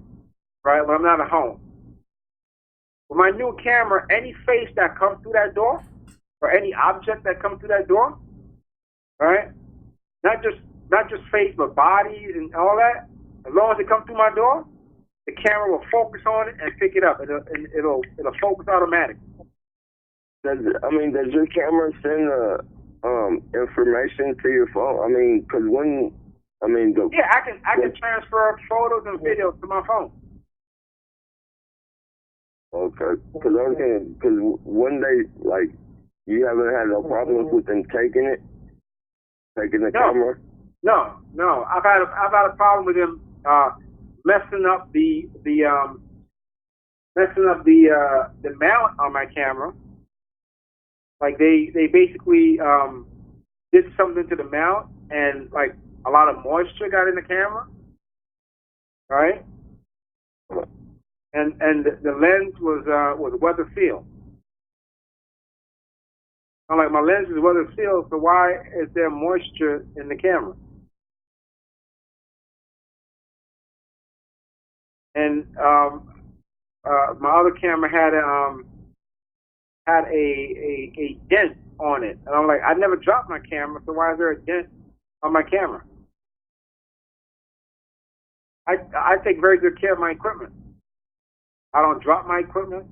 right, when I'm not at home, with my new camera, any face that comes through that door, or any object that comes through that door, right, not just face, but bodies and all that, as long as it comes through my door, the camera will focus on it and pick it up. It'll focus automatically. Does your camera send information to your phone? Yeah, I can transfer photos and videos to my phone. Okay, because one day, you haven't had no problems with them taking the camera. No, I've had a problem with them messing up the mount on my camera. Like they basically did something to the mount, and a lot of moisture got in the camera, right? And the lens was weather sealed. I'm like, my lens is weather sealed, so why is there moisture in the camera? And my other camera had a dent on it, and I'm like, I never dropped my camera, so why is there a dent on my camera? I take very good care of my equipment. I don't drop my equipment.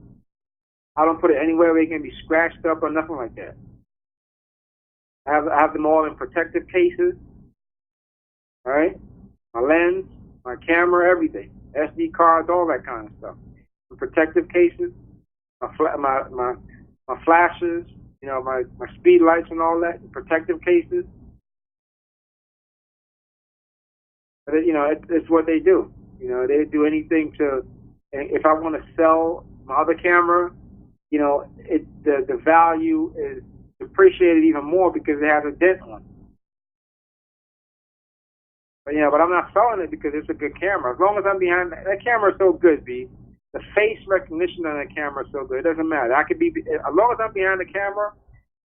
I don't put it anywhere where it can be scratched up or nothing like that. I have them all in protective cases. All right, my lens, my camera, everything, SD cards, all that kind of stuff. In protective cases, my flashes, my speed lights and all that in protective cases. But it's what they do. They do anything to. If I want to sell my other camera, the value is appreciated even more because it has a dent on it. But I'm not selling it because it's a good camera. As long as I'm behind that camera is so good, B. The face recognition on that camera is so good. It doesn't matter. I could be as long as I'm behind the camera.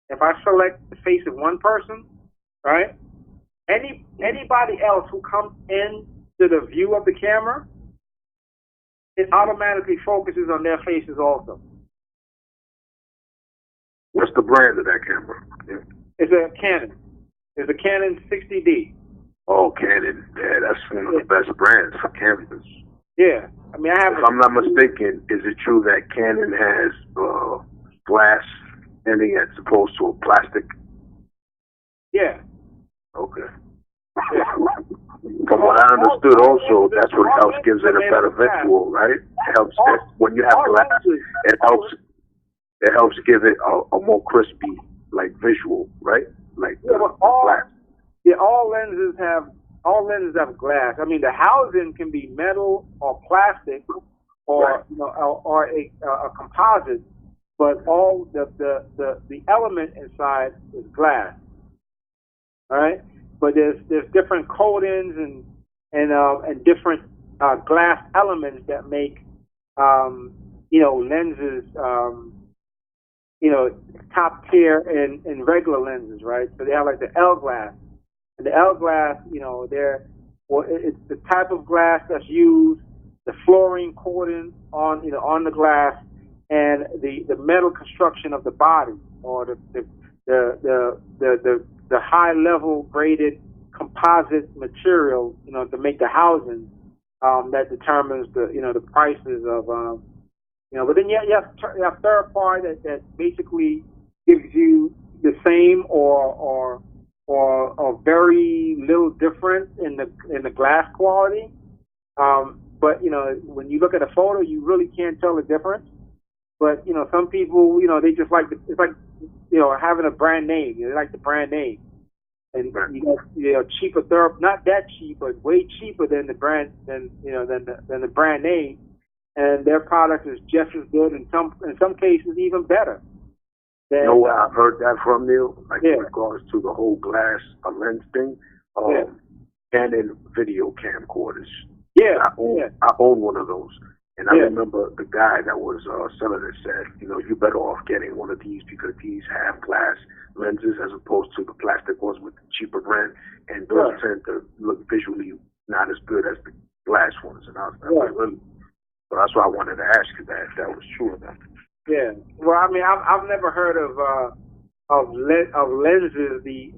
If I select the face of one person, right? Anybody else who comes into the view of the camera, it automatically focuses on their faces also. What's the brand of that camera? Yeah. It's a Canon. It's a Canon 60D. Oh, Canon. Yeah, that's one of the best brands for cameras. Yeah. I mean, if I'm not mistaken, is it true that Canon has glass ending as opposed to a plastic? Yeah. Okay. Yeah. From what I understood also, that's what helps gives it a better visual, right? It helps when you have glass, it helps give it a more crispy, like, visual, right? Like glass. Yeah, all lenses have glass. I mean, the housing can be metal or plastic or a composite, but all the element inside is glass. All right, but there's different coatings and different glass elements that make lenses top tier in regular lenses, right? So they have like the L glass. And the L glass, it's the type of glass that's used, the fluorine coating on the glass, and the metal construction of the body, or the high level graded composite material, to make the housing, that determines the prices of But then you have third party that basically gives you the same or very little difference in the glass quality. But when you look at a photo, you really can't tell the difference. But some people, they just like it's like having a brand name. They like the brand name, and cheaper not that cheap, but way cheaper than the brand than the brand name, and their product is just as good, in some cases even better. You know where I've heard that from, Neil? Like in regards to the whole glass lens thing, Canon video camcorders. Yeah, I own one of those, and I remember the guy that was selling it said, you're better off getting one of these because these have glass lenses as opposed to the plastic ones with the cheaper brand, and those tend to look visually not as good as the glass ones. And I was like, really? So that's why I wanted to ask you that if that was true or not. Yeah. Well, I mean, I've never heard of lenses. The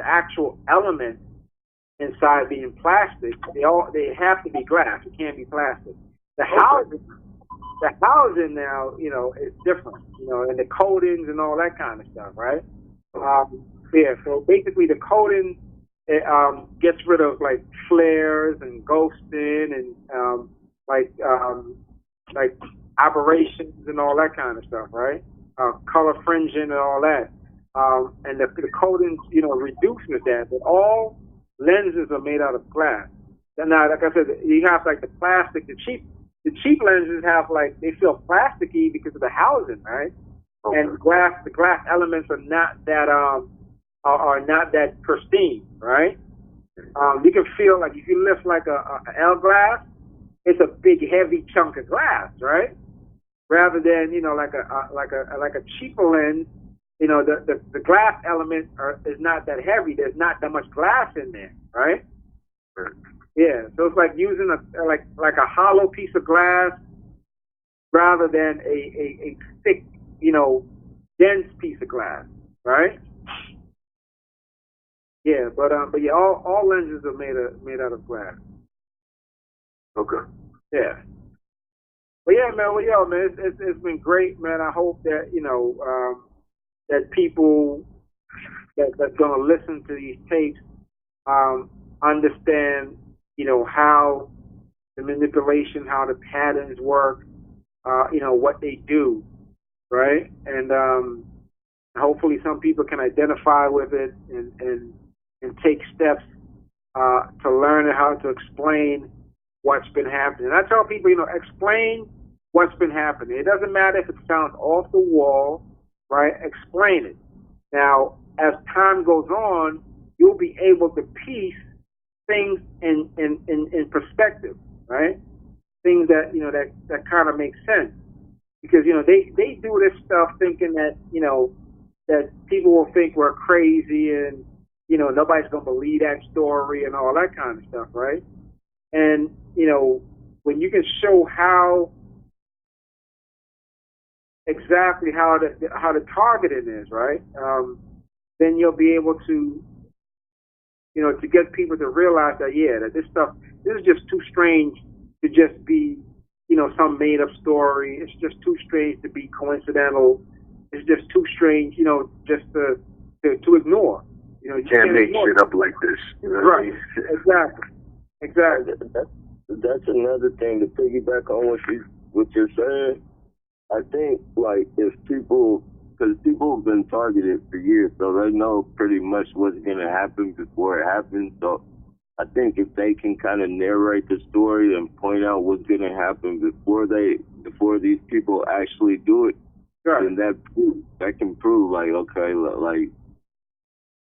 actual element inside being plastic. They have to be glass. It can't be plastic. The housing now, is different. And the coatings and all that kind of stuff, right? So basically, the coating gets rid of like flares and ghosting and like aberrations and all that kind of stuff, right? Color fringing and all that. And the coating, reduces that. But all lenses are made out of glass. And now, like I said, you have like the plastic, the cheap lenses have like, they feel plasticky because of the housing, right? Okay. And the glass elements are not that pristine, right? You can feel like if you lift like a L glass, it's a big heavy chunk of glass, right? Rather than like a cheaper lens, the glass element is not that heavy. There's not that much glass in there, right? Yeah, so it's like using like a hollow piece of glass rather than a thick, dense piece of glass, right? Yeah, but yeah, all lenses are made out of glass. Okay. Yeah. But yeah, man. Well, man, it's been great, man. I hope that that people that's going to listen to these tapes understand, how the manipulation, how the patterns work, what they do, right? And hopefully some people can identify with it and take steps to learn how to explain what's been happening. And I tell people, explain what's been happening. It doesn't matter if it sounds off the wall, right? Explain it. Now, as time goes on, you'll be able to piece things in perspective, right? Things that that kind of make sense, because they do this stuff thinking that that people will think we're crazy and nobody's gonna believe that story and all that kind of stuff, right? And when you can show how exactly how the targeting is, right? Then you'll be able to to get people to realize that that this is just too strange to just be some made up story. It's just too strange to be coincidental. It's just too strange, just to ignore. You can't make shit up like this. Right. Exactly. That's another thing to piggyback on what you're saying. I think if people, because people have been targeted for years, so they know pretty much what's gonna happen before it happens. So I think if they can kind of narrate the story and point out what's gonna happen before these people actually do it, right, then that can prove okay,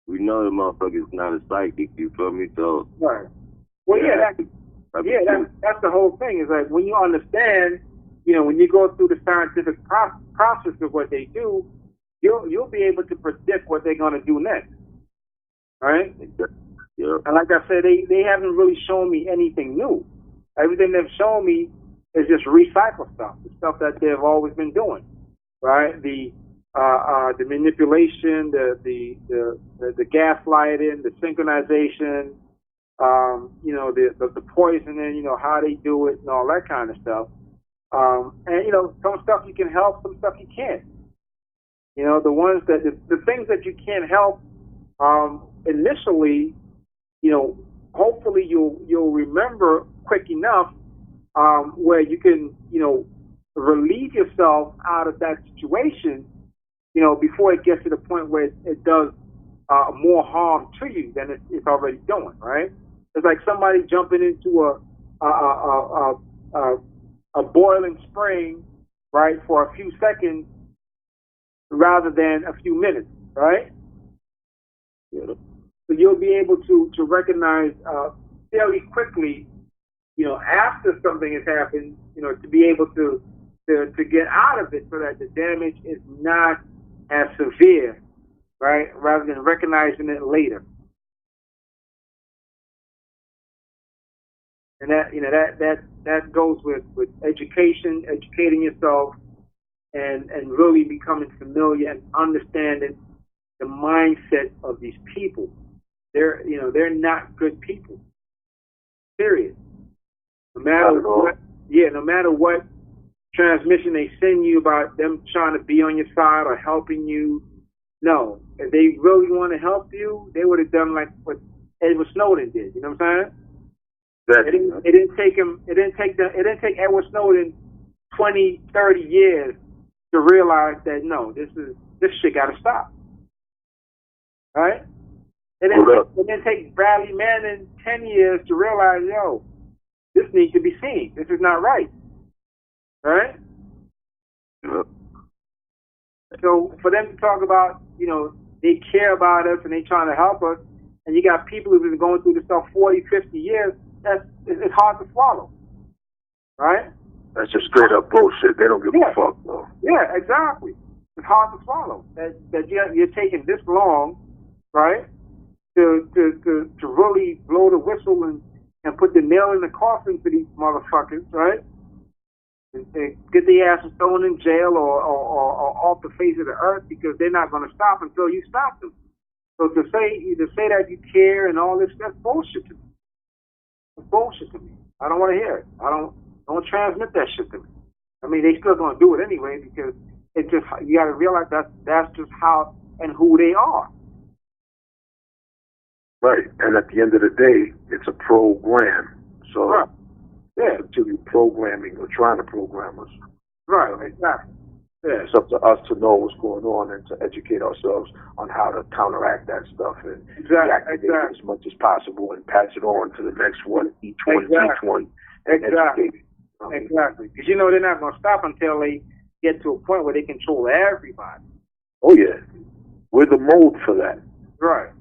we know the motherfucker's not a psychic. You feel me? So right. Well, that's the whole thing. Is when you understand, when you go through the scientific process of what they do, you'll be able to predict what they're going to do next, right? Yeah. And like I said, they haven't really shown me anything new. Everything they've shown me is just recycled stuff, the stuff that they've always been doing, right? The manipulation, the gaslighting, the synchronization, the poisoning, how they do it and all that kind of stuff. And some stuff you can help, some stuff you can't. The ones the things that you can't help, initially, hopefully you'll remember quick enough, where you can, relieve yourself out of that situation, before it gets to the point where it does more harm to you than it's already doing, right? It's like somebody jumping into a boiling spring, right, for a few seconds rather than a few minutes, right? Yeah. So you'll be able to recognize fairly quickly, after something has happened, to be able to get out of it so that the damage is not as severe, right? Rather than recognizing it later. And that goes with education, educating yourself, and really becoming familiar and understanding the mindset of these people. They're not good people. Period. No matter what transmission they send you about them trying to be on your side or helping you, no. If they really want to help you, they would have done like what Edward Snowden did. You know what I'm saying? It didn't take Edward Snowden 20, 30 years to realize that no, this shit got to stop. Right? It didn't take Bradley Manning 10 years to realize, this needs to be seen. This is not right. Right? Yep. So for them to talk about, they care about us and they trying to help us, and you got people who've been going through this stuff 40, 50 years, it's hard to swallow. Right? That's just straight up bullshit. They don't give a fuck, though. Yeah, exactly. It's hard to swallow that you're taking this long, right, to really blow the whistle and put the nail in the coffin for these motherfuckers, right? And get their asses thrown in jail or off the face of the earth, because they're not going to stop until you stop them. So to say that you care and all this, that's bullshit to me. It's bullshit to me. I don't want to hear it. Don't transmit that shit to me. I mean, they still going to do it anyway, because It just, you got to realize that's just how and who they are. Right. And at the end of the day, it's a program. So Right. Yeah. continue programming or trying to program us. Right. Exactly. Yeah. It's up to us to know what's going on and to educate ourselves on how to counteract that stuff and deactivate it as much as possible and pass it on to the next one, each one, each one. Exactly. Exactly. Because you know they're not going to stop until they get to a point where they control everybody. Oh yeah, we're the mold for that. Right.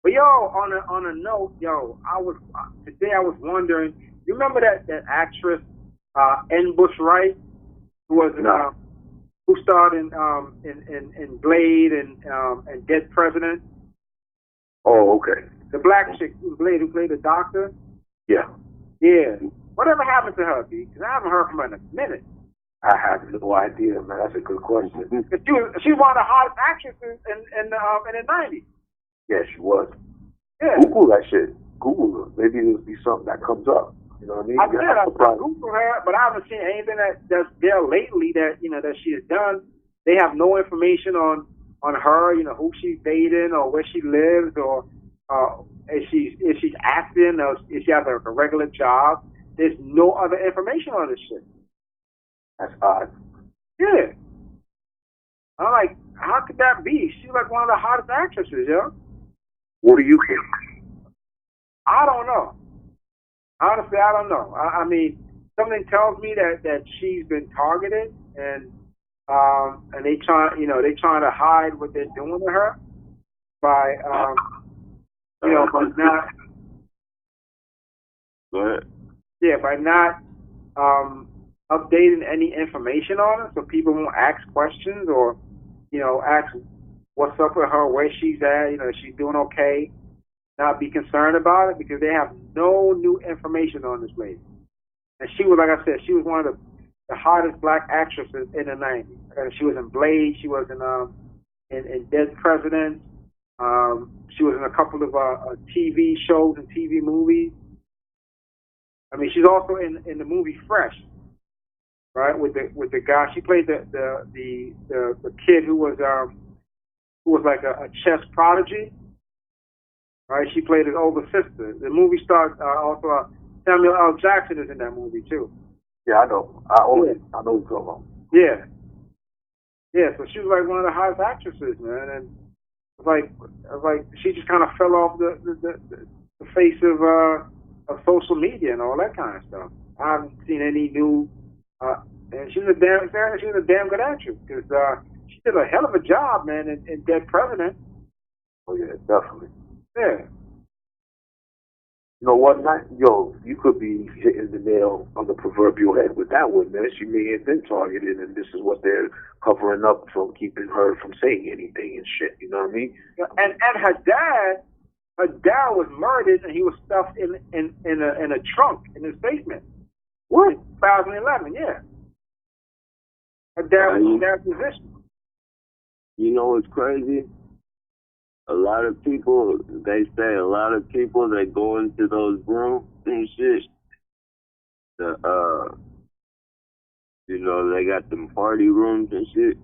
But yo, on a note, yo, today I was wondering. You remember that actress, N. Bush Wright, who was who starred in Blade and Dead President? Oh, okay. The black chick in Blade who played the doctor. Yeah. Yeah. Whatever happened to her, B? Because I haven't heard from her in a minute. I have no idea, man. That's a good question. She was one of the hottest actresses in the '90s. Yeah, she was. Yeah. Google that shit. Google her. Maybe it'll be something that comes up. You know what I mean? I Googled her, but I haven't seen anything that's there lately that that she has done. They have no information on her. Who she's dating or where she lives or if she's acting or if she has a regular job. There's no other information on this shit. That's odd. Yeah. I'm like, how could that be? She's like one of the hottest actresses, yo. What do you think? I don't know. Honestly, I don't know. I mean, something tells me that she's been targeted and they trying to hide what they're doing to her by by not. Go ahead. Yeah, by not updating any information on her, so people won't ask questions or ask what's up with her, where she's at, is she doing okay? Not be concerned about it because they have no new information on this lady. And she was, like I said, she was one of the hottest black actresses in the '90s. She was in Blade. She was in Dead President. She was in a couple of TV shows and TV movies. I mean, she's also in the movie Fresh, right? With the guy, she played the kid who was like a chess prodigy, right? She played his older sister. The movie stars also Samuel L. Jackson is in that movie too. Yeah, I know. I know who you're talking about. Yeah. Yeah, so she was like one of the hottest actresses, man, and it was like she just kind of fell off the face of social media and all that kind of stuff. I haven't seen any new, and she was a damn good actress because she did a hell of a job, man, in Dead President. Oh yeah, definitely. Yeah. You know what, yo, you could be hitting the nail on the proverbial head with that one, man. She may have been targeted, and this is what they're covering up from keeping her from saying anything and shit. You know what I mean? And her dad was murdered, and he was stuffed in a trunk in his basement. What? In 2011, yeah. Her dad was in that position. You know what's crazy? A lot of people, they say a lot of people that go into those rooms and shit, they got them party rooms and shit.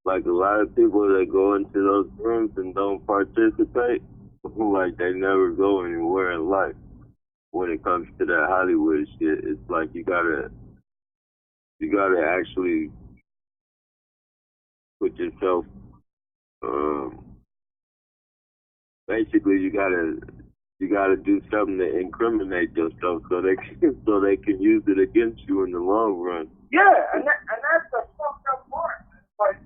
Like a lot of people that go into those rooms and don't participate, like they never go anywhere in life. When it comes to that Hollywood shit, it's like you gotta actually put yourself, basically you gotta do something to incriminate yourself so they can use it against you in the long run. Yeah, and that's the fucked up part. Like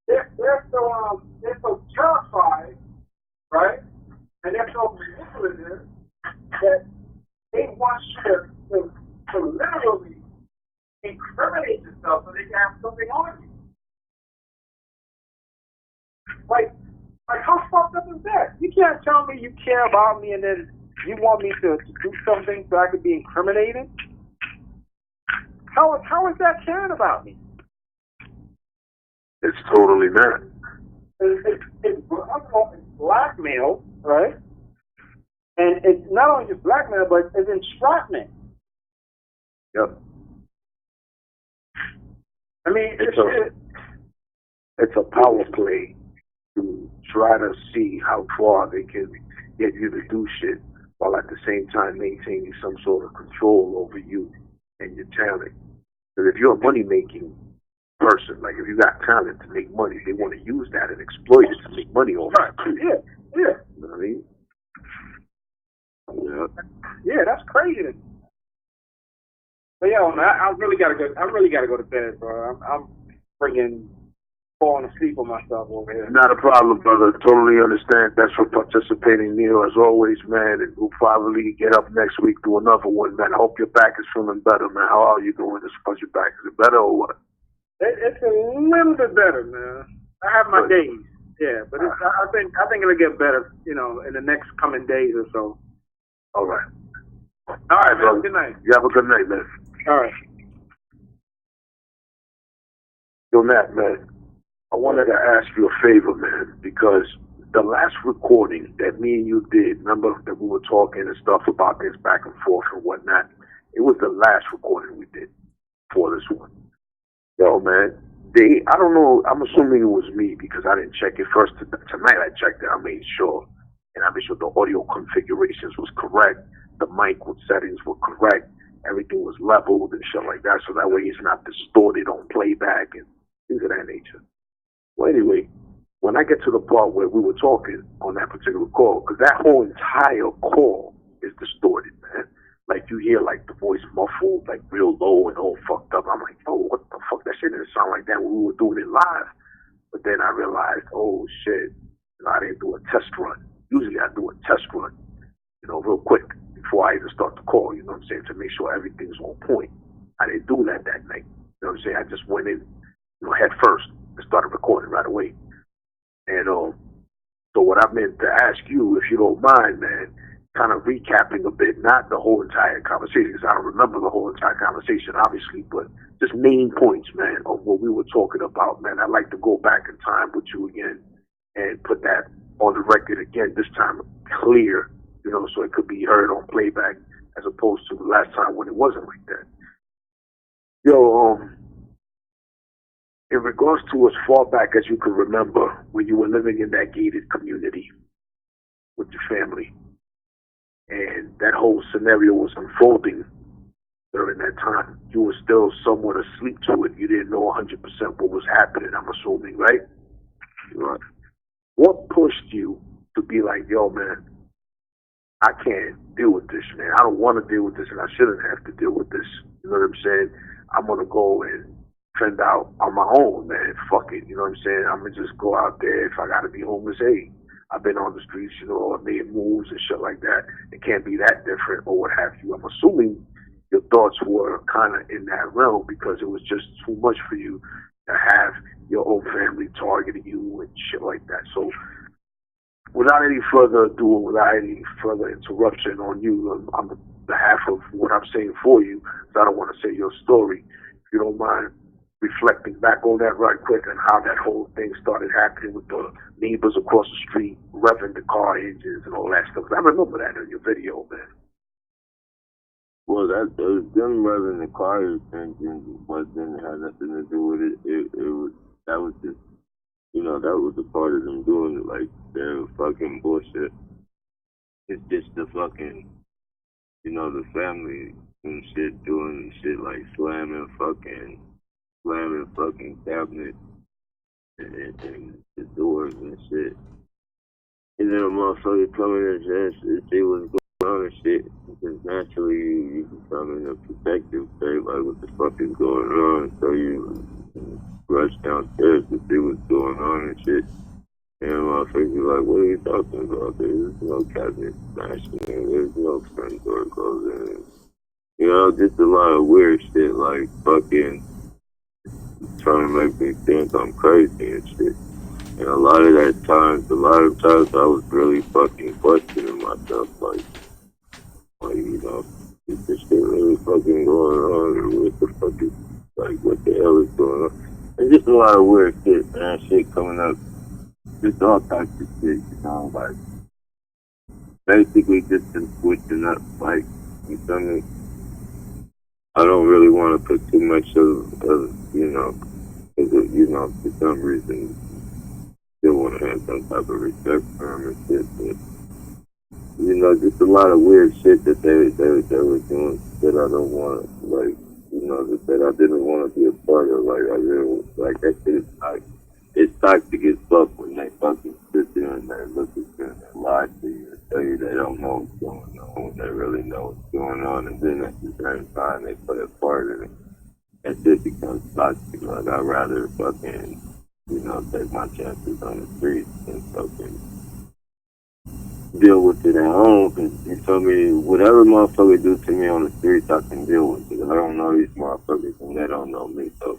they're so terrified, right? And they're so manipulative that they want you to literally incriminate yourself so they can have something on you. Like how fucked up is that? You can't tell me you care about me and then you want me to do something so I could be incriminated? How is that caring about me? It's totally not. It's blackmail, right? And it's not only just blackmail, but it's entrapment. Yep. I mean, it's a power play to try to see how far they can get you to do shit while at the same time maintaining some sort of control over you and your talent. Because if you're a money-making person, like if you got talent to make money, they want to use that and exploit it to make money off it too. Yeah. You know what I mean? Yeah, that's crazy. But yeah, man, I really gotta go. I really gotta go to bed, bro. I'm freaking falling asleep on myself over here. Not a problem, brother. Totally understand. Thanks for participating, Neil, as always, man. And we'll probably get up next week, do another one, man. I hope your back is feeling better, man. How are you doing as far as your back? Is it better or what? It's a little bit better, man. I have my days, yeah, but I think it'll get better, you know, in the next coming days or so. All right. All right, man. Brother. Good night. You have a good night, man. All right. Yo, Nat, man, I wanted to ask you a favor, man, because the last recording that me and you did, remember that we were talking and stuff about this back and forth and whatnot, it was the last recording we did for this one. Yo, man, I don't know, I'm assuming it was me because I didn't check it first. Tonight I checked it, I made sure, and I made sure the audio configurations was correct, the mic settings were correct, everything was leveled and shit like that, so that way it's not distorted on playback and things of that nature. Well, anyway, when I get to the part where we were talking on that particular call, because that whole entire call is distorted, man. Like, you hear, like, the voice muffled, like, real low and all fucked up. I'm like, oh, what the fuck? That shit didn't sound like that when we were doing it live. But then I realized, oh, shit, I didn't do a test run. Usually I do a test run, you know, real quick before I even start the call, you know what I'm saying, to make sure everything's on point. I didn't do that night. You know what I'm saying? I just went in, you know, head first and started recording right away. And so what I meant to ask you, if you don't mind, man, kind of recapping a bit, not the whole entire conversation, because I don't remember the whole entire conversation, obviously, but just main points, man, of what we were talking about, man. I'd like to go back in time with you again and put that on the record again, this time clear, you know, so it could be heard on playback as opposed to the last time when it wasn't like that. Yo, in regards to as far back as you can remember when you were living in that gated community with your family, and that whole scenario was unfolding during that time, you were still somewhat asleep to it. You didn't know 100% what was happening, I'm assuming, right? Right. What pushed you to be like, yo, man, I can't deal with this, man. I don't want to deal with this, and I shouldn't have to deal with this. You know what I'm saying? I'm going to go and fend out on my own, man. Fuck it. You know what I'm saying? I'm going to just go out there. If I got to be homeless, hey, I've been on the streets, you know, I made moves and shit like that. It can't be that different or what have you. I'm assuming your thoughts were kind of in that realm because it was just too much for you to have your own family targeting you and shit like that. So without any further ado, without any further interruption on you, on behalf of what I'm saying for you, because I don't want to say your story, if you don't mind reflecting back on that right quick and how that whole thing started happening with the neighbors across the street revving the car engines and all that stuff. I remember that in your video, man. Well, that them revving the car engines wasn't had nothing to do with it. It was that was just, you know, that was a part of them doing it, like their fucking bullshit. It's just the fucking, you know, the family and shit doing shit like slamming fucking cabinets and the doors and shit. And then a motherfucker coming and see what's going on and shit. Because naturally you become in a protective state, like what the fuck is going on. So you rush downstairs to see what's going on and shit. And motherfuckers like, what are you talking about? There's no cabinet smashing, there's no front door closing. You know, just a lot of weird shit, like fucking trying to make me think I'm crazy and shit. And a lot of times I was really fucking questioning myself, like you know, is this shit really fucking going on, or what the fuck is, like, what the hell is going on? And just a lot of weird shit, man, shit coming up, just all types of shit, you know, like, basically just been switching up, like, you feel me? I don't really want to put too much of, you know, You know, for some reason, still want to have some type of respect for him and shit. But, you know, just a lot of weird shit that they were doing that I don't want to, like, you know, that I didn't want to be a part of. Like, I really, like, that shit is like, it's toxic as fuck when they fucking sit there and they look at you and they lie to you and tell you they don't know what's going on when they really know what's going on, and then at the same time they play a part in it. And shit becomes toxic. Like, I'd rather fucking, you know, take my chances on the streets and fucking deal with it at home. Cause you feel me, whatever motherfucker do to me on the streets, I can deal with it. I don't know these motherfuckers and they don't know me, so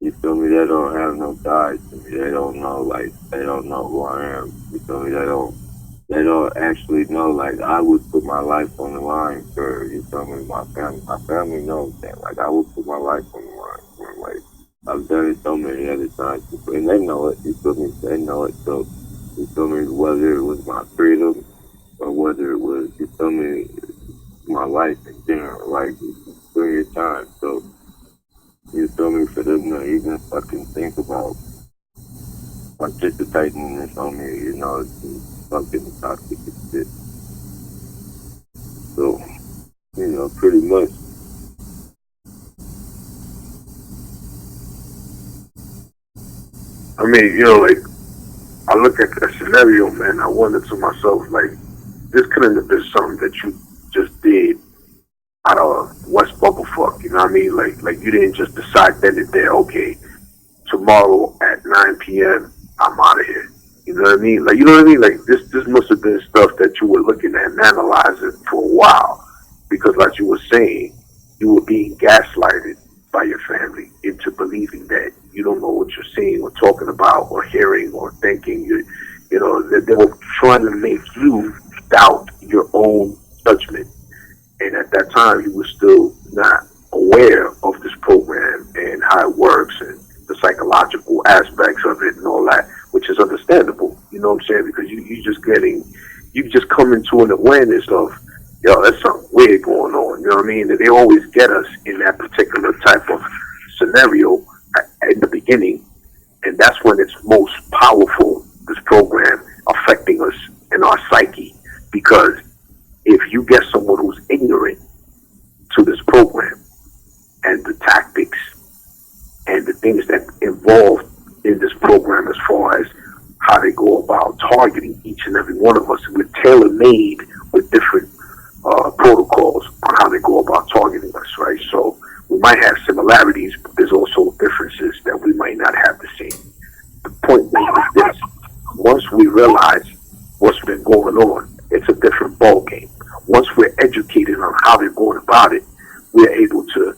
you feel me, they don't have no ties to me. They don't know, like, they don't know who I am. You feel me, they don't actually know, like, I would put my life on the line for, you feel me, my family. My family knows that, like, I would put my life on the line for, like, I've done it so many other times, and they know it, you feel me, they know it, so, you feel me, whether it was my freedom, or whether it was, you feel me, my life in general, like, during your time, so, you feel me, for them to even fucking think about participating in this on me, you know, it's fucking toxic and shit. So, you know, pretty much. I mean, you know, like, I look at that scenario, man, I wonder to myself, like, this couldn't have been something that you just did out of West Bubblefuck, you know what I mean? Like you didn't just decide then and there, okay, tomorrow at 9 p.m. I'm out of here. You know what I mean? Like, you know what I mean? Like, this must have been stuff that you were looking at and analyzing for a while, because, like you were saying, you were being gaslighted by your family into believing that you don't know what you're seeing or talking about or hearing or thinking. You know, that they were trying to make you doubt your own judgment. And at that time, you were still not aware of this program and how it works and the psychological aspects of it and all that, which is understandable. You know what I'm saying? Because you just come into an awareness of, yo, there's something weird going on. You know what I mean? And they always get us in that particular type of scenario in the beginning, and that's when it's most powerful. This program affecting us in our psyche, because if you get someone who's ignorant to this program and the tactics and the things that involve in this program as far as how they go about targeting each and every one of us, we're tailor-made with different protocols on how they go about targeting us, right? So we might have similarities, but there's also differences that we might not have the same. The point is this: once we realize what's been going on, it's a different ball game. Once we're educated on how they're going about it, we're able to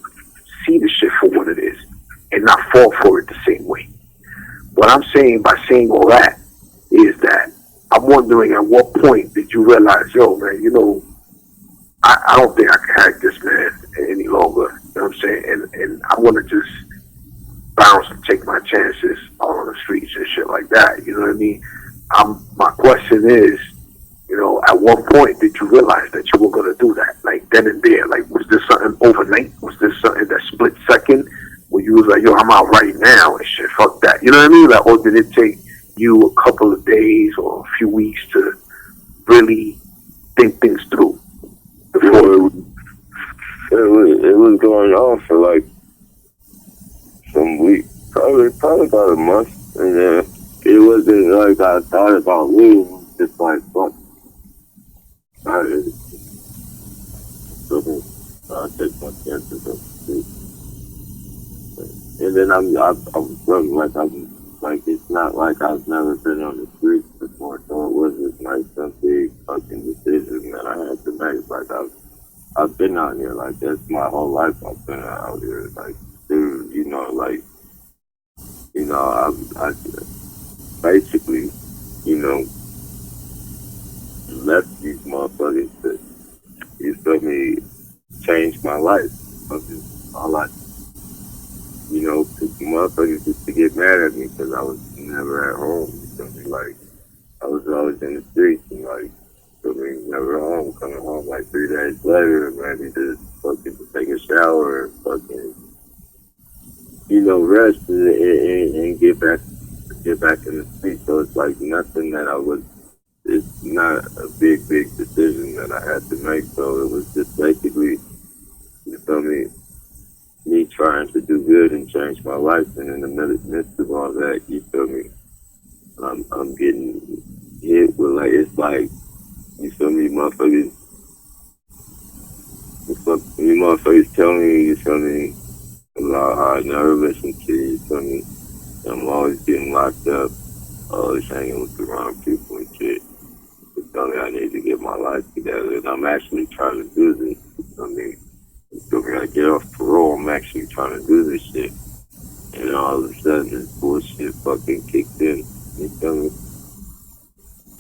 see the shit for what it is and not fall for it the same way. What I'm saying by saying all that is that I'm wondering, at what point did you realize, yo, man, you know, I don't think I can hack this man any longer. You know what I'm saying? And I want to just bounce and take my chances on the streets and shit like that. You know what I mean? My question is, you know, at what point did you realize that you were going to do that? Like, then and there. Like, was this something overnight? Was this something that split second where you was like, yo, I'm out right now and shit, fuck that. You know what I mean? Like, or did it take you a couple of days or a few weeks to really think things through before It was going on for like some weeks, probably about a month, and then it wasn't like I thought about leaving. It was just like, fuck, I take my chances up the street. And then I'm like, it's not like I've never been on the streets before, so it wasn't like some big fucking decision that I had to make. Like, I've been out here, like, that's my whole life. I've been out here, like, dude, you know, like, you know, I basically, you know, left these motherfuckers to, you feel me, change my life. All I, you know, motherfuckers used to get mad at me because I was never at home. You feel me? Like, I was always in the streets and, like, you feel me, never home. Coming home like 3 days later, maybe just fucking to take a shower and fucking rest and get back in the street. So it's like nothing that it's not a big decision that I had to make. So it was just basically, you feel me trying to do good and change my life. And in the midst of all that, you feel me, I'm getting hit with it's like, you feel me, motherfuckers telling me, you feel me, about how I never listen to you, you feel me. I'm always getting locked up, always hanging with the wrong people and shit. You feel me, I need to get my life together, and I'm actually trying to do this. You feel me? You feel me? I get off parole, I'm actually trying to do this shit. And all of a sudden, this bullshit fucking kicked in. You feel me?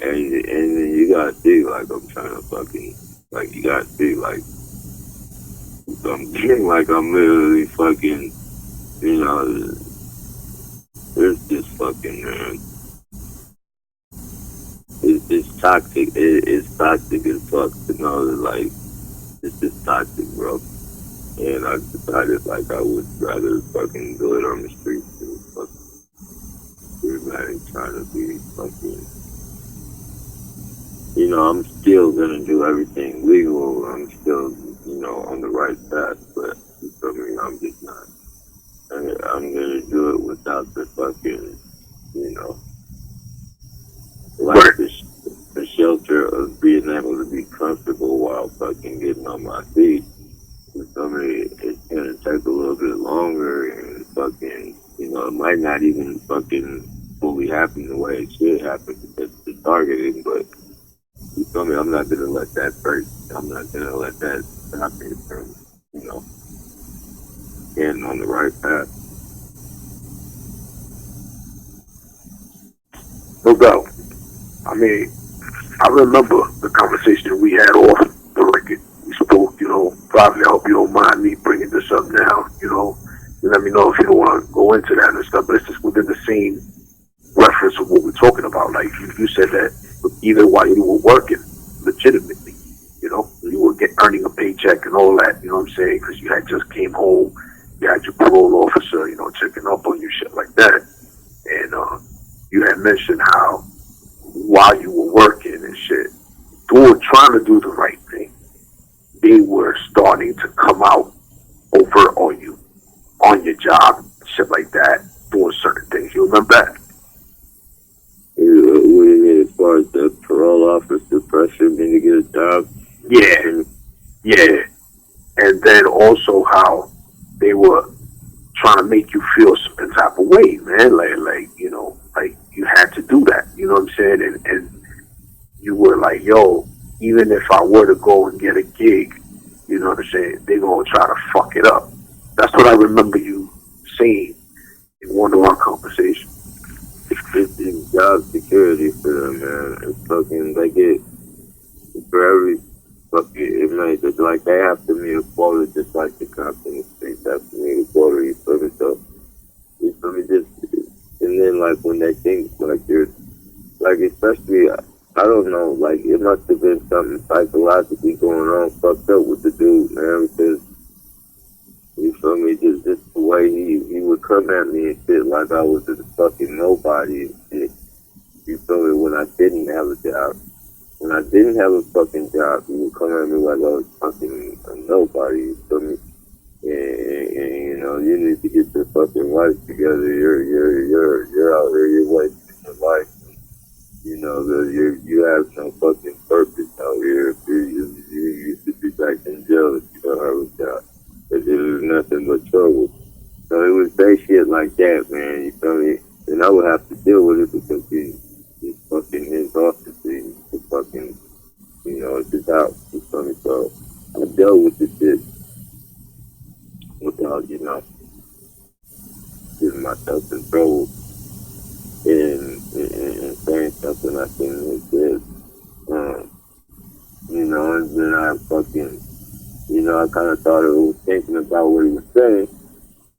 And then you gotta think, like, I'm trying to fucking, like, you gotta think, like, I'm getting like I'm literally fucking, it's just fucking, man. It's toxic. It's toxic as fuck to know that, like, it's just toxic, bro. And I decided, like, I would rather fucking do it on the streets than fucking trying to be fucking, I'm still gonna do everything legal. I'm still, on the right path, but you feel me? I'm just not. I'm gonna do it without the fucking, like the shelter of being able to be comfortable while fucking getting on my feet. You feel me? It's gonna take a little bit longer and fucking, it might not even fucking fully happen the way it should happen because it's targeted, but you feel me? I'm not gonna let that break. I'm not gonna let that stop me from, getting on the right path. No doubt. I mean, I remember the conversation we had off the record. We spoke, probably I hope you don't mind me bringing this up now, You let me know if you don't want to go into that and stuff, but it's just within the same reference of what we're talking about. Like you said that either while you were working legitimately, you were earning a paycheck and all that, you know what I'm saying? Because you had just came home, you had your parole officer, checking up on you, shit like that. And you had mentioned how while you were working and shit, doing trying to do the right thing, they were starting to come out over on you, on your job, shit like that, doing certain things. You remember that? What do you mean as far as the parole officer pressuring me to get a job? Yeah. And then also how they were trying to make you feel some type of way, man. Like you had to do that. You know what I'm saying? And you were like, yo, even if I were to go and get a gig, you know what I'm saying, they're going to try to fuck it up. That's what I remember you saying in one of our conversations. It's job security for them, man. It's fucking, they get, for every fucking inmate, like, they have to meet a quota just like the cops in the streets have to meet a quota, you feel me? So, you feel me? And then, like, when they think, like, you're, like, especially, I don't know, like, it must have been something psychologically going on, fucked up with the dude, man, because, you feel me, just the way he would come at me and shit like I was a fucking nobody and shit. You feel me, when I didn't have a job. When I didn't have a fucking job, he would come at me like I was fucking a nobody, you feel me? And you need to get your fucking life together. You're out here, you're wasting your life. You have no fucking purpose out here. You used to be back in jail if you don't have a job. It was nothing but trouble. So it was that shit like that, man. You feel me? And I would have to deal with it because he's fucking his office. He's fucking, it's his house. You feel me? So I dealt with the shit without, getting myself in trouble and saying something I shouldn't have said. And then I fucking, I kind of thought it was thinking about what he was saying.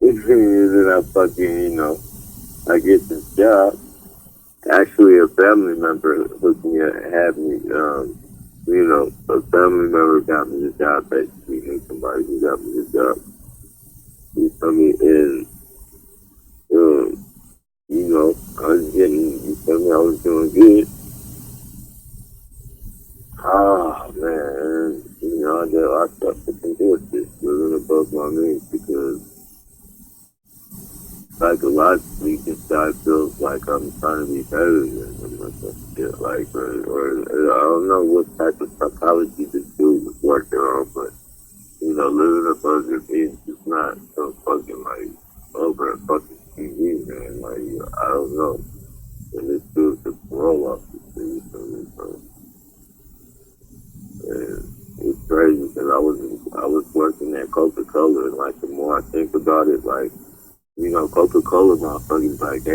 And then I fucking, I get this job. Actually, a family member hooked me up, had me, a family member got me the job, basically, knew somebody who got me the job. You feel me? And You know, I was getting, you feel me, I was doing good. Ah, man, you know, I stopped thinking this, living above my means because psychologically, this guy feels like I'm trying to be better than him or some shit, like, or I don't know what type of psychology this dude was working on, but, you know, living above your means is not so fucking, like, over a fucking TV, man, like, I don't know. And this dude's a roll off this thing, so, and it's crazy because I was working at Coca-Cola, and, like, the more I think about it, like, you know, Coca-Cola motherfuckers, like,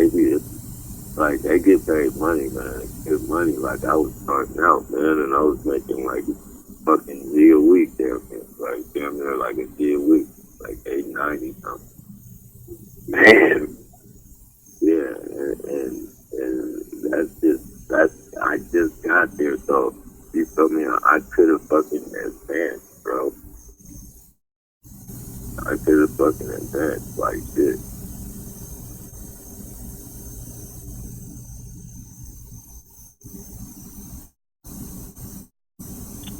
like, they get paid money, man. Good money. Like, I was starting out, man, and I was making, like, fucking G a week there, man. Like, damn near, like, a G a week. Like, 890 something. Man, Yeah, and I just got there, so, you feel me? I could have fucking advanced, bro. I could have fucking advanced, like, shit.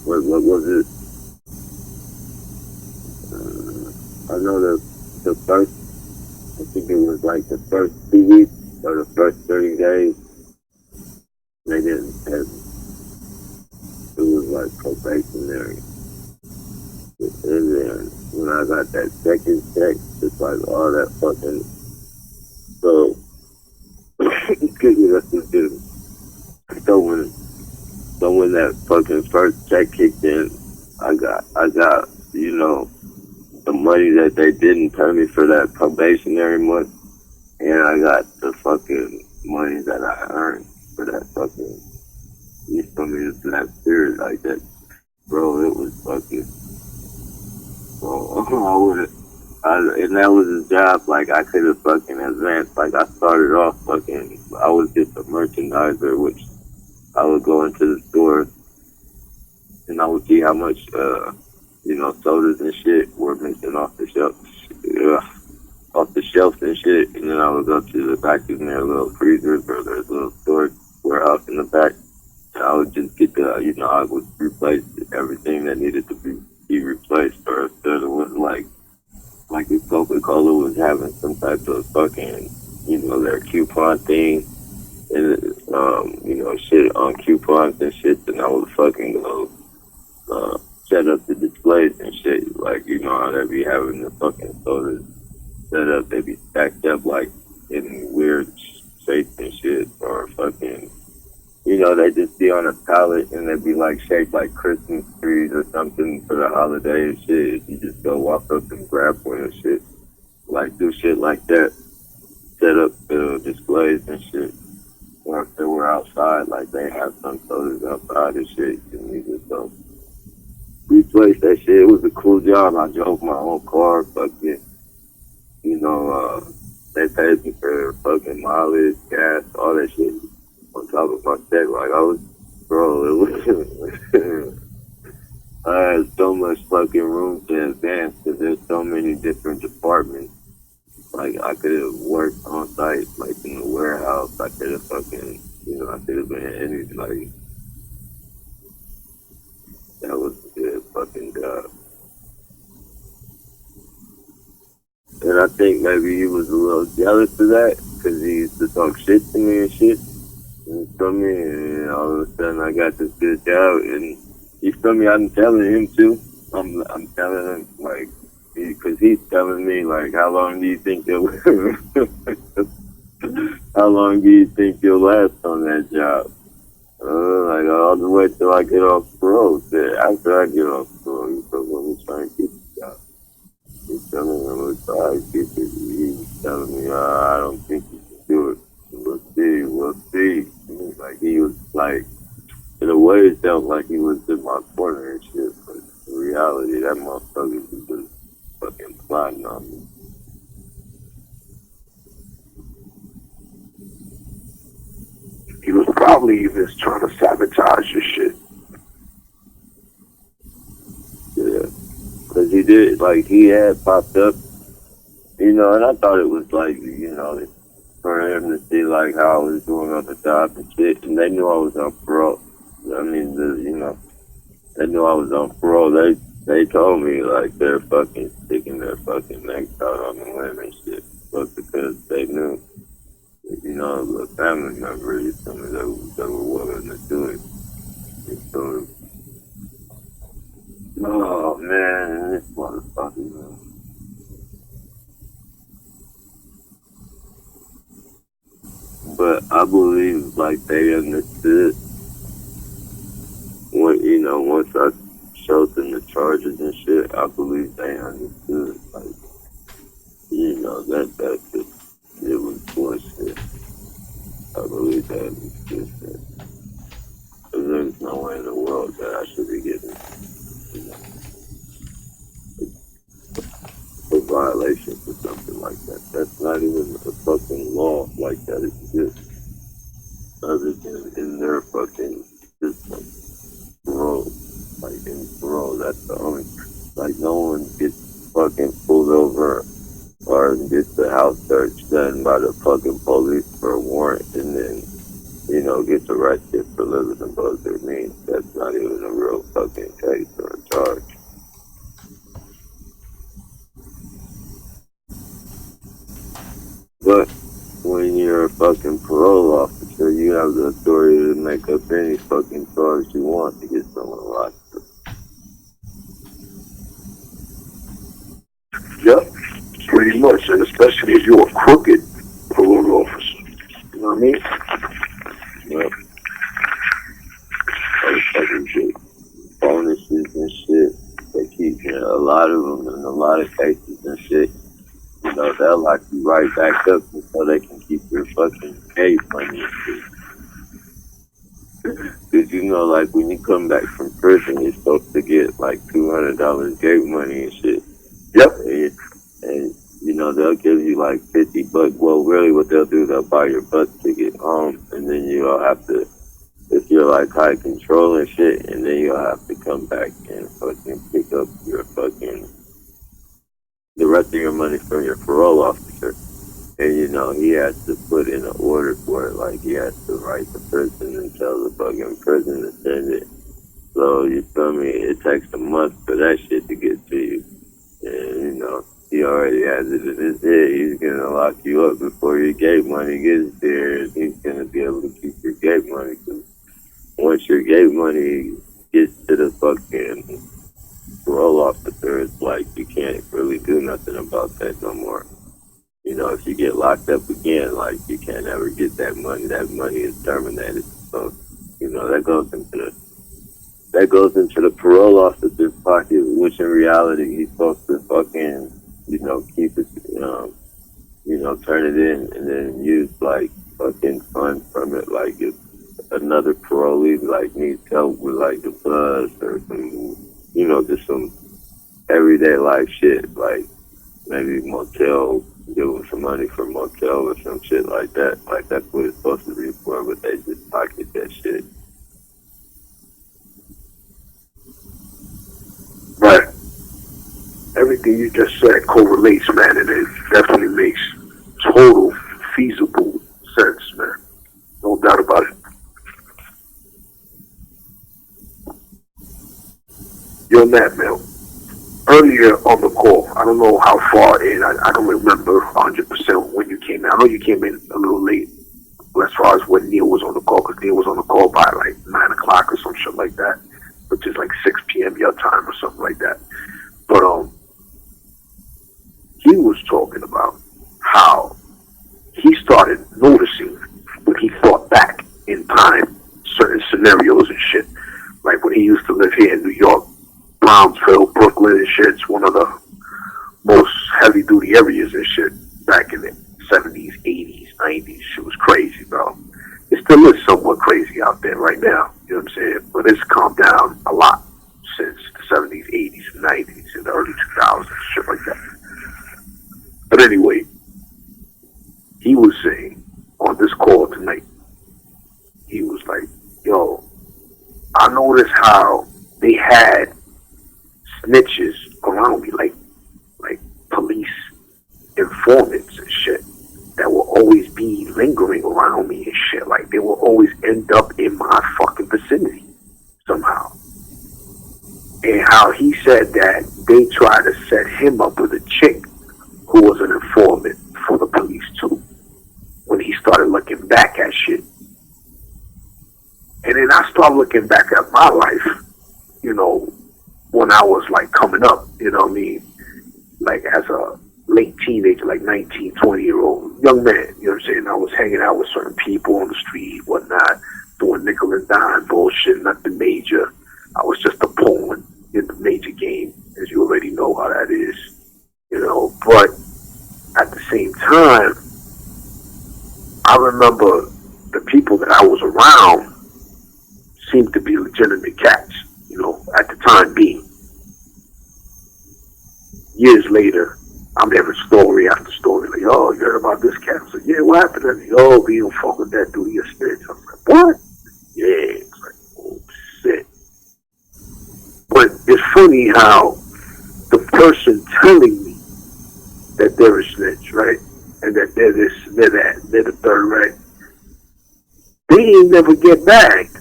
What was it? I know the first, I think it was like the first 2 weeks or the first 30 days, they didn't have, it was like probationary. And then when I got that second check, it's like all that fucking, so, excuse me, that's just good. So when that fucking first check kicked in, I got, you know, the money that they didn't pay me for that probationary month, and I got the fucking money that I earned for that fucking, you feel me, that period like that. Bro, it was fucking, bro, and that was a job, like, I could have fucking advanced, like, I started off fucking, I was just a merchandiser, which I would go into the store, and I would see how much, you know, sodas and shit were missing off the shelf, off the shelves and shit, and then I would go to the back in their little freezers or their little storage warehouse in the back. And I would just get the, you know, I would replace everything that needed to be replaced, or if there was like if Coca-Cola was having some type of fucking, you know, their coupon thing, and you know, shit on coupons and shit, then I would fucking go set up the displays and shit, like, you know how they be having the fucking sodas set up, they be stacked up like in weird shapes and shit, or fucking, you know, they just be on a pallet and they be like shaped like Christmas trees or something for the holiday and shit. You just go walk up and grab one and shit, like do shit like that, set up the displays and shit. Or if they were outside, like they have some sodas outside and shit, and you just go replace that shit. It was a cool job. I drove my own car, fucking, you know, they paid me for fucking mileage, gas, all that shit on top of my check. Like, I was, bro, it was, I had so much fucking room to advance because there's so many different departments. Like, I could have worked on site, like in the warehouse. I could have fucking, you know, I could have been any, like, that was a good fucking job. And I think maybe he was a little jealous of that because he used to talk shit to me and shit. You feel me? And all of a sudden I got this good job, and you feel me? I'm telling him too. I'm telling him, like, because he's telling me, like, how long do you think you'll how long do you think you'll last on that job? Like, all the way till I get off parole. After I get off parole, you feel me? I'm trying to keep the job. He's telling me I'm gonna try to keep it. He's telling me, I don't think you can do it. We'll see. Like, he was like, in a way, it felt like he was in my corner and shit, but in reality, that motherfucker was just fucking plotting on me. he was probably just trying to sabotage your shit. Yeah. Because he did, like, he had popped up, you know, and I thought it was like, you know, for him to see like how I was doing on the job and shit, and they knew I was on parole. I mean, they knew I was on parole. They told me like they're fucking sticking their fucking necks out on the limb and shit, but because they knew, the family member, you feel me, they were willing to do it. You feel me? Oh man, this motherfucker, man. But I believe like they understood once I showed them the charges and shit, I believe they understood like, that it was bullshit. I believe they understood that. Because there's no way in the world that I should be getting, a violation for something like that. That's not even a fucking law like that exists. Other than in their fucking system. Parole. Like in parole, that's the only, like no one gets fucking pulled over or gets the house search done by the fucking police for a warrant and then, gets arrested for living above their means. That's not even a real fucking case or a charge. But when you're a fucking parole officer, you have the authority to make up any fucking charge you want to get someone locked up. Yep, pretty much, and especially if you're a crooked parole officer. You know what I mean? Yep. All fucking shit. Bonuses and shit. They keep a lot of them in a lot of cases and shit. They'll lock you right back up so they can keep your fucking gate money and shit. Cause like when you come back from prison, you're supposed to get like $200 gate money and shit. Yep. And they'll give you like $50. Well, really, what they'll do, they'll buy your bus ticket home, and then you'll have to, if you're like high control and shit, and then you'll have to come back and fucking pick up your fucking the rest of your money from your parole officer. And he has to put in an order for it, like he has to write the prison and tell the fucking prison to send it. So you feel me? It takes a month for that shit to get to you. And he already has it in his head. He's gonna lock you up before your gate money gets there, and he's gonna be able to keep your gate money. Cause once your gate money gets to the fucking parole officer, it's like you can't really do nothing about that no more. If you get locked up again, like you can't ever get that money. That money is terminated. So, that goes into the parole officer's pocket, which in reality he's supposed to fucking, keep it, turn it in and then use like fucking funds from it. Like if another parolee like needs help with like the bus or some, just some everyday life shit, like maybe motel, give them some money for motel or some shit like that. Like that's what it's supposed to be for, but they just pocket that shit. Right. Everything you just said correlates, man, and it definitely makes total feasible sense, man. No doubt about it. Yo, Nat, man. Earlier on the call, I don't know how far in, I don't remember 100% when you came in. I know you came in a little late as far as when Neil was on the call, because Neil was on the call by like 9 o'clock or some shit like that, which is like 6 p.m. your time or something like that. But he was talking about how he started noticing when he thought back in time certain scenarios and shit. Like when he used to live here in New York, Brownsville, Brooklyn and shit. It's one of the most heavy duty areas and shit back in the 70s, 80s, 90s. Shit was crazy, bro. It still is somewhat crazy out there right now. You know what I'm saying? But it's calmed down a lot since the 70s, 80s, and 90s, and the early 2000s, shit like that. But anyway, he was saying on this call tonight, he was like, yo, I noticed how they had snitches around me, like police informants and shit, that will always be lingering around me and shit. Like, they will always end up in my fucking vicinity somehow. And how he said that they tried to set him up with a chick who was an informant for the police too, when he started looking back at shit. And then I started looking back at my life, you know, when I was like coming up, you know what I mean? Like as a late teenager, like 19, 20-year-old young man, you know what I'm saying? I was hanging out with certain people on the street, whatnot, doing nickel and dime bullshit, nothing major. I was just a pawn in the major game, as you already know how that is, you know. But at the same time, I remember the people that I was around seemed to be legitimate cats, you know, at the time being. Years later, I'm hearing story after story, like, oh, you heard about this cat? I said, yeah, what happened to me? Oh, we don't fuck with that dude, he a snitch. I was like, what? Yeah, it's like, oh, shit. But it's funny how the person telling me that they're a snitch, right? And that they're this, they're that, they're the third, right? They ain't never get bagged.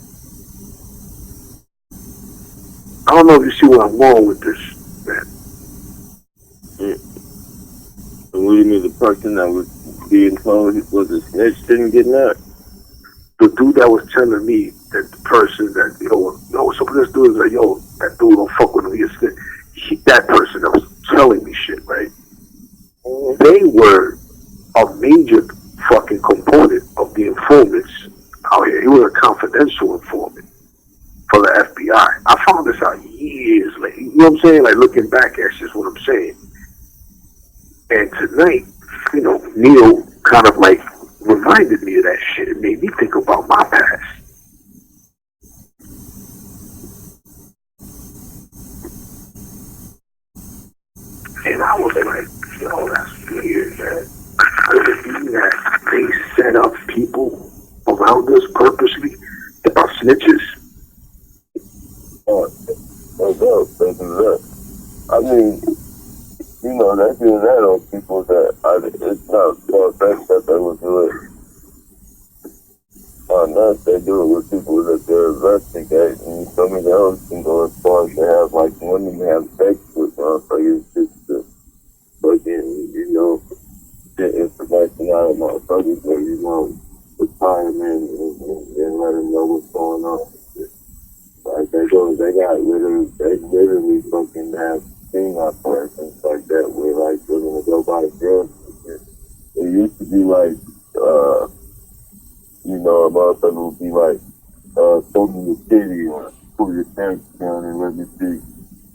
I don't know if you see where I'm going with this, man. And what do you mean the person that was being told he was a snitch didn't get nabbed? The dude that was telling me that the person that, yo, so this dude is like, yo, that dude don't fuck with him, he a snitch. That person that was telling me shit, right? They were a major fucking component of the informants out here. He was a confidential informant for the FBI. I found this out years later. You know what I'm saying? Like, looking back, that's just what I'm saying. And tonight, you know, Neil kind of like reminded me of that shit. It made me think about my past. And I was like, yo, that's weird, man. Could it be that they set up people around us purposely that are snitches? I mean, you know, they do that on people that it's not far-fetched that they would do it on us. They do it with people that they're investigating. Somebody else can go as far as to have, like, women have sex with motherfuckers just to fucking, you know, get information out of motherfuckers that, you know, tie them in and let them know what's going on. Like, they literally fucking have sting operations like that where, like, they're gonna go by the girls. It used to be like, you know, a motherfucker would be like, show me your titty or pull your pants down and let me see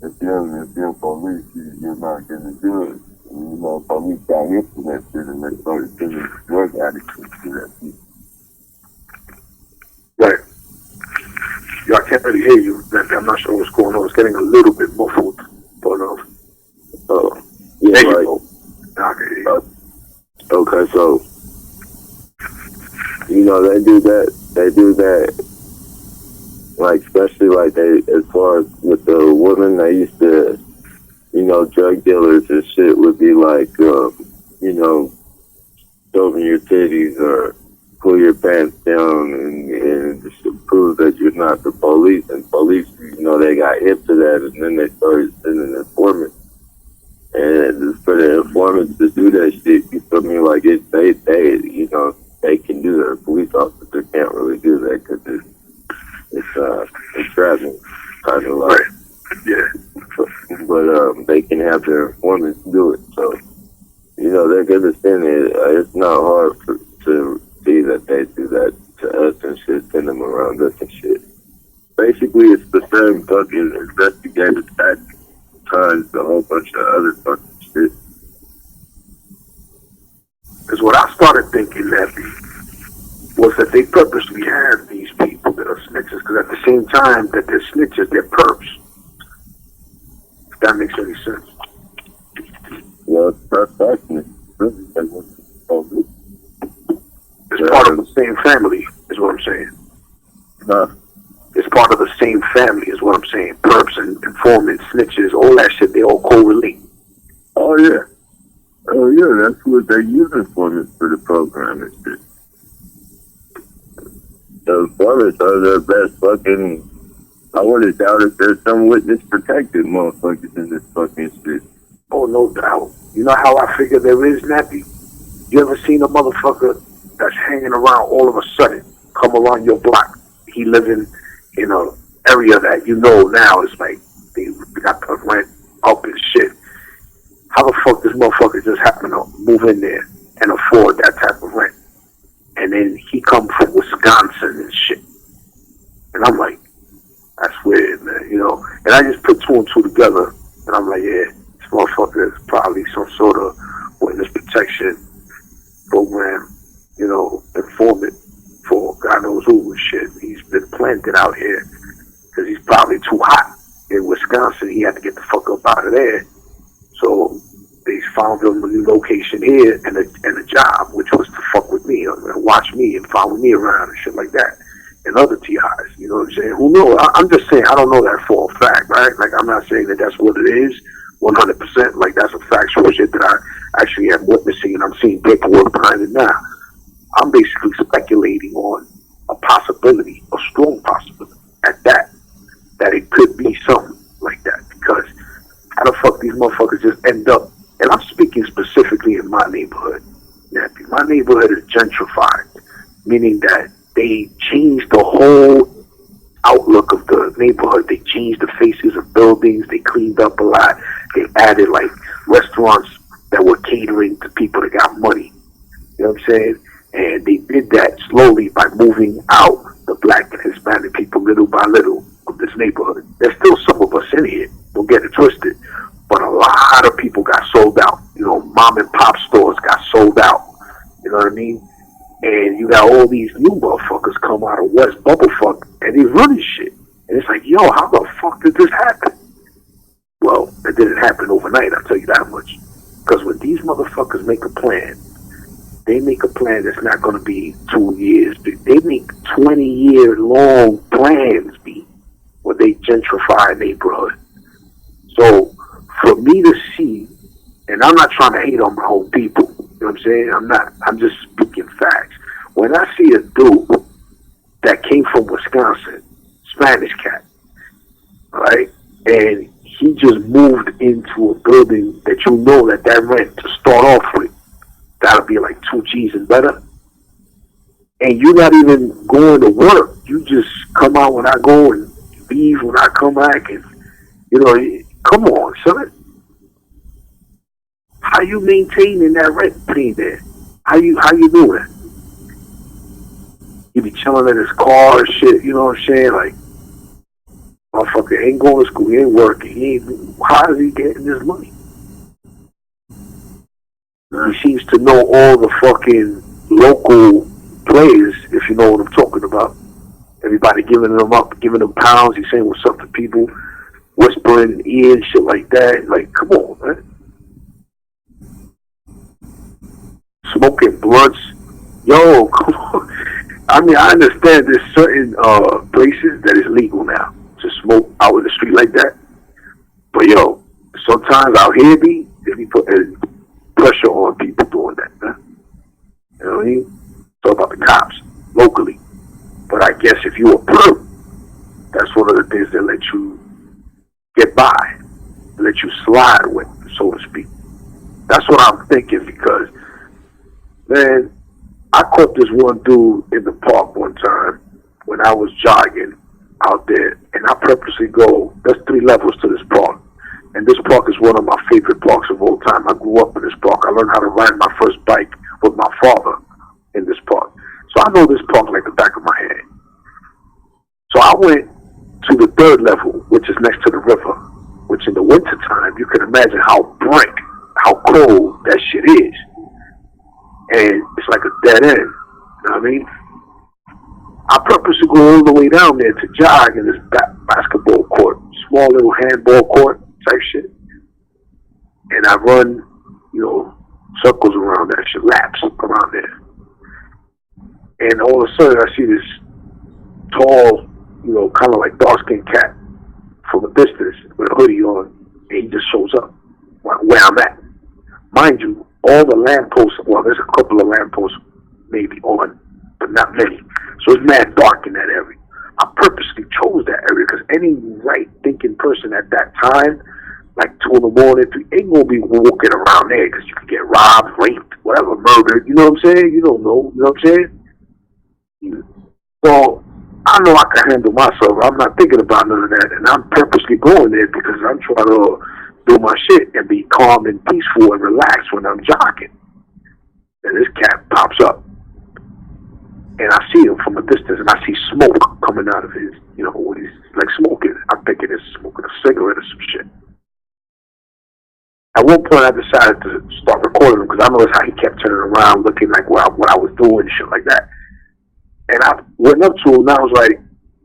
if you're police, you're not gonna do it. And, you know, police got into that shit and they started sending drug addicts to that shit. Right. Yeah, I can't really hear you. I'm not sure what's going on. It's getting a little bit muffled. But, yeah, there right. you go. Now I can hear you. Okay, so, you know, they do that, like, especially, like, as far as with the women, they used to, you know, drug dealers and shit would be like, you know, show me your titties or pull your pants down and just to prove that you're not the police. And police, you know, they got hip to that, and then they started sending informants. And for the informants to do that shit, you feel me? Like, they, you know, they can do that. A police officer can't really do that because it's traveling kind of like. Right. Yeah. But they can have their informants do it. So, you know, they're gonna send it. It's not hard to see that they do that to us and shit, send them around us and shit. Basically, it's the same fucking investigative tactics times a whole bunch of other fucking shit. Because what I started thinking, Nappy, was that they purposely have these people that are snitches, because at the same time that they're snitches, they're perps. If that makes any sense. Yeah, it's perfection. It's part of the same family, is what I'm saying. Huh? It's part of the same family, is what I'm saying. Perps and informants, snitches, all that shit, they all correlate. Oh, yeah. Oh yeah, that's what they're using for the program and shit. The informants are the best fucking. I would have doubted there's some witness protected motherfuckers in this fucking shit. Oh, no doubt. You know how I figure there is, Nappy? You ever seen a motherfucker that's hanging around all of a sudden, come around your block? He living in a area that you know now is like, they got the rent up and shit. How the fuck this motherfucker just happen to move in there and afford that type of rent? And then he come from Wisconsin and shit. And I'm like, that's weird, man, you know? And I just put two and two together, and I'm like, yeah, this motherfucker is probably some sort of witness protection program, you know, informant for God knows who and shit. He's been planted out here because he's probably too hot in Wisconsin. He had to get the fuck up out of there. So they found him a new location here and a job, which was to fuck with me and watch me and follow me around and shit like that. And other TIs, you know what I'm saying? Who knows? I'm just saying, I don't know that for a fact, right? Like, I'm not saying that that's what it is, 100%. Like, that's a factual shit that I actually am witnessing, and I'm seeing paperwork behind it now. I'm basically speculating on a possibility, a strong possibility, at that it could be something like that. Because how the fuck these motherfuckers just end up, and I'm speaking specifically in my neighborhood. Nappy. My neighborhood is gentrified, meaning that they changed the whole outlook of the neighborhood. They changed the faces of buildings. They cleaned up a lot. They added like restaurants that were catering to people that got money. You know what I'm saying? And they did that slowly by moving out the black and Hispanic people little by little of this neighborhood. There's still some of us in here. Don't get it twisted. But a lot of people got sold out. You know, mom and pop stores got sold out. You know what I mean? And you got all these new motherfuckers come out of West Bubblefuck and they running shit. And it's like, yo, how the fuck did this happen? Well, it didn't happen overnight, I'll tell you that much. Because when these motherfuckers make a plan, they make a plan that's not going to be 2 years. They make 20-year-long plans, B, where they gentrify a neighborhood. So for me to see, and I'm not trying to hate on my own people, you know what I'm saying? I'm just speaking facts. When I see a dude that came from Wisconsin, Spanish cat, right, and he just moved into a building that you know that rent to start off with, that'll be like 2 G's and better. And you're not even going to work. You just come out when I go and leave when I come back. And, you know, come on, son. How you maintaining that rent paying there? How you doing it? You be chilling in his car and shit, you know what I'm saying? Like, motherfucker ain't going to school, he ain't working. How is he getting this money? He seems to know all the fucking local players, if you know what I'm talking about. Everybody giving them up, giving them pounds. He's saying what's up to people, whispering in ears, shit like that. Like, come on, man. Smoking blunts. Yo, come on. I mean, I understand there's certain places that is legal now to smoke out in the street like that. But, yo, sometimes out here, they be putting pressure on people doing that, man. You know what I mean? Talk about the cops locally. But I guess if you a perp, that's one of the things that let you get by, let you slide with, so to speak. That's what I'm thinking because, man, I caught this one dude in the park one time when I was jogging out there, and I purposely go, there's 3 levels to this park. And this park is one of my favorite parks of all time. I grew up in this park. I learned how to ride my first bike with my father in this park. So I know this park like the back of my hand. So I went to the 3rd level, which is next to the river, which in the wintertime, you can imagine how brick, how cold that shit is. And it's like a dead end. You know what I mean? I purposely go all the way down there to jog in this basketball court, small little handball court type shit. And I run, you know, circles around that shit, laps around there. And all of a sudden I see this tall, you know, kind of like dark-skinned cat from a distance with a hoodie on, and he just shows up where I'm at. Mind you, park in that area. I purposely chose that area because any right-thinking person at that time, like 2 in the morning, ain't gonna be walking around there because you can get robbed, raped, whatever, murdered. You know what I'm saying? You don't know. You know what I'm saying? So I know I can handle myself. I'm not thinking about none of that, and I'm purposely going there because I'm trying to do my shit and be calm and peaceful and relaxed when I'm jogging. And this cat pops up, and I see him from a distance, and I see smoke coming out of his, you know, when he's like smoking. I'm thinking he's smoking a cigarette or some shit. At one point, I decided to start recording him because I noticed how he kept turning around, looking like what I was doing and shit like that. And I went up to him, and I was like,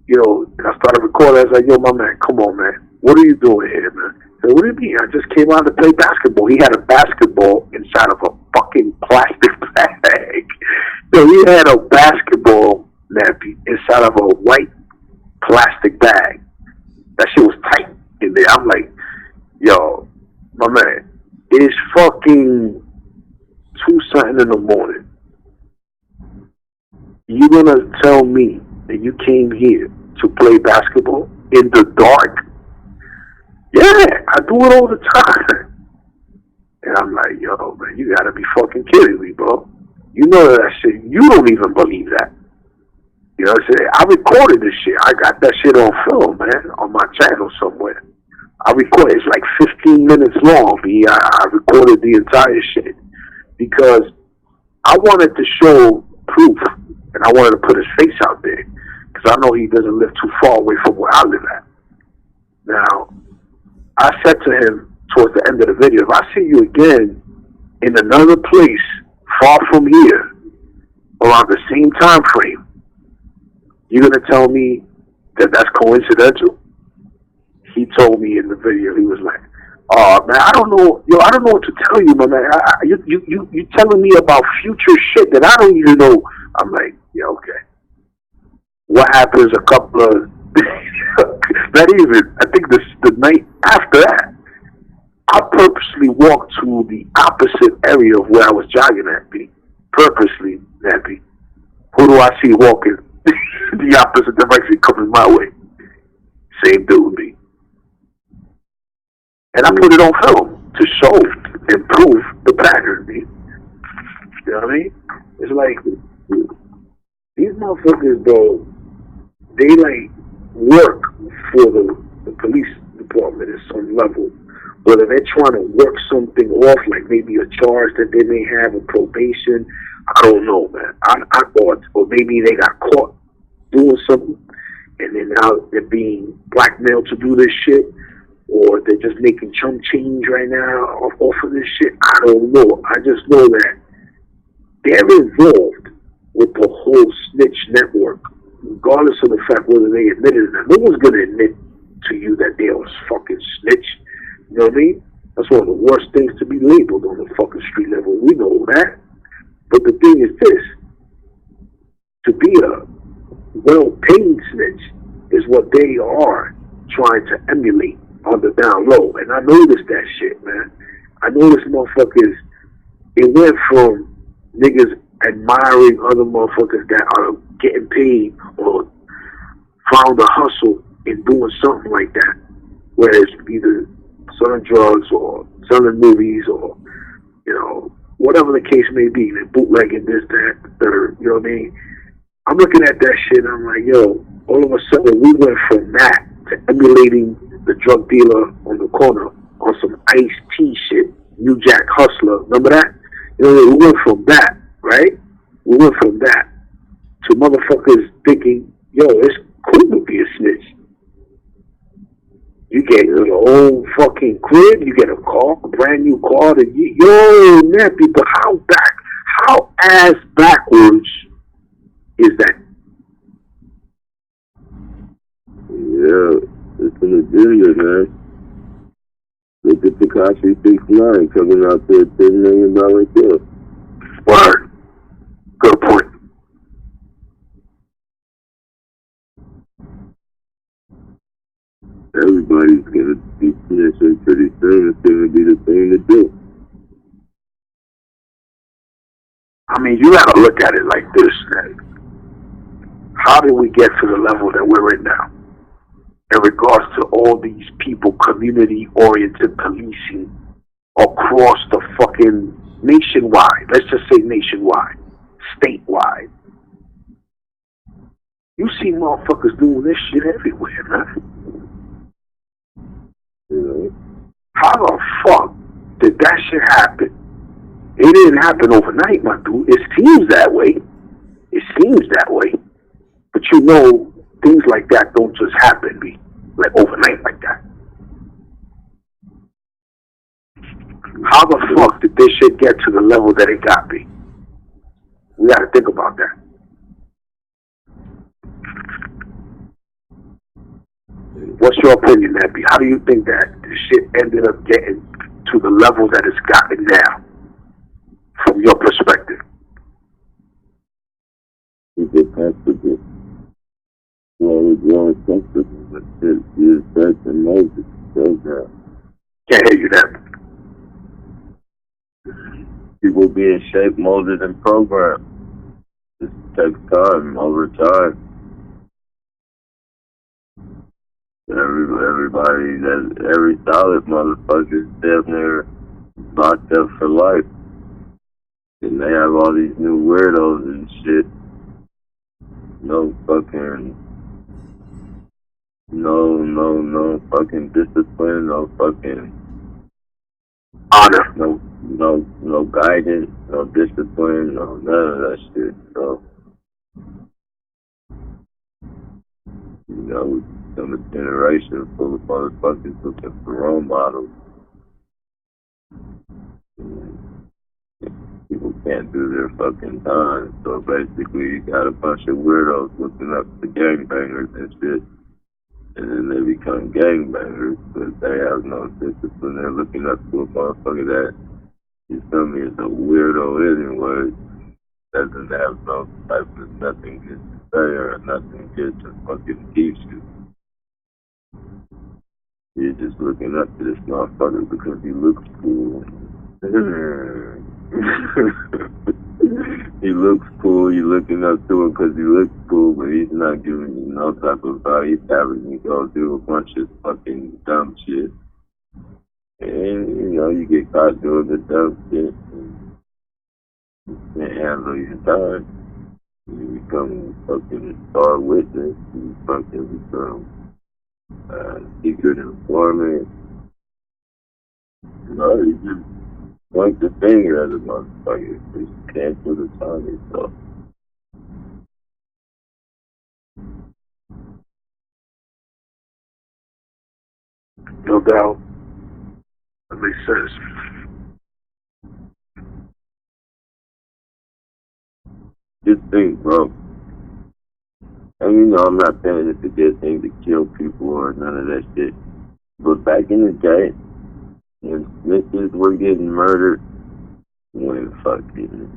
you know, and I started recording. I was like, yo, my man, come on, man. What are you doing here, man? I said, what do you mean? I just came out to play basketball. He had a basketball inside of a fucking plastic bag. So he had a basketball, Nappy, inside of a white plastic bag. That shit was tight in there. I'm like, yo, my man, it's fucking 2-something in the morning. You gonna tell me that you came here to play basketball in the dark? Yeah, I do it all the time. And I'm like, yo, man, you gotta be fucking kidding me, bro. You know that shit. You don't even believe that. You know what I'm saying? I recorded this shit. I got that shit on film, man, on my channel somewhere. I recorded. It's like 15 minutes long. I recorded the entire shit because I wanted to show proof, and I wanted to put his face out there because I know he doesn't live too far away from where I live at. Now, I said to him towards the end of the video, if I see you again in another place far from here around the same time frame, you're going to tell me that that's coincidental? He told me in the video, he was like, oh, man, I don't know what to tell you, my man. You telling me about future shit that I don't even know. I'm like, yeah, okay. What happens a couple of, not even, I think the night after that, I purposely walked to the opposite area of where I was jogging at, B. Purposely, Nappy. Who do I see walking the opposite direction coming my way? Same dude, B. And I put it on film to show and prove the pattern, B. You know what I mean? It's like, these motherfuckers, bro, they like work for the police department at some level. Whether they're trying to work something off, like maybe a charge that they may have, a probation, I don't know, man. I thought, or maybe they got caught doing something, and then now they're being blackmailed to do this shit, or they're just making chump change right now off of this shit. I don't know. I just know that they're involved with the whole snitch network, regardless of the fact whether they admit it or not. No one's gonna admit to you that they was fucking snitch. You know what I mean? That's one of the worst things to be labeled on the fucking street level. We know that. But the thing is this. To be a well-paid snitch is what they are trying to emulate on the down low. And I noticed that shit, man. I noticed motherfuckers, it went from niggas admiring other motherfuckers that are getting paid or found a hustle in doing something like that. Whereas either selling drugs or selling movies or, you know, whatever the case may be, they're bootlegging this, that, the third, you know what I mean? I'm looking at that shit and I'm like, yo, all of a sudden we went from that to emulating the drug dealer on the corner on some Ice-T shit, New Jack Hustler, remember that? You know, we went from that, right? We went from that to motherfuckers thinking, yo, it's cool to be a snitch. You get your own fucking crib, you get a car, a brand new car, that you, yo, Nappy, but how ass backwards is that? Yeah, it's an agenda, man. Look at Tekashi 69 coming out there $10 million deal. Word. Good point. Everybody's gonna be snitching pretty soon. It's gonna be the thing to do. I mean, you gotta look at it like this, man. How did we get to the level that we're in now? In regards to all these people, community-oriented policing across the fucking nationwide. Let's just say nationwide, statewide. You see motherfuckers doing this shit everywhere, man. How the fuck did that shit happen? It didn't happen overnight, my dude. It seems that way. It seems that way. But you know, things like that don't just happen, like overnight like that. How the fuck did this shit get to the level that it got, be? We gotta think about that. What's your opinion, Nappy? How do you think that this shit ended up getting to the level that it's gotten now, from your perspective? We get comfortable. Slowly growing comfortable with it. You start to know the program. Can't hear you, Nappy. People being shaped, molded, and programmed. It takes time, over time. Every solid motherfucker is damn near locked up for life. And they have all these new weirdos and shit. No fucking discipline, no fucking honor, no guidance, no discipline, no none of that shit. So, you know, we become a generation full of motherfuckers looking for role models. People can't do their fucking time, so basically you got a bunch of weirdos looking up to gangbangers and shit, and then they become gangbangers, but they have no discipline. They're looking up to a motherfucker that, you feel me, is a weirdo anyway, doesn't have no type of nothing good to say or nothing good to fucking teach you. You're just looking up to this motherfucker because he looks cool. He looks cool, you're looking up to him because he looks cool, but he's not giving you no type of value. He's having you go do a bunch of fucking dumb shit. And, you know, you get caught doing the dumb shit. You can't handle your time. You become fucking star witness. You fucking become secret informant. You know, you just point the finger at the motherfucker. You can't do the time yourself. No doubt. That makes sense. Just think, bro. And you know, I'm not saying it's a good thing to kill people or none of that shit. But back in the day, when snitches were getting murdered, when fucking,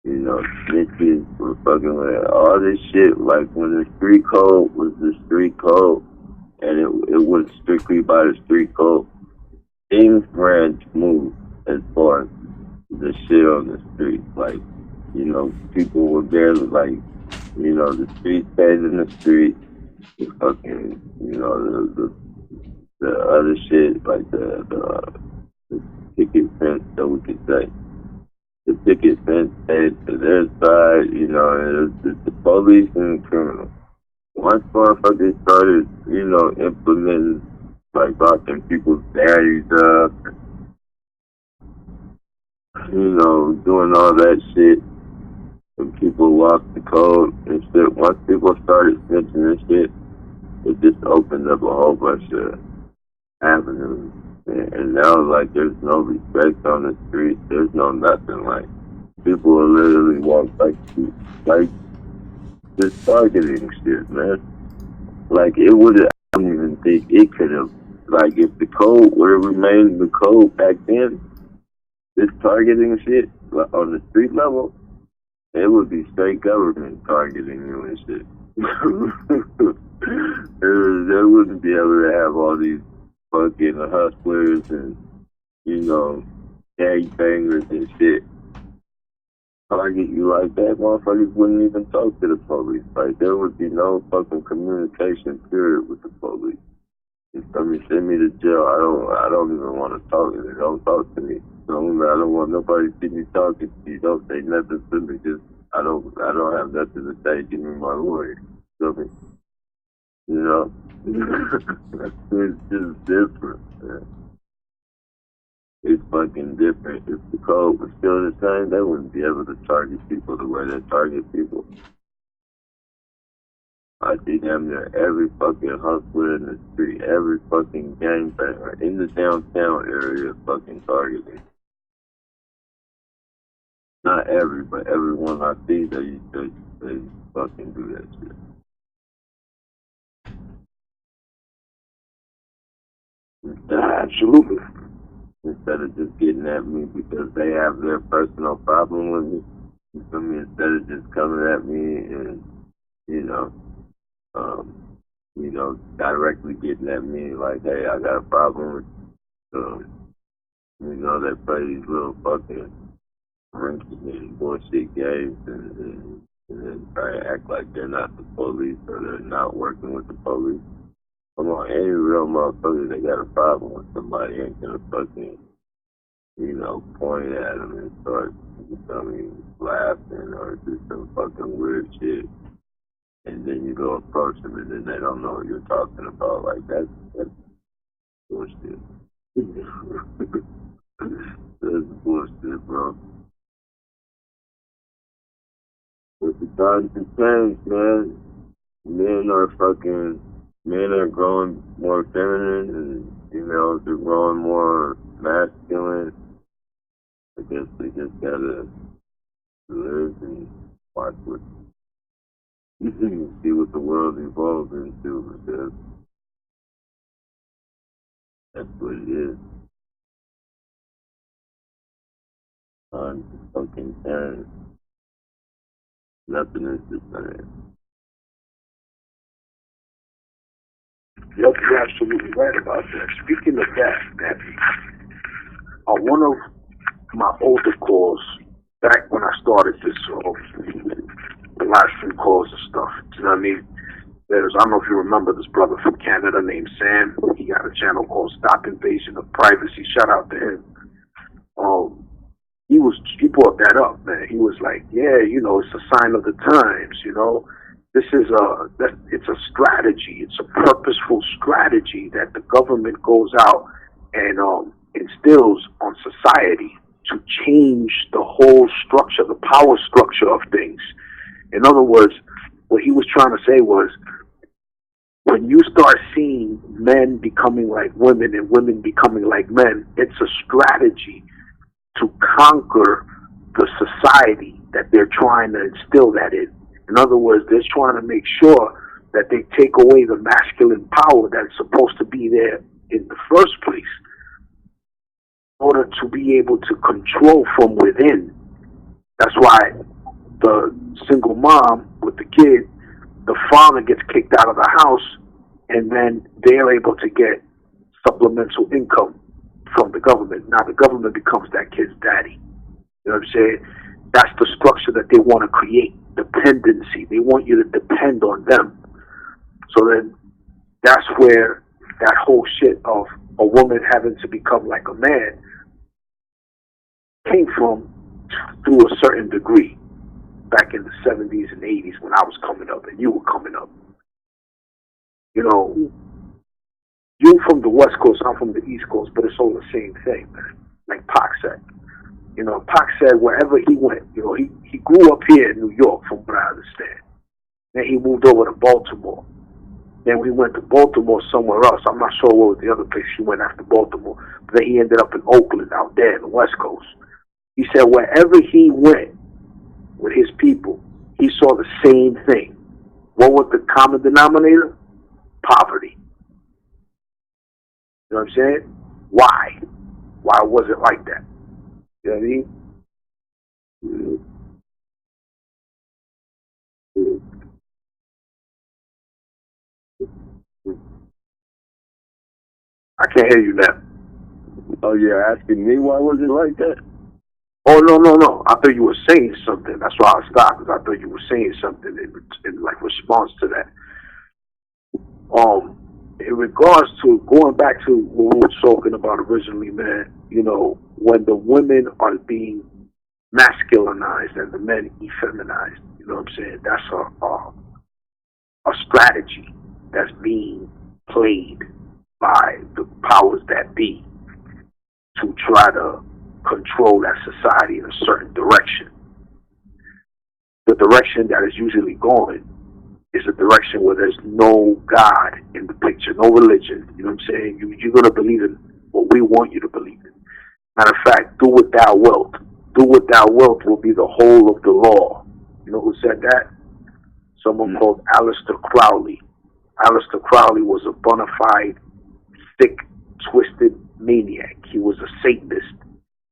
you know, snitches were fucking with all this shit, like when the street code was the street code, and it was strictly by the street code, things ran smooth as far as the shit on the street. Like, you know, people were barely, like, you know, the street stayed in the street, the fucking, you know, the other shit, like the picket fence, that we could say. The picket fence stayed to their side, you know, and it was the police and the criminals. Once motherfuckers started, you know, implementing, like, locking people's daddies up, you know, doing all that shit, and people lost the code and shit. Once people started snitching and shit, it just opened up a whole bunch of avenues. And now, like, there's no respect on the street. There's no nothing. Like, people are literally walking like just targeting shit, man. Like, it would have, I don't even think it could have, like, if the code would have remained the code back then, this targeting shit on the street level, it would be straight government targeting you and shit. They wouldn't be able to have all these fucking hustlers and, you know, gangbangers and shit target you like that, motherfuckers wouldn't even talk to the police. Like, there would be no fucking communication, period, with the police. You feel me? Send me to jail. I don't even want to talk to you. Don't talk to me. I don't want nobody to see me talking to you. Don't say nothing to me. Just, I don't have nothing to say. Give me my lawyer. You feel me? You know? It's just different, man. It's fucking different. If the code was still the same, they wouldn't be able to target people the way they target people. I see damn near every fucking hustler in the street, every fucking gangbanger in the downtown area fucking targeted. Not every, but everyone I see, they fucking do that shit. Absolutely. Instead of just getting at me because they have their personal problem with me, you feel me? Instead of just coming at me and, directly getting at me like, hey, I got a problem with they play these little fucking rinky and bullshit games and then try to act like they're not the police or they're not working with the police. Come on, any real motherfucker that got a problem with somebody ain't gonna fucking, point at them and start, laughing or do some fucking weird shit. And then you go approach them and then they don't know what you're talking about. Like, that's bullshit. That's bullshit, bro. But the times have changed, man. Men are growing more feminine and, they're growing more masculine. I guess they just gotta live and watch what, see what the world evolves into, because that's what it is. Times fucking change. Nothing is the same. Yep, you're absolutely right about that. Speaking of that, Nappy, one of my older calls, back when I started this, the last few calls and stuff, you know what I mean? I don't know if you remember this brother from Canada named Sam. He got a channel called Stop Invasion of Privacy. Shout out to him. He brought that up, man. He was like, yeah, it's a sign of the times, This is it's a strategy. It's a purposeful strategy that the government goes out and instills on society to change the whole structure, the power structure of things. In other words, what he was trying to say was, when you start seeing men becoming like women and women becoming like men, it's a strategy to conquer the society that they're trying to instill that in. In other words, they're trying to make sure that they take away the masculine power that's supposed to be there in the first place, in order to be able to control from within. That's why the single mom with the kid, the father gets kicked out of the house, and then they're able to get supplemental income from the government. Now the government becomes that kid's daddy. You know what I'm saying? That's the structure that they want to create, dependency. They want you to depend on them. So then that's where that whole shit of a woman having to become like a man came from, through a certain degree, back in the 70s and 80s when I was coming up and you were coming up. You from the West Coast, I'm from the East Coast, but it's all the same thing, man. Like Pac said. Pac said wherever he went, he grew up here in New York, from what I understand. Then he moved over to Baltimore. Then we went to Baltimore somewhere else. I'm not sure what was the other place he went after Baltimore. But then he ended up in Oakland, out there in the West Coast. He said wherever he went with his people, he saw the same thing. What was the common denominator? Poverty. You know what I'm saying? Why? Why was it like that? You know what I mean? I can't hear you now. Oh, you're asking me why was it like that? Oh no no no! I thought you were saying something. That's why I stopped because I thought you were saying something in like response to that. In regards to going back to what we were talking about originally, man, you know, when the women are being masculinized and the men effeminized, you know what I'm saying? That's a strategy that's being played by the powers that be to try to control that society in a certain direction. The direction that is usually going is a direction where there's no God in the picture, no religion. You know what I'm saying? You're going to believe in what we want you to believe in. Matter of fact, do what thou wilt. Do what thou wilt will be the whole of the law. You know who said that? Someone called Aleister Crowley. Aleister Crowley was a bona fide, sick, twisted maniac. He was a Satanist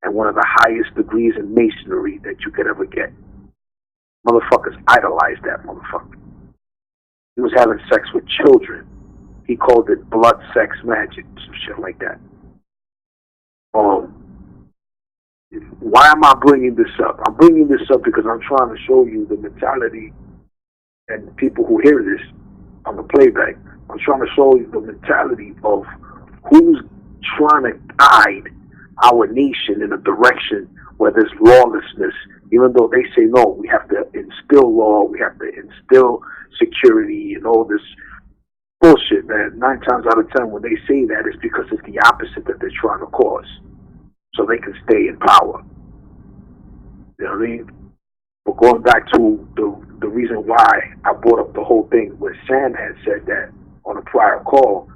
and one of the highest degrees in masonry that you could ever get. Motherfuckers idolized that motherfucker. He was having sex with children. He called it blood sex magic, some shit like that. Why am I bringing this up? I'm bringing this up because I'm trying to show you the mentality and people who hear this on the playback. I'm trying to show you the mentality of who's trying to guide our nation in a direction where there's lawlessness, even though they say no, we have to instill law, we have to instill security and all this bullshit, man. 9 times out of 10 when they say that, it's because it's the opposite that they're trying to cause, so they can stay in power. You know what I mean? But going back to the reason why I brought up the whole thing where Sam had said that on a prior call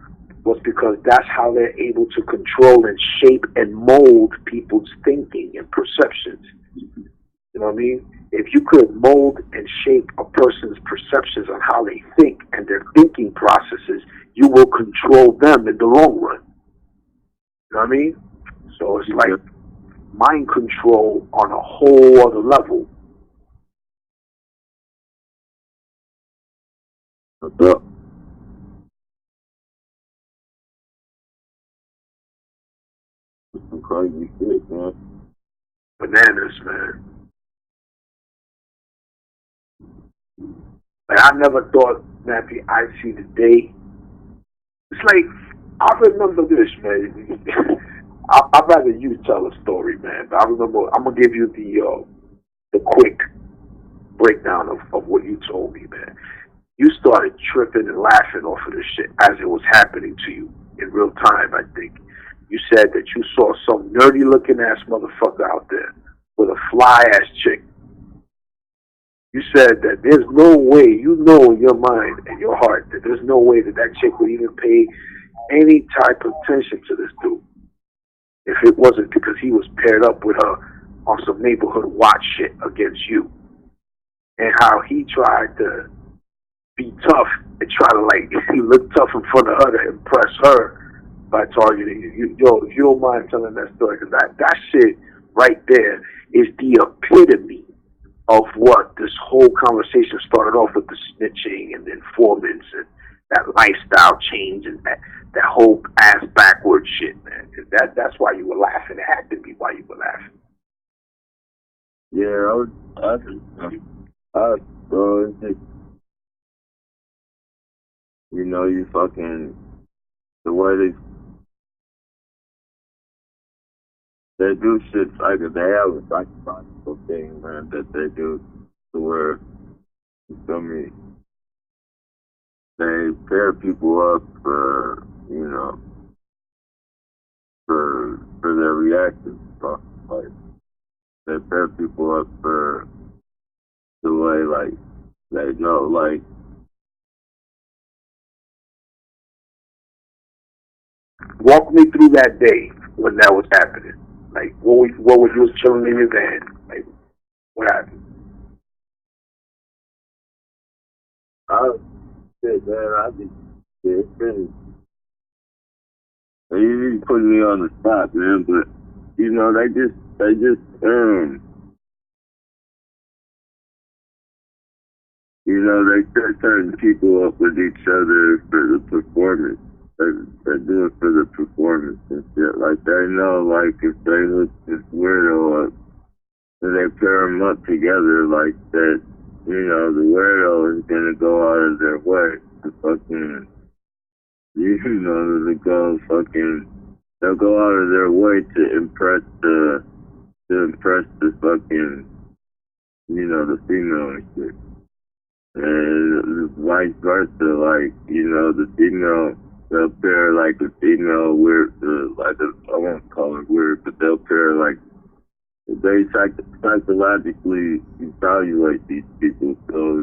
was because that's how they're able to control and shape and mold people's thinking and perceptions. You know what I mean? If you could mold and shape a person's perceptions on how they think and their thinking processes, you will control them in the long run. You know what I mean? So it's like mind control on a whole other level. What's up? Some crazy shit, man. Bananas, man. Like, I never thought, Nappy, I'd see the day. It's like, I remember this, man. I'd rather you tell a story, man. But I remember, I'm going to give you the quick breakdown of what you told me, man. You started tripping and laughing off of this shit as it was happening to you in real time, I think. You said that you saw some nerdy-looking ass motherfucker out there with a fly-ass chick. You said that there's no way, you know in your mind and your heart, that there's no way that that chick would even pay any type of attention to this dude if it wasn't because he was paired up with her on some neighborhood watch shit against you. And how he tried to be tough and try to, like, if he looked tough in front of her to impress her by targeting you. Yo, if you don't mind telling that story, because that shit right there is the epitome of what this whole conversation started off with, the snitching and the informants and that lifestyle change and that whole ass backward shit, man. That's why you were laughing. It had to be why you were laughing. Yeah, it's just, you know, you fucking, the way they do shit, like, they have a psychological thing, man, that they do to where, you feel me, they pair people up for, you know, for their reactions, so, like, they pair people up for the way, like, they know, like, walk me through that day when that was happening. Like, what was you chilling in your van? Like, what happened? Shit, man, I just, it's been, they usually put me on the spot, man, but, you know, they just, you know, they set certain people up with each other for the performance. They do it for the performance and shit. Like, they know, like, if they hook this weirdo up, they pair them up together like that, the weirdo is gonna go out of their way to fucking, to go fucking, they'll go out of their way to impress the fucking, the female and shit. And vice versa, like, the female, they'll pair like the female weird, I won't call it weird, but they'll pair like, they psychologically evaluate these people. So,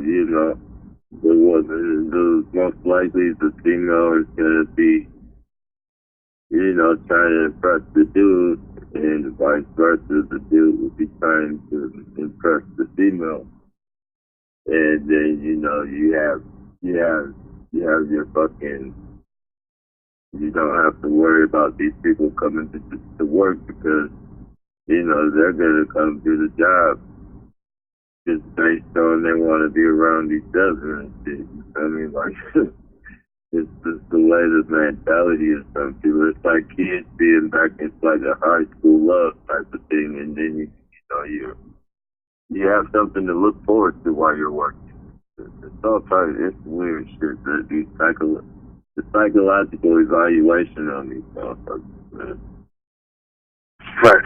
the most likely the female is going to be, trying to impress the dude, and vice versa, the dude will be trying to impress the female. And then, you have your fucking, you don't have to worry about these people coming to work because, they're going to come do the job just based on they want to be around each other and shit. I mean, like, it's just the way the mentality is some people. It's like kids being back in like a high school love type of thing, and then you have something to look forward to while you're working. It's all kind of, it's weird shit that the psychological evaluation on these motherfuckers, man. Right.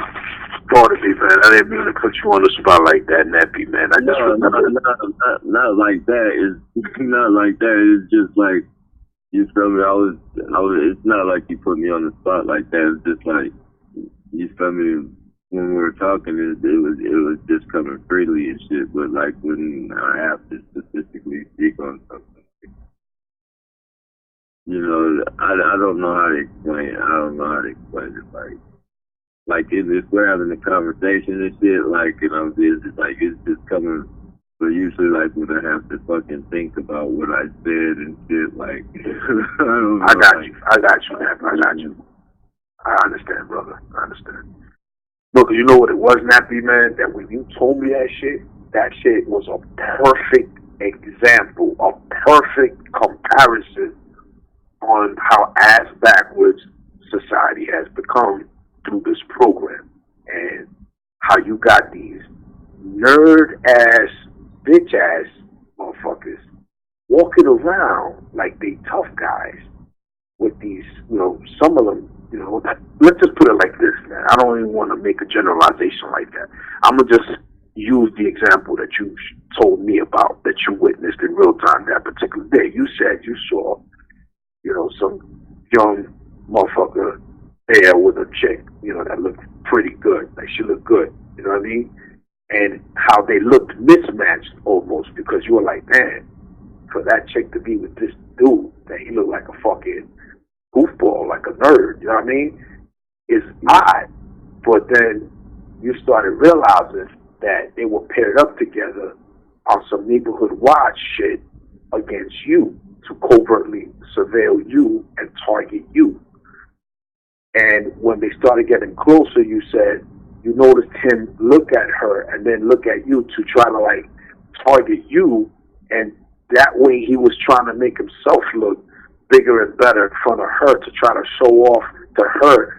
Pardon me, man. I didn't mean to put you on the spot like that, Nappy, man. I just remember. Not like that. It's not like that. It's just like, you feel me? It's not like you put me on the spot like that. It's just like, you feel me? When we were talking, it was just coming freely and shit. But like when I have to specifically speak on something, I don't know how to explain it. I don't know how to explain it. Like if we're having a conversation and shit, like, it's just coming. But usually, like, when I have to fucking think about what I said and shit, like, I don't know. I got you, man. I got you. I understand, brother. I understand. Look, you know what it was, Nappy, man? That when you told me that shit was a perfect example, a perfect comparison on how ass backwards society has become through this program, and how you got these nerd ass, bitch ass motherfuckers walking around like they tough guys with these, some of them, let's just put it like this, man. I don't even want to make a generalization like that. I'm going to just use the example that you told me about, that you witnessed in real time that particular day. You said you saw, some young motherfucker there with a chick, that looked pretty good. Like, she looked good, you know what I mean? And how they looked mismatched almost, because you were like, man, for that chick to be with this dude, that he looked like a fucking goofball, like a nerd, you know what I mean? It's odd. But then you started realizing that they were paired up together on some neighborhood watch shit against you to covertly surveil you and target you. And when they started getting closer, you said you noticed him look at her and then look at you to try to, like, target you, and that way he was trying to make himself look bigger and better in front of her to try to show off to her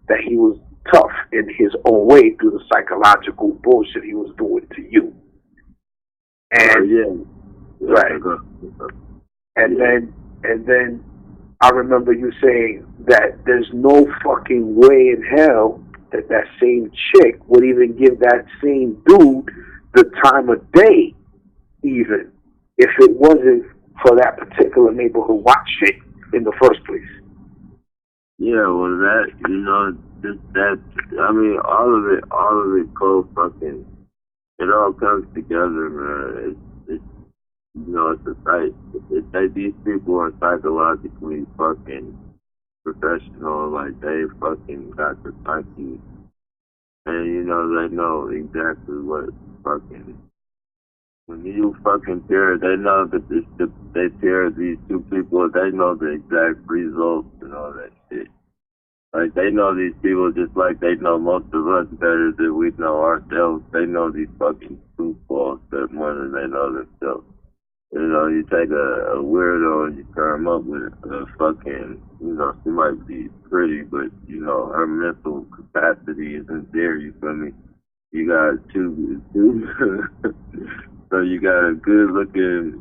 that he was tough in his own way through the psychological bullshit he was doing to you. And right. And then I remember you saying that there's no fucking way in hell that same chick would even give that same dude the time of day, even if it wasn't for that particular neighborhood watch shit in the first place. Yeah, well, all of it goes fucking, it all comes together, man. It's a sight. These people are psychologically fucking professional, like they fucking got the psyche, and they know exactly what fucking, when you fucking pair, they know that they pair these two people, they know the exact results and all that shit. Like, they know these people just like they know most of us better than we know ourselves. They know these fucking goofballs that more than they know themselves. You take a weirdo and you pair him up with a fucking, she might be pretty, but, her mental capacity isn't there, you feel me? You got two. So you got a good looking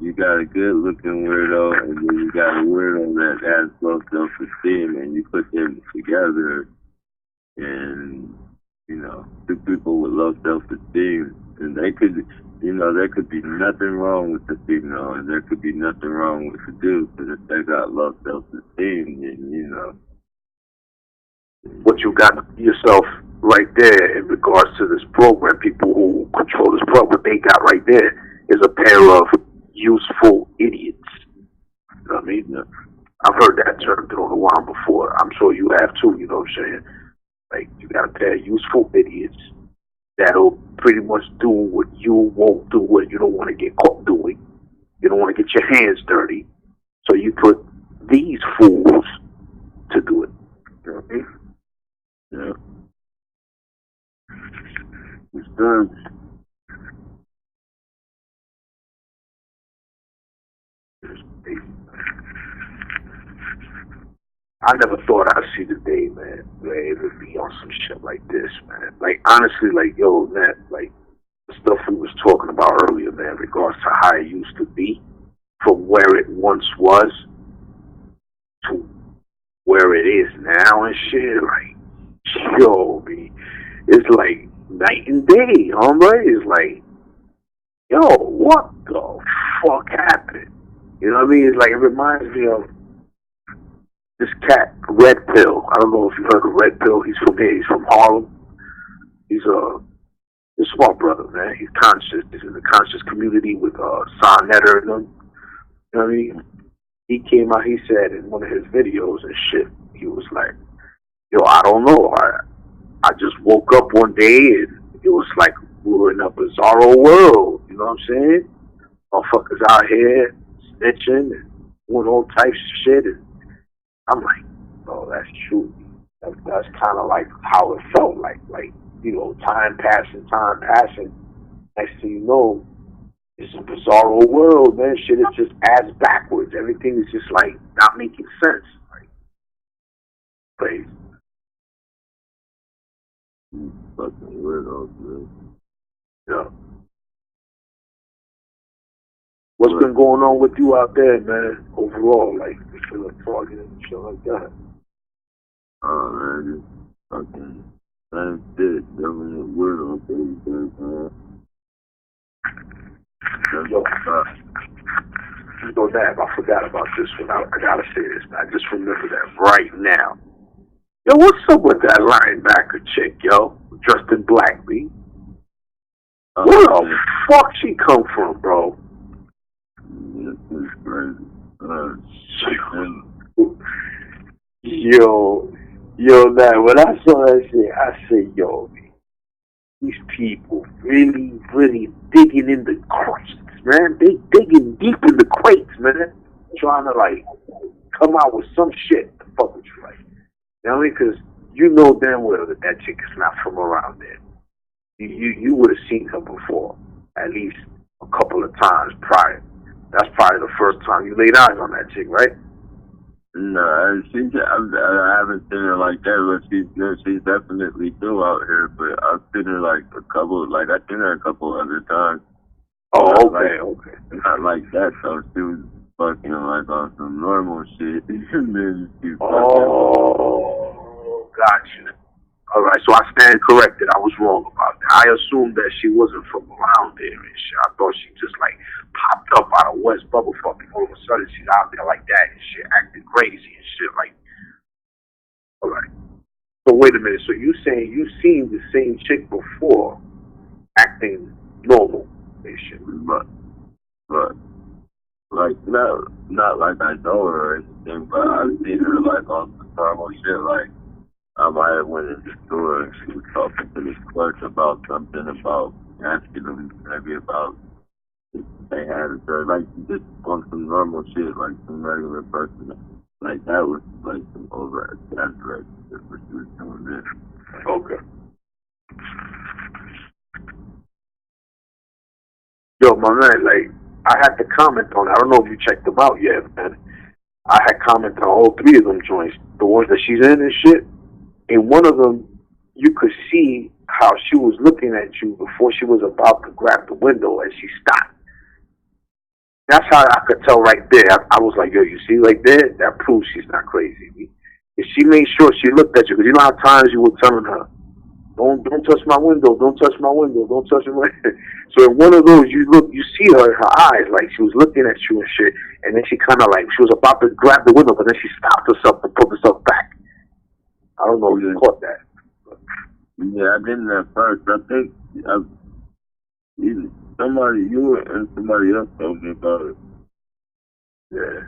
weirdo, and then you got a weirdo that has low self-esteem, and you put them together, and two people with low self-esteem, and they could, there could be nothing wrong with the female, and there could be nothing wrong with the dude, but if they got low self-esteem, then what you got yourself right there in regards to this program, people who control this program, what they got right there is a pair of useful idiots. You know what I mean? I've heard that term thrown around before. I'm sure you have too, you know what I'm saying? Like, you got a pair of useful idiots that'll pretty much do what you won't do, what you don't want to get caught doing. You don't want to get your hands dirty. So you put these fools to do it. You know what I mean? Yeah. It's done. I never thought I'd see the day, man, where it would be on some shit like this, man. Like, honestly, like, yo, man, like, the stuff we was talking about earlier, man, in regards to how it used to be, from where it once was to where it is now and shit, like, yo, man, it's like night and day, hombre. It's like, yo, what the fuck happened? You know what I mean? It's like, it reminds me of this cat, Red Pill. I don't know if you heard of Red Pill. He's from here. He's from Harlem. He's a smart brother, man. He's conscious. He's in the conscious community with Sonetta and them. You know what I mean? He came out, he said in one of his videos and shit, he was like, yo, I don't know. I just woke up one day and it was like we were in a bizarro world. You know what I'm saying? Motherfuckers out here snitching and doing all types of shit. And I'm like, oh, that's true. That's kind of like how it felt like, time passing. Next thing you know, it's a bizarro world, man. Shit is just ass backwards. Everything is just like not making sense. Like, crazy. Fucking weirdos, man. Yeah. What's been going on with you out there, man? Overall, like, you feeling targeted and shit like that? Oh, man, just fucking same shit. Government weirdo things, man. Yo, Nab, I forgot about this one. I gotta say this, man. I just remember that right now. Yo, what's up with that linebacker chick, yo? Dressed in black, B? Where the fuck she come from, bro? This is crazy. Yo, man, when I saw that shit, I said, yo, man, these people really, really digging in the crates, man. They digging deep in the crates, man. Trying to, like, come out with some shit to fuck with you, like. You know what I mean? Because you know damn well that chick is not from around there. You would have seen her before, at least a couple of times prior. That's probably the first time you laid eyes on that chick, right? No, I haven't seen her like that, but she's definitely still out here. But I've seen her I've seen her a couple other times. Oh, okay. Not like that though. She was fucking like on some normal shit, and then she fucking. Oh, gotcha. All right, so I stand corrected. I was wrong about that. I assumed that she wasn't from around there and shit. I thought she just like popped up out of West Bubblefuck and all of a sudden she's out there like that and shit, acting crazy and shit. Like, all right. So wait a minute. So you saying you seen the same chick before, acting normal and shit? But like not like I know her or anything, but I've seen her like on some normal shit like. I might have went in the store and she was talking to this clerk about something, about asking them maybe about if they had it there, like just on some normal shit, like some regular person. Like that was like some over exaggerated shit what she was doing there. Okay. Yo, my man, like I had to comment on. I don't know if you checked them out yet, man. I had commented on all three of them joints, the ones that she's in and shit. In one of them, you could see how she was looking at you before she was about to grab the window and she stopped. That's how I could tell right there. I was like, yo, you see right there? That proves she's not crazy. If she made sure she looked at you, because you know how times you were telling her, don't touch my window, don't touch my window, don't touch my window. So in one of those, you see her eyes, like she was looking at you and shit, and then she kind of like, she was about to grab the window, but then she stopped herself and put herself back. I don't know if you caught that. Yeah, I didn't at first. I think somebody, you and somebody else told me about it. Yeah.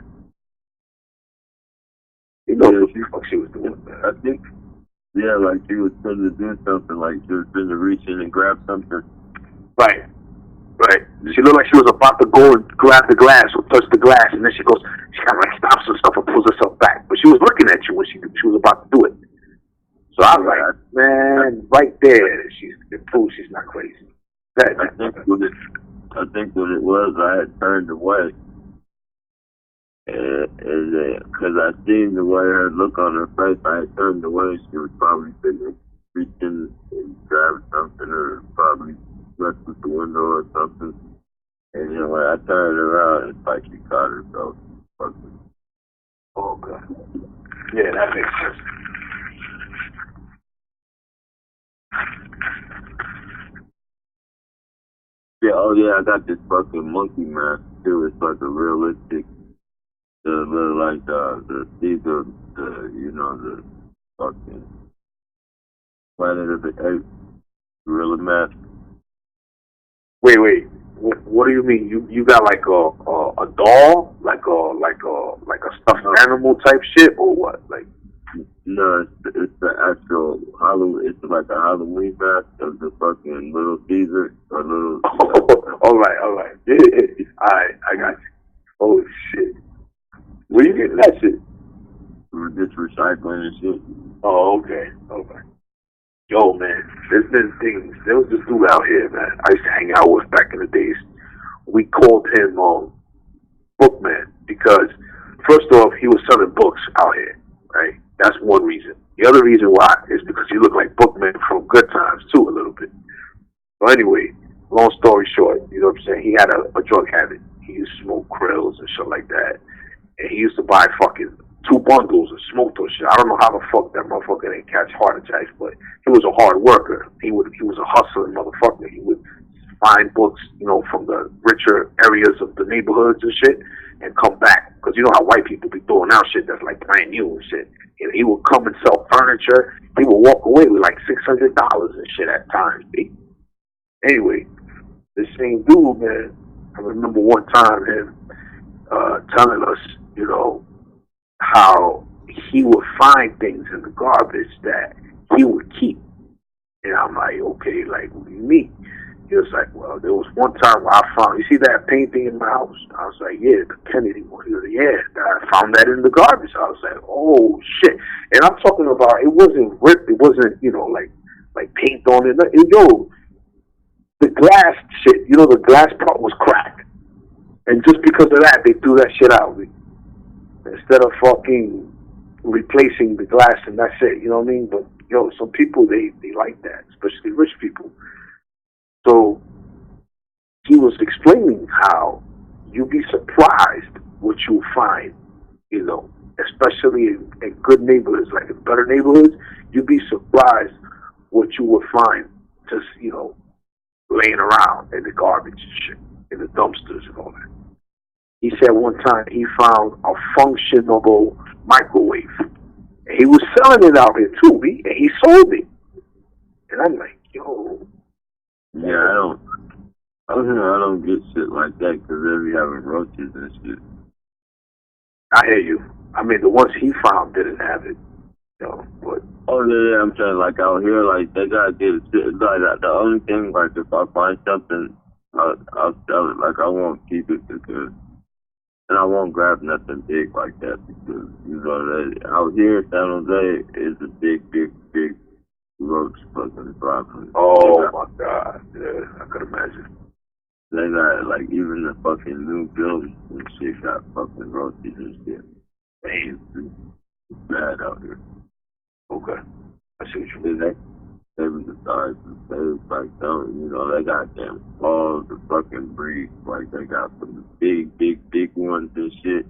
You know what the fuck she was doing, man. I think, yeah, like she was trying to do something, like she was trying to reach in and grab something. Right. She looked like she was about to go and grab the glass or touch the glass, and then she kind of like stops and stuff and pulls herself back. But she was looking at you when she was about to do it. So I was like, man, right there, it proves she's not crazy. I think what it was, I had turned away. Because I seen the way her look on her face, I had turned away. She was probably reaching and grabbing something, or probably messed with the window or something. And you know, when I turned around, it's like she caught herself. Okay. Yeah, that makes sense. Yeah, oh yeah, I got this fucking monkey mask too. It's like a realistic, like the fucking Planet of the Apes gorilla mask. Wait. What do you mean? You got like a doll, like a stuffed animal type shit, or what? Like? No, it's the actual Halloween. It's like a Halloween mask of the fucking Little Caesar or little. All right. Yeah. All right, I got you. Oh shit. Where you getting that shit? We're just recycling and shit. Oh, okay. Yo, man, there's been things. There was this dude out here, man, I used to hang out with back in the days. We called him Bookman because, first off, he was selling books out here, right? That's one reason. The other reason why is because he looked like Bookman from Good Times, too, a little bit. But anyway, long story short, you know what I'm saying? He had a drug habit. He used to smoke krills and shit like that. And he used to buy fucking 2 bundles and smoke those shit. I don't know how the fuck that motherfucker didn't catch heart attacks, but he was a hard worker. He was a hustling motherfucker. He would find books, you know, from the richer areas of the neighborhoods and shit, and come back. Because you know how white people be throwing out shit that's like brand new and shit. And he would come and sell furniture. He would walk away with like $600 and shit at times. Anyway, this same dude, man, I remember one time him telling us, you know, how he would find things in the garbage that he would keep. And I'm like, okay, like, what do you mean? He was like, well, there was one time where I found, you see that painting in my house? I was like, yeah, the Kennedy one. He was like, yeah, I found that in the garbage. I was like, oh, shit. And I'm talking about, it wasn't ripped, it wasn't, you know, like paint on it. Yo, the glass shit, you know, the glass part was cracked. And just because of that, they threw that shit out. Instead of fucking replacing the glass and that's it, you know what I mean? But, yo, some people, they like that, especially rich people. So he was explaining how you'd be surprised what you'll find, you know, especially in good neighborhoods, like in better neighborhoods, you'd be surprised what you would find just, you know, laying around in the garbage and shit, in the dumpsters and all that. He said one time he found a functionable microwave. And he was selling it out here too, and he sold it. And I'm like, yo. Yeah, I don't get shit like that because they be having roaches and shit. I hear you. I mean, the ones he found didn't have it, you know. But oh yeah, I'm saying like out here, like they gotta get shit. Like the only thing, like if I find something, I'll sell it. Like I won't keep it because, and I won't grab nothing big like that because you know out here in San Jose is a big roach fucking problem. Oh my God, yeah, I could imagine. They got like even the fucking new buildings and shit got fucking roaches and shit. Man, it's bad out here. Okay, I see what you mean. They was the size. it's like, they got them all the fucking breeds. Like, they got some big ones and shit.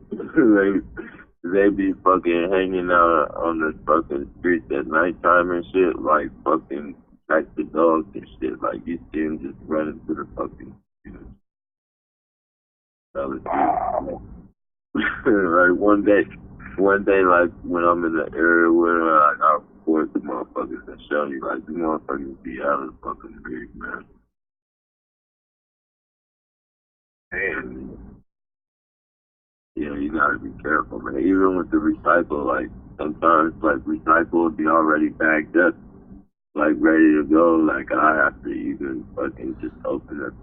they be fucking hanging out on the fucking streets at nighttime and shit, like fucking like the dogs and shit. Like, you see them just running through the fucking, like one day, like when I'm in the area where like I report the motherfuckers and show you like the motherfuckers be out of the fucking street, man. And yeah, you gotta be careful, man. Even with the recycle, like sometimes like recycle will be already bagged up, like ready to go. Like I have to even fucking just open up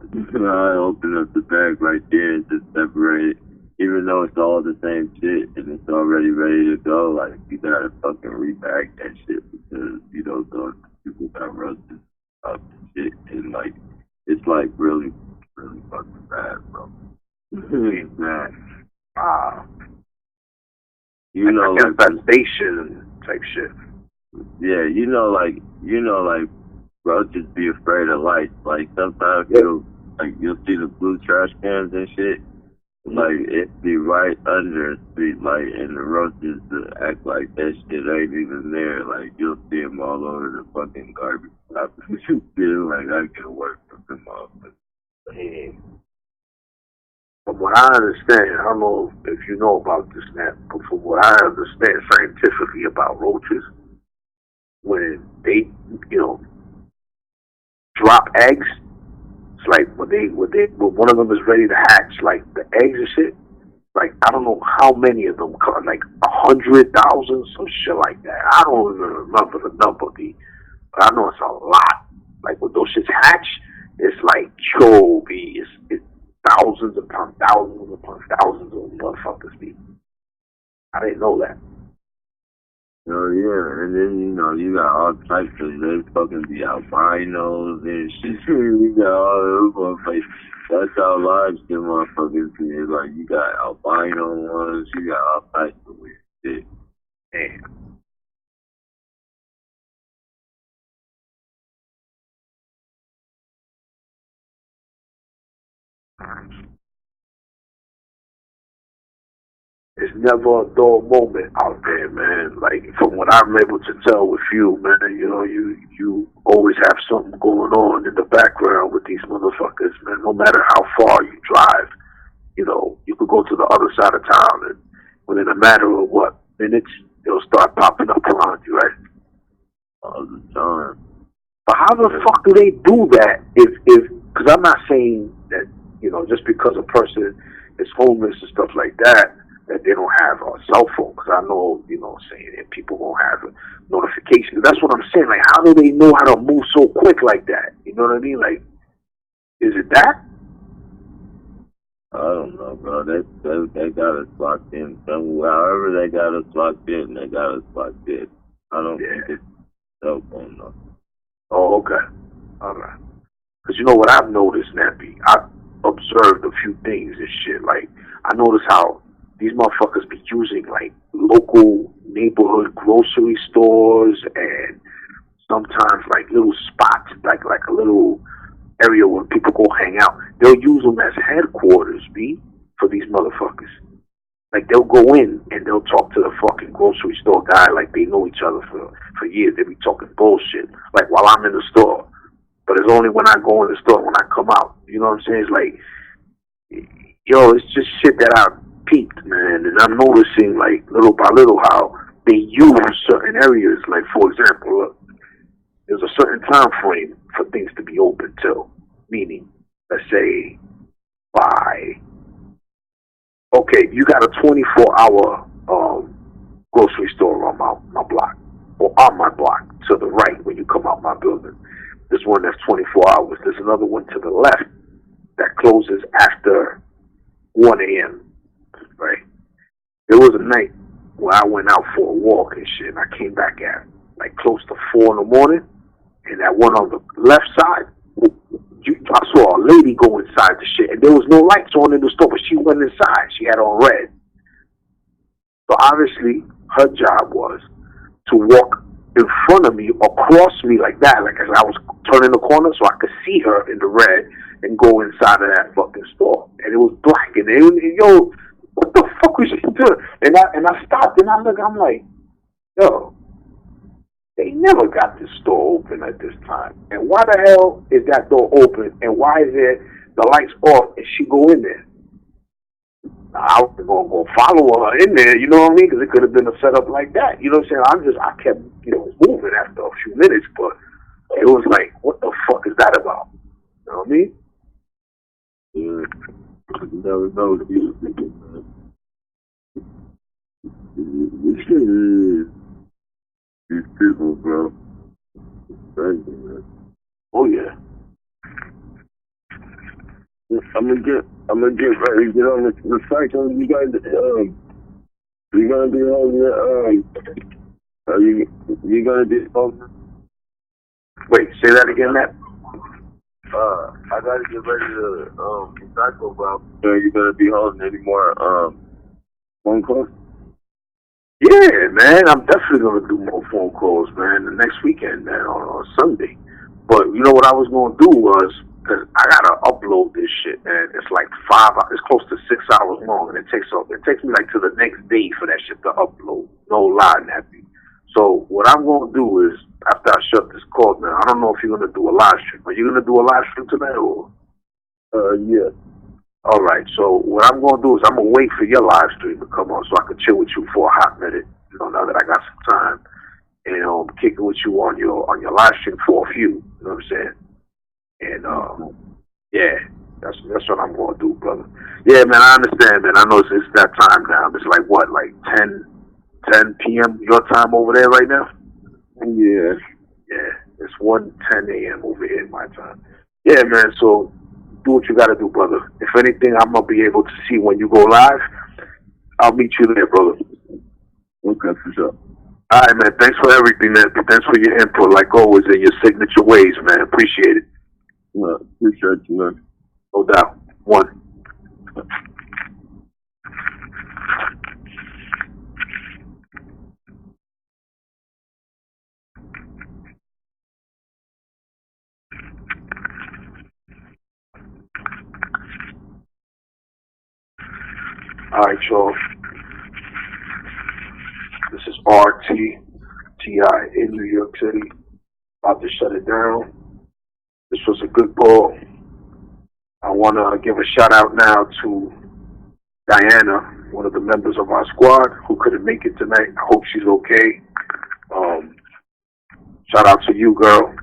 the bag right there and just separate it. Even though it's all the same shit and it's already ready to go, like you gotta fucking rebag that shit because those people got roasted up and shit, and like it's like really fucking bad, bro. It's bad. Like infestation type shit. Yeah, like roaches be afraid of lights. Like sometimes you'll see the blue trash cans and shit. Like it be right under the street light, and the roaches act like that shit ain't even there. Like you'll see them all over the fucking garbage. You feel like I can work with them all. From what I understand, I don't know if you know about this, Nat, but from what I understand scientifically about roaches, when they, drop eggs, it's like when one of them is ready to hatch, like the eggs and shit. Like I don't know how many of them come, like 100,000, some shit like that. I don't even remember the number, but I know it's a lot. Like when those shits hatch, it's like it's thousands upon thousands upon thousands of motherfuckers. I didn't know that. Oh yeah, and then you got all types of they fucking be albinos and shit. You got all those motherfuckers. That's how lives them motherfuckers is. Like you got albino ones, you got all types of weird shit. Damn. It's never a dull moment out there, man. Like from what I'm able to tell with you, man, you always have something going on in the background with these motherfuckers, man. No matter how far you drive, you could go to the other side of town, and within a matter of minutes, they'll start popping up around you, right? All the time. But how the fuck do they do that? Because I'm not saying that just because a person is homeless and stuff like that they don't have a cell phone, because I know, saying that people won't have a notification. That's what I'm saying. Like, how do they know how to move so quick like that? You know what I mean? Like, is it that? I don't know, bro. They got us locked in somewhere. However they got us locked in, they got us locked in. I don't think it's cell phone, though. Oh, okay. All right. Because what I've noticed, Nappy? I've observed a few things and shit. Like, I noticed how these motherfuckers be using like local neighborhood grocery stores and sometimes like little spots, like a little area where people go hang out. They'll use them as headquarters, for these motherfuckers. Like they'll go in and they'll talk to the fucking grocery store guy like they know each other for years. They be talking bullshit like while I'm in the store, but it's only when I go in the store when I come out. You know what I'm saying? It's like, it's just shit that I peaked, man, and I'm noticing like little by little how they use certain areas. Like for example, look, there's a certain time frame for things to be open till, meaning, let's say you got a 24-hour grocery store on my block, or on my block to the right when you come out my building. There's one that's 24 hours. There's another one to the left that closes after 1 a.m. Right? There was a night where I went out for a walk and shit, and I came back at like close to 4 in the morning, and that one on the left side, I saw a lady go inside the shit, and there was no lights on in the store, but she went inside. She had on red. So obviously, her job was to walk in front of me or cross me like that, like as I was turning the corner so I could see her in the red and go inside of that fucking store. And it was black. And yo, what the fuck was she doing? And I stopped and I look. I'm like, yo, they never got this store open at this time. And why the hell is that door open? And why is it the lights off and she go in there? I was gonna go follow her in there, you know what I mean? Because it could have been a setup like that. You know what I'm saying? I kept, moving after a few minutes, but it was like, what the fuck is that about? You know what I mean? Yeah. You never know these people, man. These people, bro. Thank you, man. Oh yeah. I'm gonna get ready to get on the cycle. You guys, you gonna be on you gonna be on? Wait, say that again, Matt. I gotta get ready to cycle, bro. Are you gonna be holding any more phone calls? Yeah, man, I'm definitely gonna do more phone calls, man, the next weekend, man, on Sunday. But you know what I was gonna do was, cause I gotta upload this shit, man. It's like 5 hours, it's close to 6 hours long, and it takes me like to the next day for that shit to upload. No lie, Nappy. So what I'm gonna do is, after I shut this call, man, I don't know if you're gonna do a live stream. Are you gonna do a live stream tonight, or? Yeah. All right, so what I'm going to do is I'm going to wait for your live stream to come on so I can chill with you for a hot minute, now that I got some time, and kick it with you on your live stream for a few, you know what I'm saying? And, yeah, that's what I'm going to do, brother. Yeah, man, I understand, man. I know it's that time now. It's like, what, like 10 p.m. your time over there right now? Yeah. Yeah, it's 1:10 a.m. over here in my time. Yeah, man, so do what you got to do, brother. If anything, I'm going to be able to see when you go live. I'll meet you there, brother. Okay, for sure. All right, man. Thanks for everything, man. Thanks for your input, like always, in your signature ways, man. Appreciate it. Appreciate you, man. No doubt. One. All right, y'all. This is RTTI in New York City. About to shut it down. This was a good call. I want to give a shout out now to Diana, one of the members of our squad who couldn't make it tonight. I hope she's okay. Shout out to you, girl.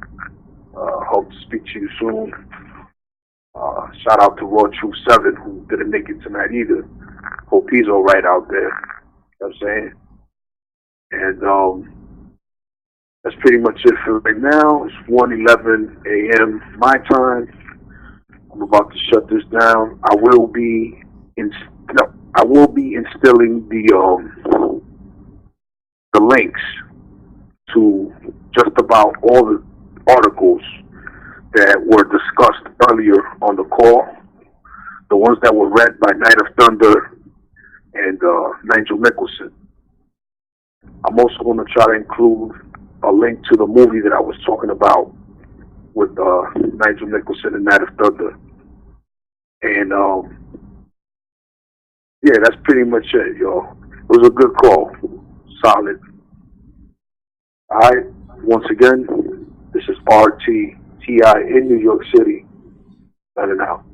Hope to speak to you soon. Shout out to Raw Truth 7 who didn't make it tonight either. Hope he's all right out there. You know what I'm saying? And that's pretty much it for right now. It's 1:11 a.m. my time. I'm about to shut this down. I will be instilling the links to just about all the articles that were discussed earlier on the call. The ones that were read by Night of Thunder and Nigel Nicholson. I'm also going to try to include a link to the movie that I was talking about with Nigel Nicholson and Night of Thunder. And yeah, that's pretty much it, y'all. It was a good call. Solid. Alright, once again, this is RTTI in New York City. Signing out.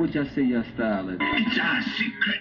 What y'all say your style is? It's our secret.